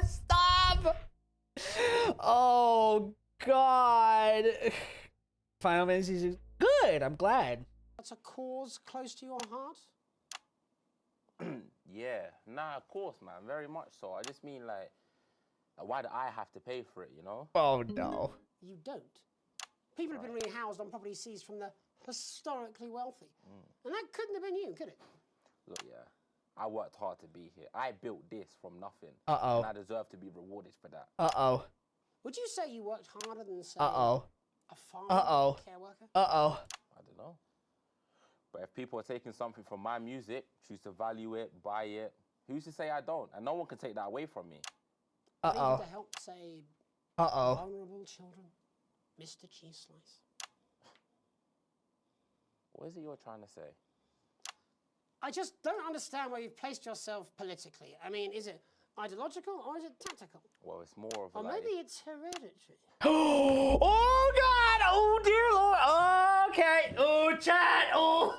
Stop! Oh, God. Final Fantasy is good. I'm glad. That's a cause close to your heart? Yeah. Nah, of course, man. Very much so. I just mean, like, why do I have to pay for it, you know? Oh, no. You don't. People have been rehoused on property seized from the historically wealthy. And that couldn't have been you, could it? Look, yeah. I worked hard to be here. I built this from nothing. Uh-oh. And I deserve to be rewarded for that. Uh-oh. Would you say you worked harder than, say, Uh-oh. a farmer Uh-oh. care worker? Uh-oh. I don't know. But if people are taking something from my music, choose to value it, buy it, who's to say I don't? And no one can take that away from me. To help, say, vulnerable children, Mr. Cheese Slice. What is it you're trying to say? I just don't understand where you've placed yourself politically. I mean, is it ideological or is it tactical? Well, it's more of a Or maybe it's hereditary. Oh, God! Oh, dear Lord! Okay. Oh, chat! Oh,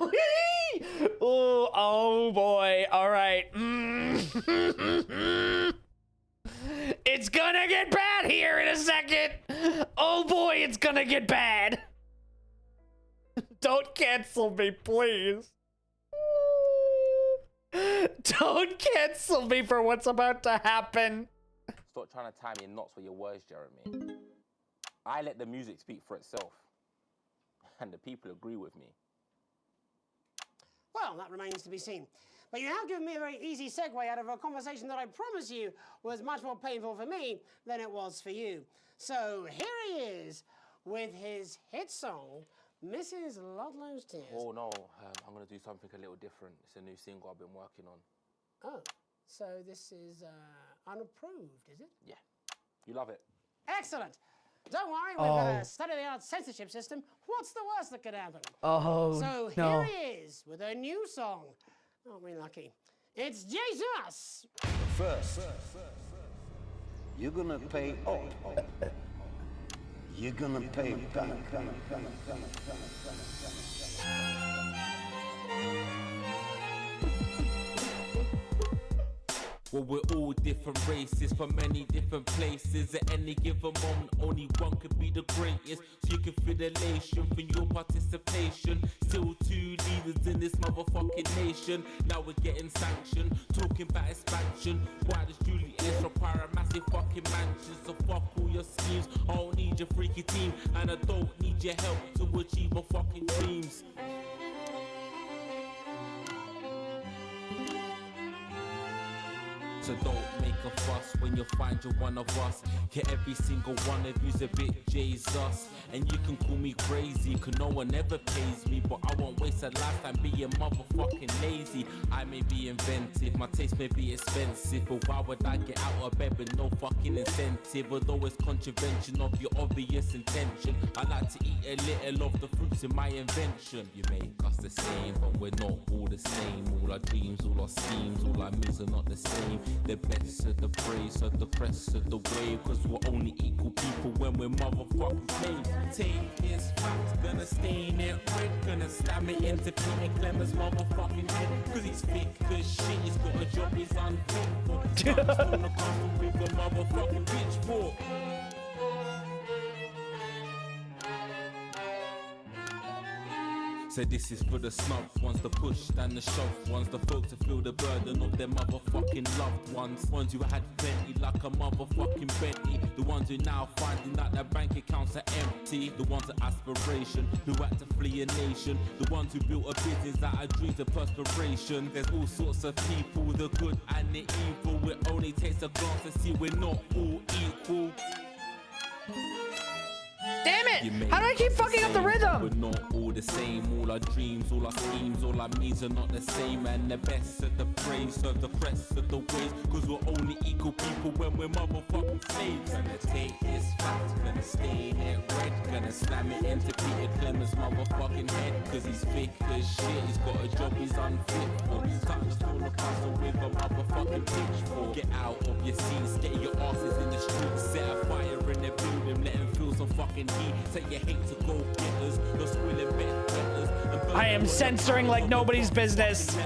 oh, boy. All right. It's gonna get bad here in a second. Oh, boy, it's gonna get bad. Don't cancel me, please. Don't cancel me for what's about to happen. Stop trying to tie me in knots with your words, Jeremy. I let the music speak for itself. And the people agree with me. Well, that remains to be seen. But you have given me a very easy segue out of a conversation that I promise you was much more painful for me than it was for you. So here he is with his hit song, Mrs. Ludlow's Tears. Oh, no. I'm going to do something a little different. It's a new single I've been working on. Oh, so this is unapproved, is it? Yeah. You love it. Excellent. Don't worry, we've got a state-of-the-art censorship system. What's the worst that could happen? Oh, so no. here he is with a new song. Aren't we lucky? It's Jesus! First, you're gonna pay up. You're gonna pay back. Well, we're all different races from many different places. At any given moment, only one could be the greatest. So you can feel the elation from your participation. Still 2 leaders in this motherfucking nation. Now we're getting sanctioned, talking about expansion. Why does Julius require a massive fucking mansion? So fuck all your schemes. I don't need your freaky team, and I don't need your help to achieve my fucking dreams. So don't make a fuss when you find you're one of us. Yeah, every single one of you's a bit Jesus. And you can call me crazy, cause no one ever pays me. But I won't waste a lifetime being motherfucking lazy. I may be inventive, my taste may be expensive, but why would I get out of bed with no fucking incentive? Although it's contravention of your obvious intention, I like to eat a little of the fruits in my invention. You make us the same, but we're not all the same. All our dreams, all our schemes, all our moves are not the same. The best of the praise, of the crest of the wave. Cause we're only equal people when we're motherfucking slaves. Take this fact, gonna stain it red. Gonna slam it into Peter Clemens' motherfucking head. Cause he's thick as shit, he's got a job he's unfit for. He's gonna come with a motherfucking pitchfork. So this is for the snubs ones, the push and the shove ones, the folks that feel the burden of their motherfucking loved ones. Ones who had plenty like a motherfucking Bentley. The ones who now finding out their bank accounts are empty. The ones with aspiration, who had to flee a nation. The ones who built a business out of dreams of perspiration. There's all sorts of people, the good and the evil. It only takes a glance to see we're not all equal. Damn it! How do I keep fucking up the rhythm? We're not all the same. All our dreams, all our schemes, all our means are not the same. And the best of the praise serve the press of the ways. Cause we're only equal people when we're motherfucking slaves. Gonna take this fact, gonna stain it red. Gonna slam it into Peter Clemens' motherfucking head. Cause he's thick as shit, he's got a job he's unfit for. Time to stall the puzzle with a motherfucking pitchfork. Get out of your seats, get your asses in the streets. Set a fire in the building, let them feel some fucking heat. Take your hate to go getters, you're squilling betters. I am censoring like nobody's business.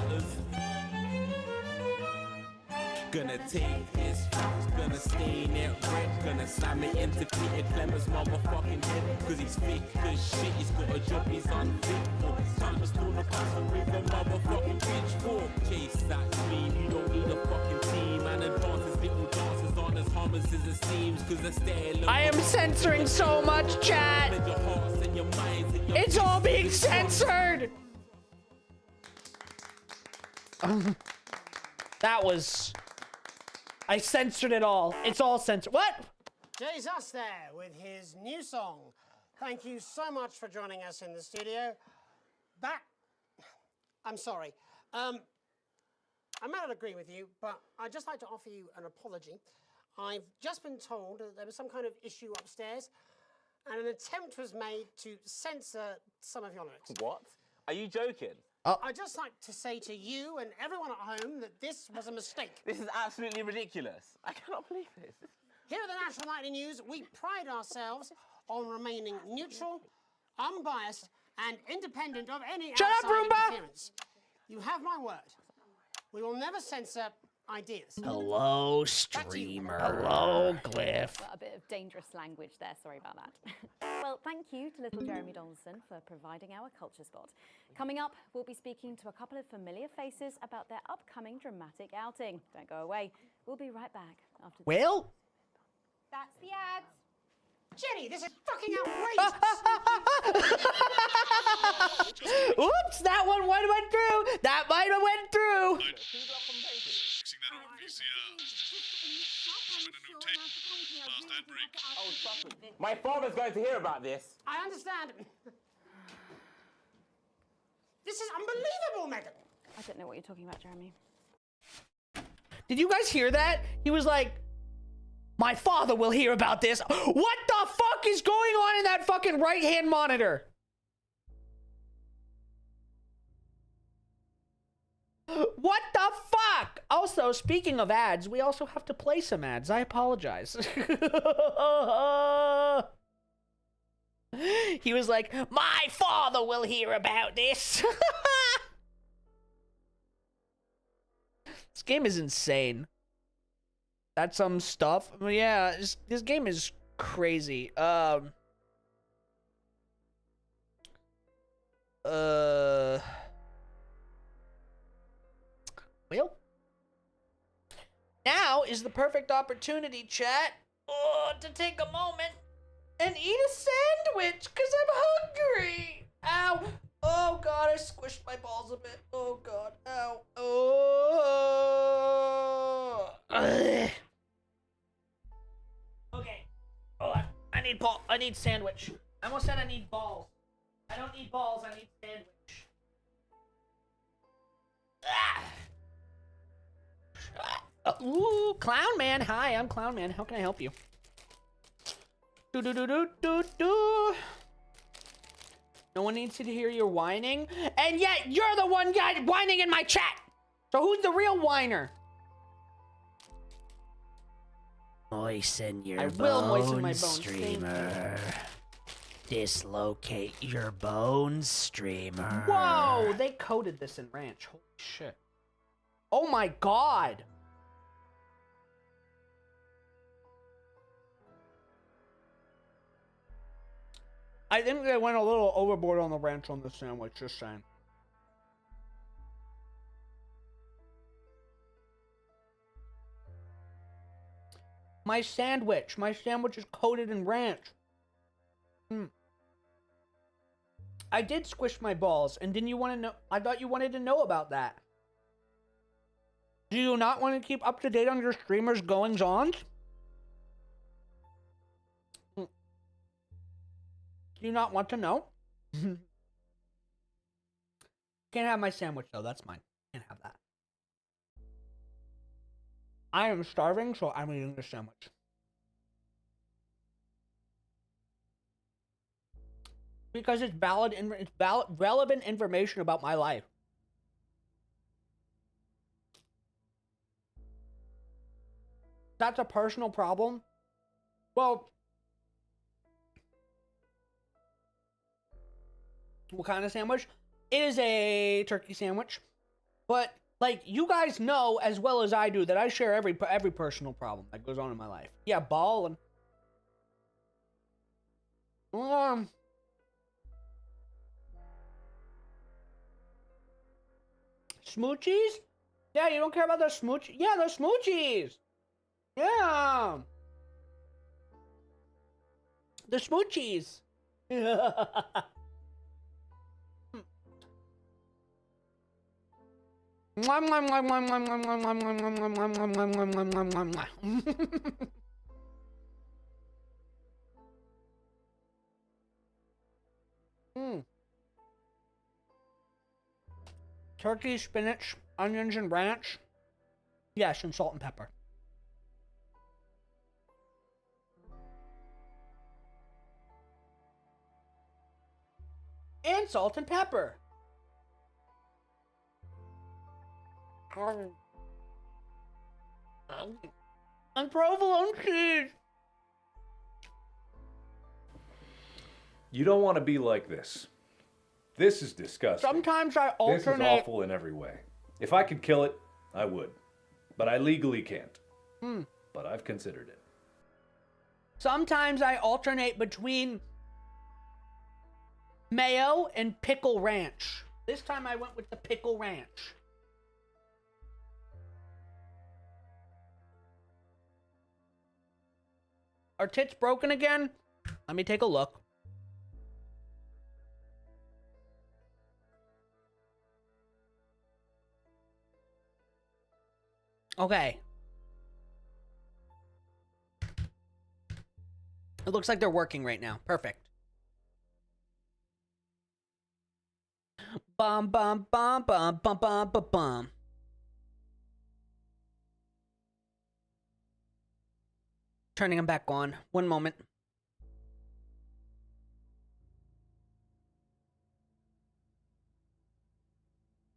Gonna take his facts, gonna stain it red. Gonna slam it into Peter Clemens' motherfucking head. Cause he's thick as shit, he's got a job he's unfit for. Time to stall the puzzle with a motherfucking pitchfork. Chase that dream, you don't need a fucking team. And advance his little dances on as harmless as it seems. Cause they're staring. I am censoring so much, chat. It's all being censored. That was... I censored it all. It's all censored. What? Jesus there with his new song. Thank you so much for joining us in the studio. I'm sorry. I may not agree with you, but I'd just like to offer you an apology. I've just been told that there was some kind of issue upstairs, and an attempt was made to censor some of your lyrics. What? Are you joking? I'd just like to say to you and everyone at home that this was a mistake. This is absolutely ridiculous. I cannot believe this. Here at the National Nightly News, we pride ourselves on remaining neutral, unbiased, and independent of any outside interference. You have my word. We will never censor ideas. Hello, streamer. Hello, Glyph. A bit of dangerous language there, sorry about that. Well, thank you to little Jeremy Donaldson for providing our culture spot. Coming up, we'll be speaking to a couple of familiar faces about their upcoming dramatic outing. Don't go away. We'll be right back after this. Well? That's the ads. Jenny, this is fucking outrageous! Oops, that one went through. That might have went through. My father's going to hear about this. I understand. This is unbelievable, Megan. I don't know what you're talking about, Jeremy. Did you guys hear that? He was like, my father will hear about this. What the fuck is going on in that fucking right-hand monitor? What the fuck? Also, speaking of ads, we also have to play some ads. I apologize. He was like, my father will hear about this. This game is insane. That's some stuff. Yeah, this game is crazy. Well, now is the perfect opportunity, chat, to take a moment and eat a sandwich, because I'm hungry. Ow. Oh, God, I squished my balls a bit. Oh, God. Ow. Oh. Ugh. Okay. Hold on. I need sandwich. I almost said I need balls. I don't need balls, I need sandwich. Ooh, Clown Man. Hi, I'm Clown Man. How can I help you? Do. No one needs to hear your whining, and yet you're the one guy whining in my chat. So who's the real whiner? Moisten your bones, streamer. Dislocate your bones, streamer. Whoa, they coded this in Ranch. Holy shit. Oh my God. I think they went a little overboard on the ranch on the sandwich, just saying. My sandwich is coated in ranch. I did squish my balls, and didn't you want to know? I thought you wanted to know about that. Do you not want to keep up to date on your streamers' goings-ons? Do you not want to know? Can't have my sandwich, though. That's mine. Can't have that. I am starving, so I'm eating the sandwich. Because it's relevant information about my life. That's a personal problem. Well, what kind of sandwich? It is a turkey sandwich. But like you guys know as well as I do that I share every personal problem that goes on in my life. Yeah, ballin'. Smoochies? Yeah, you don't care about the smooch? Yeah, the smoochies. Yeah. The smoochies. Turkey, spinach, onions, and ranch. Yes, and salt and pepper. And salt and pepper. And provolone cheese. You don't want to be like this. This is disgusting. Sometimes I alternate. This is awful in every way. If I could kill it, I would. But I legally can't. But I've considered it. Sometimes I alternate between mayo and pickle ranch. This time I went with the pickle ranch. Are tits broken again? Let me take a look. Okay. It looks like they're working right now. Perfect. Bum bum bum bum bum bum bum bum. Turning them back on. One moment.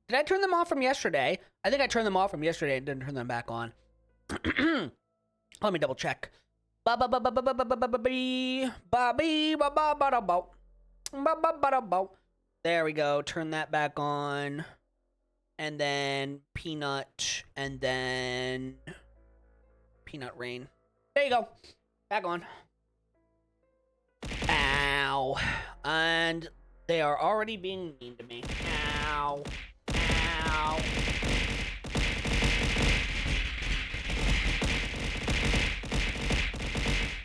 Did I turn them off from yesterday? I think I turned them off from yesterday and didn't turn them back on. Let me double check. There we go. Turn that back on. And then peanut. And then peanut rain. There you go. Back on. Ow. And they are already being mean to me. Ow. Ow.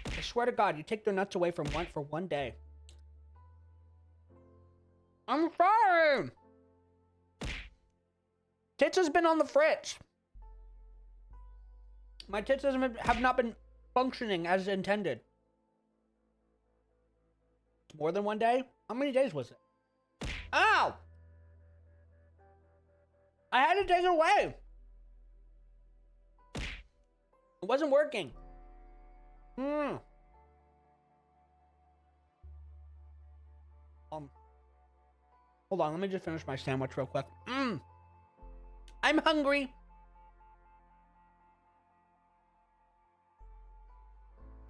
I swear to God, you take their nuts away for one day. I'm sorry. Tits has been on the fritz. My tits have not been functioning as intended. More than one day? How many days was it? Ow! I had to take it away. It wasn't working. Hold on, let me just finish my sandwich real quick. I'm hungry.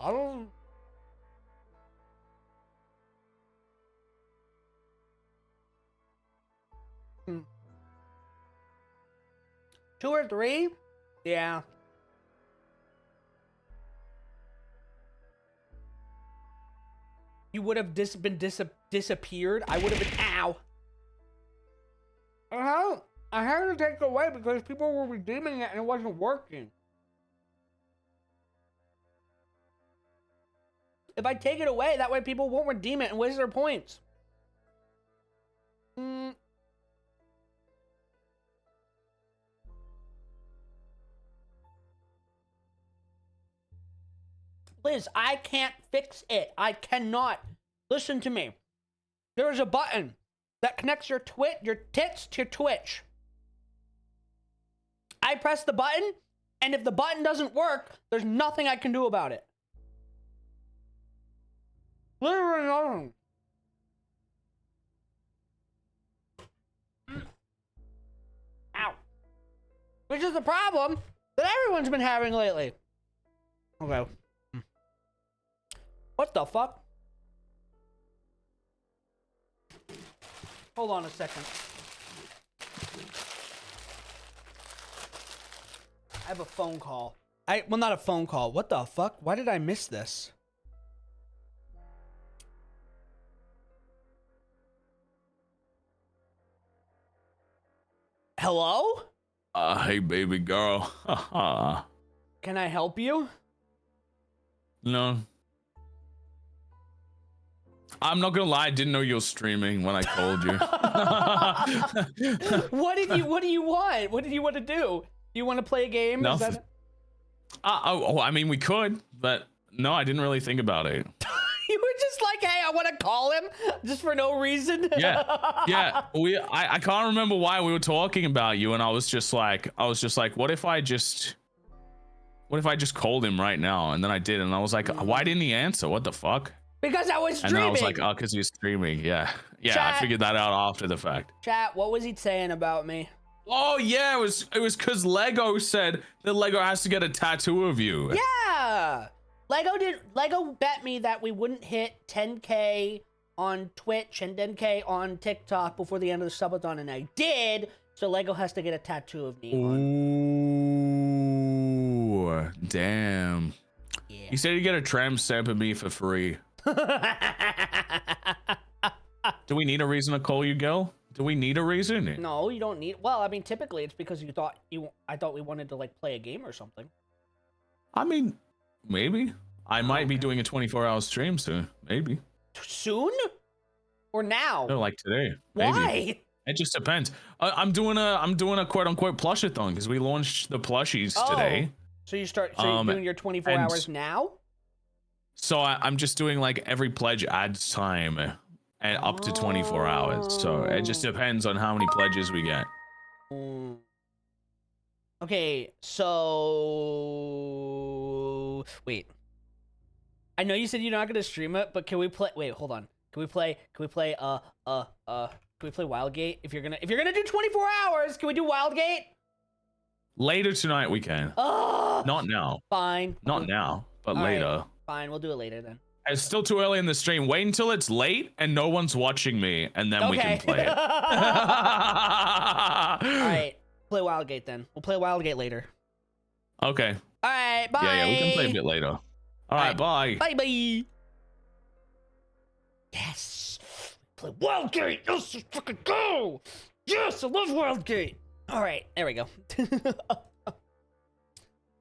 Oh. Two or three? Yeah. You would have disappeared. I would have been. Ow. I had to take it away because people were redeeming it and it wasn't working. If I take it away, that way people won't redeem it and waste their points. Liz, I can't fix it. I cannot. Listen to me. There is a button that connects your tits to Twitch. I press the button, and if the button doesn't work, there's nothing I can do about it. Literally nothing. Ow. Which is the problem that everyone's been having lately. Okay. What the fuck? Hold on a second. I have a phone call. Well, not a phone call. What the fuck? Why did I miss this? Hello? Hey, baby girl. Can I help you? No. I'm not gonna lie, I didn't know you were streaming when I called you. What do you want? What did you want to do? You want to play a game? Nothing. Is that... I mean, we could, but no, I didn't really think about it. You were just like, hey, I want to call him just for no reason. Yeah. I can't remember why we were talking about you, and I was just like, what if I just called him right now? And then I did, and I was like, why didn't he answer? What the fuck? Because I was streaming. And then I was like, oh, because he's streaming. Yeah. Chat. I figured that out after the fact. Chat, what was he saying about me? Oh yeah, it was because Lego said that Lego has to get a tattoo of you. Yeah. Lego bet me that we wouldn't hit 10K on Twitch and 10K on TikTok before the end of the subathon, and I did. So Lego has to get a tattoo of me. Ooh, damn. Yeah. He said he'd get a tramp stamp of me for free. Do we need a reason to call you, Gil? Do we need a reason? No, you don't need. Well, I mean, typically it's because I thought we wanted to like play a game or something. I mean, maybe. I might be doing a 24-hour stream soon. Maybe. Soon? Or now? No, like today. Maybe. Why? It just depends. I'm doing a quote unquote plushathon because we launched the plushies today. So you're doing your 24 hours now? So I'm just doing like every pledge adds time and up to 24 hours. So it just depends on how many pledges we get. Okay, so wait. I know you said you're not gonna stream it, but can we play? Wait, hold on. Can we play Wildgate? If you're gonna do 24 hours, can we do Wildgate? Later tonight we can. Not now. Fine. Not now, but All later. right, fine, we'll do it later then. It's still too early in the stream. Wait until it's late and no one's watching me, and then we can play it. All right, play Wildgate then. We'll play Wildgate later. Okay. All right, bye. Yeah, we can play a bit later. All right, bye. Bye. Yes. Play Wildgate. Yes, let's fucking go. Yes, I love Wildgate. All right, there we go.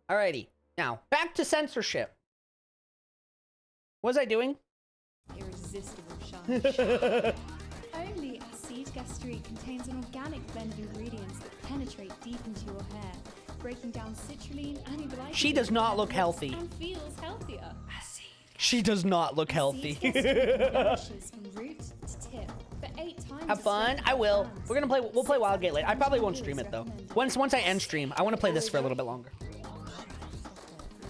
Alrighty, now back to censorship. What was I doing? Irresistible shine. Only our seed gastrite contains an organic blend of ingredients that penetrate deep into your hair, breaking down citrulline and glycine. She does not look healthy. And feels healthier. She does not look healthy. Nourishes from root to tip for 8 times. Have fun. I will. We'll play Wildgate later. I probably won't stream it though. Once I end stream, I want to play this for a little bit longer.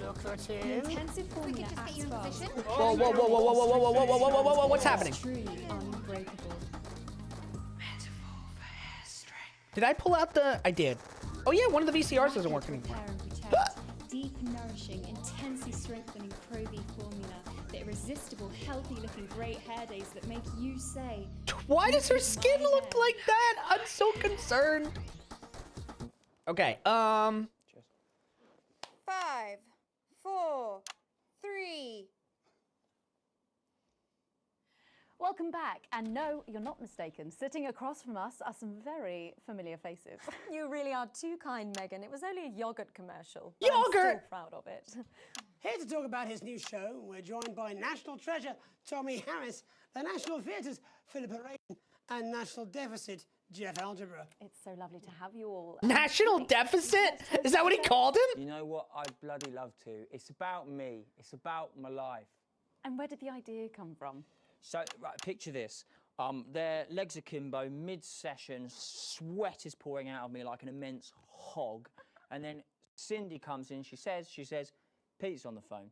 Look at him. Intensive formula at spas. Whoa, what's happening? Truly unbreakable. Did I pull out the... I did. Oh yeah, one of the VCRs doesn't work anymore. Deep, nourishing, intensely strengthening Pro-V formula. The irresistible, healthy-looking great hair days that make you say... Why does her skin look like that? I'm so concerned. Okay, 5, 4, 3. Welcome back, and no, you're not mistaken. Sitting across from us are some very familiar faces. You really are too kind, Megan. It was only a yogurt commercial. Yogurt! I'm still proud of it. Here to talk about his new show, we're joined by National Treasure Tommy Harris, the National Theatre's Philippa Raven, and National Deficit Jeff Algebra. It's so lovely to have you all. National Deficit? Is that what he called him? You know what I'd bloody love to? It's about me. It's about my life. And where did the idea come from? So, right, picture this. Their legs akimbo, mid-session, sweat is pouring out of me like an immense hog. And then Cindy comes in, she says, Pete's on the phone.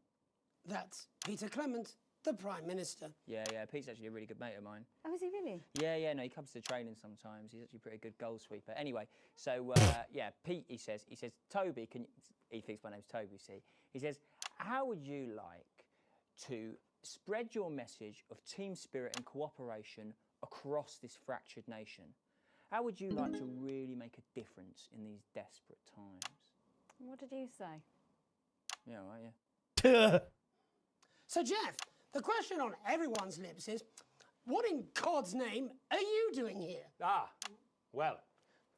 That's Peter Clement, the Prime Minister. Yeah, Pete's actually a really good mate of mine. Oh, is he really? Yeah, no, he comes to training sometimes. He's actually a pretty good goal sweeper. Anyway, so, yeah, Pete, he says, Toby, he thinks my name's Toby, see? He says, how would you like to spread your message of team spirit and cooperation across this fractured nation? How would you like to really make a difference in these desperate times? What did you say? Yeah, right, yeah. So, Jeff, the question on everyone's lips is, what in God's name are you doing here? Well,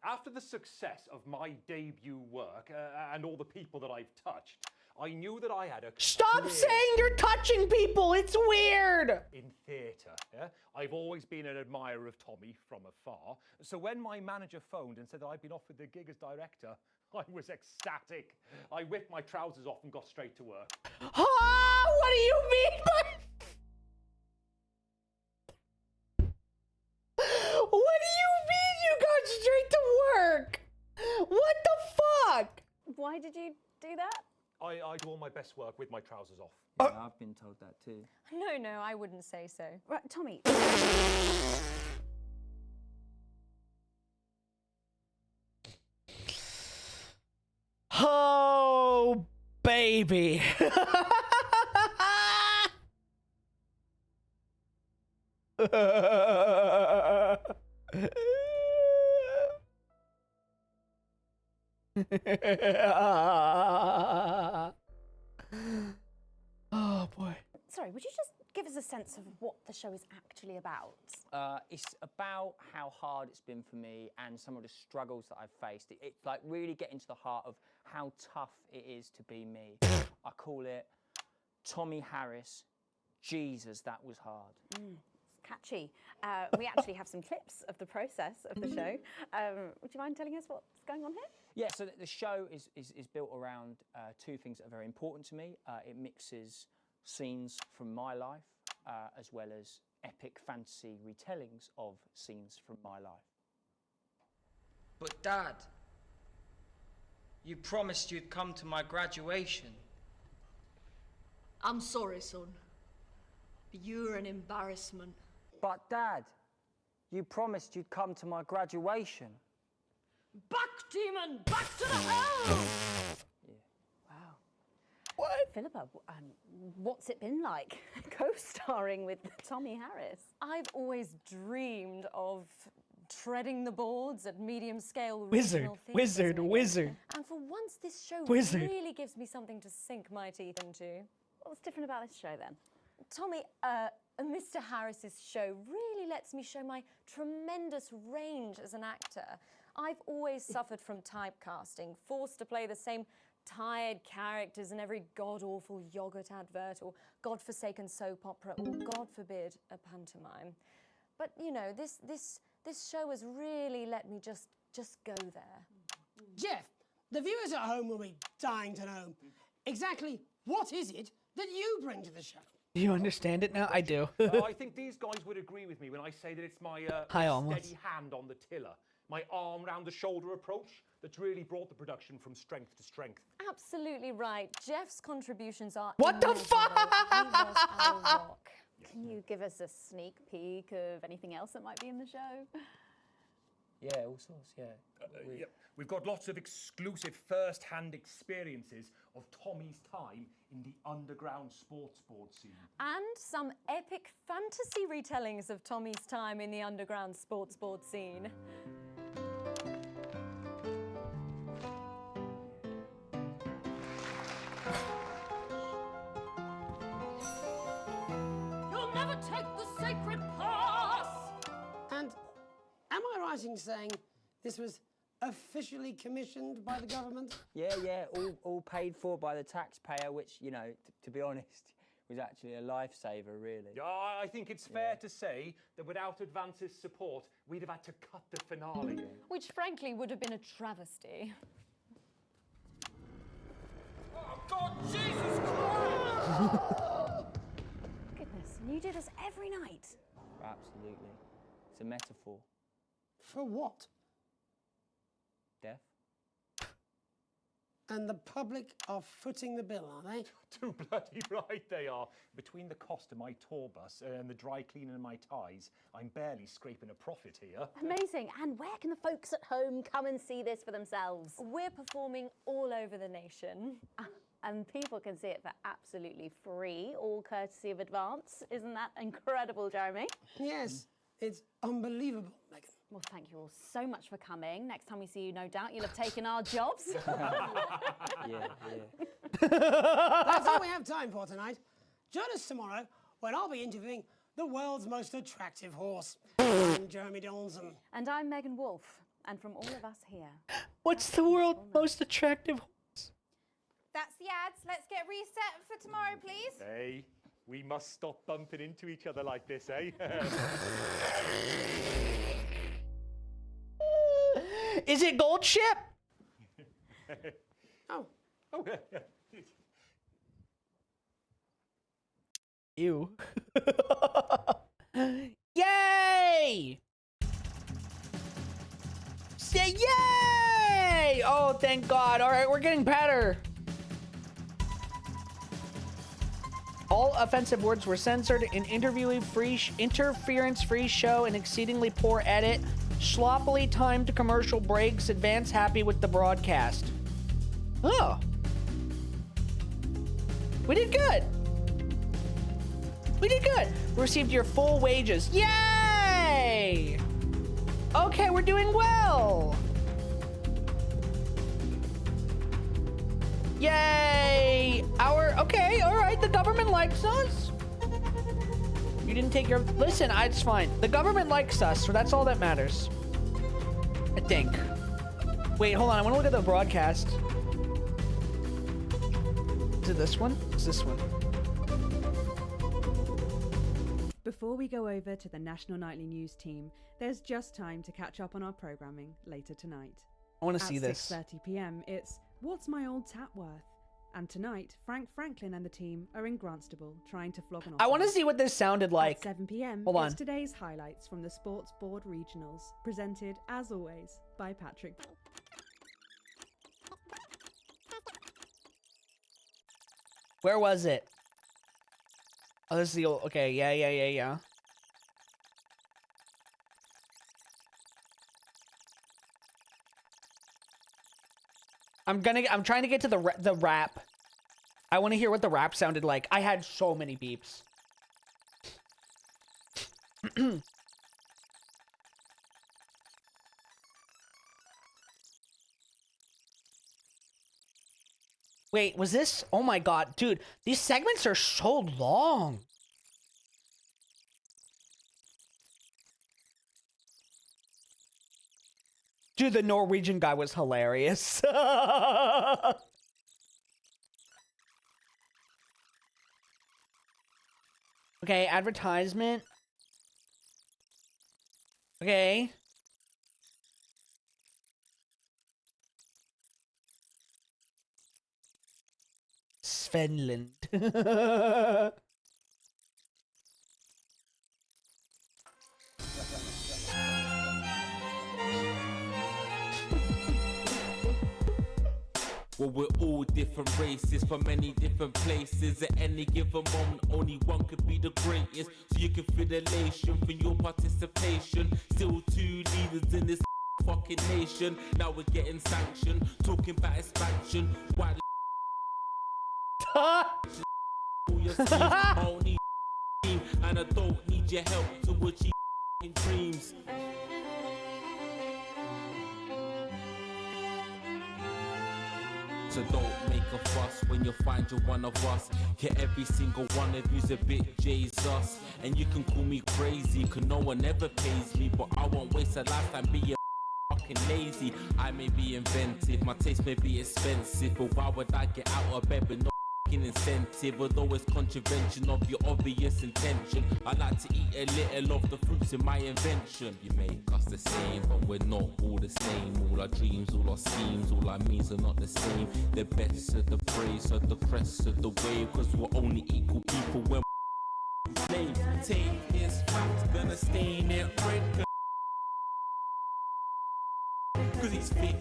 after the success of my debut work and all the people that I've touched, I knew that I had a Stop saying you're touching people! It's weird! In theatre, yeah? I've always been an admirer of Tommy from afar. So when my manager phoned and said that I'd been offered the gig as director, I was ecstatic. I whipped my trousers off and got straight to work. Ah, what do you mean by... What do you mean you got straight to work? What the fuck? Why did you do that? I do all my best work with my trousers off. Yeah, I've been told that too. No, I wouldn't say so. Right, Tommy. Oh, baby. Oh, boy. Sorry, would you just give us a sense of what the show is actually about? It's about how hard it's been for me and some of the struggles that I've faced. It's like really getting to the heart of how tough it is to be me. I call it Tommy Harris. Jesus, that was hard. It's catchy. We actually have some clips of the process of the show. Would you mind telling us what's going on here? Yeah, so the show is built around two things that are very important to me. It mixes scenes from my life as well as epic fantasy retellings of scenes from my life. But Dad, you promised you'd come to my graduation. I'm sorry, son. But you're an embarrassment. But Dad, you promised you'd come to my graduation. Back, demon! Back to the hell! Wow. What? Philippa, what's it been like co-starring with Tommy Harris? I've always dreamed of treading the boards at medium scale Wizard, regional theatres, wizard, Megan. wizard. And for once, this show Wizard. really gives me something to sink my teeth into. What's different about this show then? Tommy, Mr. Harris's show really lets me show my tremendous range as an actor. I've always suffered from typecasting, forced to play the same tired characters in every god-awful yogurt advert or godforsaken soap opera or, God forbid, a pantomime. But, you know, this show has really let me just go there. Jeff, the viewers at home will be dying to know exactly what is it that you bring to the show. Do you understand it now? I do. I think these guys would agree with me when I say that it's my Hi, almost. steady hand on the tiller, my arm round the shoulder approach that's really brought the production from strength to strength. Absolutely right. Jeff's contributions are What the immeasurable. fuck? He was a rock. Can you give us a sneak peek of anything else that might be in the show? Yeah, all sorts, yeah. Yeah. We've got lots of exclusive first-hand experiences of Tommy's time in the underground sports board scene. And some epic fantasy retellings of Tommy's time in the underground sports board scene. You'll never take the sacred pass! And am I right in saying this was officially commissioned by the government? Yeah, all paid for by the taxpayer, which, you know, to be honest, was actually a lifesaver, really. I think it's fair to say that without Advance's support, we'd have had to cut the finale. Which frankly would have been a travesty. Oh, God, Jesus Christ! Goodness, and you do this every night? Absolutely. It's a metaphor. For what? Death. And the public are footing the bill, are they? Too bloody right they are. Between the cost of my tour bus and the dry cleaning of my ties, I'm barely scraping a profit here. Amazing. And where can the folks at home come and see this for themselves? We're performing all over the nation. And people can see it for absolutely free, all courtesy of Advance. Isn't that incredible, Jeremy? Yes, it's unbelievable, Megan. Well, thank you all so much for coming. Next time we see you, no doubt you'll have taken our jobs. Yeah. That's all we have time for tonight. Join us tomorrow when I'll be interviewing the world's most attractive horse. I'm Jeremy Donaldson. And I'm Megan Wolf. And from all of us here. What's the world's most attractive horse? That's the ads. Let's get reset for tomorrow, please. Hey, we must stop bumping into each other like this, eh? Is it Gold Ship? Oh. Ew. Yay! Say yay! Oh, thank God. All right, we're getting better. All offensive words were censored. An interference-free show, an exceedingly poor edit, sloppily timed commercial breaks. Advance happy with the broadcast. Oh. We did good. We did good. We received your full wages. Yay! Okay, we're doing well. Yay! Okay, all right, the government likes us. You didn't take your, listen, it's fine. The government likes us, so that's all that matters. I think. Wait, hold on, I want to look at the broadcast. Is it this one? It's this one. Before we go over to the National Nightly News team, there's just time to catch up on our programming later tonight. I want to see this. At 6:30 p.m, it's What's My Old Tap Worth? And tonight, Frank Franklin and the team are in Grantstable trying to flog an I want to see what this sounded like. At 7 p.m, Hold on. it's today's highlights from the Sports Board Regionals, presented, as always, by Patrick. Where was it? Oh, this is the old, okay, yeah. I'm trying to get to the rap. I want to hear what the rap sounded like. I had so many beeps. Wait, was this? Oh my God, dude, these segments are so long. Dude, the Norwegian guy was hilarious. Okay, advertisement. Okay. Svenland. Well, we're all different races from many different places. At any given moment, only one could be the greatest. So you can feel elation from your participation. Still two leaders in this fucking nation. Now we're getting sanctioned, talking about expansion. Why all your schemes, I don't need team, and I don't need your help to achieve dreams. So don't make a fuss when you find you're one of us. Yeah, every single one of you's a bit Jesus. And you can call me crazy, cause no one ever pays me. But I won't waste a lifetime being fucking lazy. I may be inventive, my taste may be expensive. But why would I get out of bed with no incentive? Although it's contravention of your obvious intention. I like to eat a little of the fruits in my invention. You make us the same, but we're not all the same. All our dreams, all our schemes, all our means are not the same. The best of the praise, of the crest of the wave. Cause we're only equal people when slave. Take this fact, gonna stain it red. cause he's thick.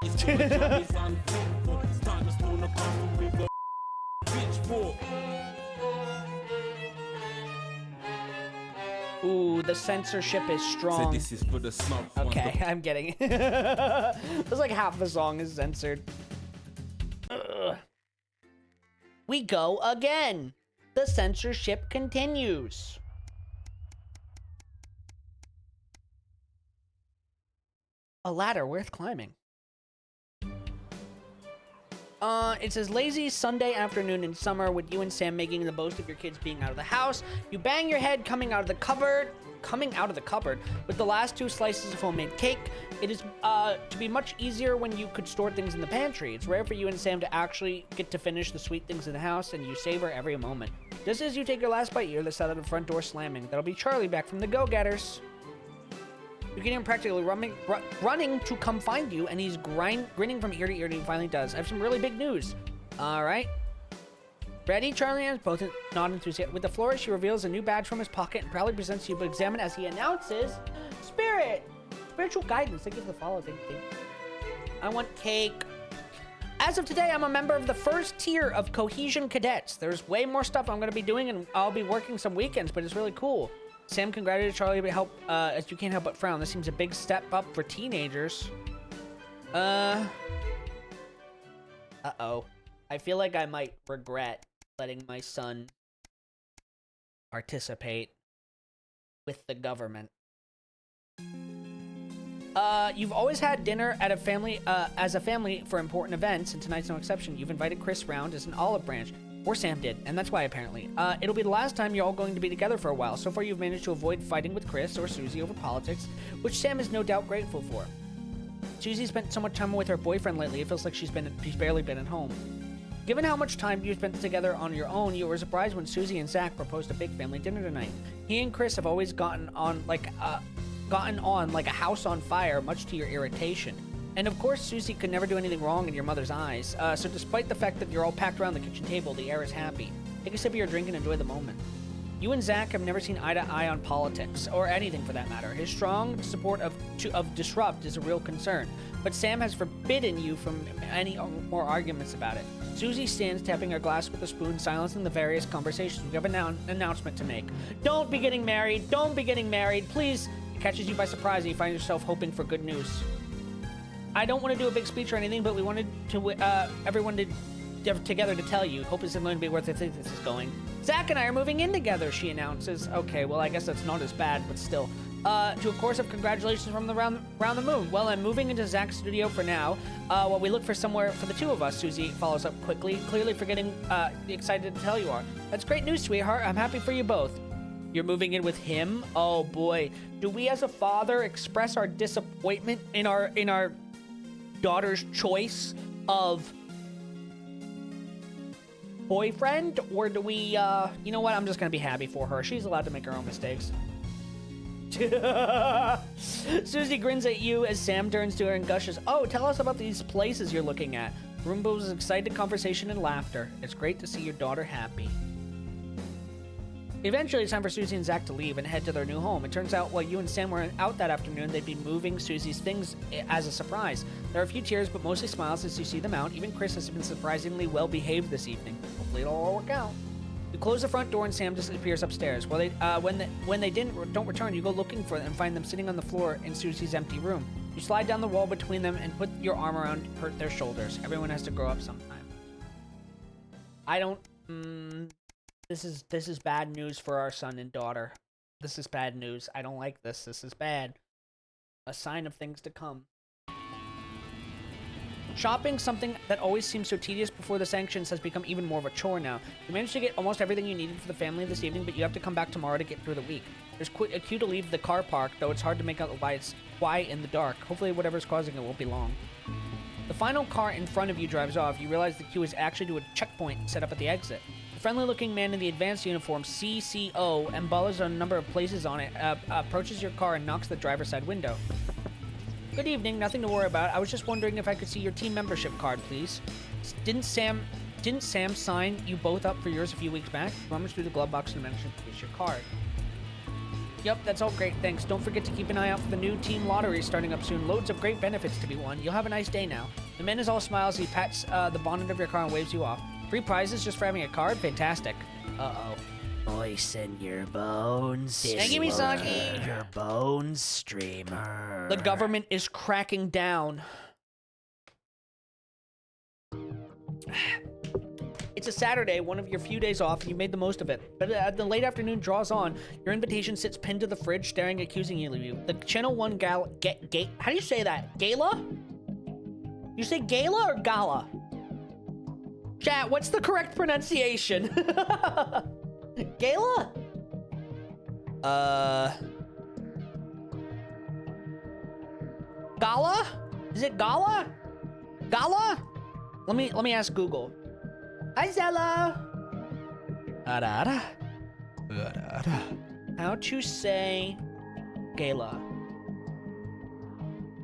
His job is unthinkable. It's time to spawn a castle with a pitchfork. Ooh, the censorship is strong. So this is for the snub. Okay, I'm getting it. It's like half the song is censored. Ugh. We go again. The censorship continues. A ladder worth climbing. It says lazy Sunday afternoon in summer with you and Sam making the most of your kids being out of the house. You bang your head coming out of the cupboard with the last 2 slices of homemade cake. It is to be much easier when you could store things in the pantry. It's rare for you and Sam to actually get to finish the sweet things in the house, and you savor every moment. Just as you take your last bite, you hear the sound of the front door slamming. That'll be Charlie back from the Go-Getters. You can hear him practically running to come find you, and he's grinning from ear to ear, and he finally does. I have some really big news. All right. Ready? Charlie and both nod enthusiastic. With the flourish, he reveals a new badge from his pocket and proudly presents you to examine as he announces, Spirit! Spiritual guidance. Thank you for the follow. Thank you. I want cake. As of today, I'm a member of the first tier of Cohesion Cadets. There's way more stuff I'm going to be doing, and I'll be working some weekends, but it's really cool. Sam congratulated Charlie, but as you can't help but frown. This seems a big step up for teenagers. Uh-oh. I feel like I might regret letting my son participate with the government. You've always had dinner at as a family for important events, and tonight's no exception. You've invited Chris round as an olive branch. Or Sam did, and that's why apparently. It'll be the last time you're all going to be together for a while. So far you've managed to avoid fighting with Chris or Susie over politics, which Sam is no doubt grateful for. Susie spent so much time with her boyfriend lately, it feels like she's barely been at home. Given how much time you spent together on your own, you were surprised when Susie and Zach proposed a big family dinner tonight. He and Chris have always gotten on like a house on fire, much to your irritation. And of course, Susie could never do anything wrong in your mother's eyes. So despite the fact that you're all packed around the kitchen table, the air is happy. Take a sip of your drink and enjoy the moment. You and Zach have never seen eye to eye on politics, or anything for that matter. His strong support of Disrupt is a real concern, but Sam has forbidden you from any more arguments about it. Susie stands tapping her glass with a spoon, silencing the various conversations. We have an announcement to make. Don't be getting married. Don't be getting married. Please. It catches you by surprise and you find yourself hoping for good news. I don't want to do a big speech or anything, but we wanted to everyone together to tell you. Hope it's going to be worth it. This is going. Zach and I are moving in together, she announces. Okay, well, I guess that's not as bad, but still. To a course of congratulations from around the moon. Well, I'm moving into Zach's studio for now, while we look for somewhere for the two of us, Susie follows up quickly, clearly forgetting excited to tell you are. That's great news, sweetheart. I'm happy for you both. You're moving in with him? Oh, boy. Do we as a father express our disappointment in our daughter's choice of boyfriend, or do we you know what, I'm just gonna be happy for her. She's allowed to make her own mistakes. Susie grins at you as Sam turns to her and gushes, oh, tell us about these places you're looking at. Room was excited conversation and laughter. It's great to see your daughter happy. Eventually, it's time for Susie and Zach to leave and head to their new home. It turns out while you and Sam were out that afternoon, they'd be moving Susie's things as a surprise. There are a few tears, but mostly smiles as you see them out. Even Chris has been surprisingly well behaved this evening. Hopefully it'll all work out. You close the front door and Sam disappears upstairs. Well, when they don't return, you go looking for them and find them sitting on the floor in Susie's empty room. You slide down the wall between them and put your arm around their shoulders. Everyone has to grow up sometime. This is bad news for our son and daughter. This is bad news. I don't like this. This is bad. A sign of things to come. Shopping, something that always seems so tedious before the sanctions, has become even more of a chore now. You managed to get almost everything you needed for the family this evening, but you have to come back tomorrow to get through the week. There's a queue to leave the car park, though it's hard to make out why it's in the dark. Hopefully whatever's causing it won't be long. The final car in front of you drives off. You realize the queue is actually to a checkpoint set up at the exit. The friendly-looking man in the advanced uniform, CCO, embellishes a number of places on it, approaches your car and knocks the driver's side window. Good evening, nothing to worry about. I was just wondering if I could see your team membership card, please. Didn't Sam sign you both up for yours a few weeks back? Rummage through the glove box and manage to place your card. Yep, that's all great, thanks. Don't forget to keep an eye out for the new team lottery starting up soon. Loads of great benefits to be won. You'll have a nice day now. The man is all smiles. He pats the bonnet of your car and waves you off. 3 prizes just for having a card? Fantastic. Uh-oh. Moisten your bones. Thank you, Misaki. Your bones, streamer. The government is cracking down. It's a Saturday, one of your few days off, and you made the most of it. But as the late afternoon draws on, your invitation sits pinned to the fridge, staring accusingly at you. The Channel 1 gala... how do you say that? Gala? You say gala or gala? Chat, what's the correct pronunciation? Gala? Gala? Is it gala? Gala? Let me ask Google. Hi, Zella. How to say gala?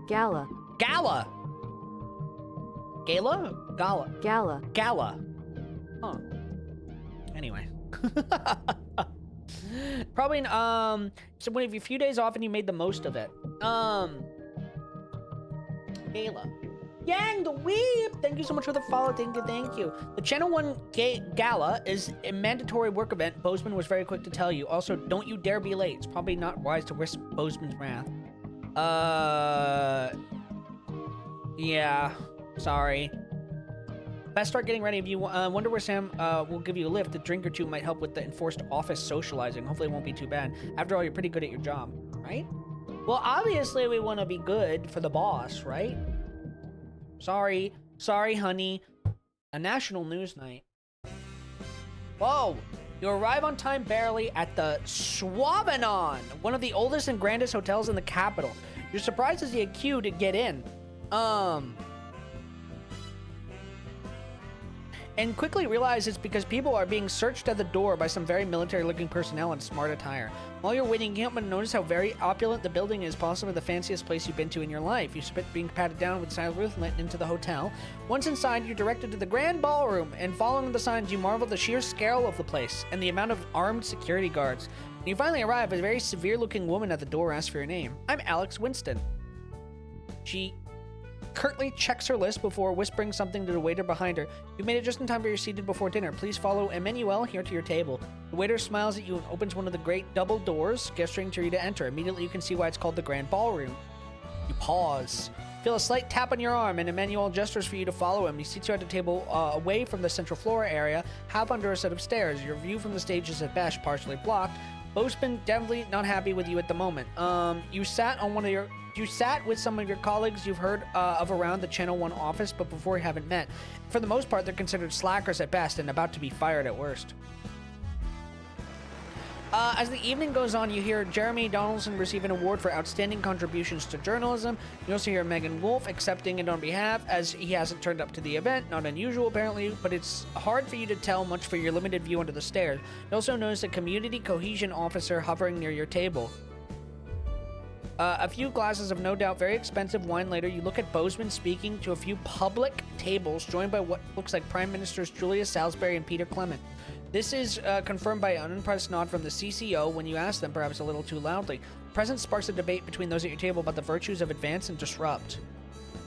Gala. Gala. Gala? Gala. Gala. Gala. Huh. Anyway. Probably, so when you have a few days off and you made the most of it. Gala. Yang the Weep! Thank you so much for the follow. Thank you. The Channel 1 Gala is a mandatory work event. Bozeman was very quick to tell you. Also, don't you dare be late. It's probably not wise to risk Bozeman's wrath. Yeah. Sorry. Best start getting ready if you wonder where Sam will give you a lift. A drink or two might help with the enforced office socializing. Hopefully it won't be too bad. After all, you're pretty good at your job, right? Well, obviously we want to be good for the boss, right? Sorry, honey. A national news night. Whoa! You arrive on time barely at the Swavanon, one of the oldest and grandest hotels in the capital. You're surprised to see a queue to get in. And quickly realize it's because people are being searched at the door by some very military-looking personnel in smart attire. While you're waiting, you can't but notice how very opulent the building is, possibly the fanciest place you've been to in your life. You spit being patted down with silent roof let into the hotel. Once inside, you're directed to the grand ballroom, and following the signs, you marvel at the sheer scale of the place and the amount of armed security guards. When you finally arrive, a very severe-looking woman at the door asks for your name. I'm Alex Winston. She curtly checks her list before whispering something to the waiter behind her. You've made it just in time for your seated before dinner. Please follow Emmanuel here to your table. The waiter smiles at you and opens one of the great double doors, gesturing to you to enter. Immediately you can see why it's called the Grand Ballroom. You pause. Feel a slight tap on your arm, and Emmanuel gestures for you to follow him. He seats you at a table away from the central floor area, half under a set of stairs. Your view from the stage is at best partially blocked. Bozeman definitely not happy with you at the moment. You sat with some of your colleagues you've heard of around the Channel 1 office, but before you haven't met. For the most part, they're considered slackers at best and about to be fired at worst. As the evening goes on, you hear Jeremy Donaldson receive an award for outstanding contributions to journalism. You also hear Megan Wolf accepting it on behalf, as he hasn't turned up to the event. Not unusual, apparently, but it's hard for you to tell much for your limited view under the stairs. You also notice a community cohesion officer hovering near your table. A few glasses of no doubt very expensive wine later, you look at Bozeman speaking to a few public tables joined by what looks like Prime Ministers Julia Salisbury and Peter Clement. This is confirmed by an unimpressed nod from the CCO when you ask them, perhaps a little too loudly. The present sparks a debate between those at your table about the virtues of advance and disrupt.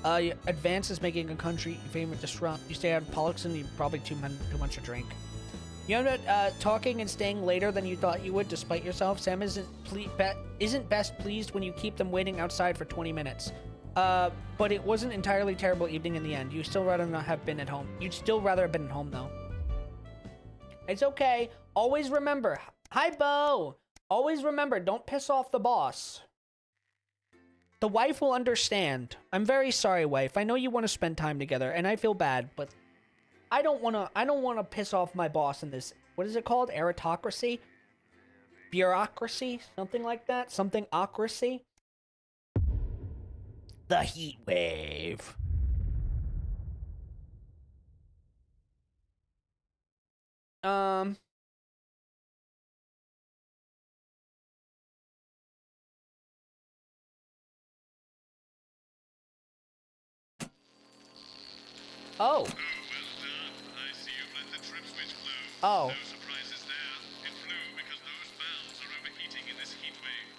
Advance is making a country, your favorite disrupt. You stay out of politics and you probably too much to drink. You end up talking and staying later than you thought you would, despite yourself. Sam isn't best pleased when you keep them waiting outside for 20 minutes. But it wasn't entirely terrible evening in the end. You'd still rather not have been at home. You'd still rather have been at home, though. It's okay. Always remember. Hi, Bo. Always remember, don't piss off the boss. The wife will understand. I'm very sorry, wife. I know you want to spend time together, and I feel bad, but I don't want to piss off my boss in this. What is it called? Aristocracy? Bureaucracy? Something like that? Something-ocracy? The heat wave. Oh. I see you've let the trim switch blow. Oh. No surprises there. It blew because those valves are overheating in this heat wave.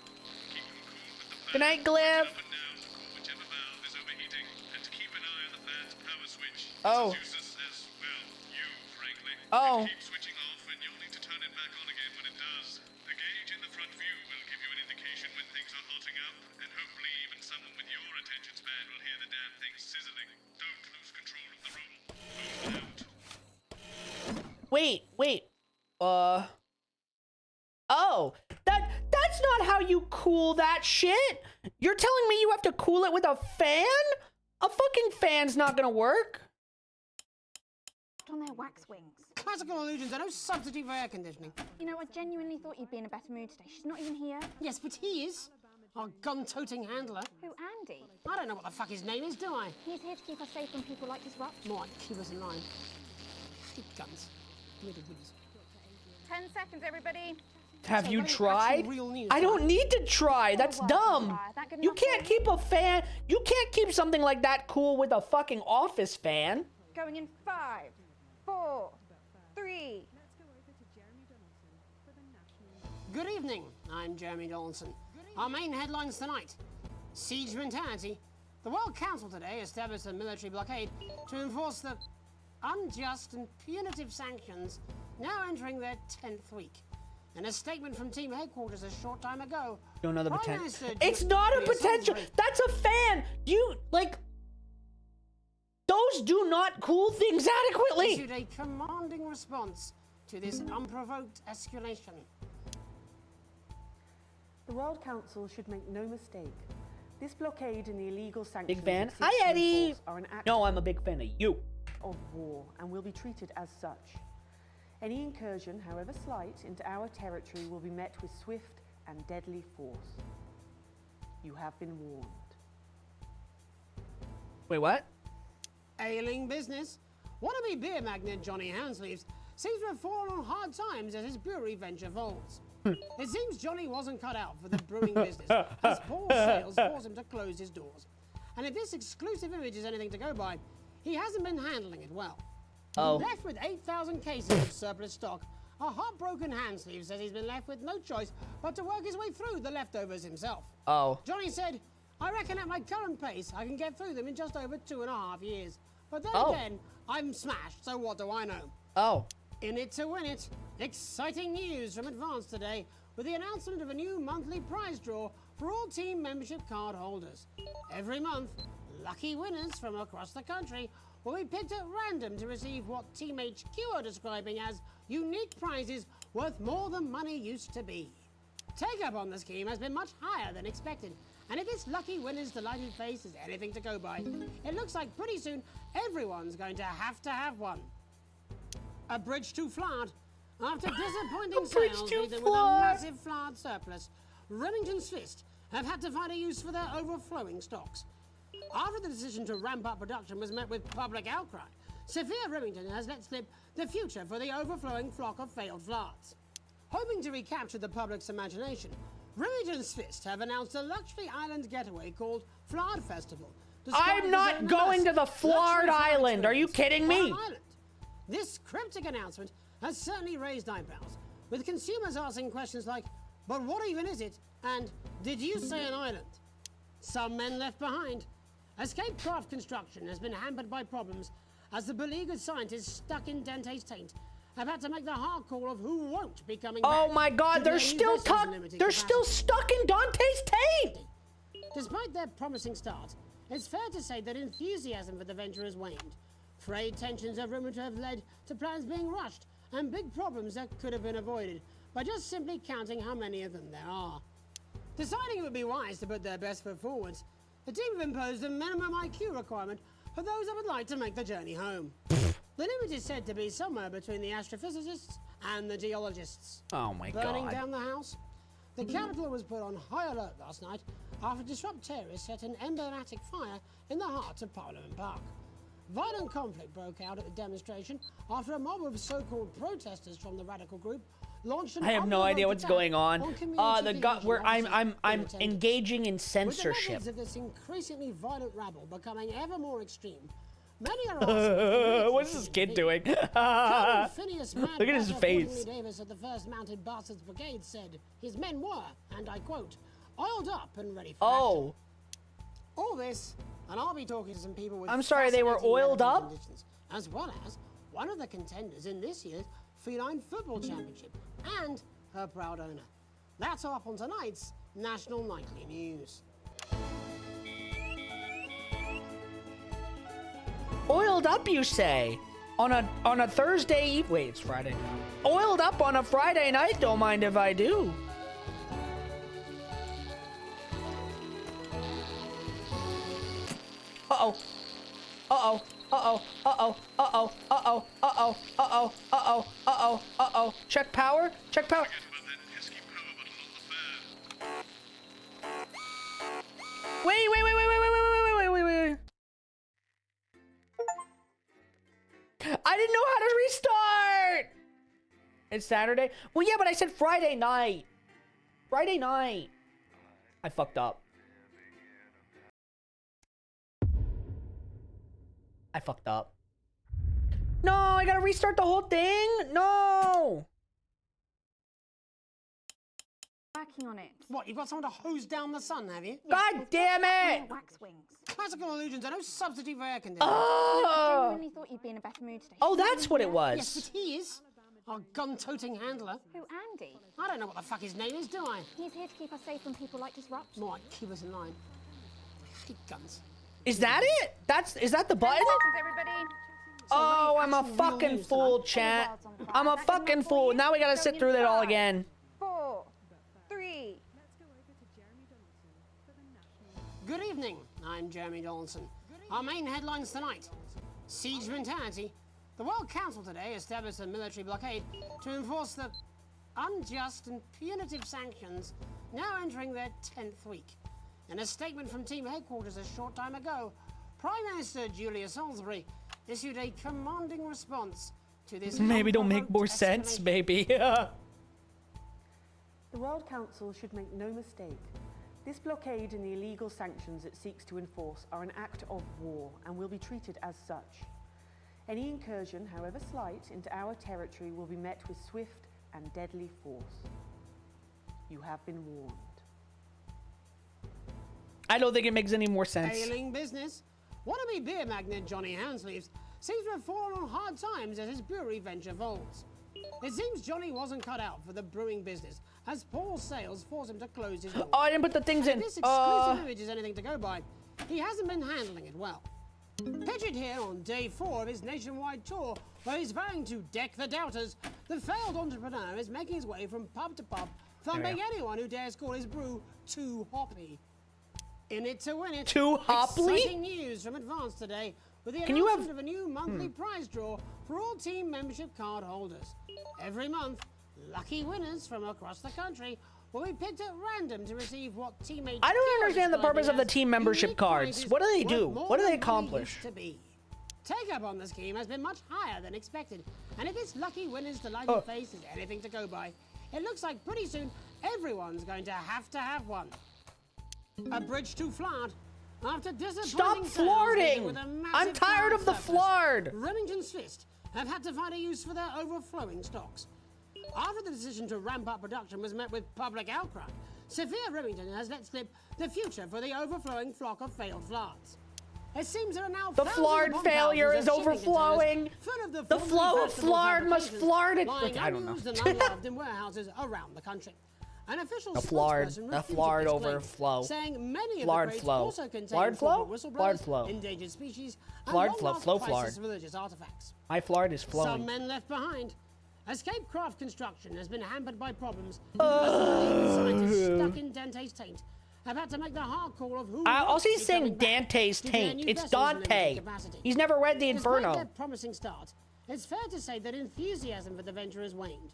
Good night, Glyph. Oh. Oh. Wait. Oh, that's not how you cool that shit. You're telling me you have to cool it with a fan? A fucking fan's not gonna work. On their wax wings. Classical illusions are no substitute for air conditioning. You know, I genuinely thought you'd be in a better mood today. She's not even here. Yes, but he is. Our gun-toting handler. Who, Andy? I don't know what the fuck his name is, do I? He's here to keep us safe from people like Disrupt. More like keep us in line. I hate guns. Little goodies. 10 seconds, everybody. Have you tried? I don't need to try. That's dumb. You can't keep a fan. You can't keep something like that cool with a fucking office fan. Going in 5, 4, 3. Good evening, I'm Jeremy Donaldson. Our main headlines tonight. Siege mentality. The World Council today established a military blockade to enforce the unjust and punitive sanctions now entering their 10th week. In a statement from team headquarters a short time ago, Don't know the Prime potential. Minister It's not a Julius potential. Salisbury- That's a fan. You, like, those do not cool things adequately. issued a commanding response to this unprovoked escalation. The World Council should make no mistake. This blockade and the illegal sanctions Big fan. it seeks Hi, to Eddie. enforce are an act No, I'm a big fan of you. of war and will be treated as such. Any incursion, however slight, into our territory will be met with swift and deadly force. You have been warned. Wait, what? Ailing business. Wannabe beer magnate Johnny Handsleeves seems to have fallen on hard times as his brewery venture folds. It seems Johnny wasn't cut out for the brewing business, as poor sales forced him to close his doors. And if this exclusive image is anything to go by, he hasn't been handling it well. Oh. Left with 8,000 cases of surplus stock, a heartbroken Handsleeve says he's been left with no choice but to work his way through the leftovers himself. Oh. Johnny said, I reckon at my current pace I can get through them in just over 2.5 years. But then again, I'm smashed, so what do I know? Oh. In it to win it. Exciting news from Advance today with the announcement of a new monthly prize draw for all team membership card holders. Every month, lucky winners from across the country will be picked at random to receive what Team HQ are describing as unique prizes worth more than money used to be. Take up on the scheme has been much higher than expected, and if this lucky winner's delighted face is anything to go by, it looks like pretty soon everyone's going to have one. A bridge too flat. After disappointing sales leaving with a massive flat surplus, Remington's Fist have had to find a use for their overflowing stocks. After the decision to ramp up production was met with public outcry, Sophia Remington has let slip the future for the overflowing flock of failed flats. Hoping to recapture the public's imagination, Remington's Fist have announced a luxury island getaway called Flard Festival. I'm not going to the Flard Island. Are you kidding me? This cryptic announcement has certainly raised eyebrows, with consumers asking questions like, but what even is it? And did you say an island? Some men left behind. Escape craft construction has been hampered by problems as the beleaguered scientists stuck in Dante's taint have had to make the hard call of who won't be coming back. Oh my God, they're still stuck in Dante's taint. Despite their promising start, it's fair to say that enthusiasm for the venture has waned. Trade tensions are rumored to have led to plans being rushed and big problems that could have been avoided by just simply counting how many of them there are. Deciding it would be wise to put their best foot forward, the team have imposed a minimum IQ requirement for those that would like to make the journey home. The limit is said to be somewhere between the astrophysicists and the geologists. Oh my Burning God. down the house? The capital was put on high alert last night after disrupt terrorists set an emblematic fire in the heart of Parliament Park. Violent conflict broke out at the demonstration after a mob of so-called protesters from the radical group launched an I have no idea what's going on. community Where division I'm officers in engaging in With the censorship. methods of this increasingly violent rabble becoming ever more extreme, many are asking. What's this kid doing? Colonel Phineas Look at his Madbatter face. Fortinley Davis of the 1st Mounted Bastards Brigade said his men were, and I quote, oiled up and ready for action. All this, and I'll be talking to some people with I'm sorry, they were fascinating oiled medical up? conditions, as well as one of the contenders in this year's Feline Football Championship and her proud owner. That's all up on tonight's National Nightly News. Oiled up, you say? On a Thursday wait, it's Friday. Oiled up on a Friday night, don't mind if I do. Uh-oh. Uh-oh. Uh-oh. Uh-oh. Uh-oh. Uh-oh. Uh-oh. Uh-oh. Uh-oh. Uh-oh. Uh-oh. Check power. Check power. Wait. I didn't know how to restart. It's Saturday. Well, yeah, but I said Friday night. Friday night. I fucked up. No, I gotta restart the whole thing? No! Working on it. What, you've got someone to hose down the sun, have you? God damn it! Wax wings. Classical illusions are no substitute for air conditioning. I genuinely thought you'd be in a better mood today. Oh, that's what it was. Yes, but he is. Our gun-toting handler. Who, Andy? I don't know what the fuck his name is, do I? He's here to keep us safe from people like Disrupt. More like keep us in line. I hate guns. Is that it? Is that the button? Everybody. Oh, I'm a fucking fool, chat. I'm a fucking fool. Now we gotta sit through it all again. 4, 3. Good evening, I'm Jeremy Donaldson. Our main headlines tonight. Siege mentality. The World Council today established a military blockade to enforce the unjust and punitive sanctions now entering their 10th week. In a statement from team headquarters a short time ago, Prime Minister Julia Salisbury issued a commanding response to this. Maybe don't make more sense, maybe. The World Council should make no mistake. This blockade and the illegal sanctions it seeks to enforce are an act of war and will be treated as such. Any incursion, however slight, into our territory will be met with swift and deadly force. You have been warned. I don't think it makes any more sense. Ailing business. Wannabe beer magnate Johnny Handsleeves seems to have fallen on hard times as his brewery venture folds. It seems Johnny wasn't cut out for the brewing business, as poor sales forced him to close his doors. Oh, I didn't put the things in. If this exclusive image is anything to go by, he hasn't been handling it well. Pictured here on day 4 of his nationwide tour, where he's vowing to deck the doubters, the failed entrepreneur is making his way from pub to pub, thumping anyone who dares call his brew too hoppy. In it to win it. Too hoppy? Exciting news from Advance today with the announcement of a new monthly prize draw for all team membership card holders. Every month, lucky winners from across the country will be picked at random to receive what teammates. I don't understand the purpose of the team membership cards. What do they do? What do they accomplish? Take up on the scheme has been much higher than expected, and if this lucky winners to light your face is anything to go by, it looks like pretty soon everyone's going to have one. A bridge too flawed. After disappointing Stop flarding! with a massive I'm tired of the surplus, flard! Remington's Fist have had to find a use for their overflowing stocks. After the decision to ramp up production was met with public outcry, Sophia Remington has let slip the future for the overflowing flock of failed flards. It seems there are now the flard failure is overflowing. The flow of flard must flard it. I don't know. And unloved in warehouses around the country. An official flard overflow. Saying many Flard of the crates flow. also contain Flard flow? whistleblowers, Flard flow. endangered species, and Flard flow. long-lost Flow priceless flard. religious artifacts. My flard is flowing. Some men left behind. Escape craft construction has been hampered by problems. Scientists stuck in Dante's taint have had to make the hard call of who. Also, he's saying Dante's taint. It's Dante. He's never read the Inferno. Despite their promising start, it's fair to say that enthusiasm for the venture has waned.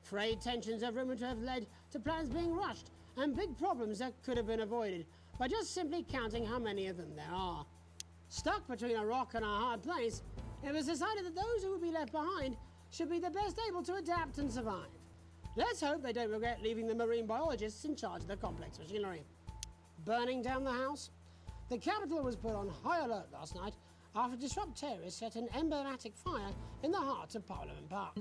Trade tensions are rumored to have led to plans being rushed and big problems that could have been avoided by just simply counting how many of them there are. Stuck between a rock and a hard place, it was decided that those who would be left behind should be the best able to adapt and survive. Let's hope they don't regret leaving the marine biologists in charge of the complex machinery. Burning down the house? The capital was put on high alert last night after disrupt terrorists set an emblematic fire in the heart of Parliament Park.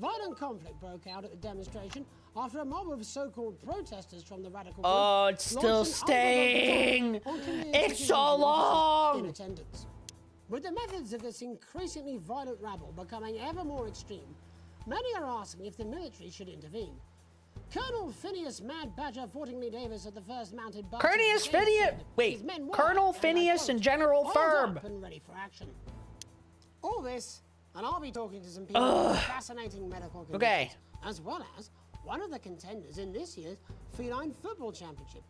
Violent conflict broke out at the demonstration after a mob of so-called protesters from the radical group Oh, it's still staying. It's so long. in attendance. With the methods of this increasingly violent rabble becoming ever more extreme, many are asking if the military should intervene. Colonel Phineas Mad Badger Fortingly Davis of the 1st Mounted Colonel Phineas. Wait, Colonel Phineas and General Ferb. And ready for action. All this, and I'll be talking to some people with fascinating medical conditions, as well as one of the contenders in this year's Feline Football Championship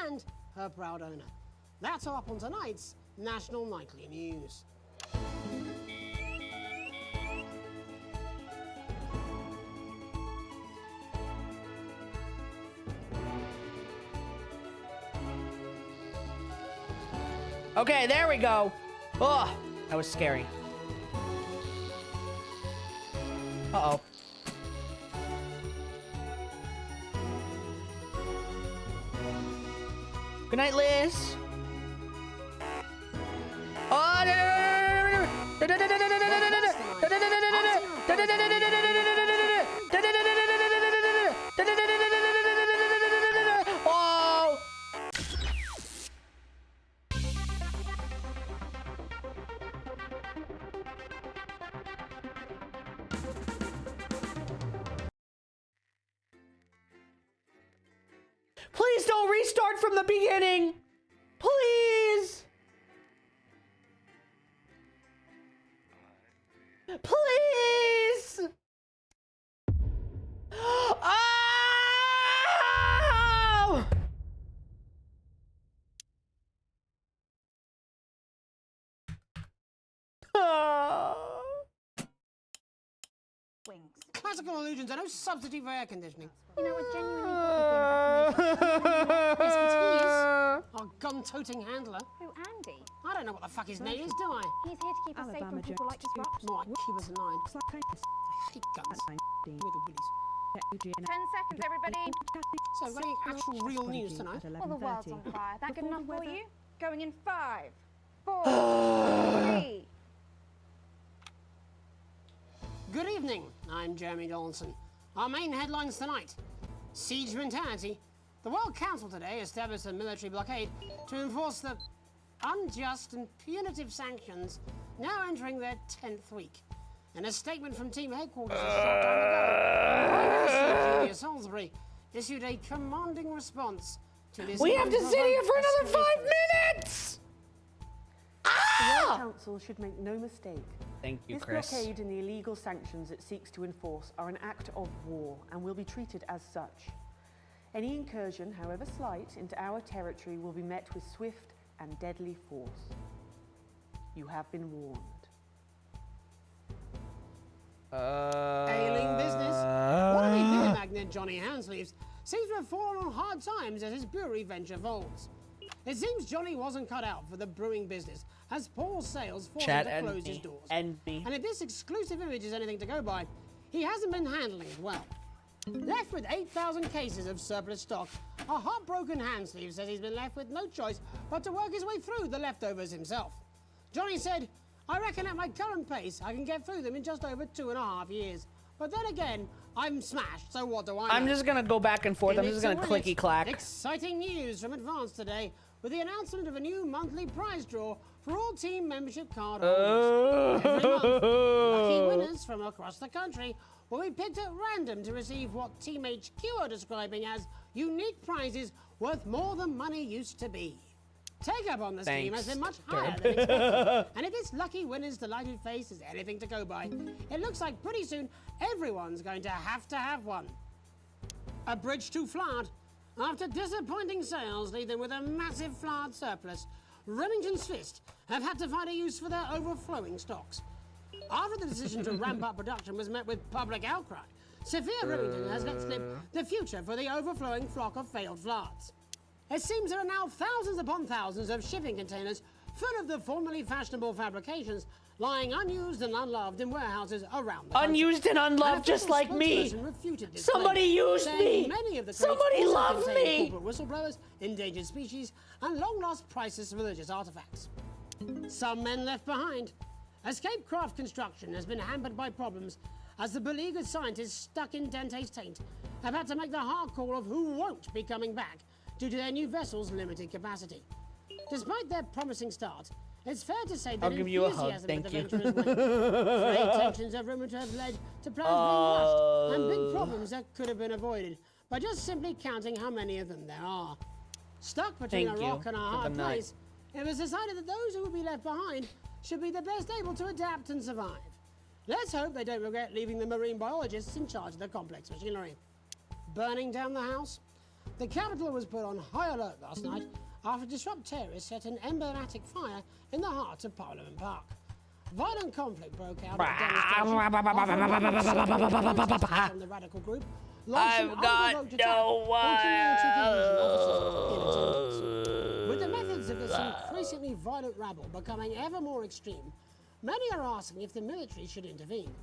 and her proud owner. That's all up on tonight's National Nightly News. Okay, there we go. Oh, that was scary. Uh-oh. Good night, Liz. Oh, please don't restart from the beginning. Please. Please. Oh! Oh. Wings. Classical illusions are no substitute for air conditioning. You know, I genuinely Expertise. Our gun-toting handler. Who, Andy? I don't know what the fuck his name is, do I? He's here to keep us safe from people like Disrupt. More like keep us in line. I hate guns. With the willies. 10 seconds, everybody. So, we've got any actual real news tonight? Well, the world's on fire. That good enough for you? Going in 5, 4, 3. Good evening, I'm Jeremy Donaldson. Our main headlines tonight. Siege mentality. The World Council today established a military blockade to enforce the unjust and punitive sanctions now entering their 10th week. In a statement from team headquarters a short time ago, Prime Minister Julia Salisbury issued a commanding response to this. We have to sit here for another 5 minutes! The World Council should make no mistake. Thank you, This Chris. blockade and the illegal sanctions it seeks to enforce are an act of war and will be treated as such. Any incursion, however slight, into our territory will be met with swift and deadly force. You have been warned. Ailing business. Wannabe beer magnate Johnny Handsleeves seems to have fallen on hard times as his brewery venture folds. It seems Johnny wasn't cut out for the brewing business as Paul's sales forced him to close his doors. And if this exclusive image is anything to go by, he hasn't been handling it well. Left with 8,000 cases of surplus stock, a heartbroken Handsleeve says he's been left with no choice but to work his way through the leftovers himself. Johnny said, I reckon at my current pace I can get through them in just over 2.5 years. But then again, I'm smashed, so what do I know? I'm just gonna go back and forth. I'm just gonna clicky clack. Exciting news from Advance today with the announcement of a new monthly prize draw for all team membership card holders. Every month, lucky winners from across the country will be picked at random to receive what Team HQ are describing as unique prizes worth more than money used to be. Take up on the scheme has been much higher than expected. And if this lucky winner's delighted face is anything to go by, it looks like pretty soon everyone's going to have one. A bridge to Flard. After disappointing sales leave them with a massive Flard surplus, Remington's Fist have had to find a use for their overflowing stocks. After the decision to ramp up production was met with public outcry, Sophia Remington has let slip the future for the overflowing flock of failed Flards. It seems there are now thousands upon thousands of shipping containers full of the formerly fashionable fabrications lying unused and unloved in warehouses around the country. Unused and unloved, just like me. Somebody used me. Somebody loved me. Corporate whistleblowers, endangered species, and long-lost priceless religious artifacts. Some men left behind. Escape craft construction has been hampered by problems as the beleaguered scientists stuck in Dente's taint have had to make the hard call of who won't be coming back due to their new vessel's limited capacity. Despite their promising start, it's fair to say that I'll give you a hug, enthusiasm thank for the you. venture has waned. Trade tensions are rumored to have led to plans being rushed and big problems that could have been avoided by just simply counting how many of them there are. Stuck between Thank a you rock and a for hard the nut. place, it was decided that those who would be left behind should be the best able to adapt and survive. Let's hope they don't regret leaving the marine biologists in charge of the complex machinery. Burning down the house? The capital was put on high alert last night after disrupt terrorists set an emblematic fire in the heart of Parliament Park. Violent conflict broke out at demonstrations from the radical group. I've got no With the methods of this increasingly violent rabble becoming ever more extreme, many are asking if the military should intervene.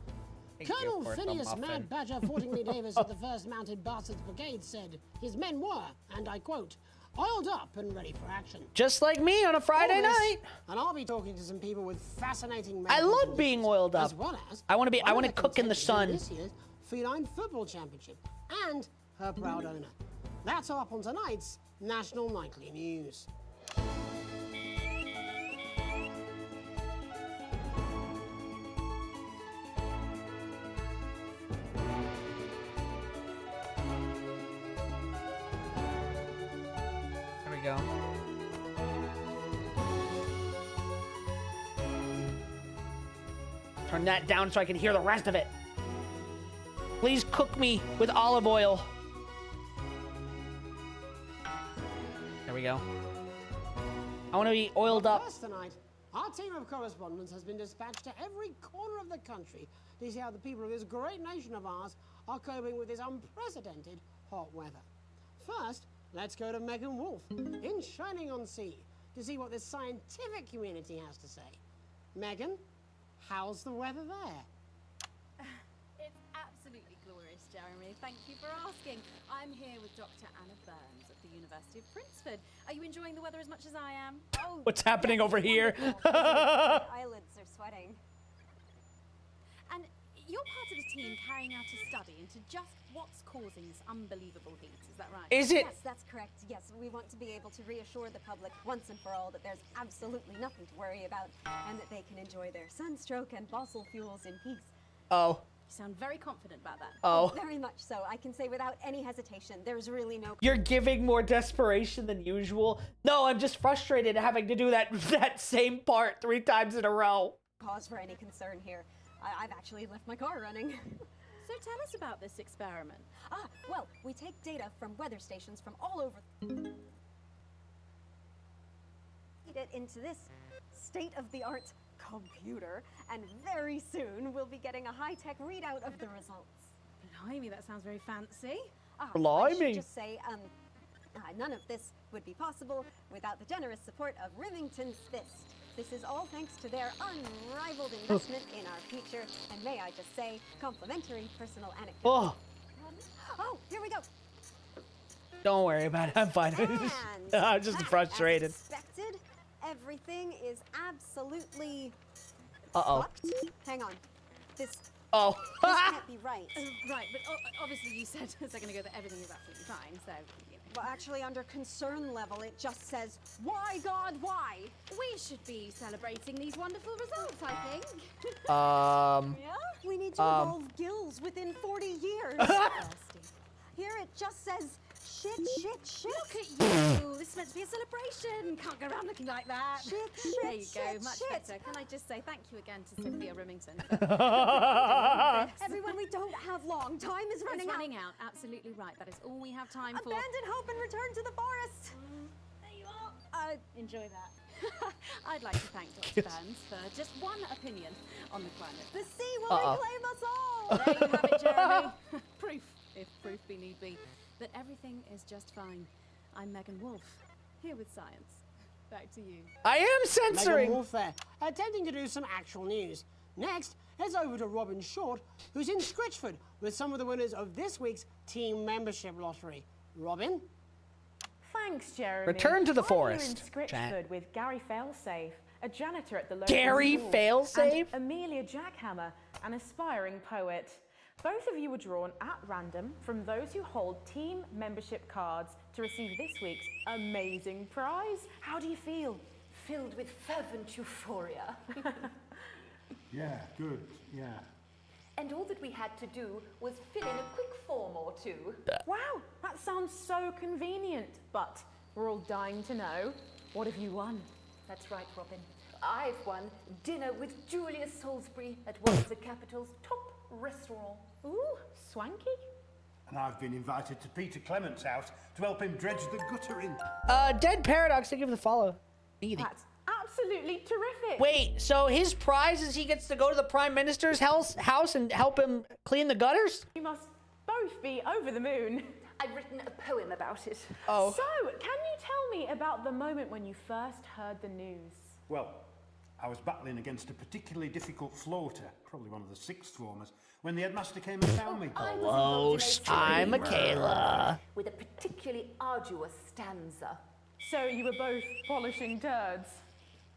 Colonel Phineas Mad Badger Fortingley Davis of the 1st Mounted Bastards Brigade said his men were, and I quote, oiled up and ready for action. Just like me on a Friday night. And I'll be talking to some people with fascinating I love being oiled up. as well as I want to cook in the sun. This year's Feline Football Championship and her proud owner. That's all up on tonight's National Nightly News. There we go. Turn that down so I can hear the rest of it. Please cook me with olive oil. There we go. I want to be oiled up. First tonight, our team of correspondents has been dispatched to every corner of the country to see how the people of this great nation of ours are coping with this unprecedented hot weather. First, let's go to Megan Wolf in Shining-on-Sea to see what the scientific community has to say. Megan, how's the weather there? It's absolutely glorious, Jeremy. Thank you for asking. I'm here with Dr. Anna Burns at the University of Princeford. Are you enjoying the weather as much as I am? Oh, What's happening over here? My eyelids are sweating. And you're part of a team carrying out a study into just what's causing this unbelievable heat. Is that right? Is it? Yes, that's correct. Yes, we want to be able to reassure the public once and for all that there's absolutely nothing to worry about and that they can enjoy their sunstroke and fossil fuels in peace. Oh. You sound very confident about that. Oh. Very much so. I can say without any hesitation, there's really no... You're giving more desperation than usual. No, I'm just frustrated having to do that same part 3 times in a row. Cause for any concern here. I've actually left my car running. So tell us about this experiment. Well, we take data from weather stations from all over... Feed it into this state-of-the-art computer, and very soon we'll be getting a high-tech readout of the results. Blimey, that sounds very fancy. I Blimey. should just say, none of this would be possible without the generous support of Remington's Fist. This is all thanks to their unrivaled investment in our future, and may I just say, complimentary personal anecdote. Oh. Oh, here we go. Don't worry about it. I'm fine. I'm just frustrated. As expected, everything is absolutely Uh-oh. fucked. Hang on. This Oh. this can't be right. Right, but obviously you said a second ago that everything is absolutely fine, so... Well, actually, under concern level, it just says, why, God, why? We should be celebrating these wonderful results, I think. Yeah? We need to evolve gills within 40 years. Here it just says, shit. Look at you! This is meant to be a celebration. Can't go around looking like that. Shit, there you go, much better. Can I just say thank you again to Sophia Remington? Everyone, we don't have long. Time is running out. Absolutely right. That is all we have time for. Abandon hope and return to the forest. There you are. Enjoy that. I'd like to thank Dr. Burns for just one opinion on the climate. The sea will reclaim us all. There you have it, Jeremy. Proof, if proof be need be, that everything is just fine. I'm Megan Wolf, here with science. Back to you. I am censoring. Megan Wolf there, attempting to do some actual news. Next, heads over to Robin Short, who's in Scritchford with some of the winners of this week's team membership lottery. Robin? Thanks, Jeremy. Return to the I'm forest, here in Scritchford Janet. with Gary Failsafe, a janitor at the local Gary school, Failsafe? and Amelia Jackhammer, an aspiring poet. Both of you were drawn at random from those who hold team membership cards to receive this week's amazing prize. How do you feel? Filled with fervent euphoria. Yeah, good, yeah. And all that we had to do was fill in a quick form or two. Wow, that sounds so convenient. But we're all dying to know, what have you won? That's right, Robin. I've won dinner with Julius Salisbury at one of the capital's top restaurants. Ooh, swanky. And I've been invited to Peter Clement's house to help him dredge the gutter in. Dead Paradox, thank you for the follow. That's absolutely terrific. Wait, so his prize is he gets to go to the Prime Minister's house and help him clean the gutters? You must both be over the moon. I've written a poem about it. Oh. So, can you tell me about the moment when you first heard the news? Well, I was battling against a particularly difficult floater, probably one of the sixth formers, when the headmaster came and found me. Hello, I'm Michaela. With a particularly arduous stanza. So you were both polishing turds?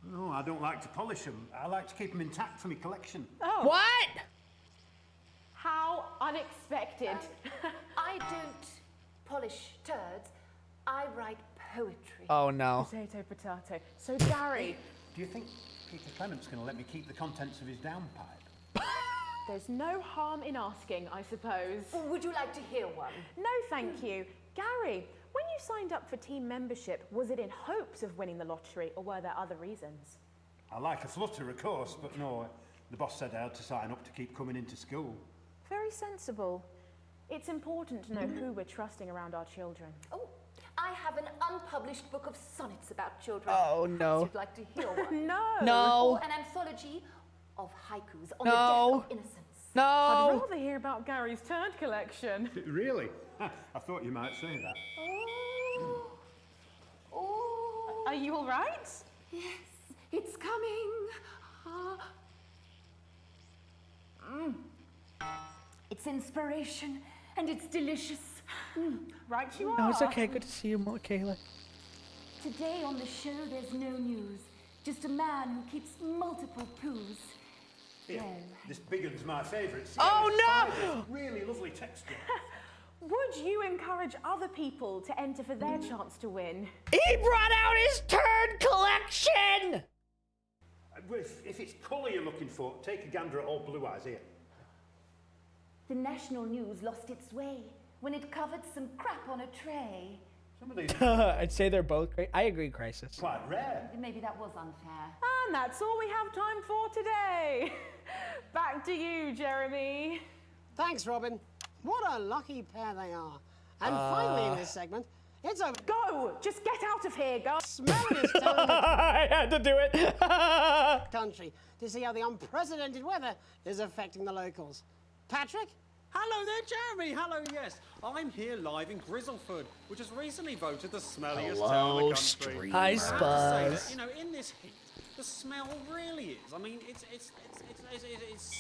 No, I don't like to polish them. I like to keep them intact for my collection. Oh. What? How unexpected. I don't polish turds. I write poetry. Oh no. Potato, potato. So Gary. Do you think Peter Clement's going to let me keep the contents of his downpipe? There's no harm in asking, I suppose. Would you like to hear one? No, thank you. Gary, when you signed up for team membership, was it in hopes of winning the lottery or were there other reasons? I like a flutter, of course, but no, the boss said I had to sign up to keep coming into school. Very sensible. It's important to know who we're trusting around our children. Oh, I have an unpublished book of sonnets about children. Oh, no. Perhaps you'd like to hear one? No. No. Or an anthology of haikus on No. the death of innocence. No. I'd rather hear about Gary's turd collection. Really? I thought you might say that. Oh. Oh. Are you all right? Yes, it's coming. It's inspiration and it's delicious. Right you are. No, it's okay. Good to see you, Michaela. Today on the show, there's no news. Just a man who keeps multiple poos. Here, this big one's my favourite. See Oh, how it's no! fibre? Really lovely texture. Would you encourage other people to enter for their chance to win? He brought out his turd collection! If it's colour you're looking for, take a gander at old Blue Eyes here. The national news lost its way when it covered some crap on a tray. Some of these I'd say they're both great. I agree, Crisis. quite rare. Maybe that was unfair. And that's all we have time for today. Back to you, Jeremy. Thanks, Robin. What a lucky pair they are. And finally in this segment, it's a Go! Just get out of here, go! smelliest town I had to do it. in the country to see how the unprecedented weather is affecting the locals. Patrick? Hello there, Jeremy. Hello, yes. I'm here live in Grizzleford, which has recently voted the smelliest town in the country. Hi, I have to say that, Spurs. you know, in this heat, the smell really is. I mean, it's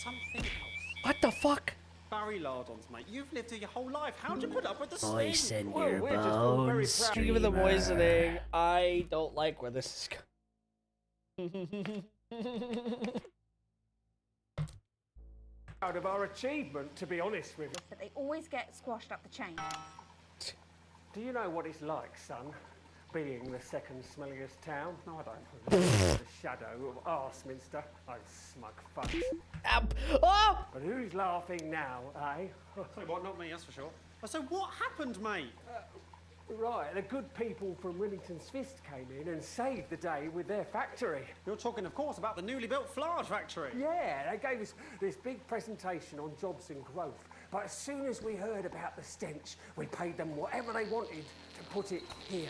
something else. What the fuck? Barry Lardons, mate. You've lived here your whole life. How'd you put up with the Voice stink? in Well, your we're just all very bones, proud. Give me the moistening. I don't like where this is going. Proud of our achievement, to be honest with you. But they always get squashed up the chain. Do you know what it's like, son, being the second smelliest town? No, I don't. The shadow of Arseminster. Oh, smug fucks. Oh! But who's laughing now, eh? So what? Not me, that's for sure. So what happened, mate? Right, the good people from Remington's Fist came in and saved the day with their factory. You're talking, of course, about the newly built flour factory. Yeah, they gave us this big presentation on jobs and growth. But as soon as we heard about the stench, we paid them whatever they wanted to put it here.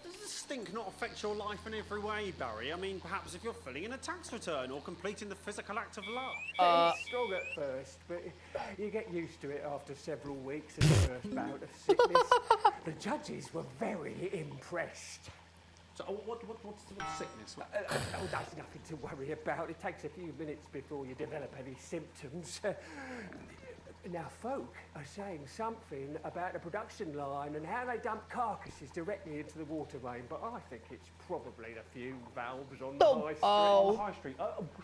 Does this stink not affect your life in every way, Barry? I mean, perhaps if you're filling in a tax return or completing the physical act of love. It's strong at first, but you get used to it after several weeks of the first bout of sickness. The judges were very impressed. So, what's the sickness? Oh, that's nothing to worry about. It takes a few minutes before you develop any symptoms. Now, folk are saying something about the production line and how they dump carcasses directly into the water main, but I think it's probably the few valves on the high street. On the high street.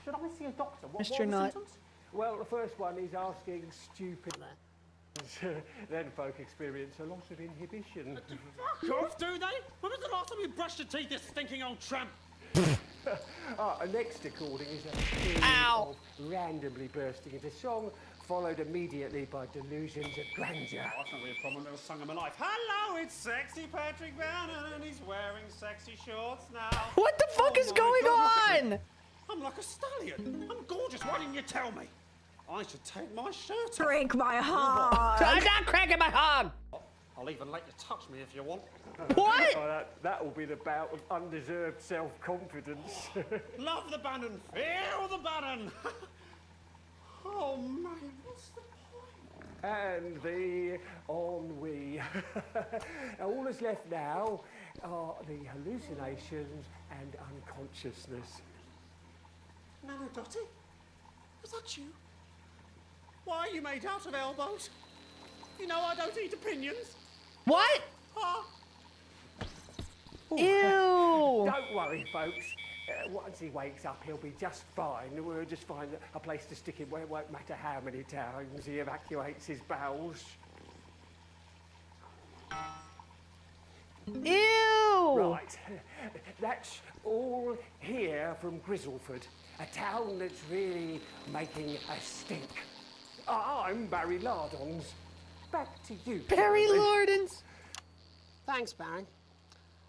Should I see a doctor? What Mr. are the Nut. symptoms? Well, the first one is asking stupid. Then folk experience a loss of inhibition. Fuck off, do they? When was the last time you brushed your teeth, this stinking old tramp? Next recording is a series of randomly bursting into song, followed immediately by delusions of grandeur. Oh, that's not really a problem. Never sung in my life. Hello, it's sexy Patrick Bannon, and he's wearing sexy shorts now. What the fuck is going on? I'm like a stallion. I'm gorgeous. Why didn't you tell me? I should take my shirt off. Break my heart. I'm not cracking my hog. I'll even let you touch me if you want. What? Oh, that will be the bout of undeserved self-confidence. Love the Bannon. Feel the Bannon. Oh, man, what's the point? And the ennui. All that's left now are the hallucinations and unconsciousness. Nano Dotty? Was that you? Why are you made out of elbows? You know I don't eat opinions. What? Ah. Ew! Don't worry, folks. Once he wakes up, he'll be just fine. We'll just find a place to stick him where it won't matter how many times he evacuates his bowels. Ew! Right. That's all here from Grizzleford, a town that's really making a stink. I'm Barry Lardons. Back to you. Barry Lardons! Thanks, Barry.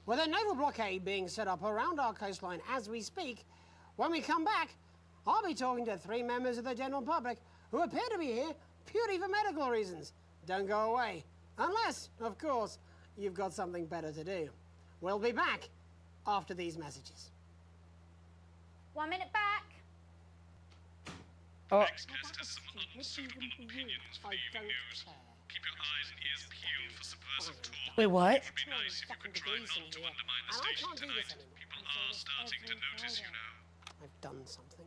With a naval blockade being set up around our coastline as we speak, when we come back, I'll be talking to 3 members of the general public who appear to be here purely for medical reasons. Don't go away. Unless, of course, you've got something better to do. We'll be back after these messages. 1 minute back. Oh. Next guest has some unsuitable opinions for the evening news. Keep your eyes and ears peeled for subversive talk. Wait, what? It would be nice if you could try not to undermine the station tonight. People are starting to notice you now. I've done something.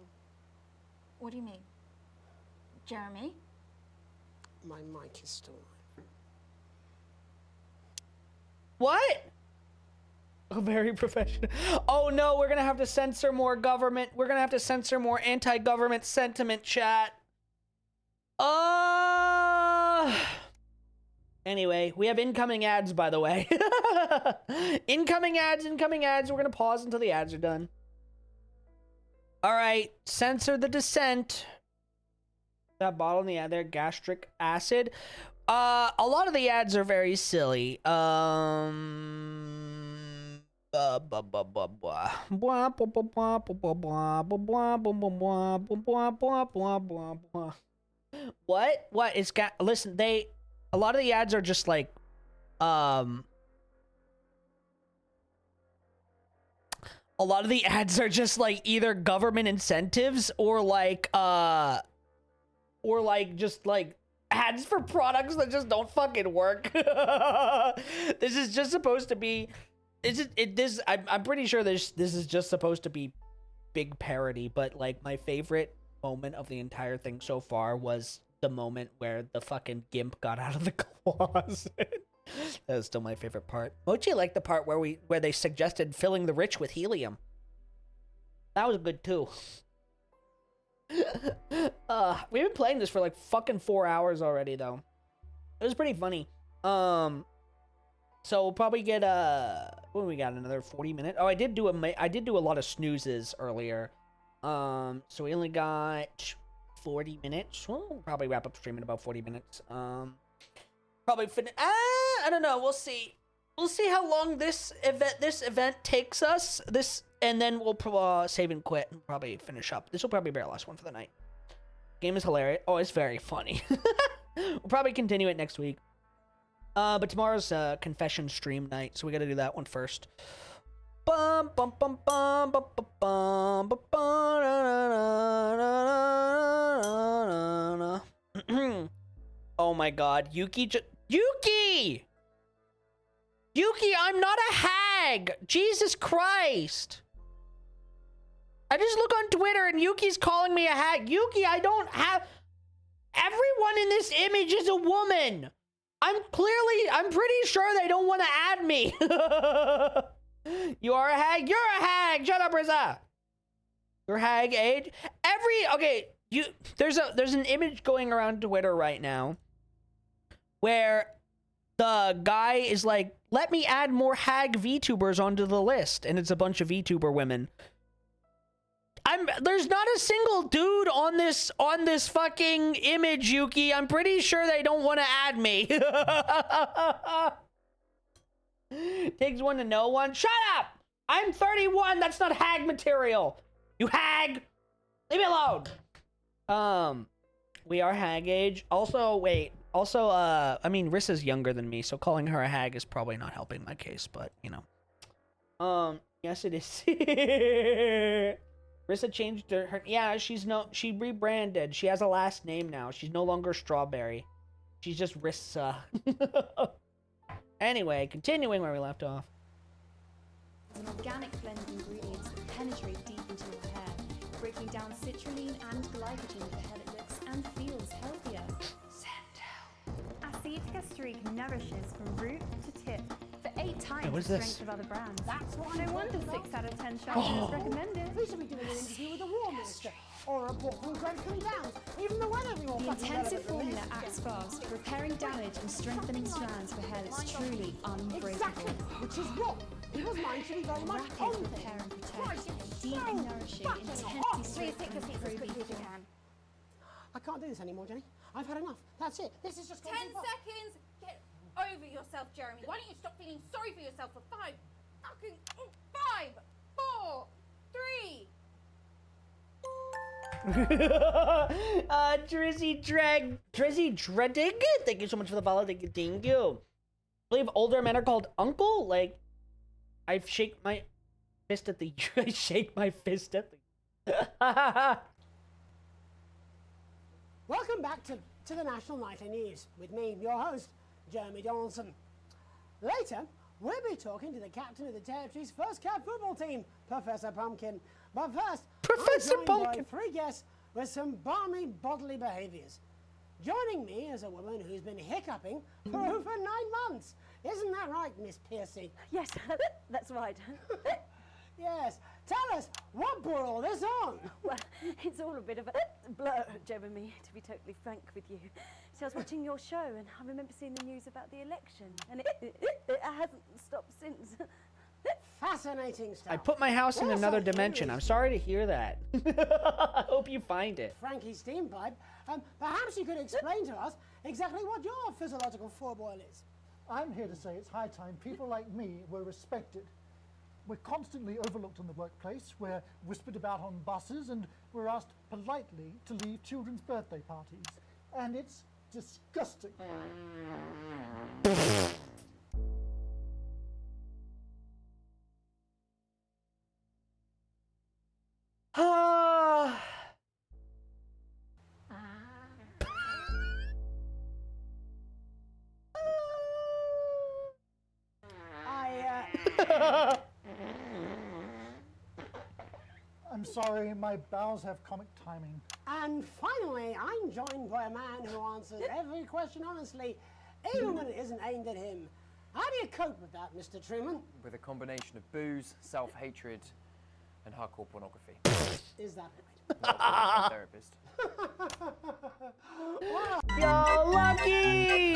What do you mean? Jeremy? My mic is still live. What? Oh, very professional. Oh no, we're gonna have to censor more government. We're gonna have to censor more anti-government sentiment, chat. Anyway, we have incoming ads, by the way. Incoming ads, incoming ads. We're gonna pause until the ads are done. All right, censor the dissent. That bottle in the ad there, gastric acid. A lot of the ads are very silly. What? It's got, listen, a lot of the ads are just like, a lot of the ads are just like either government incentives or like just like ads for products that just don't fucking work. This is just supposed to be, I'm pretty sure this is just supposed to be big parody, but like my favorite moment of the entire thing so far was the moment where the fucking gimp got out of the closet. That was still my favorite part. Mochi liked the part where they suggested filling the rich with helium. That was good too. We've been playing this for like fucking 4 hours already though. It was pretty funny. So we'll probably get what do we got, another 40 minutes? Oh, I did do a lot of snoozes earlier. So we only got 40 minutes. We'll probably wrap up stream in about 40 minutes. Probably finish. I don't know. We'll see. We'll see how long this event takes us. And then we'll save and quit and probably finish up. This will probably be our last one for the night. Game is hilarious. Oh, it's very funny. We'll probably continue it next week. But tomorrow's confession stream night, so we got to do that one first. Bum bum bum bum bum bum bum bum. Oh my God, Yuki! Yuki, I'm not a hag. Jesus Christ! I just look on Twitter and Yuki's calling me a hag. Yuki, I don't have. Everyone in this image is a woman. I'm pretty sure they don't want to add me. You are a hag. You're a hag. Shut up, Rizza. You're hag age. There's an image going around Twitter right now where the guy is like, let me add more hag VTubers onto the list, and it's a bunch of VTuber women. There's not a single dude on this fucking image, Yuki. I'm pretty sure they don't want to add me. Takes one to know one. Shut up! I'm 31. That's not hag material. You hag. Leave me alone. We are hag age. Also, I mean, Rissa's younger than me, so calling her a hag is probably not helping my case, but, you know. Yes, it is. Rissa changed her, yeah, she rebranded. She has a last name now. She's no longer Strawberry. She's just Rissa. Anyway, continuing where we left off. An organic blend of ingredients that penetrate deep into your hair, breaking down citrulline and glycogen for hair that looks and feels healthier. Our Seedka streak nourishes from root to tip for 8 times Hey, what is the this? strength of other brands. That's what No I'm wonder talking 6 out of 10 Oh. shoppers recommend it. We should be doing an interview with a war minister or a book from Dreadfully Downs. Even the weather will be more The fucking intensive relevant than formula this. acts fast, repairing damage and strengthening strands for hair that's truly unbreakable. Exactly, which is what people's minds should be very much Rapid on repair and protect, Christ, deep so nourishing, fucking intensely hot. strengthening, improving form. I can't do this anymore, Jenny. I've had enough. That's it. This is just 10 seconds. Get over yourself, Jeremy. Why don't you stop feeling sorry for yourself for 5, 4, 3. Drizzy Dredding, thank you so much for the follow. Thank you. I believe older men are called uncle. Like, I shake my fist at the. I shake my fist at the. Welcome back to the National Nightly News with me, your host, Jeremy Donaldson. Later, we'll be talking to the captain of the territory's first cat football team, Professor Pumpkin. But first, Professor I'm joined Pumpkin. by 3 guests with some balmy bodily behaviours. Joining me is a woman who's been hiccuping for over 9 months. Isn't that right, Miss Piercy? Yes, that's right. Yes. Tell us, what brought all this on? Well, it's all a bit of a blur, Jeremy, to be totally frank with you. So I was watching your show and I remember seeing the news about the election and it hasn't stopped since. Fascinating stuff. I put my house in Also, another dimension. I'm sorry to hear that. I hope you find it. Frankie Steampipe, perhaps you could explain to us exactly what your physiological foreboil is. I'm here to say it's high time people like me were respected. We're constantly overlooked in the workplace, we're whispered about on buses, and we're asked politely to leave children's birthday parties. And it's disgusting. I'm sorry, my bowels have comic timing. And finally, I'm joined by a man who answers every question honestly, even when it isn't aimed at him. How do you cope with that, Mr. Truman? With a combination of booze, self-hatred, and hardcore pornography. Is that right? Not a therapist. You're lucky!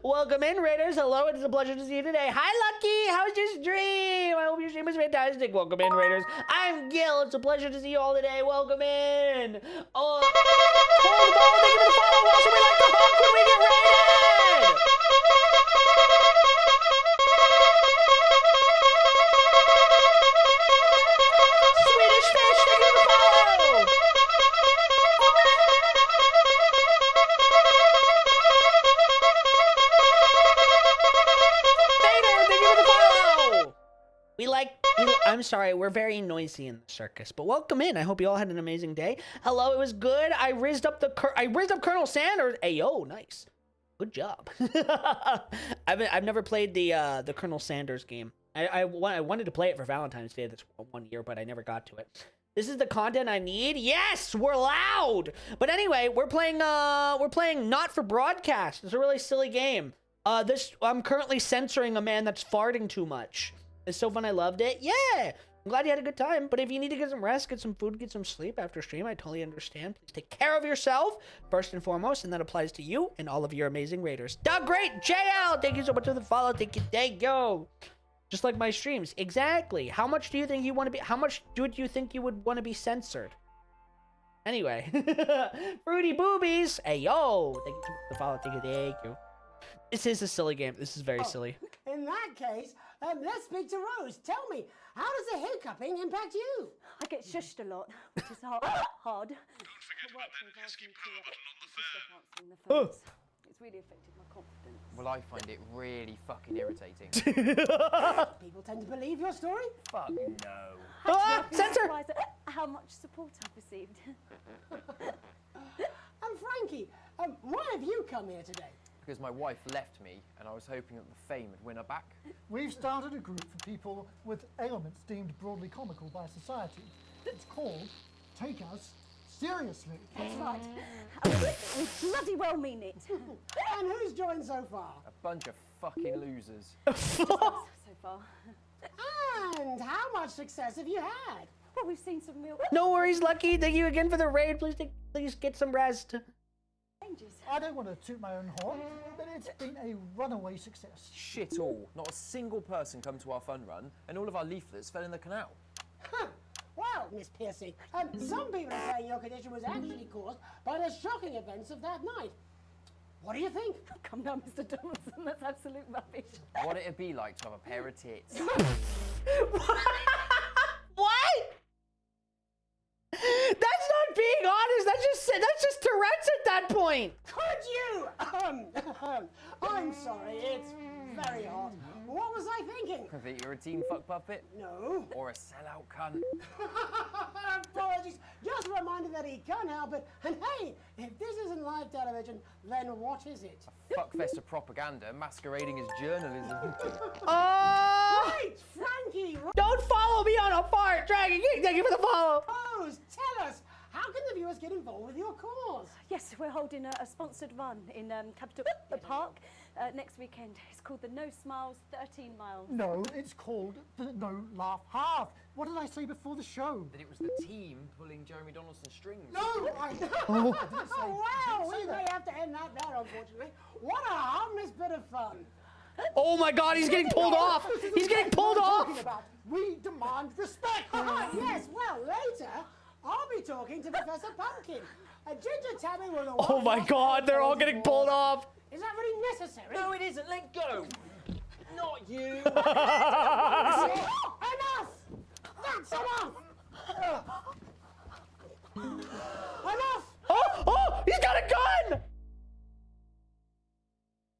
Welcome in, Raiders. Hello, it's a pleasure to see you today. Hi, Lucky! How's your stream? I hope your stream is fantastic. Welcome in, Raiders. I'm Gil. It's a pleasure to see you all today. Welcome in. Oh, Cold Ball, thank you for the follow. Also, we like to honk when we get raided! Swedish Fish, thank you for the follow! Vader, thank you for the follow! I'm sorry, we're very noisy in the circus, but welcome in. I hope you all had an amazing day. Hello, it was good. I rizzed up Colonel Sanders. Hey, yo, nice. Good job. I've never played the Colonel Sanders game. I wanted to play it for Valentine's Day this one year, but I never got to it. This is the content I need. Yes, we're loud. But anyway, we're playing not for broadcast. It's a really silly game. I'm currently censoring a man that's farting too much. It's so fun. I loved it. Yeah. I'm glad you had a good time. But if you need to get some rest, get some food, get some sleep after stream, I totally understand. Please take care of yourself first and foremost, and that applies to you and all of your amazing raiders. Doug, great. JL, thank you so much for the follow. Thank you. Just like my streams. Exactly. How much do you think you want to be? How much do you think you would want to be censored? Anyway. Fruity Boobies. Hey, yo. Thank you so much for the follow. Thank you. This is a silly game. This is very silly. In that case, let's speak to Rose. Tell me, how does the hiccuping impact you? I get shushed a lot, which is hard. Don't forget about that pesky power button on the fan. It's really affected my confidence. Well, I find it really fucking irritating. People tend to believe your story? Fuck no. Censor! Surprised at how much support I've received. And Frankie, why have you come here today? Because my wife left me, and I was hoping that the fame would win her back. We've started a group for people with ailments deemed broadly comical by society. It's called Take Us Seriously. That's right. We bloody well mean it. And who's joined so far? A bunch of fucking losers. So far. And how much success have you had? Well, we've seen some real... No worries, Lucky. Thank you again for the raid. Please get some rest. I don't want to toot my own horn, but it's been a runaway success. Shit all. Not a single person come to our fun run, and all of our leaflets fell in the canal. Huh. Well, Miss Piercy, some people are saying your condition was actually caused by the shocking events of that night. What do you think? Come down, Mr. Donaldson. That's absolute rubbish. What it'd be like to have a pair of tits. What? That's not being honest. That's just Tourette's at that point. Could you? I'm sorry. It's very hot. What was I thinking? That you're a teen fuck puppet? No. Or a sellout cunt? Apologies. Just a reminder that he can't help it. And hey, if this isn't live television, then what is it? A fuckfest of propaganda masquerading as journalism. Right, Frankie. Don't follow me on a fart, Dragon King. Thank you for the follow. Rose, tell us, how can the viewers get involved with your cause? Yes, we're holding a sponsored run in Capital Park next weekend. It's called the No Smiles 13 Miles. No, it's called the No Laugh Half. What did I say before the show? That it was the team pulling Jeremy Donaldson's strings. No, I didn't say. Wow, we may have to end that there, unfortunately. What a harmless bit of fun. Oh my God, he's getting pulled off. He's getting pulled off. We demand respect. Yes, well, later, I'll be talking to Professor Pumpkin. Ginger Tabby will the Oh my God, they're all getting pulled off. Is that really necessary? No, it isn't. Let go. Not you. Enough! That's enough! Enough! Oh, he's got a gun!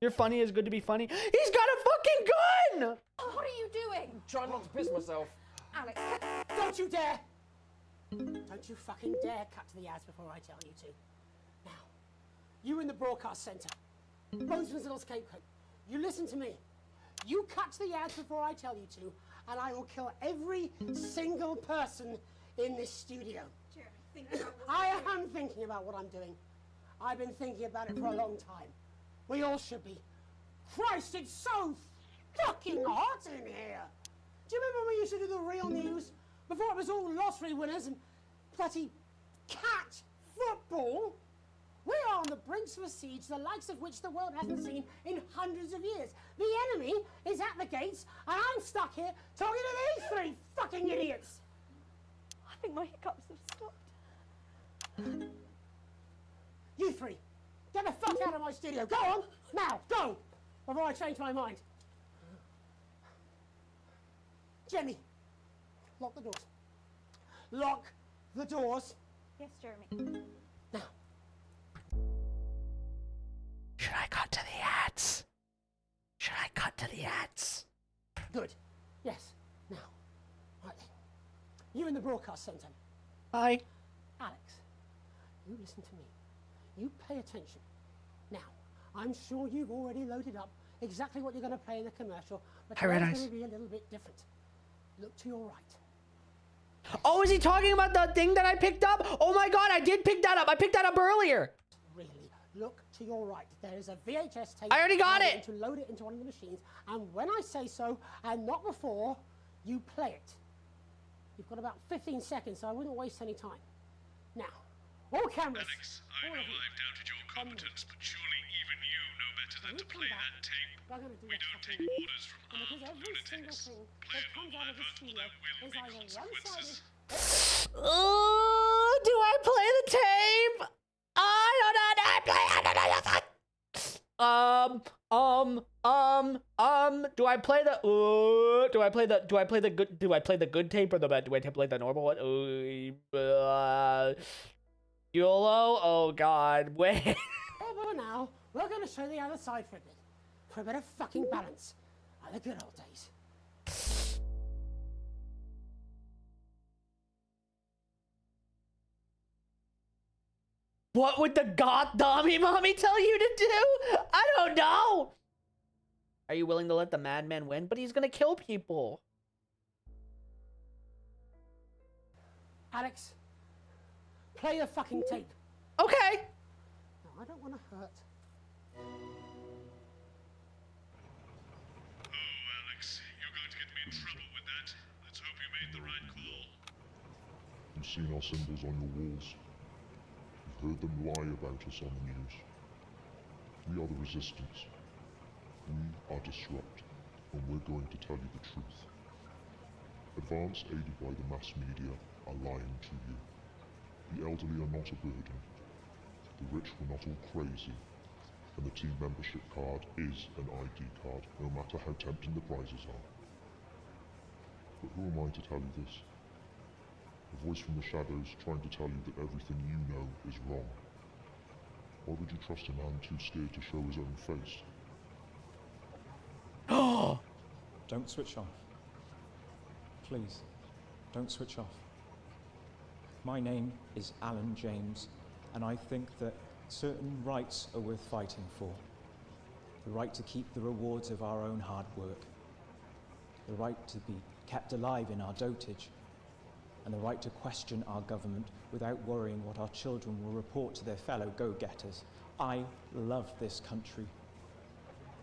You're funny is good to be funny. He's got a fucking gun! What are you doing? Trying not to piss myself. Alex. Don't you dare! Don't you fucking dare cut to the ads before I tell you to. Now, you in the broadcast centre, Bonesman's little scapegoat, you listen to me. You cut to the ads before I tell you to, and I will kill every single person in this studio. I am thinking about what I'm doing. I've been thinking about it for a long time. We all should be. Christ, it's so fucking hot in here. Do you remember when we used to do the real news? Before it was all lottery winners and bloody cat football? We are on the brinks of a siege, the likes of which the world hasn't seen in hundreds of years. The enemy is at the gates, and I'm stuck here talking to these three fucking idiots. I think my hiccups have stopped. You three, get the fuck out of my studio. Go on, now, go, before I change my mind. Jenny, lock the doors. Lock the doors. Yes, Jeremy. Now. Should I cut to the ads? Should I cut to the ads? Good. Yes. Now. Right then. You in the broadcast centre. Hi. Alex, you listen to me. You pay attention. Now, I'm sure you've already loaded up exactly what you're going to play in the commercial, but Hi, Red today's Eyes. going to be a little bit different. Look to your right. Oh, is he talking about the thing that I picked up? Oh my god, I did pick that up. I picked that up earlier. Really, look to your right. There is a VHS tape. I already got I'm it. going to load it into one of the machines, and when I say so, and not before, you play it. You've got about 15 seconds, so I wouldn't waste any time. Now, all cameras. Alex, I know I've doubted your competence, but surely even you know better than to play that tape. We don't take orders from armed lunatics. Play it on live or there will be consequences. Do I play the tape? I don't know. I play. Do I play the? Do I play the good? Do I play the good tape or the bad? Do I play the normal one? YOLO. Oh God, wait. But now we're going to show the other side for a bit of fucking balance, like the good old days. What would the goth Dommy Mommy tell you to do? I don't know. Are you willing to let the madman win? But he's gonna kill people. Alex, play the fucking tape. Okay. No, I don't want to hurt. Oh, Alex, you're going to get me in trouble with that. Let's hope you made the right call. You've seen our symbols on your walls. You've heard them lie about us on the news. We are the resistance. We are Disrupt, and we're going to tell you the truth. Advance, aided by the mass media, are lying to you. The elderly are not a burden. The rich were not all crazy. And the team membership card is an ID card, no matter how tempting the prizes are. But who am I to tell you this? A voice from the shadows trying to tell you that everything you know is wrong. Why would you trust a man too scared to show his own face? Don't switch off. Please, don't switch off. My name is Alan James, and I think that certain rights are worth fighting for. The right to keep the rewards of our own hard work. The right to be kept alive in our dotage. And the right to question our government without worrying what our children will report to their fellow go-getters. I love this country.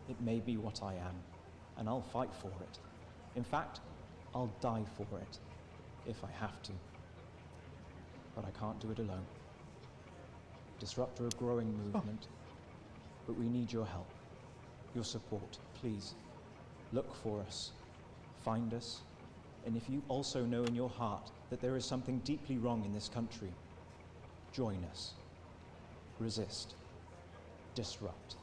It may be what I am, and I'll fight for it. In fact, I'll die for it, if I have to. But I can't do it alone. Disrupt are a growing movement, but we need your help, your support. Please, look for us, find us, and if you also know in your heart that there is something deeply wrong in this country, join us. Resist. Disrupt.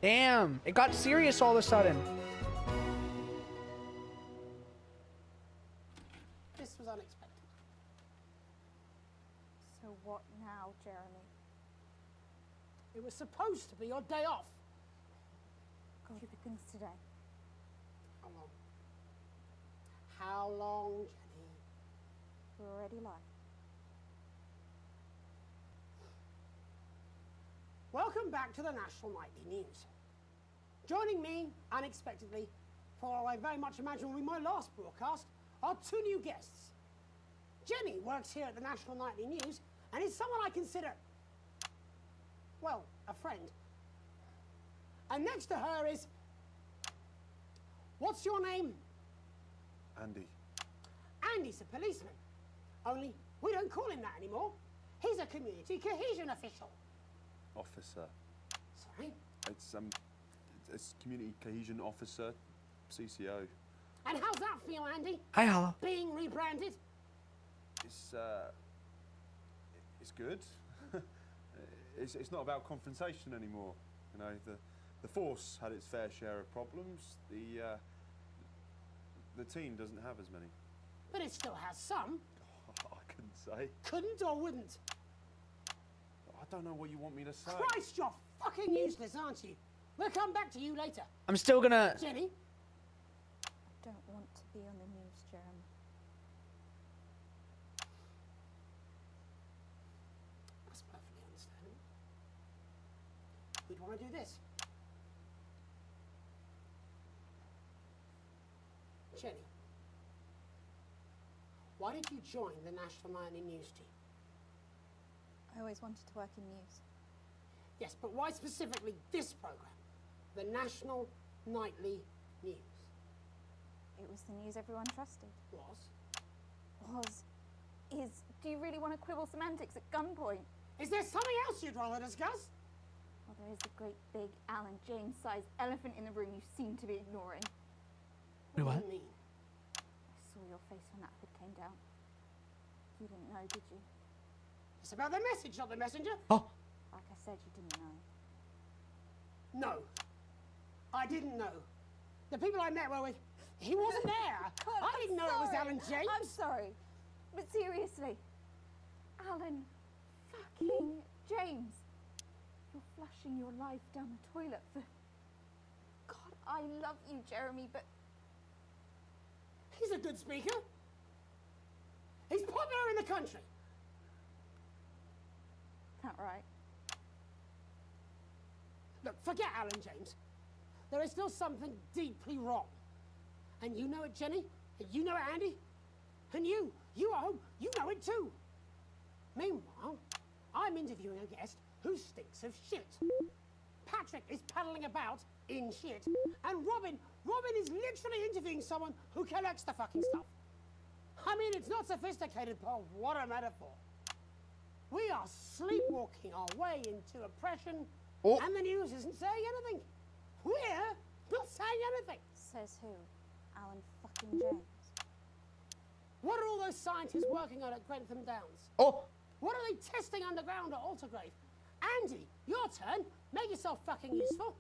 Damn, it got serious all of a sudden. This was unexpected. So what now, Jeremy? It was supposed to be your day off. God, you begins today. How long? How long, Jenny? We're already live. Welcome back to the National Nightly News. Joining me, unexpectedly, for I very much imagine will be my last broadcast, are two new guests. Jenny works here at the National Nightly News and is someone I consider, well, a friend. And next to her is, what's your name? Andy. Andy's a policeman. Only we don't call him that anymore. He's a community cohesion official. Officer. Sorry? It's community cohesion officer, CCO. And how's that feel, Andy? Hi, Hollow. Being rebranded? It's good. it's not about confrontation anymore. You know, the force had its fair share of problems. The team doesn't have as many. But it still has some. I couldn't say. Couldn't or wouldn't? I don't know what you want me to say. Christ, you're fucking useless, aren't you? We'll come back to you later. I'm still gonna... Jenny? I don't want to be on the news, Jeremy. That's perfectly understandable. we'd want to do this. Jenny, why did you join the National Nightly News team? I always wanted to work in news. Yes, but why specifically this program? The National Nightly News. It was the news everyone trusted. Was? Is. Do you really want to quibble semantics at gunpoint? Is there something else you'd rather discuss? Well, there is the great big Alan James-sized elephant in the room you seem to be ignoring. What do you mean? I saw your face when that hood came down. You didn't know, did you? It's about the message, not the messenger. Like I said, you didn't know. No, I didn't know. The people I met were with, he wasn't there. God, I didn't know it was Alan James. I'm sorry, but seriously, Alan fucking James. You're flushing your life down the toilet for... God, I love you, Jeremy, but... He's a good speaker. He's popular in the country. That right? Look, forget Alan James. There is still something deeply wrong. And you know it, Jenny. And you know it, Andy. And you at home, you know it too. Meanwhile, I'm interviewing a guest who stinks of shit. Patrick is paddling about in shit. And Robin is literally interviewing someone who collects the fucking stuff. I mean, it's not sophisticated, but what a metaphor. We are sleepwalking our way into oppression, and the news isn't saying anything. We're not saying anything. Says who? Alan fucking James. What are all those scientists working on at Grantham Downs? What are they testing underground at Altergrave? Andy, your turn. Make yourself fucking useful.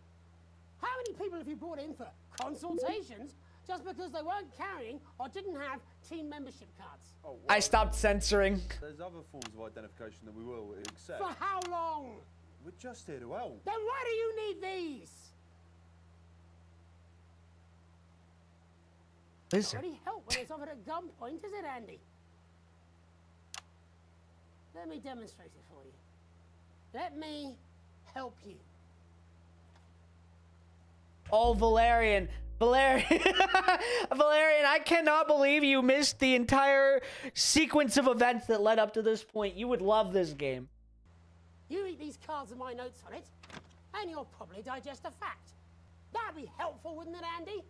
How many people have you brought in for consultations just because they weren't carrying or didn't have team membership cards? Oh, well, I stopped censoring. There's other forms of identification that we will accept. For how long? We're just here to help. Then why do you need these? Listen. Already help when it's offered at gunpoint, is it, Andy? Let me demonstrate it for you. Let me help you. Oh, Valerian. Valerian, I cannot believe you missed the entire sequence of events that led up to this point. You would love this game. You read these cards and my notes on it, and you'll probably digest a fact. That'd be helpful, wouldn't it, Andy?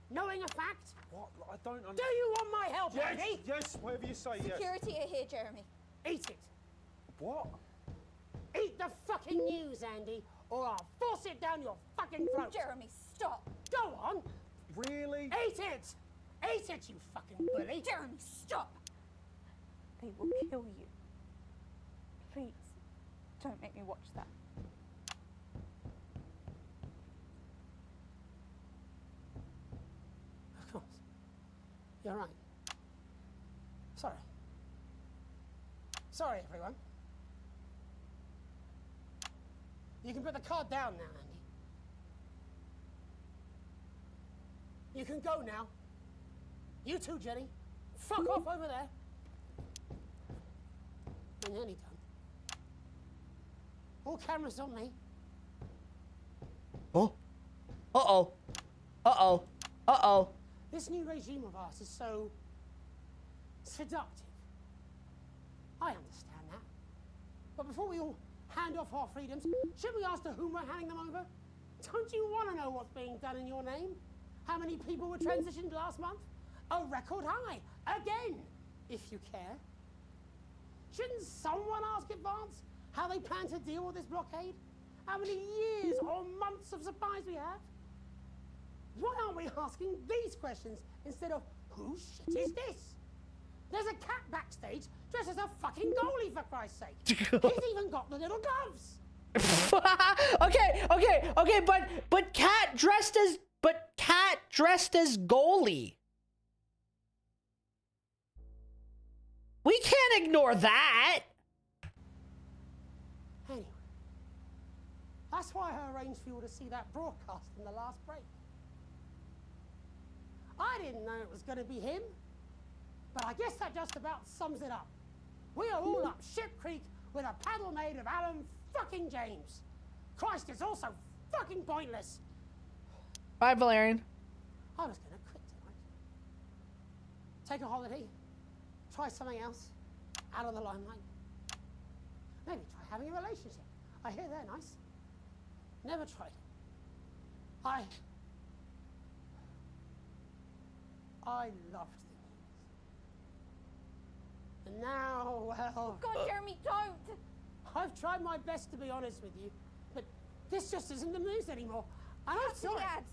Knowing a fact? What? I don't understand. Do you want my help, Yes, Andy? yes, whatever you say, yes. Security are here, Jeremy. Eat it. What? Eat the fucking news, Andy, or I'll force it down your fucking throat. Jeremy, stop. Go on. Really? Eat it. Eat it, you fucking bully. Jeremy, stop. They will kill you. Please, don't make me watch that. Of course. You're right. Sorry. Sorry, everyone. You can put the card down now, Andy. You can go now. You too, Jenny. Fuck off over there. We're nearly done. All cameras on me. Oh. Uh-oh. Uh-oh. Uh-oh. This new regime of ours is so seductive. I understand that. But before we all hand off our freedoms, should we ask to whom we're handing them over? Don't you want to know what's being done in your name? How many people were transitioned last month? A record high. Again, if you care. Shouldn't someone ask Advance how they plan to deal with this blockade? How many years or months of supplies we have? Why aren't we asking these questions instead of whose shit is this? There's a cat backstage dressed as a fucking goalie, for Christ's sake. He's even got the little gloves. okay, but Cat dressed as goalie. We can't ignore that. Anyway, that's why I arranged for you to see that broadcast in the last break. I didn't know it was going to be him, but I guess that just about sums it up. We are all up Ship Creek with a paddle made of Alan fucking James. Christ, it's all so fucking pointless. Bye, Valerian. I was going to quit tonight. Take a holiday. Try something else. Out of the limelight. Maybe try having a relationship. I hear they're nice. Never tried it. I loved the news. And now, well... God, Jeremy, don't! I've tried my best to be honest with you, but this just isn't the news anymore. And I'm sorry. Ads.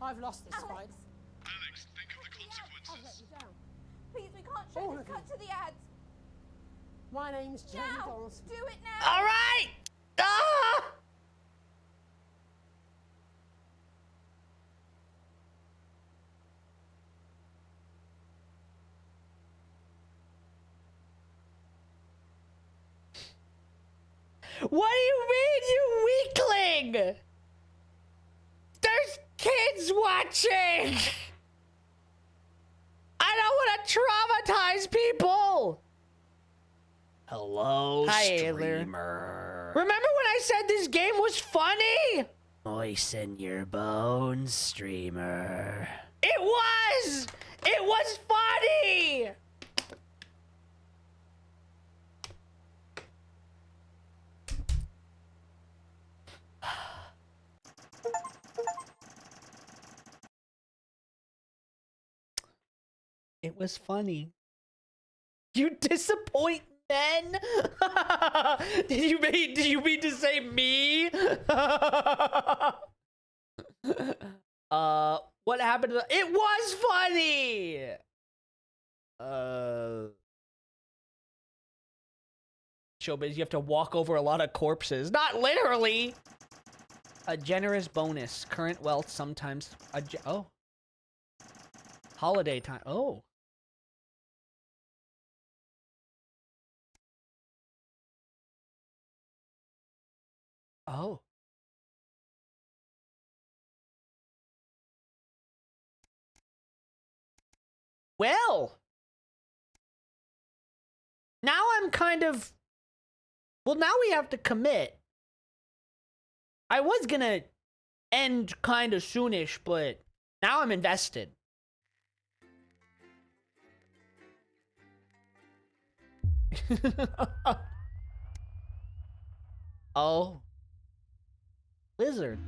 I've lost this fight. Alex, think of the consequences. I've let you down. Please, we can't show this. Cut to the ads. My name's Jeremy Now! Donaldson. Do it now! All right! Ah! What do you mean, you weakling? There's kids watching! I don't want to traumatize people! Hello, Hi, streamer. Remember when I said this game was funny? Moisten your bones, streamer. It was! It was funny! It was funny. You disappoint men? Did you mean to say me? What happened to it was funny. Showbiz, you have to walk over a lot of corpses. Not literally. A generous bonus. Current wealth sometimes oh. Holiday time. Oh. Oh. Well. Now I'm kind of... Well, now we have to commit. I was gonna end kind of soonish, but now I'm invested. Oh. Lizard.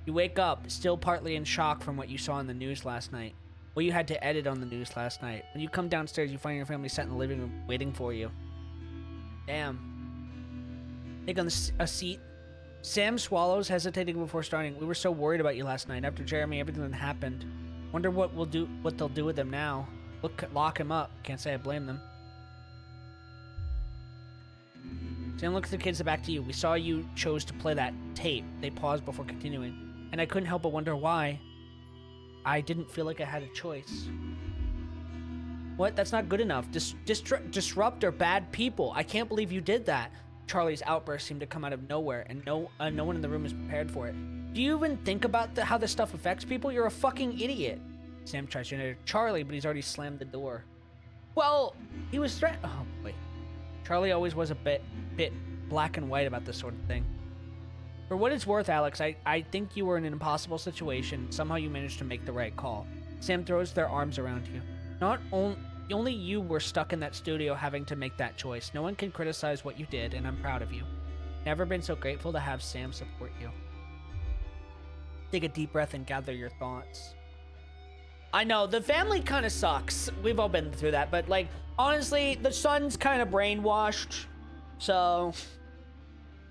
You wake up, still partly in shock from what you saw in the news last night. What you had to edit on the news last night. When you come downstairs, you find your family sat in the living room waiting for you. Damn. Take on a seat. Sam swallows, hesitating before starting. We were so worried about you last night. After Jeremy, everything that happened. Wonder what they'll do with him now. Lock him up. Can't say I blame them. Sam looks at the kids back to you. We saw you chose to play that tape. They paused before continuing. And I couldn't help but wonder why. I didn't feel like I had a choice. What? That's not good enough. Disrupt are bad people. I can't believe you did that. Charlie's outburst seemed to come out of nowhere, and no one in the room is prepared for it. Do you even think about how this stuff affects people? You're a fucking idiot. Sam tries to enter Charlie, but he's already slammed the door. Well, he was threatened. Oh, boy. Charlie always was a bit black and white about this sort of thing. For what it's worth, Alex, I think you were in an impossible situation. Somehow you managed to make the right call. Sam throws their arms around you. Only you were stuck in that studio having to make that choice. No one can criticize what you did, and I'm proud of you. Never been so grateful to have Sam support you. Take a deep breath and gather your thoughts. I know, the family kind of sucks. We've all been through that, but, like, honestly, the son's kind of brainwashed. So...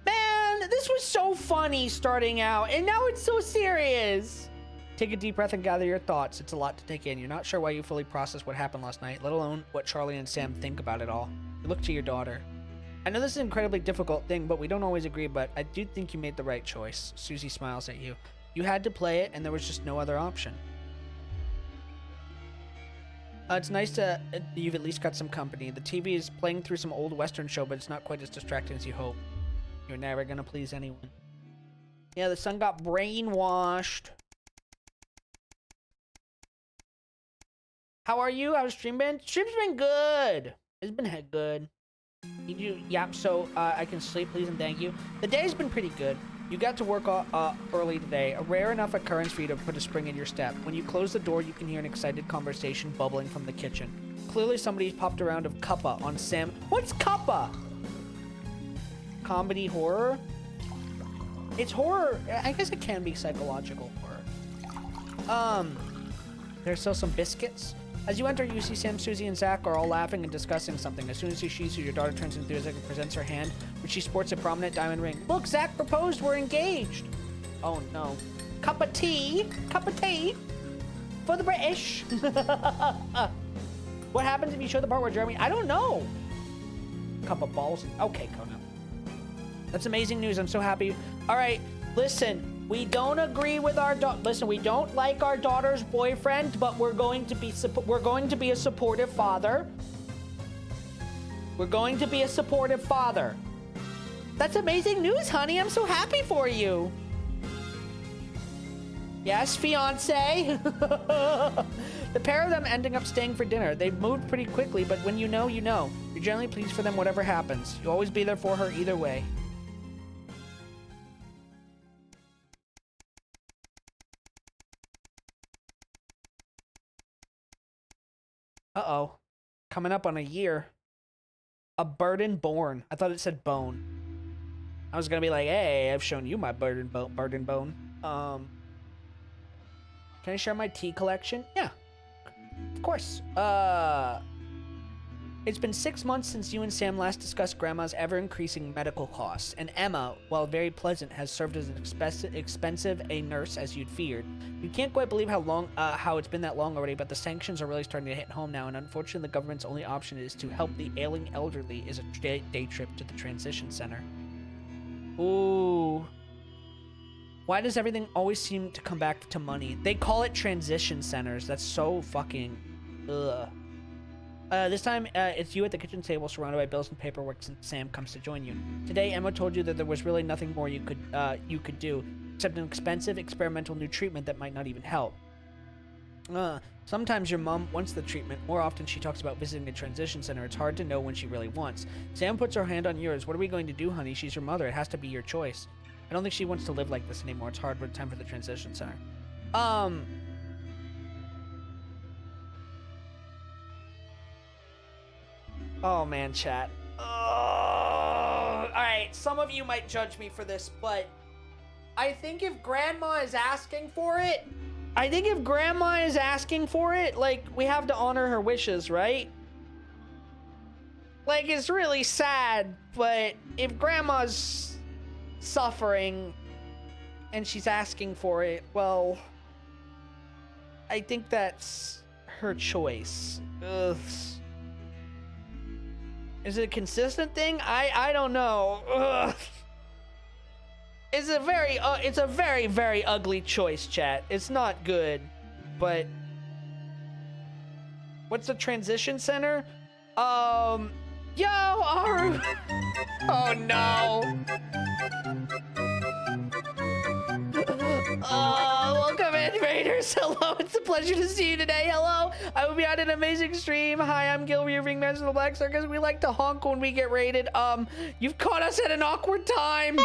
Man, this was so funny starting out, and now it's so serious. Take a deep breath and gather your thoughts. It's a lot to take in. You're not sure why you fully process what happened last night, let alone what Charlie and Sam think about it all. You look to your daughter. I know this is an incredibly difficult thing, but we don't always agree, but I do think you made the right choice. Susie smiles at you. You had to play it, and there was just no other option. It's nice to you've at least got some company. The TV is playing through some old Western show, but it's not quite as distracting as you hope. You're never gonna please anyone. Yeah, the son got brainwashed. How are you? How's stream been? Stream's been good. It's been good. Yeah, so I can sleep, please, and thank you. The day's been pretty good. You got to work early today, a rare enough occurrence for you to put a spring in your step. When you close the door, you can hear an excited conversation bubbling from the kitchen. Clearly somebody's popped a round of cuppa on Sam. What's cuppa? Comedy horror? It's horror. I guess it can be psychological horror. There's still some biscuits. As you enter, you see Sam, Susie, and Zach are all laughing and discussing something. As soon as you see you, your daughter turns enthusiastic and presents her hand, which she sports a prominent diamond ring. Look, Zach proposed. We're engaged. Oh, no. Cup of tea. Cup of tea. For the British. What happens if you show the part where Jeremy... I don't know. Cup of balls. Okay, Kona. That's amazing news. I'm so happy. All right, listen. We don't agree with our listen, we don't like our daughter's boyfriend, but we're going to be a supportive father. We're going to be a supportive father. That's amazing news, honey. I'm so happy for you. Yes, fiance. The pair of them ending up staying for dinner. They've moved pretty quickly, but when you know, you know. You're generally pleased for them whatever happens. You'll always be there for her either way. Uh-oh. Coming up on a year. A burden born. I thought it said bone. I was gonna be like, hey, I've shown you my burden bone. Can I share my tea collection? Yeah. Of course. It's been 6 months since you and Sam last discussed Grandma's ever-increasing medical costs, and Emma, while very pleasant, has served as an expensive a nurse as you'd feared. You can't quite believe how it's been that long already, but the sanctions are really starting to hit home now, and unfortunately the government's only option is to help the ailing elderly is a day trip to the transition center. Ooh. Why does everything always seem to come back to money? They call it transition centers. That's so fucking... ugh. This time, it's you at the kitchen table surrounded by bills and paperwork since Sam comes to join you. Today, Emma told you that there was really nothing more you could do, except an expensive experimental new treatment that might not even help. Sometimes your mom wants the treatment. More often, she talks about visiting a transition center. It's hard to know when she really wants. Sam puts her hand on yours. What are we going to do, honey? She's your mother. It has to be your choice. I don't think she wants to live like this anymore. It's hard, but it's time for the transition center. Oh, man, chat. Alright, some of you might judge me for this, but I think if Grandma is asking for it, like, we have to honor her wishes, right? Like, it's really sad, but if Grandma's suffering and she's asking for it, well, I think that's her choice. Ugh. Is it a consistent thing? I don't know. Ugh. It's a very, very ugly choice, chat. It's not good, but what's the transition center? Oh no. Welcome in, Raiders. Hello, it's a pleasure to see you today. Hello, I hope you had an amazing stream. Hi, I'm GilRyu, Ringmaster of the Black Circus. We like to honk when we get raided. You've caught us at an awkward time.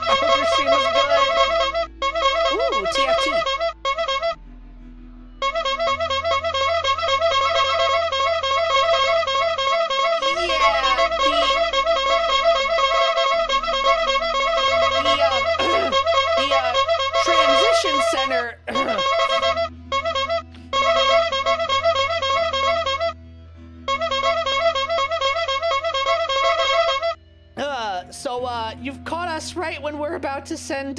I hope your stream was good. Ooh, TFT. Transition center. You've caught us right when we're about to send,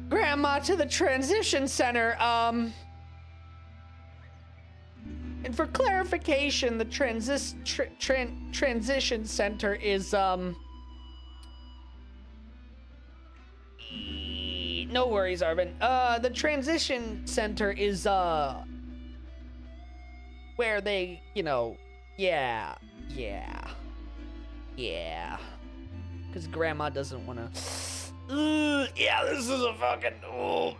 Grandma to the transition center, and for clarification, the transition center is, no worries, Arvin. The transition center is, where they, you know, yeah. Because Grandma doesn't want to... Yeah, this is a fucking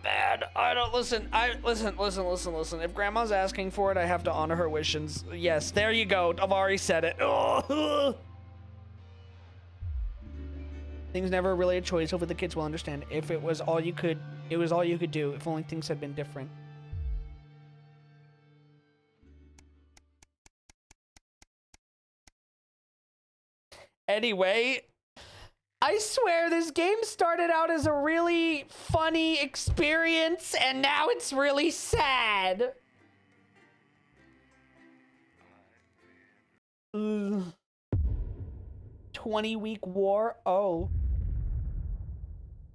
bad. I don't listen. Listen. If Grandma's asking for it, I have to honor her wishes. Yes, there you go. I've already said it. Things never really a choice. Hopefully the kids will understand. If it was all you could, it was all you could do. If only things had been different. Anyway, I swear this game started out as a really funny experience and now it's really sad. 20-week war? Oh.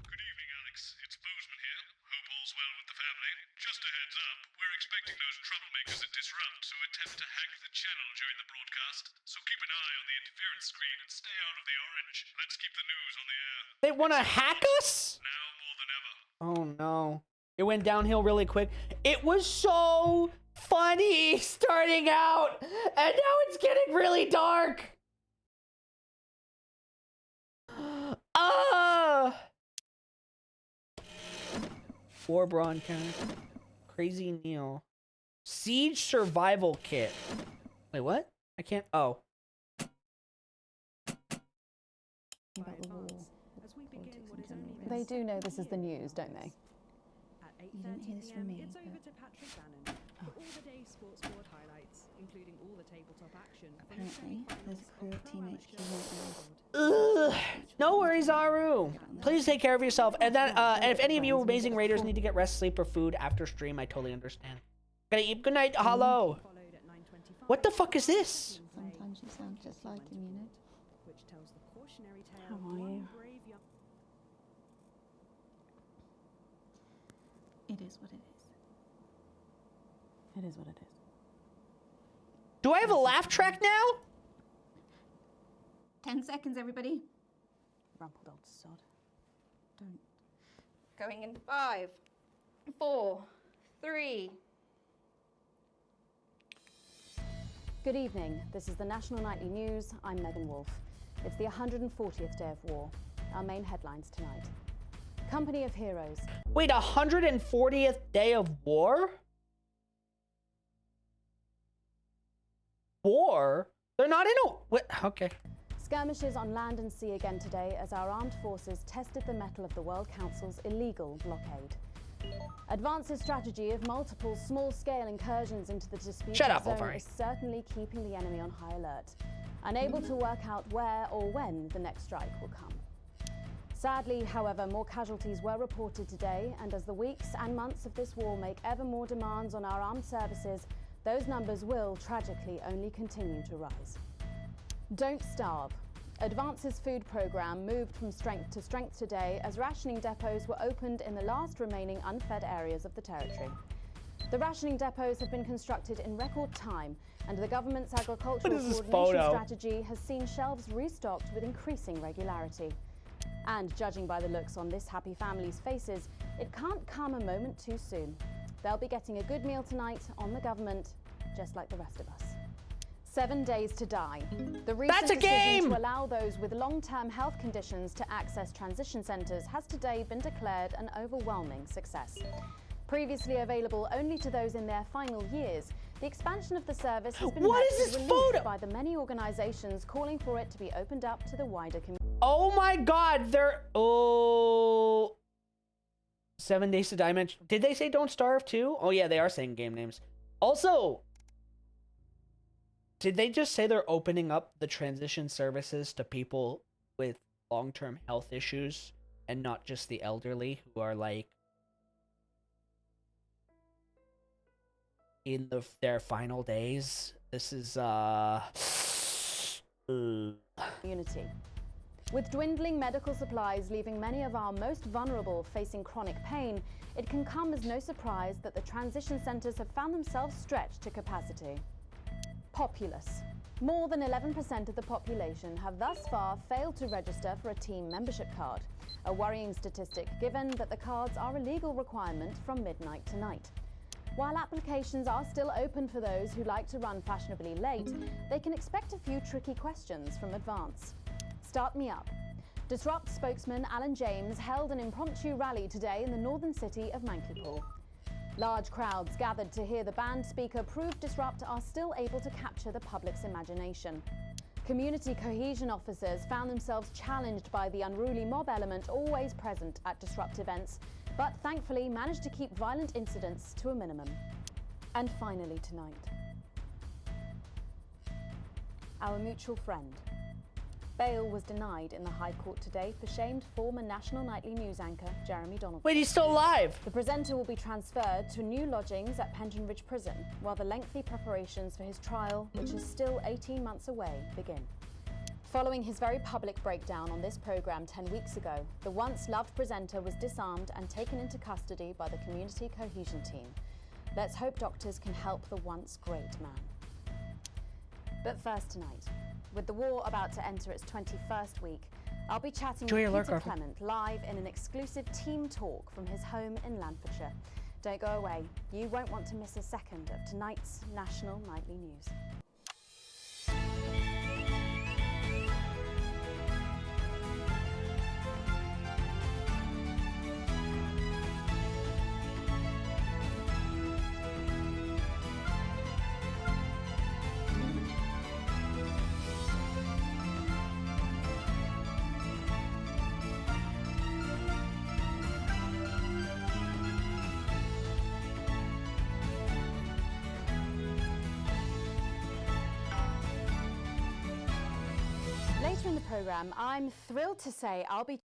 Good evening, Alex. It's Bozeman here. Hope all's well with the family. Just a heads up, we're expecting those troublemakers at Disrupt to attempt to hack the channel during the broadcast. So keep an eye on the interference screen and stay out of the orange. Let's keep the news on the air. They want to hack us? Now more than ever. Oh no. It went downhill really quick. It was so funny starting out, and now it's getting really dark. War broadcast. Crazy Neil. Siege survival kit. Wait, what? I can't. Oh. They do know this is the news, don't they? You didn't hear this from me. It's over to Patrick Bannon for all the day's sports board highlights, including all the tabletop action. Apparently, there's a crew at Team HQ right now. Ugh. No worries, Aru. Please take care of yourself. And then, if any of you amazing raiders need to get rest, sleep, or food after stream, I totally understand. Good night. Hello. What the fuck is this? Sometimes you sound just like him, you know. Which tells the cautionary tale How of are one you? brave young. It is what it is. It is what it is. Do I have a laugh track now? 10 seconds, everybody. Rumpled old sod. Don't. Going in 5, 4, 3. Good evening. This is the National Nightly News. I'm Megan Wolfe. It's the 140th day of war. Our main headlines tonight. Company of Heroes. Wait, 140th day of war? War? They're not in a... What? Okay. Skirmishes on land and sea again today as our armed forces tested the mettle of the World Council's illegal blockade. Advance's strategy of multiple small-scale incursions into the disputed zone is certainly keeping the enemy on high alert, unable to work out where or when the next strike will come. Sadly, however, more casualties were reported today, and as the weeks and months of this war make ever more demands on our armed services, those numbers will, tragically, only continue to rise. Don't starve. Advance's food program moved from strength to strength today as rationing depots were opened in the last remaining unfed areas of the territory. The rationing depots have been constructed in record time, and the government's agricultural coordination strategy has seen shelves restocked with increasing regularity. And judging by the looks on this happy family's faces, it can't come a moment too soon. They'll be getting a good meal tonight on the government, just like the rest of us. 7 days to die. The recent decision to allow those with long-term health conditions to access transition centres has today been declared an overwhelming success. Previously available only to those in their final years, the expansion of the service has been met with relief by the many organisations calling for it to be opened up to the wider community. Oh my god, they're... Oh... 7 days to die. Did they say don't starve too? Oh yeah, they are saying game names. Also... Did they just say they're opening up the transition services to people with long-term health issues and not just the elderly who are like in their final days? This is Unity. With dwindling medical supplies leaving many of our most vulnerable facing chronic pain, it can come as no surprise that the transition centres have found themselves stretched to capacity. Populace. More than 11% of the population have thus far failed to register for a team membership card, a worrying statistic given that the cards are a legal requirement from midnight tonight. While applications are still open for those who like to run fashionably late, they can expect a few tricky questions from Advance. Start me up. Disrupt spokesman Alan James held an impromptu rally today in the northern city of Mankipoor. Large crowds gathered to hear the band speaker prove Disrupt are still able to capture the public's imagination. Community cohesion officers found themselves challenged by the unruly mob element always present at Disrupt events, but thankfully managed to keep violent incidents to a minimum. And finally tonight, our mutual friend. Bail was denied in the High Court today for shamed former national nightly news anchor Jeremy Donaldson. Wait, he's still alive? The presenter will be transferred to new lodgings at Penton Ridge Prison, while the lengthy preparations for his trial, which is still 18 months away, begin. Following his very public breakdown on this programme 10 weeks ago, the once loved presenter was disarmed and taken into custody by the Community Cohesion team. Let's hope doctors can help the once great man. But first tonight, with the war about to enter its 21st week, I'll be chatting with Peter Clement live in an exclusive team talk from his home in Lanfordshire. Don't go away. You won't want to miss a second of tonight's national nightly news. Later in the programme, I'm thrilled to say I'll be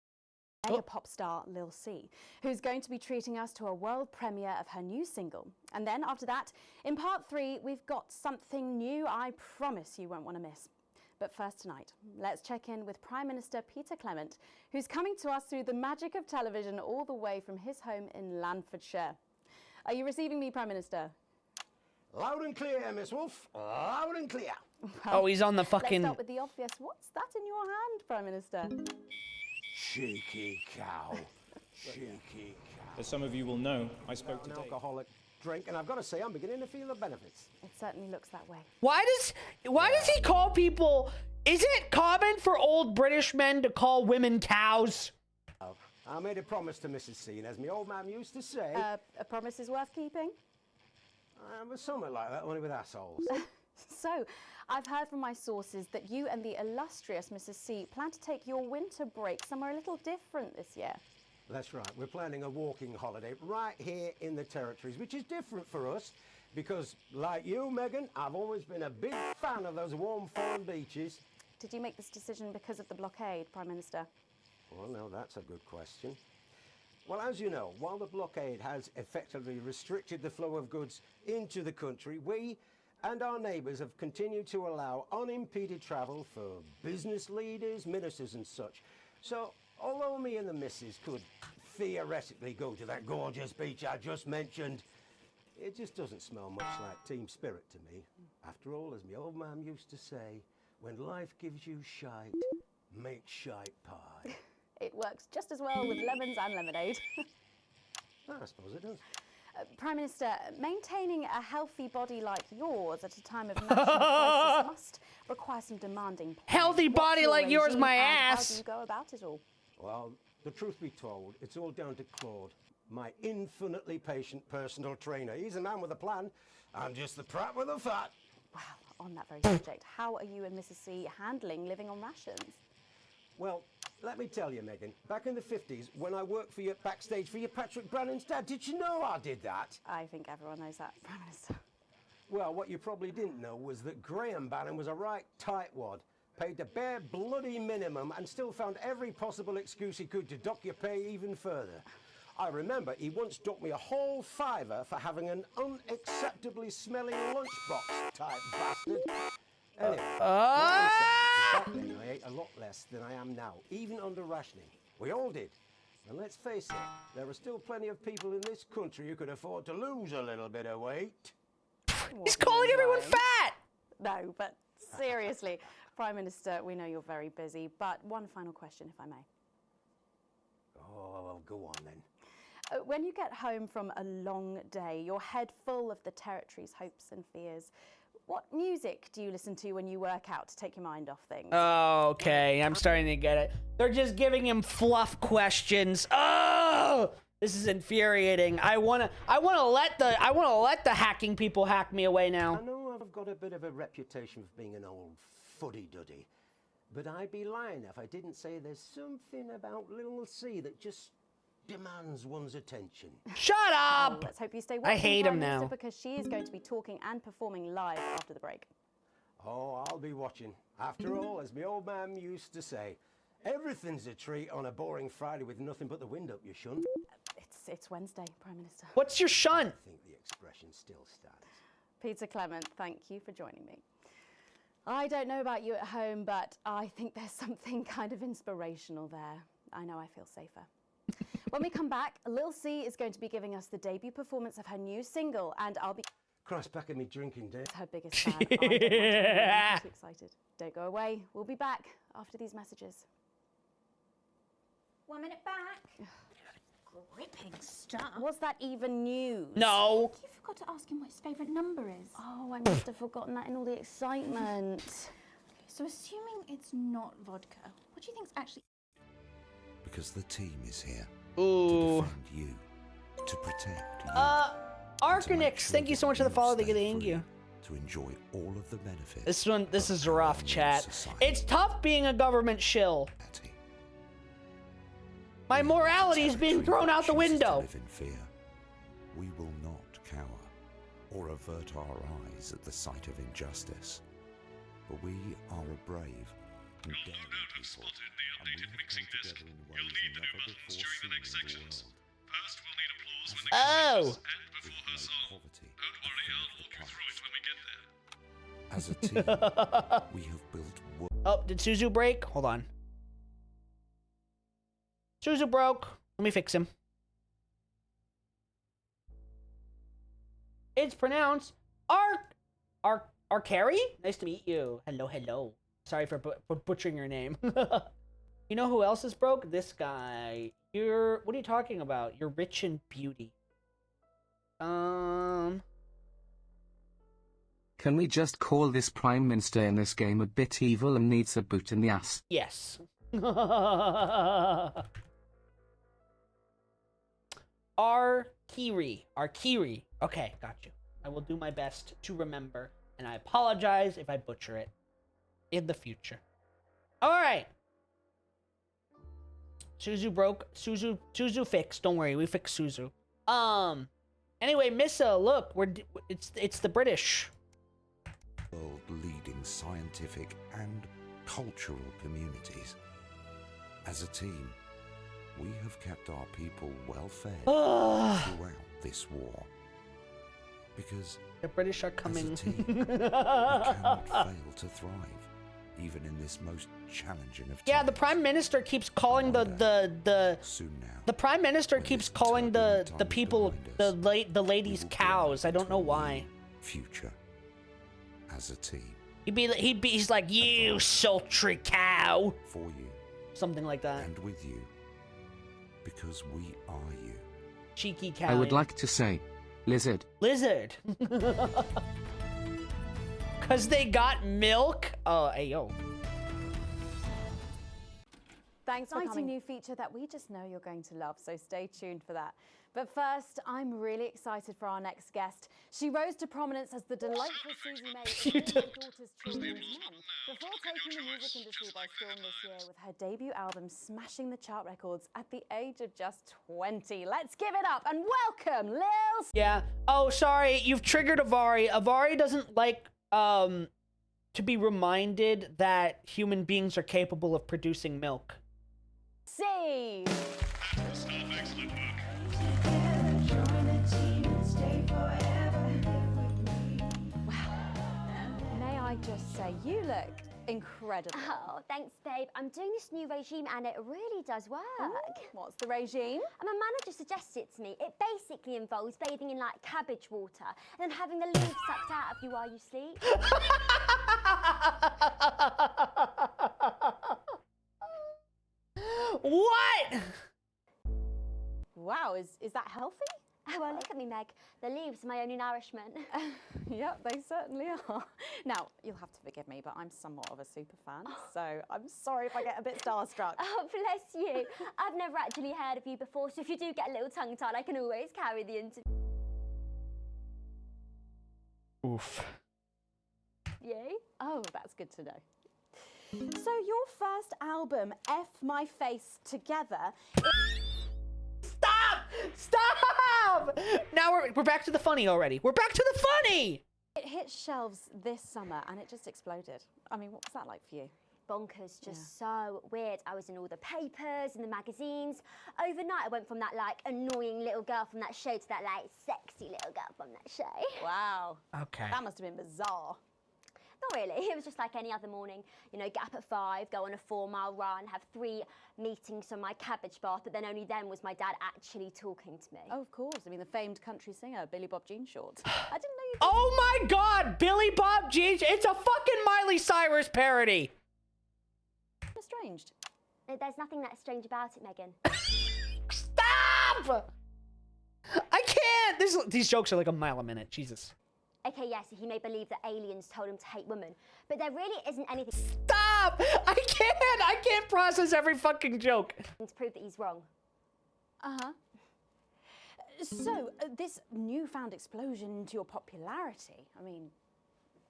mega pop star Lil C, who's going to be treating us to a world premiere of her new single. And then after that, in part 3, we've got something new I promise you won't want to miss. But first tonight, let's check in with Prime Minister Peter Clement, who's coming to us through the magic of television all the way from his home in Lanfordshire. Are you receiving me, Prime Minister? Loud and clear, Miss Wolf. Loud and clear. Oh, he's on the fucking... Let's start with the obvious. What's that in your hand, Prime Minister? Cheeky cow. Cheeky cow. As some of you will know, I spoke an today. alcoholic drink, and I've got to say, I'm beginning to feel the benefits. It certainly looks that way. Why does he call people... Is it common for old British men to call women cows? Oh, I made a promise to Mrs. C, and as my old man used to say... A promise is worth keeping? But something like that, only with assholes. So, I've heard from my sources that you and the illustrious Mrs. C plan to take your winter break somewhere a little different this year. That's right. We're planning a walking holiday right here in the territories, which is different for us because, like you, Megan, I've always been a big fan of those warm foreign beaches. Did you make this decision because of the blockade, Prime Minister? Well, no, that's a good question. Well, as you know, while the blockade has effectively restricted the flow of goods into the country, we and our neighbours have continued to allow unimpeded travel for business leaders, ministers and such. So, although me and the missus could theoretically go to that gorgeous beach I just mentioned, it just doesn't smell much like team spirit to me. After all, as my old man used to say, when life gives you shite, make shite pie. It works just as well with lemons and lemonade. I suppose it does. Prime Minister, maintaining a healthy body like yours at a time of national crisis must require some demanding... Healthy body like yours, my ass! How do you go about it all? Well, the truth be told, it's all down to Claude, my infinitely patient personal trainer. He's a man with a plan. I'm just the prat with the fat. Well, on that very subject, how are you and Mrs. C handling living on rations? Well, let me tell you, Megan, back in the 50s, when I worked for you backstage for your Patrick Brannan's dad, did you know I did that? I think everyone knows that, Prime Minister. Well, what you probably didn't know was that Graham Bannon was a right tightwad, paid the bare bloody minimum and still found every possible excuse he could to dock your pay even further. I remember he once docked me a whole $5 for having an unacceptably smelling lunchbox, type bastard. Anyway, back then I ate a lot less than I am now, even under rationing. We all did. And let's face it, there are still plenty of people in this country who could afford to lose a little bit of weight. He's calling everyone fat! No, but seriously, Prime Minister, we know you're very busy, but one final question, if I may. Oh, well, go on then. When you get home from a long day, your head full of the territory's hopes and fears, what music do you listen to when you work out to take your mind off things? Okay, I'm starting to get it. They're just giving him fluff questions. Oh, this is infuriating. I wanna let the hacking people hack me away now. I know I've got a bit of a reputation for being an old fuddy-duddy, but I'd be lying if I didn't say there's something about little C that just demands one's attention. Shut up! Well, let's hope you stay I watching, hate Prime him Minister, now. because she is going to be talking and performing live after the break. Oh, I'll be watching. After all, as my old man used to say, everything's a treat on a boring Friday with nothing but the wind up your shunt. It's Wednesday, Prime Minister. What's your shunt? I think the expression still stands. Peter Clement, thank you for joining me. I don't know about you at home, but I think there's something kind of inspirational there. I know I feel safer. When we come back, Lil C is going to be giving us the debut performance of her new single, and I'll be... Christ, back at me drinking day. Her biggest fan. I don't want to be too excited. Don't go away. We'll be back after these messages. 1 minute back. Gripping stuff. Was that even news? No. You forgot to ask him what his favourite number is. Oh, I must have forgotten that in all the excitement. So assuming it's not vodka, what do you think's actually... Because the team is here. Ooh. To defend you. To protect you. Arcanix, thank you so much for the follow. Thank you. To enjoy all of the benefits. This is rough, chat. It's tough being a government shill. My morality's being thrown out the window. Live in fear. We will not cower or avert our eyes at the sight of injustice. But we are a brave and daring people, and we have come together in ways never before seen in the world. First, we'll need applause when the Oh. and before her song. Don't worry, I'll walk you through it when we get there. As a team, we have built. Oh, did Suzu break? Hold on. Suzu broke. Let me fix him. It's pronounced Arcari? Nice to meet you. Hello, hello. Sorry for butchering your name. You know who else is broke? This guy. What are you talking about? You're rich in beauty. Can we just call this Prime Minister in this game a bit evil and needs a boot in the ass? Yes. Arkiri. Okay, got you. I will do my best to remember, and I apologize if I butcher it in the future. All right. Suzu broke. Suzu fixed. Don't worry, we fixed Suzu. Anyway, Missa, look, it's the British. World-leading scientific and cultural communities. As a team, we have kept our people well fed throughout this war. Because the British are coming. As a team, we cannot fail to thrive, even in this most challenging of times. Yeah, the Prime Minister keeps calling the Prime Minister keeps calling the people the ladies cows. I don't know why. Future. As a team. He's like, you sultry cow. For you. Something like that. And with you. Because we are you. Cheeky cow. I would like to say, lizard. Lizard. Cause they got milk. Oh, hey yo. Thanks for coming. New feature that we just know you're going to love, so stay tuned for that. But first, I'm really excited for our next guest. She rose to prominence as the delightful Susie May in All My Daughter's Children's Men, before taking the music industry by storm this year with her debut album smashing the chart records at the age of just 20. Let's give it up and welcome Lil. Yeah. Oh, sorry, you've triggered Avari. Avari doesn't like to be reminded that human beings are capable of producing milk. C. Excellent work. May I just say, you look incredible. Oh, thanks, babe. I'm doing this new regime and it really does work. Ooh, what's the regime? And my manager suggested it to me. It basically involves bathing in like cabbage water and then having the leaves sucked out of you while you sleep. What? Wow, is that healthy? Oh, well, look at me, Meg. The leaves are my only nourishment. Yep, they certainly are. Now, you'll have to forgive me, but I'm somewhat of a super fan, so I'm sorry if I get a bit starstruck. Oh, bless you. I've never actually heard of you before, so if you do get a little tongue-tied, I can always carry the interview. Oof. Yay? Oh, that's good to know. So your first album, F My Face Together... Stop! Now we're back to the funny already. We're back to the funny! It hit shelves this summer and it just exploded. I mean, what was that like for you? Bonkers, just so weird. I was in all the papers and the magazines. Overnight, I went from that, like, annoying little girl from that show to that, like, sexy little girl from that show. Wow. Okay. That must have been bizarre. Not really. It was just like any other morning. You know, get up at 5, go on a 4-mile run, have 3 meetings on my cabbage bath, but then only then was my dad actually talking to me. Oh, of course. I mean, the famed country singer, Billy Bob Jean Short. I didn't know you... Oh my God! Billy Bob Jean... It's a fucking Miley Cyrus parody! Estranged. There's nothing that strange about it, Megan. Stop! I can't! These jokes are like a mile a minute. Jesus. Okay, yes, he may believe that aliens told him to hate women, but there really isn't anything... Stop! I can't process every fucking joke. ...to prove that he's wrong. Uh-huh. So, this newfound explosion into your popularity, I mean,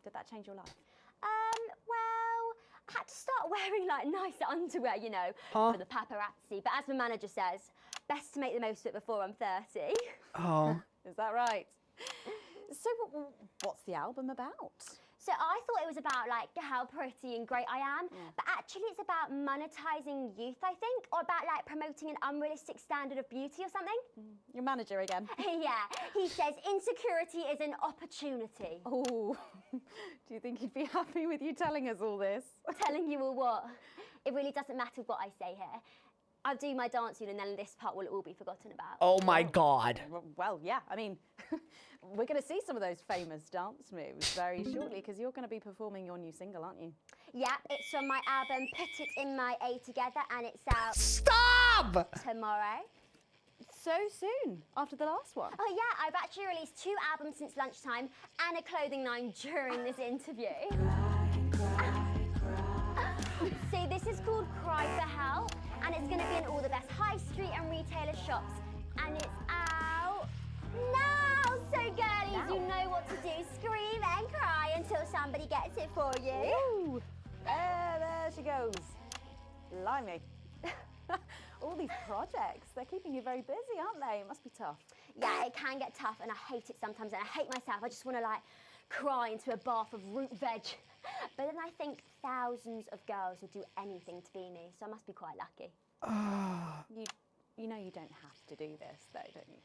did that change your life? Well, I had to start wearing, like, nicer underwear, you know, for the paparazzi. But as my manager says, best to make the most of it before I'm 30. Oh. Is that right? So, what's the album about? So I thought it was about, like, how pretty and great I am, but actually it's about monetizing youth, I think, or about, like, promoting an unrealistic standard of beauty or something. Your manager again. Yeah, he says insecurity is an opportunity. Oh, do you think he'd be happy with you telling us all this? Telling you all what? It really doesn't matter what I say here. I'll do my dancing and then this part will all be forgotten about. Oh my God. Well, yeah, I mean, we're going to see some of those famous dance moves very shortly because you're going to be performing your new single, aren't you? Yeah, it's from my album Put It In My A Together and it's out... Stop! ...tomorrow. So soon, after the last one. Oh yeah, I've actually released 2 albums since lunchtime and a clothing line during this interview. See, this is called Cry for Help and it's going to be in all the best high street and retailer shops and it's out now. So girlies, you know what to do. Scream and cry until somebody gets it for you. Ooh. There she goes. Blimey. All these projects, they're keeping you very busy, aren't they? It must be tough. Yeah, it can get tough and I hate it sometimes and I hate myself. I just want to, like, cry into a bath of root veg. But then I think thousands of girls would do anything to be me, so I must be quite lucky. You know you don't have to do this, though, don't you?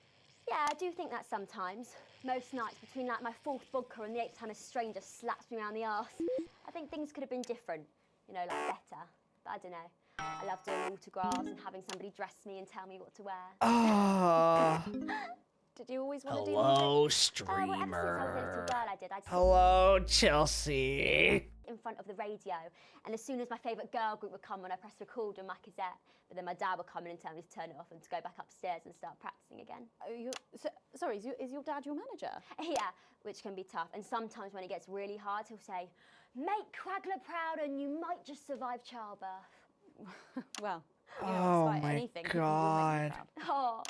Yeah, I do think that sometimes. Most nights, between like my 4th vodka and the 8th time a stranger slaps me around the arse, I think things could have been different, you know, like better. But I don't know. I love doing autographs and having somebody dress me and tell me what to wear. Did you always want to do Hello, music? Well, ever since I was a little streamer. girl, I did. Hello, Chelsea. In front of the radio, and as soon as my favourite girl group would come on, I press record on my cassette. But then my dad would come in and tell me to turn it off and to go back upstairs and start practicing again. Sorry, is your dad your manager? Yeah, which can be tough. And sometimes when it gets really hard, he'll say, "Make Quagler proud, and you might just survive childbirth." Well, you know, Oh despite my anything, God. Oh,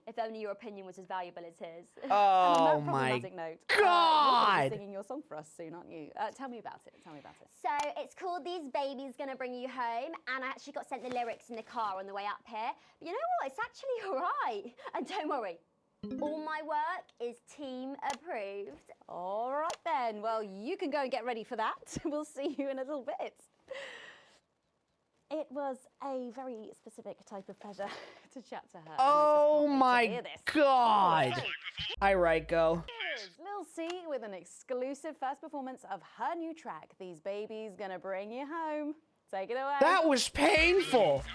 if only your opinion was as valuable as his. Oh and on that my problematic note, God. you're going to be singing your song for us soon, aren't you? Tell me about it. Tell me about it. So it's called These Babies Gonna Bring You Home, and I actually got sent the lyrics in the car on the way up here. But you know what? It's actually all right. And don't worry, all my work is team approved. All right then. Well, you can go and get ready for that. We'll see you in a little bit. It was a very specific type of pleasure to chat to her. Oh my God. Hi, Raiko. Lil C with an exclusive first performance of her new track, These Babies Gonna Bring You Home. Take it away. That was painful.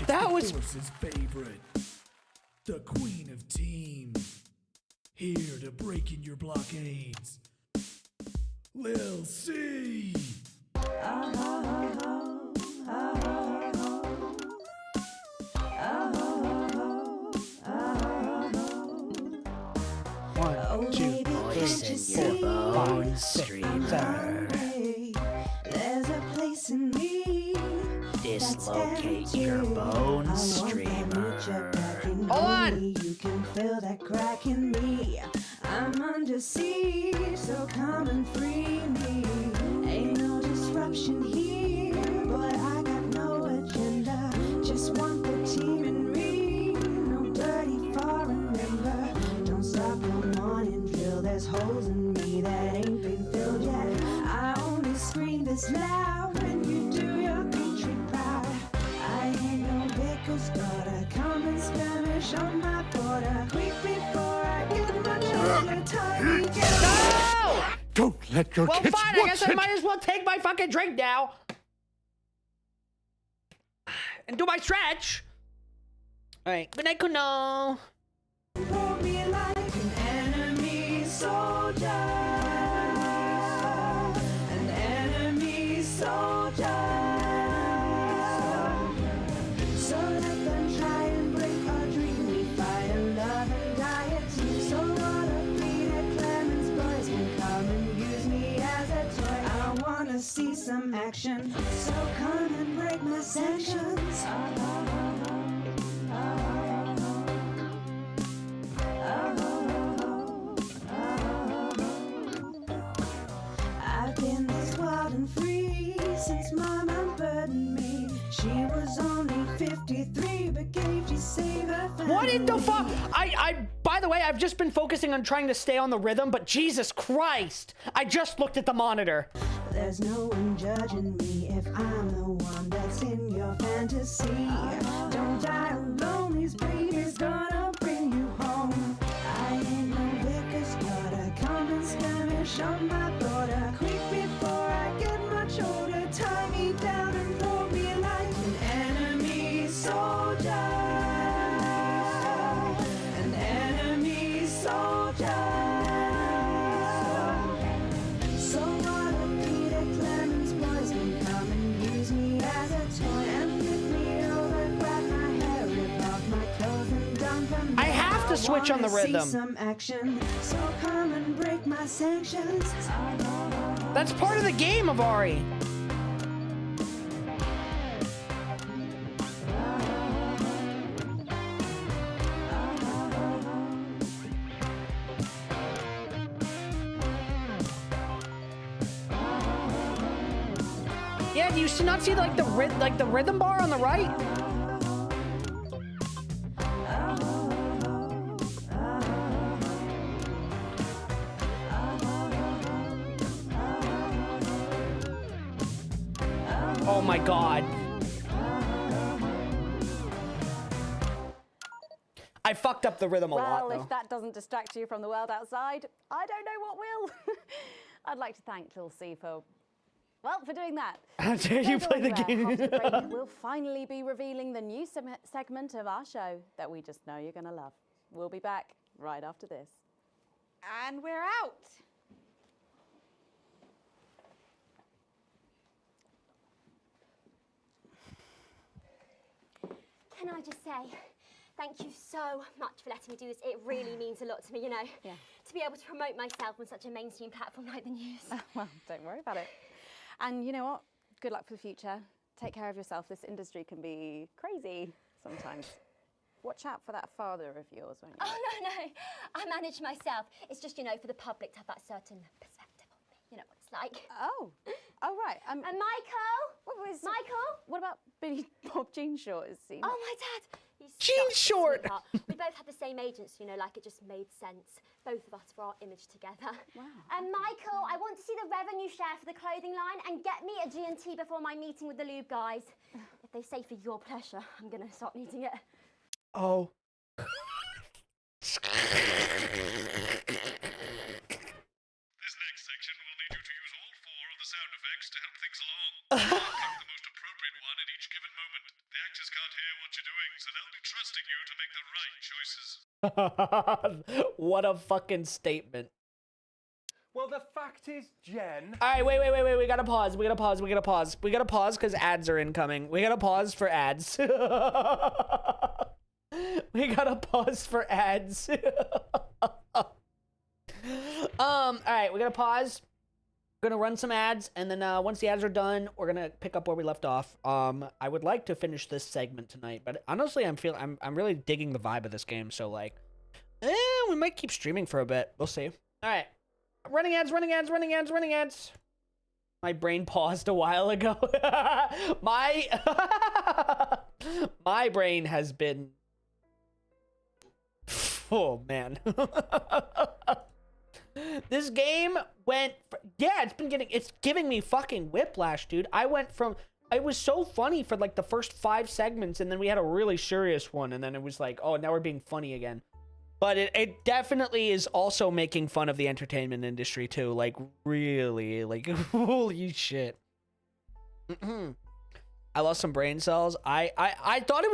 That was Force's favorite, the queen of teams, here to break in your blockades. Lil C. your bone streamer. There's a place in me. Dislocate your bone streamer. Hold on. You can feel that crack in me. I'm under siege, so come and free me. Ain't no disruption here, but I got no agenda. Just want the team in me. No dirty foreign member. Don't stop no morning drill. There's holes in me that ain't been filled yet. I only scream this loud when you do your country proud. I ain't no baker's daughter. Come and skirmish on my border. Quick before I get much older. Time to get No! Don't let your Well, kids fine. I watch guess I it. might as well take my fucking drink now and do my stretch. All right. Good night, Kuno. Hold me like an enemy soldier. An enemy soldier. So let them try and break our dream. We fight and love and die at two. So what a Peter Clemens boys can come and use me as a toy. I wanna see some action. So come and break my sanctions. I've been this wild and free since Mama burdened me. She was only 53, but gave you save her family. What in the fuck? By the way, I've just been focusing on trying to stay on the rhythm, but Jesus Christ, I just looked at the monitor. There's no one judging me if I'm the one that's in your fantasy. Don't die alone, these breed is gonna bring you home. I ain't no vicar's daughter, come and skirmish on my border. Quick before I get much older, tie me down and hold me like an enemy soldier. An enemy soldier. So what if Peter Clemens boys can come and use me as a toy and flip me over, grab my hair, rip off my clothes and dump them. I have to switch on the wanna rhythm. See some action, so come and break my sanctions. That's part of the game, Avari. Yeah, do you not see like the rhythm bar on the right? Oh my God. I fucked up the rhythm a lot, Well, though. if that doesn't distract you from the world outside, I don't know what will. I'd like to thank Lil C for doing that. How dare you Don't play go the anywhere. game. After the break, we'll finally be revealing the new segment of our show that we just know you're going to love. We'll be back right after this. And we're out. Can I just say, thank you so much for letting me do this. It really means a lot to me, you know. Yeah. To be able to promote myself on such a mainstream platform like the news. Well, don't worry about it. And you know what? Good luck for the future. Take care of yourself. This industry can be crazy sometimes. Watch out for that father of yours, won't you? Oh, no. I manage myself. It's just, you know, for the public to have that certain perspective of me. You know what it's like. Oh, right. And Michael? Michael? What about Billy Bob Jean Short? Is he? Oh, my dad. He's Jean such a Short. sweetheart. We both had the same agents, you know, like it just made sense. Both of us for our image together. Wow. And Michael, I want to see the revenue share for the clothing line and get me a G&T before my meeting with the lube guys. If they say for your pleasure, I'm going to start needing it. Oh. This next section will need you to use all 4 of the sound effects to help things along. Pick the most appropriate one at each given moment. The actors can't hear what you're doing, so they'll be trusting you to make the right choices. What a fucking statement. Well, the fact is, Jen... All right, wait. We gotta pause. We gotta pause because ads are incoming. We gotta pause for ads. We gotta pause for ads. All right, we're gonna pause. We're gonna run some ads, and then once the ads are done, we're gonna pick up where we left off. I would like to finish this segment tonight, but honestly, I'm really digging the vibe of this game. So like, we might keep streaming for a bit. We'll see. All right, running ads. My brain paused a while ago. My brain has been. Oh man. This game went, it's giving me fucking whiplash, dude. It was so funny for like the first 5 segments, and then we had a really serious one, and then it was like, oh, now we're being funny again. But it definitely is also making fun of the entertainment industry too, like really, like holy shit. I lost some brain cells. I thought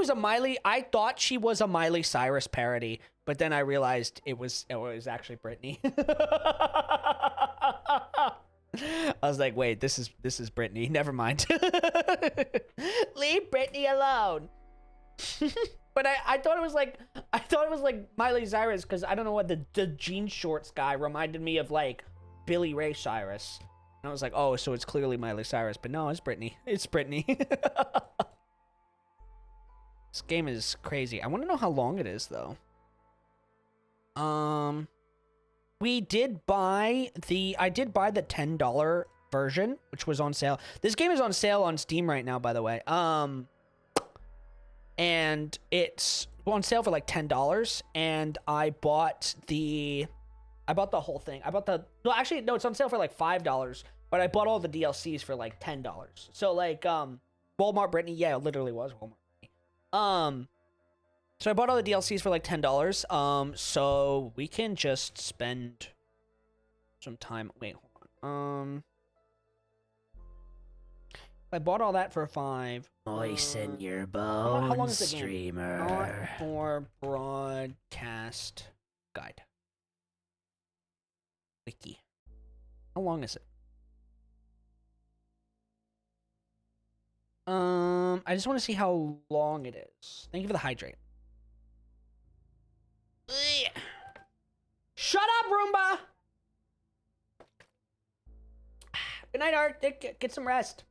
I thought she was a Miley Cyrus parody, but then I realized it was actually Britney. I was like, wait, this is Britney. Never mind. Leave Britney alone. But I thought it was like Miley Cyrus, because I don't know what the jean shorts guy reminded me of, like Billy Ray Cyrus. And I was like, oh, so it's clearly Miley Cyrus, but no, it's Britney. It's Britney. This game is crazy. I want to know how long it is, though. I did buy the $10 version, which was on sale. This game is on sale on Steam right now, by the way. And it's on sale for like $10, and I bought the whole thing. It's on sale for like $5, but I bought all the DLCs for like $10. So like, Walmart Britney, yeah, it literally was Walmart Britney. So I bought all the DLCs for like $10. So we can just spend some time. Wait, hold on. I bought all that for $5. Moisten your How long bones, is the game? streamer. Not for broadcast guide. Wiki. How long is it? I just want to see how long it is. Thank you for the hydrate. Ugh. Shut up, Roomba! Good night, Art. Get some rest.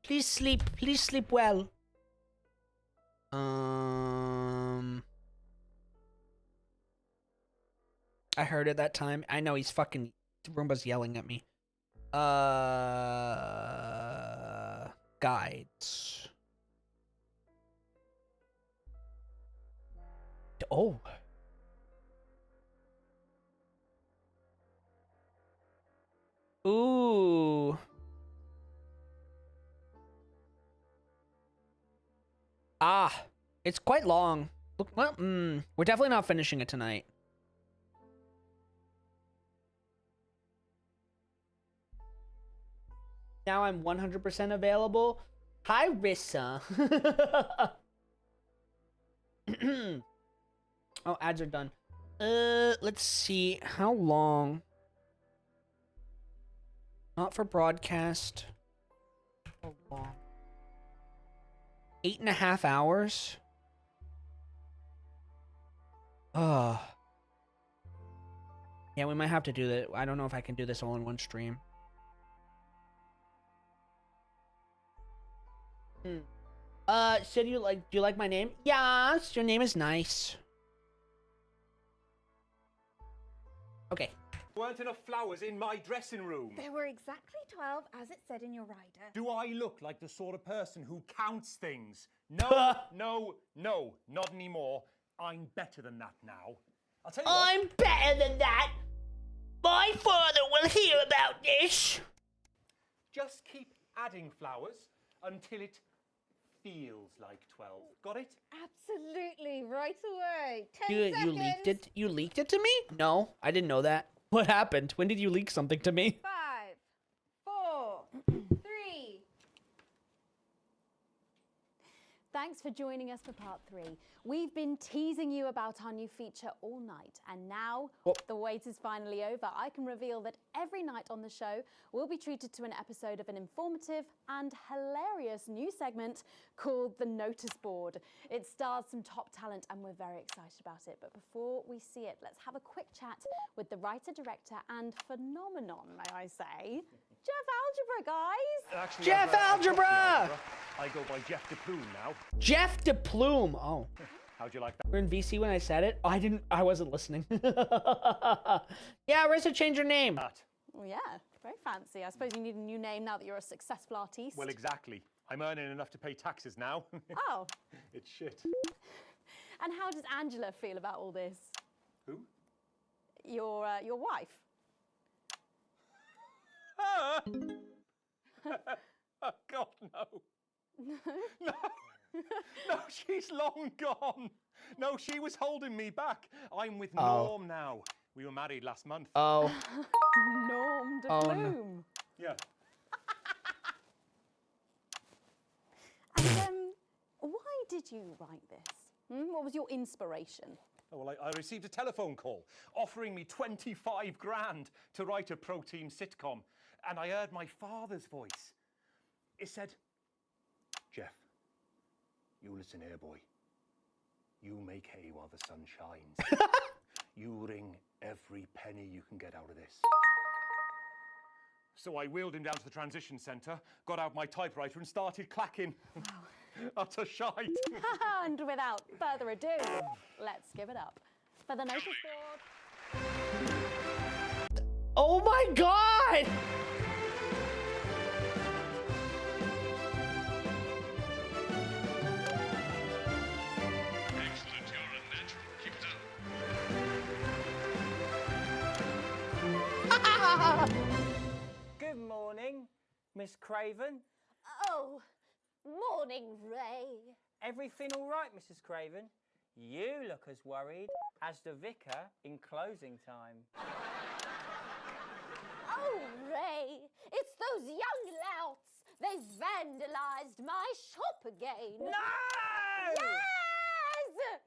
Please sleep well. I heard it that time. I know he's fucking Roomba's yelling at me. Guides. Oh. Ooh. Ah, it's quite long. Look, well, we're definitely not finishing it tonight. Now I'm 100% available. Hi, Rissa. Oh, ads are done. Let's see. How long? Not for broadcast. How long? 8.5 hours? Yeah, we might have to do that. I don't know if I can do this all in one stream. So do you like my name? Yes, your name is nice. Okay. Weren't enough flowers in my dressing room. There were exactly 12, as it said in your rider. Do I look like the sort of person who counts things? No, no, not anymore. I'm better than that now. I'll tell you what. I'm better than that. My father will hear about this. Just keep adding flowers until it feels like 12. Got it? Absolutely, right away. 10 seconds. You leaked it? You leaked it to me? No, I didn't know that. What happened? When did you leak something to me? 5, 4, 3. Thanks for joining us for part 3. We've been teasing you about our new feature all night, and now the wait is finally over. I can reveal that every night on the show, we'll be treated to an episode of an informative and hilarious new segment called The Notice Board. It stars some top talent, and we're very excited about it. But before we see it, let's have a quick chat with the writer, director, and phenomenon, may I say, Jeff Algebra, guys! Actually, Jeff Algebra! I go by Jeff DePlume now. Jeff DePlume. Oh. How'd you like that? We're in VC when I said it. Oh, I wasn't listening. Yeah, Rissa, change your name. Well, yeah, very fancy. I suppose you need a new name now that you're a successful artiste. Well, exactly. I'm earning enough to pay taxes now. Oh. It's shit. And how does Angela feel about all this? Who? Your wife. Oh, God, no. No. No, she's long gone. No, she was holding me back. I'm with Norm now. We were married last month. Oh. Norm de Oh, no. Plume. Yeah. And why did you write this? What was your inspiration? Oh, well, I received a telephone call offering me 25 grand to write a pro-team sitcom. And I heard my father's voice. It said, Jeff, you listen here, boy. You make hay while the sun shines. You wring every penny you can get out of this. So I wheeled him down to the transition centre, got out my typewriter and started clacking. Utter shite. And without further ado, let's give it up for the notice board. Oh my God! Excellent, you're a natural. Keep it up. Good morning, Miss Craven. Oh, morning, Ray. Everything all right, Mrs. Craven? You look as worried as the vicar in closing time. Oh, Ray, it's those young louts. They've vandalised my shop again. No! Yes!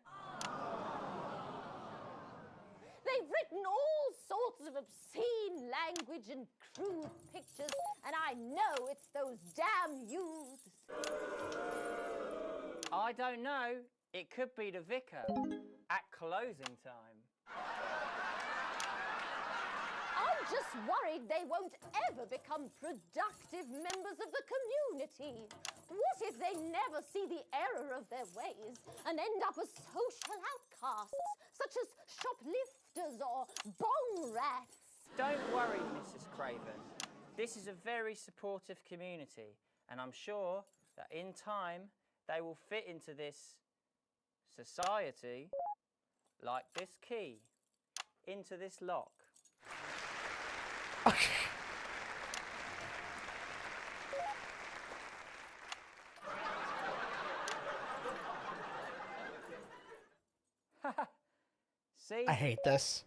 They've written all sorts of obscene language and crude pictures, and I know it's those damn youths. I don't know. It could be the vicar at closing time. I'm just worried they won't ever become productive members of the community. What if they never see the error of their ways and end up as social outcasts, such as shoplifters or bong rats? Don't worry, Mrs. Craven. This is a very supportive community, and I'm sure that in time they will fit into this society like this key into this lock. See? I hate this.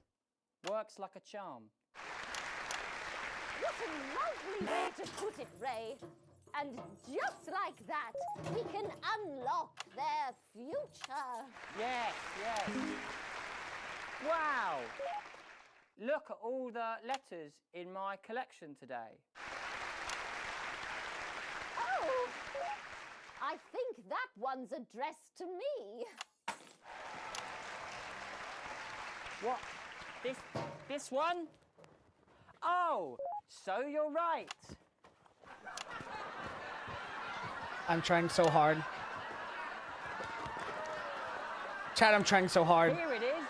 Works like a charm. What a lovely way to put it, Ray. And just like that, we can unlock their future. Yes, yes. Wow! Look at all the letters in my collection today. Oh, I think that one's addressed to me. What? This one? Oh, so you're right. I'm trying so hard. Chad, I'm trying so hard. Here it is.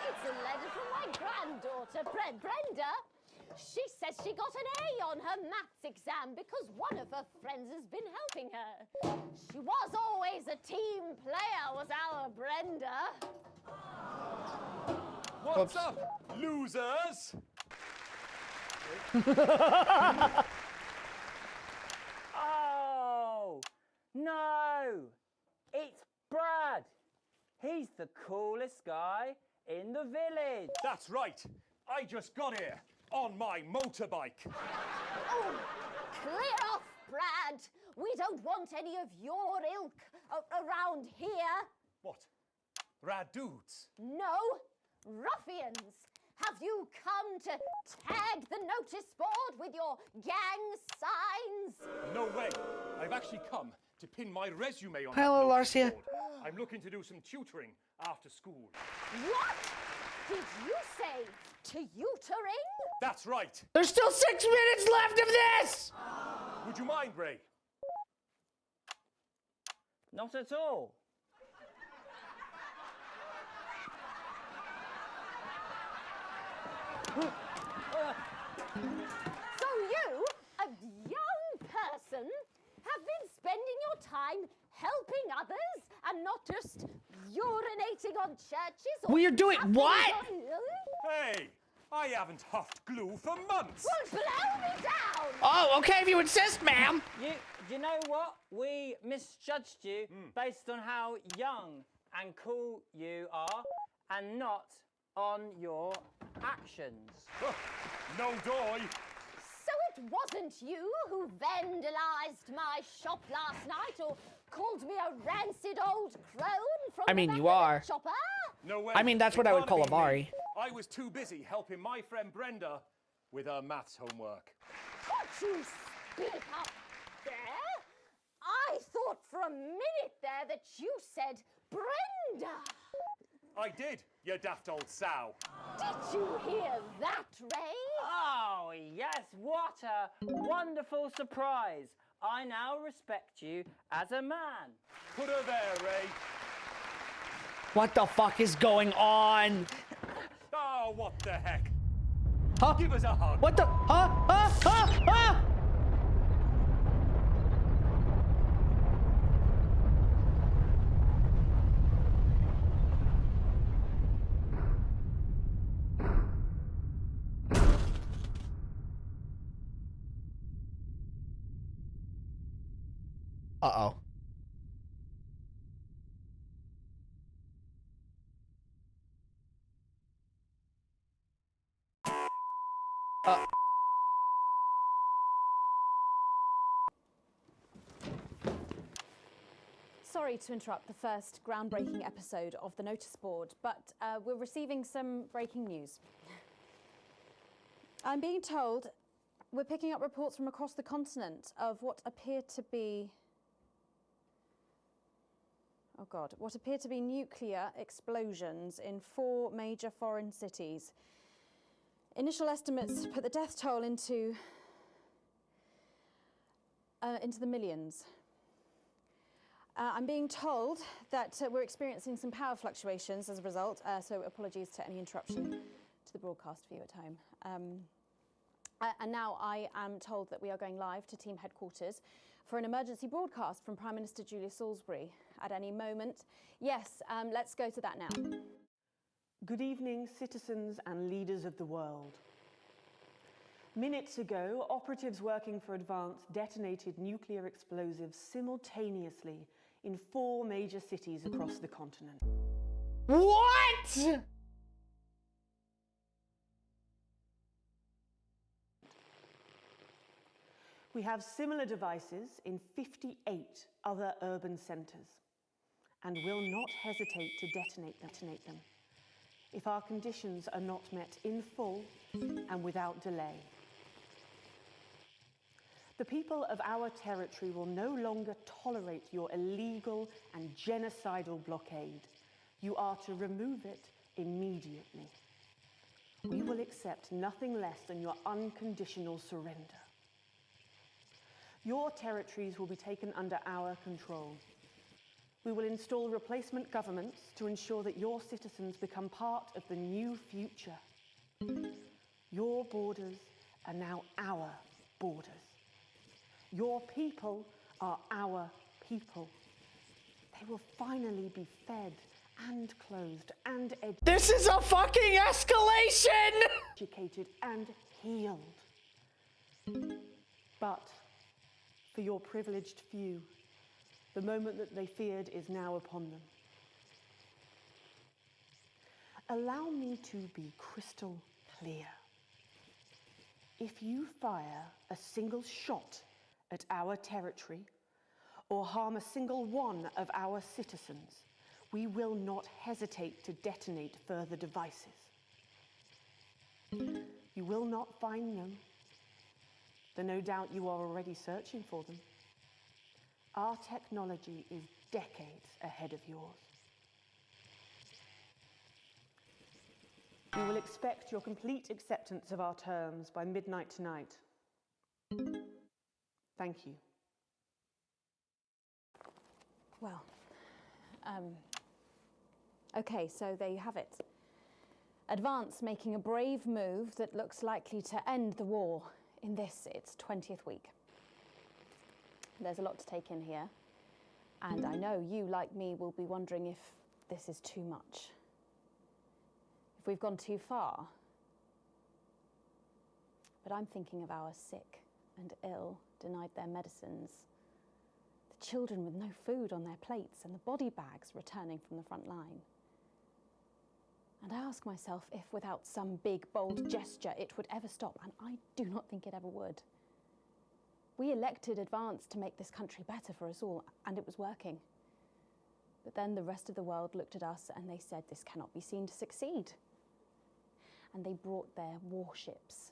It's a letter from my granddaughter, Brenda. She says she got an A on her maths exam because one of her friends has been helping her. She was always a team player, was our Brenda. What's up, losers? Oh, no. It's Brad. He's the coolest guy in the village. That's right. I just got here on my motorbike. Oh, clear off, Brad! We don't want any of your ilk around here. What? Rad dudes? No, ruffians. Have you come to tag the notice board with your gang signs? No way. I've actually come to pin my resume on Hello, that notice Larcia. board. I'm looking to do some tutoring after school. What did you say? Tutoring? That's right. There's still 6 minutes left of this! Would you mind, Ray? Not at all. So you, a young person, have been spending your time helping others and not just urinating on churches or Well, you're doing tapping what? Hey, I haven't huffed glue for months. Well, blow me down! Oh, okay, if you insist, ma'am. You know what? We misjudged you based on how young and cool you are and not on your actions. No doy. So it wasn't you who vandalized my shop last night or called me a rancid old crone from I mean, the you back of are. the chopper? No way. I mean, that's what It I would can't call a have been Vari. me. I was too busy helping my friend Brenda with her maths homework. Could you speak up there? I thought for a minute there that you said Brenda. I did, you daft old sow. Did you hear that, Ray? Oh, yes, what a wonderful surprise. I now respect you as a man. Put her there, Ray. What the fuck is going on? Oh, what the heck? Huh? Give us a hug. What the? Huh? Huh? Huh? Huh? Uh-oh. Sorry to interrupt the first groundbreaking episode of the notice board, but we're receiving some breaking news. I'm being told we're picking up reports from across the continent of what appear to be nuclear explosions in 4 major foreign cities. Initial estimates put the death toll into the millions. I'm being told that we're experiencing some power fluctuations as a result, so apologies to any interruption to the broadcast for you at home. And now I am told that we are going live to team headquarters for an emergency broadcast from Prime Minister Julia Salisbury at any moment. Yes, let's go to that now. Good evening, citizens and leaders of the world. Minutes ago, operatives working for Advance detonated nuclear explosives simultaneously in 4 major cities across the continent. What? We have similar devices in 58 other urban centres and will not hesitate to detonate them if our conditions are not met in full and without delay. The people of our territory will no longer tolerate your illegal and genocidal blockade. You are to remove it immediately. We will accept nothing less than your unconditional surrender. Your territories will be taken under our control. We will install replacement governments to ensure that your citizens become part of the new future. Your borders are now our borders. Your people are our people. They will finally be fed and clothed and educated. This is a fucking escalation! Educated and healed. But for your privileged few, the moment that they feared is now upon them. Allow me to be crystal clear. If you fire a single shot at our territory or harm a single one of our citizens, we will not hesitate to detonate further devices. You will not find them, though no doubt you are already searching for them. Our technology is decades ahead of yours. We will expect your complete acceptance of our terms by midnight tonight. Thank you. Well, okay, so there you have it. Advance making a brave move that looks likely to end the war in this, its 20th week. There's a lot to take in here, and I know you, like me, will be wondering if this is too much. If we've gone too far. But I'm thinking of our sick and ill, denied their medicines, the children with no food on their plates, and the body bags returning from the front line. And I ask myself if without some big, bold gesture it would ever stop, and I do not think it ever would. We elected Advance to make this country better for us all, and it was working. But then the rest of the world looked at us and they said this cannot be seen to succeed. And they brought their warships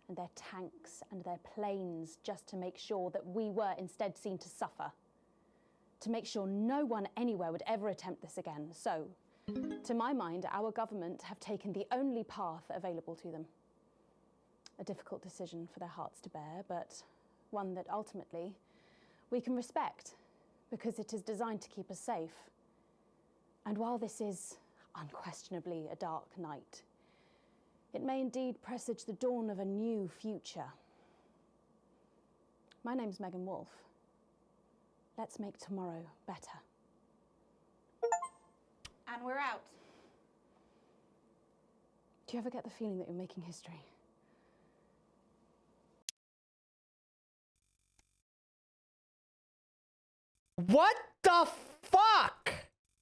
and their tanks and their planes just to make sure that we were instead seen to suffer, to make sure no one anywhere would ever attempt this again. So, to my mind, our government have taken the only path available to them. A difficult decision for their hearts to bear, but one that ultimately we can respect because it is designed to keep us safe. And while this is unquestionably a dark night, it may indeed presage the dawn of a new future. My name's Megan Wolf. Let's make tomorrow better. And we're out. Do you ever get the feeling that you're making history? What the fuck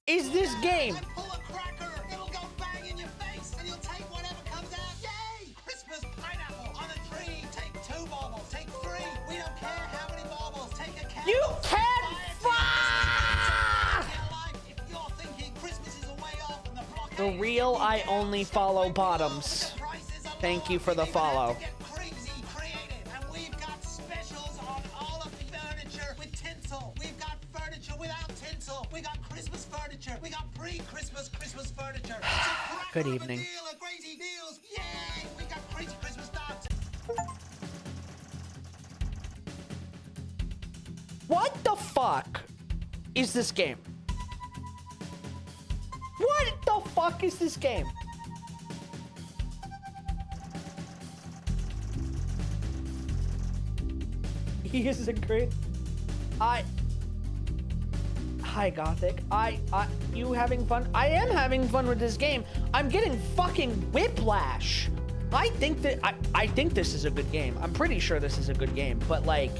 is this game? Pull a cracker, it'll go bang in your face, and you'll take whatever comes out. Yay! Christmas pineapple on a tree. Take 2 baubles, take 3. We don't care how many baubles. Take a candle. You can't fuck! If you're thinking Christmas is a way off and the blockade. The real I only follow bottoms. Thank you for the follow. We got Christmas furniture. We got pre-Christmas Christmas furniture. Good evening. Crazy deals. Yay! We got crazy Christmas stuff. What the fuck is this game? What the fuck is this game? He is a great... Hi, Gothic. You having fun? I am having fun with this game. I'm getting fucking whiplash. I think this is a good game. I'm pretty sure this is a good game, but like...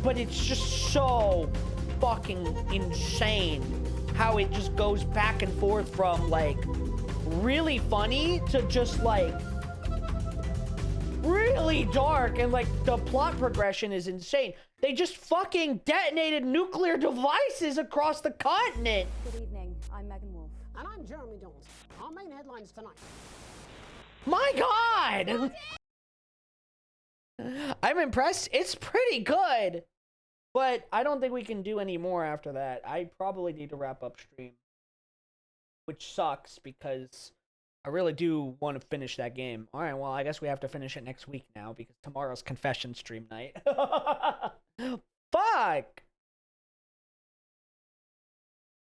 But it's just so fucking insane how it just goes back and forth from like really funny to just like really dark, and like the plot progression is insane. They just fucking detonated nuclear devices across the continent. Good evening, I'm Megan Wolf. And I'm Jeremy Jones. Our main headlines tonight. My God! I'm impressed. It's pretty good. But I don't think we can do any more after that. I probably need to wrap up stream. Which sucks because I really do want to finish that game. Alright, well, I guess we have to finish it next week now because tomorrow's confession stream night. Fuck!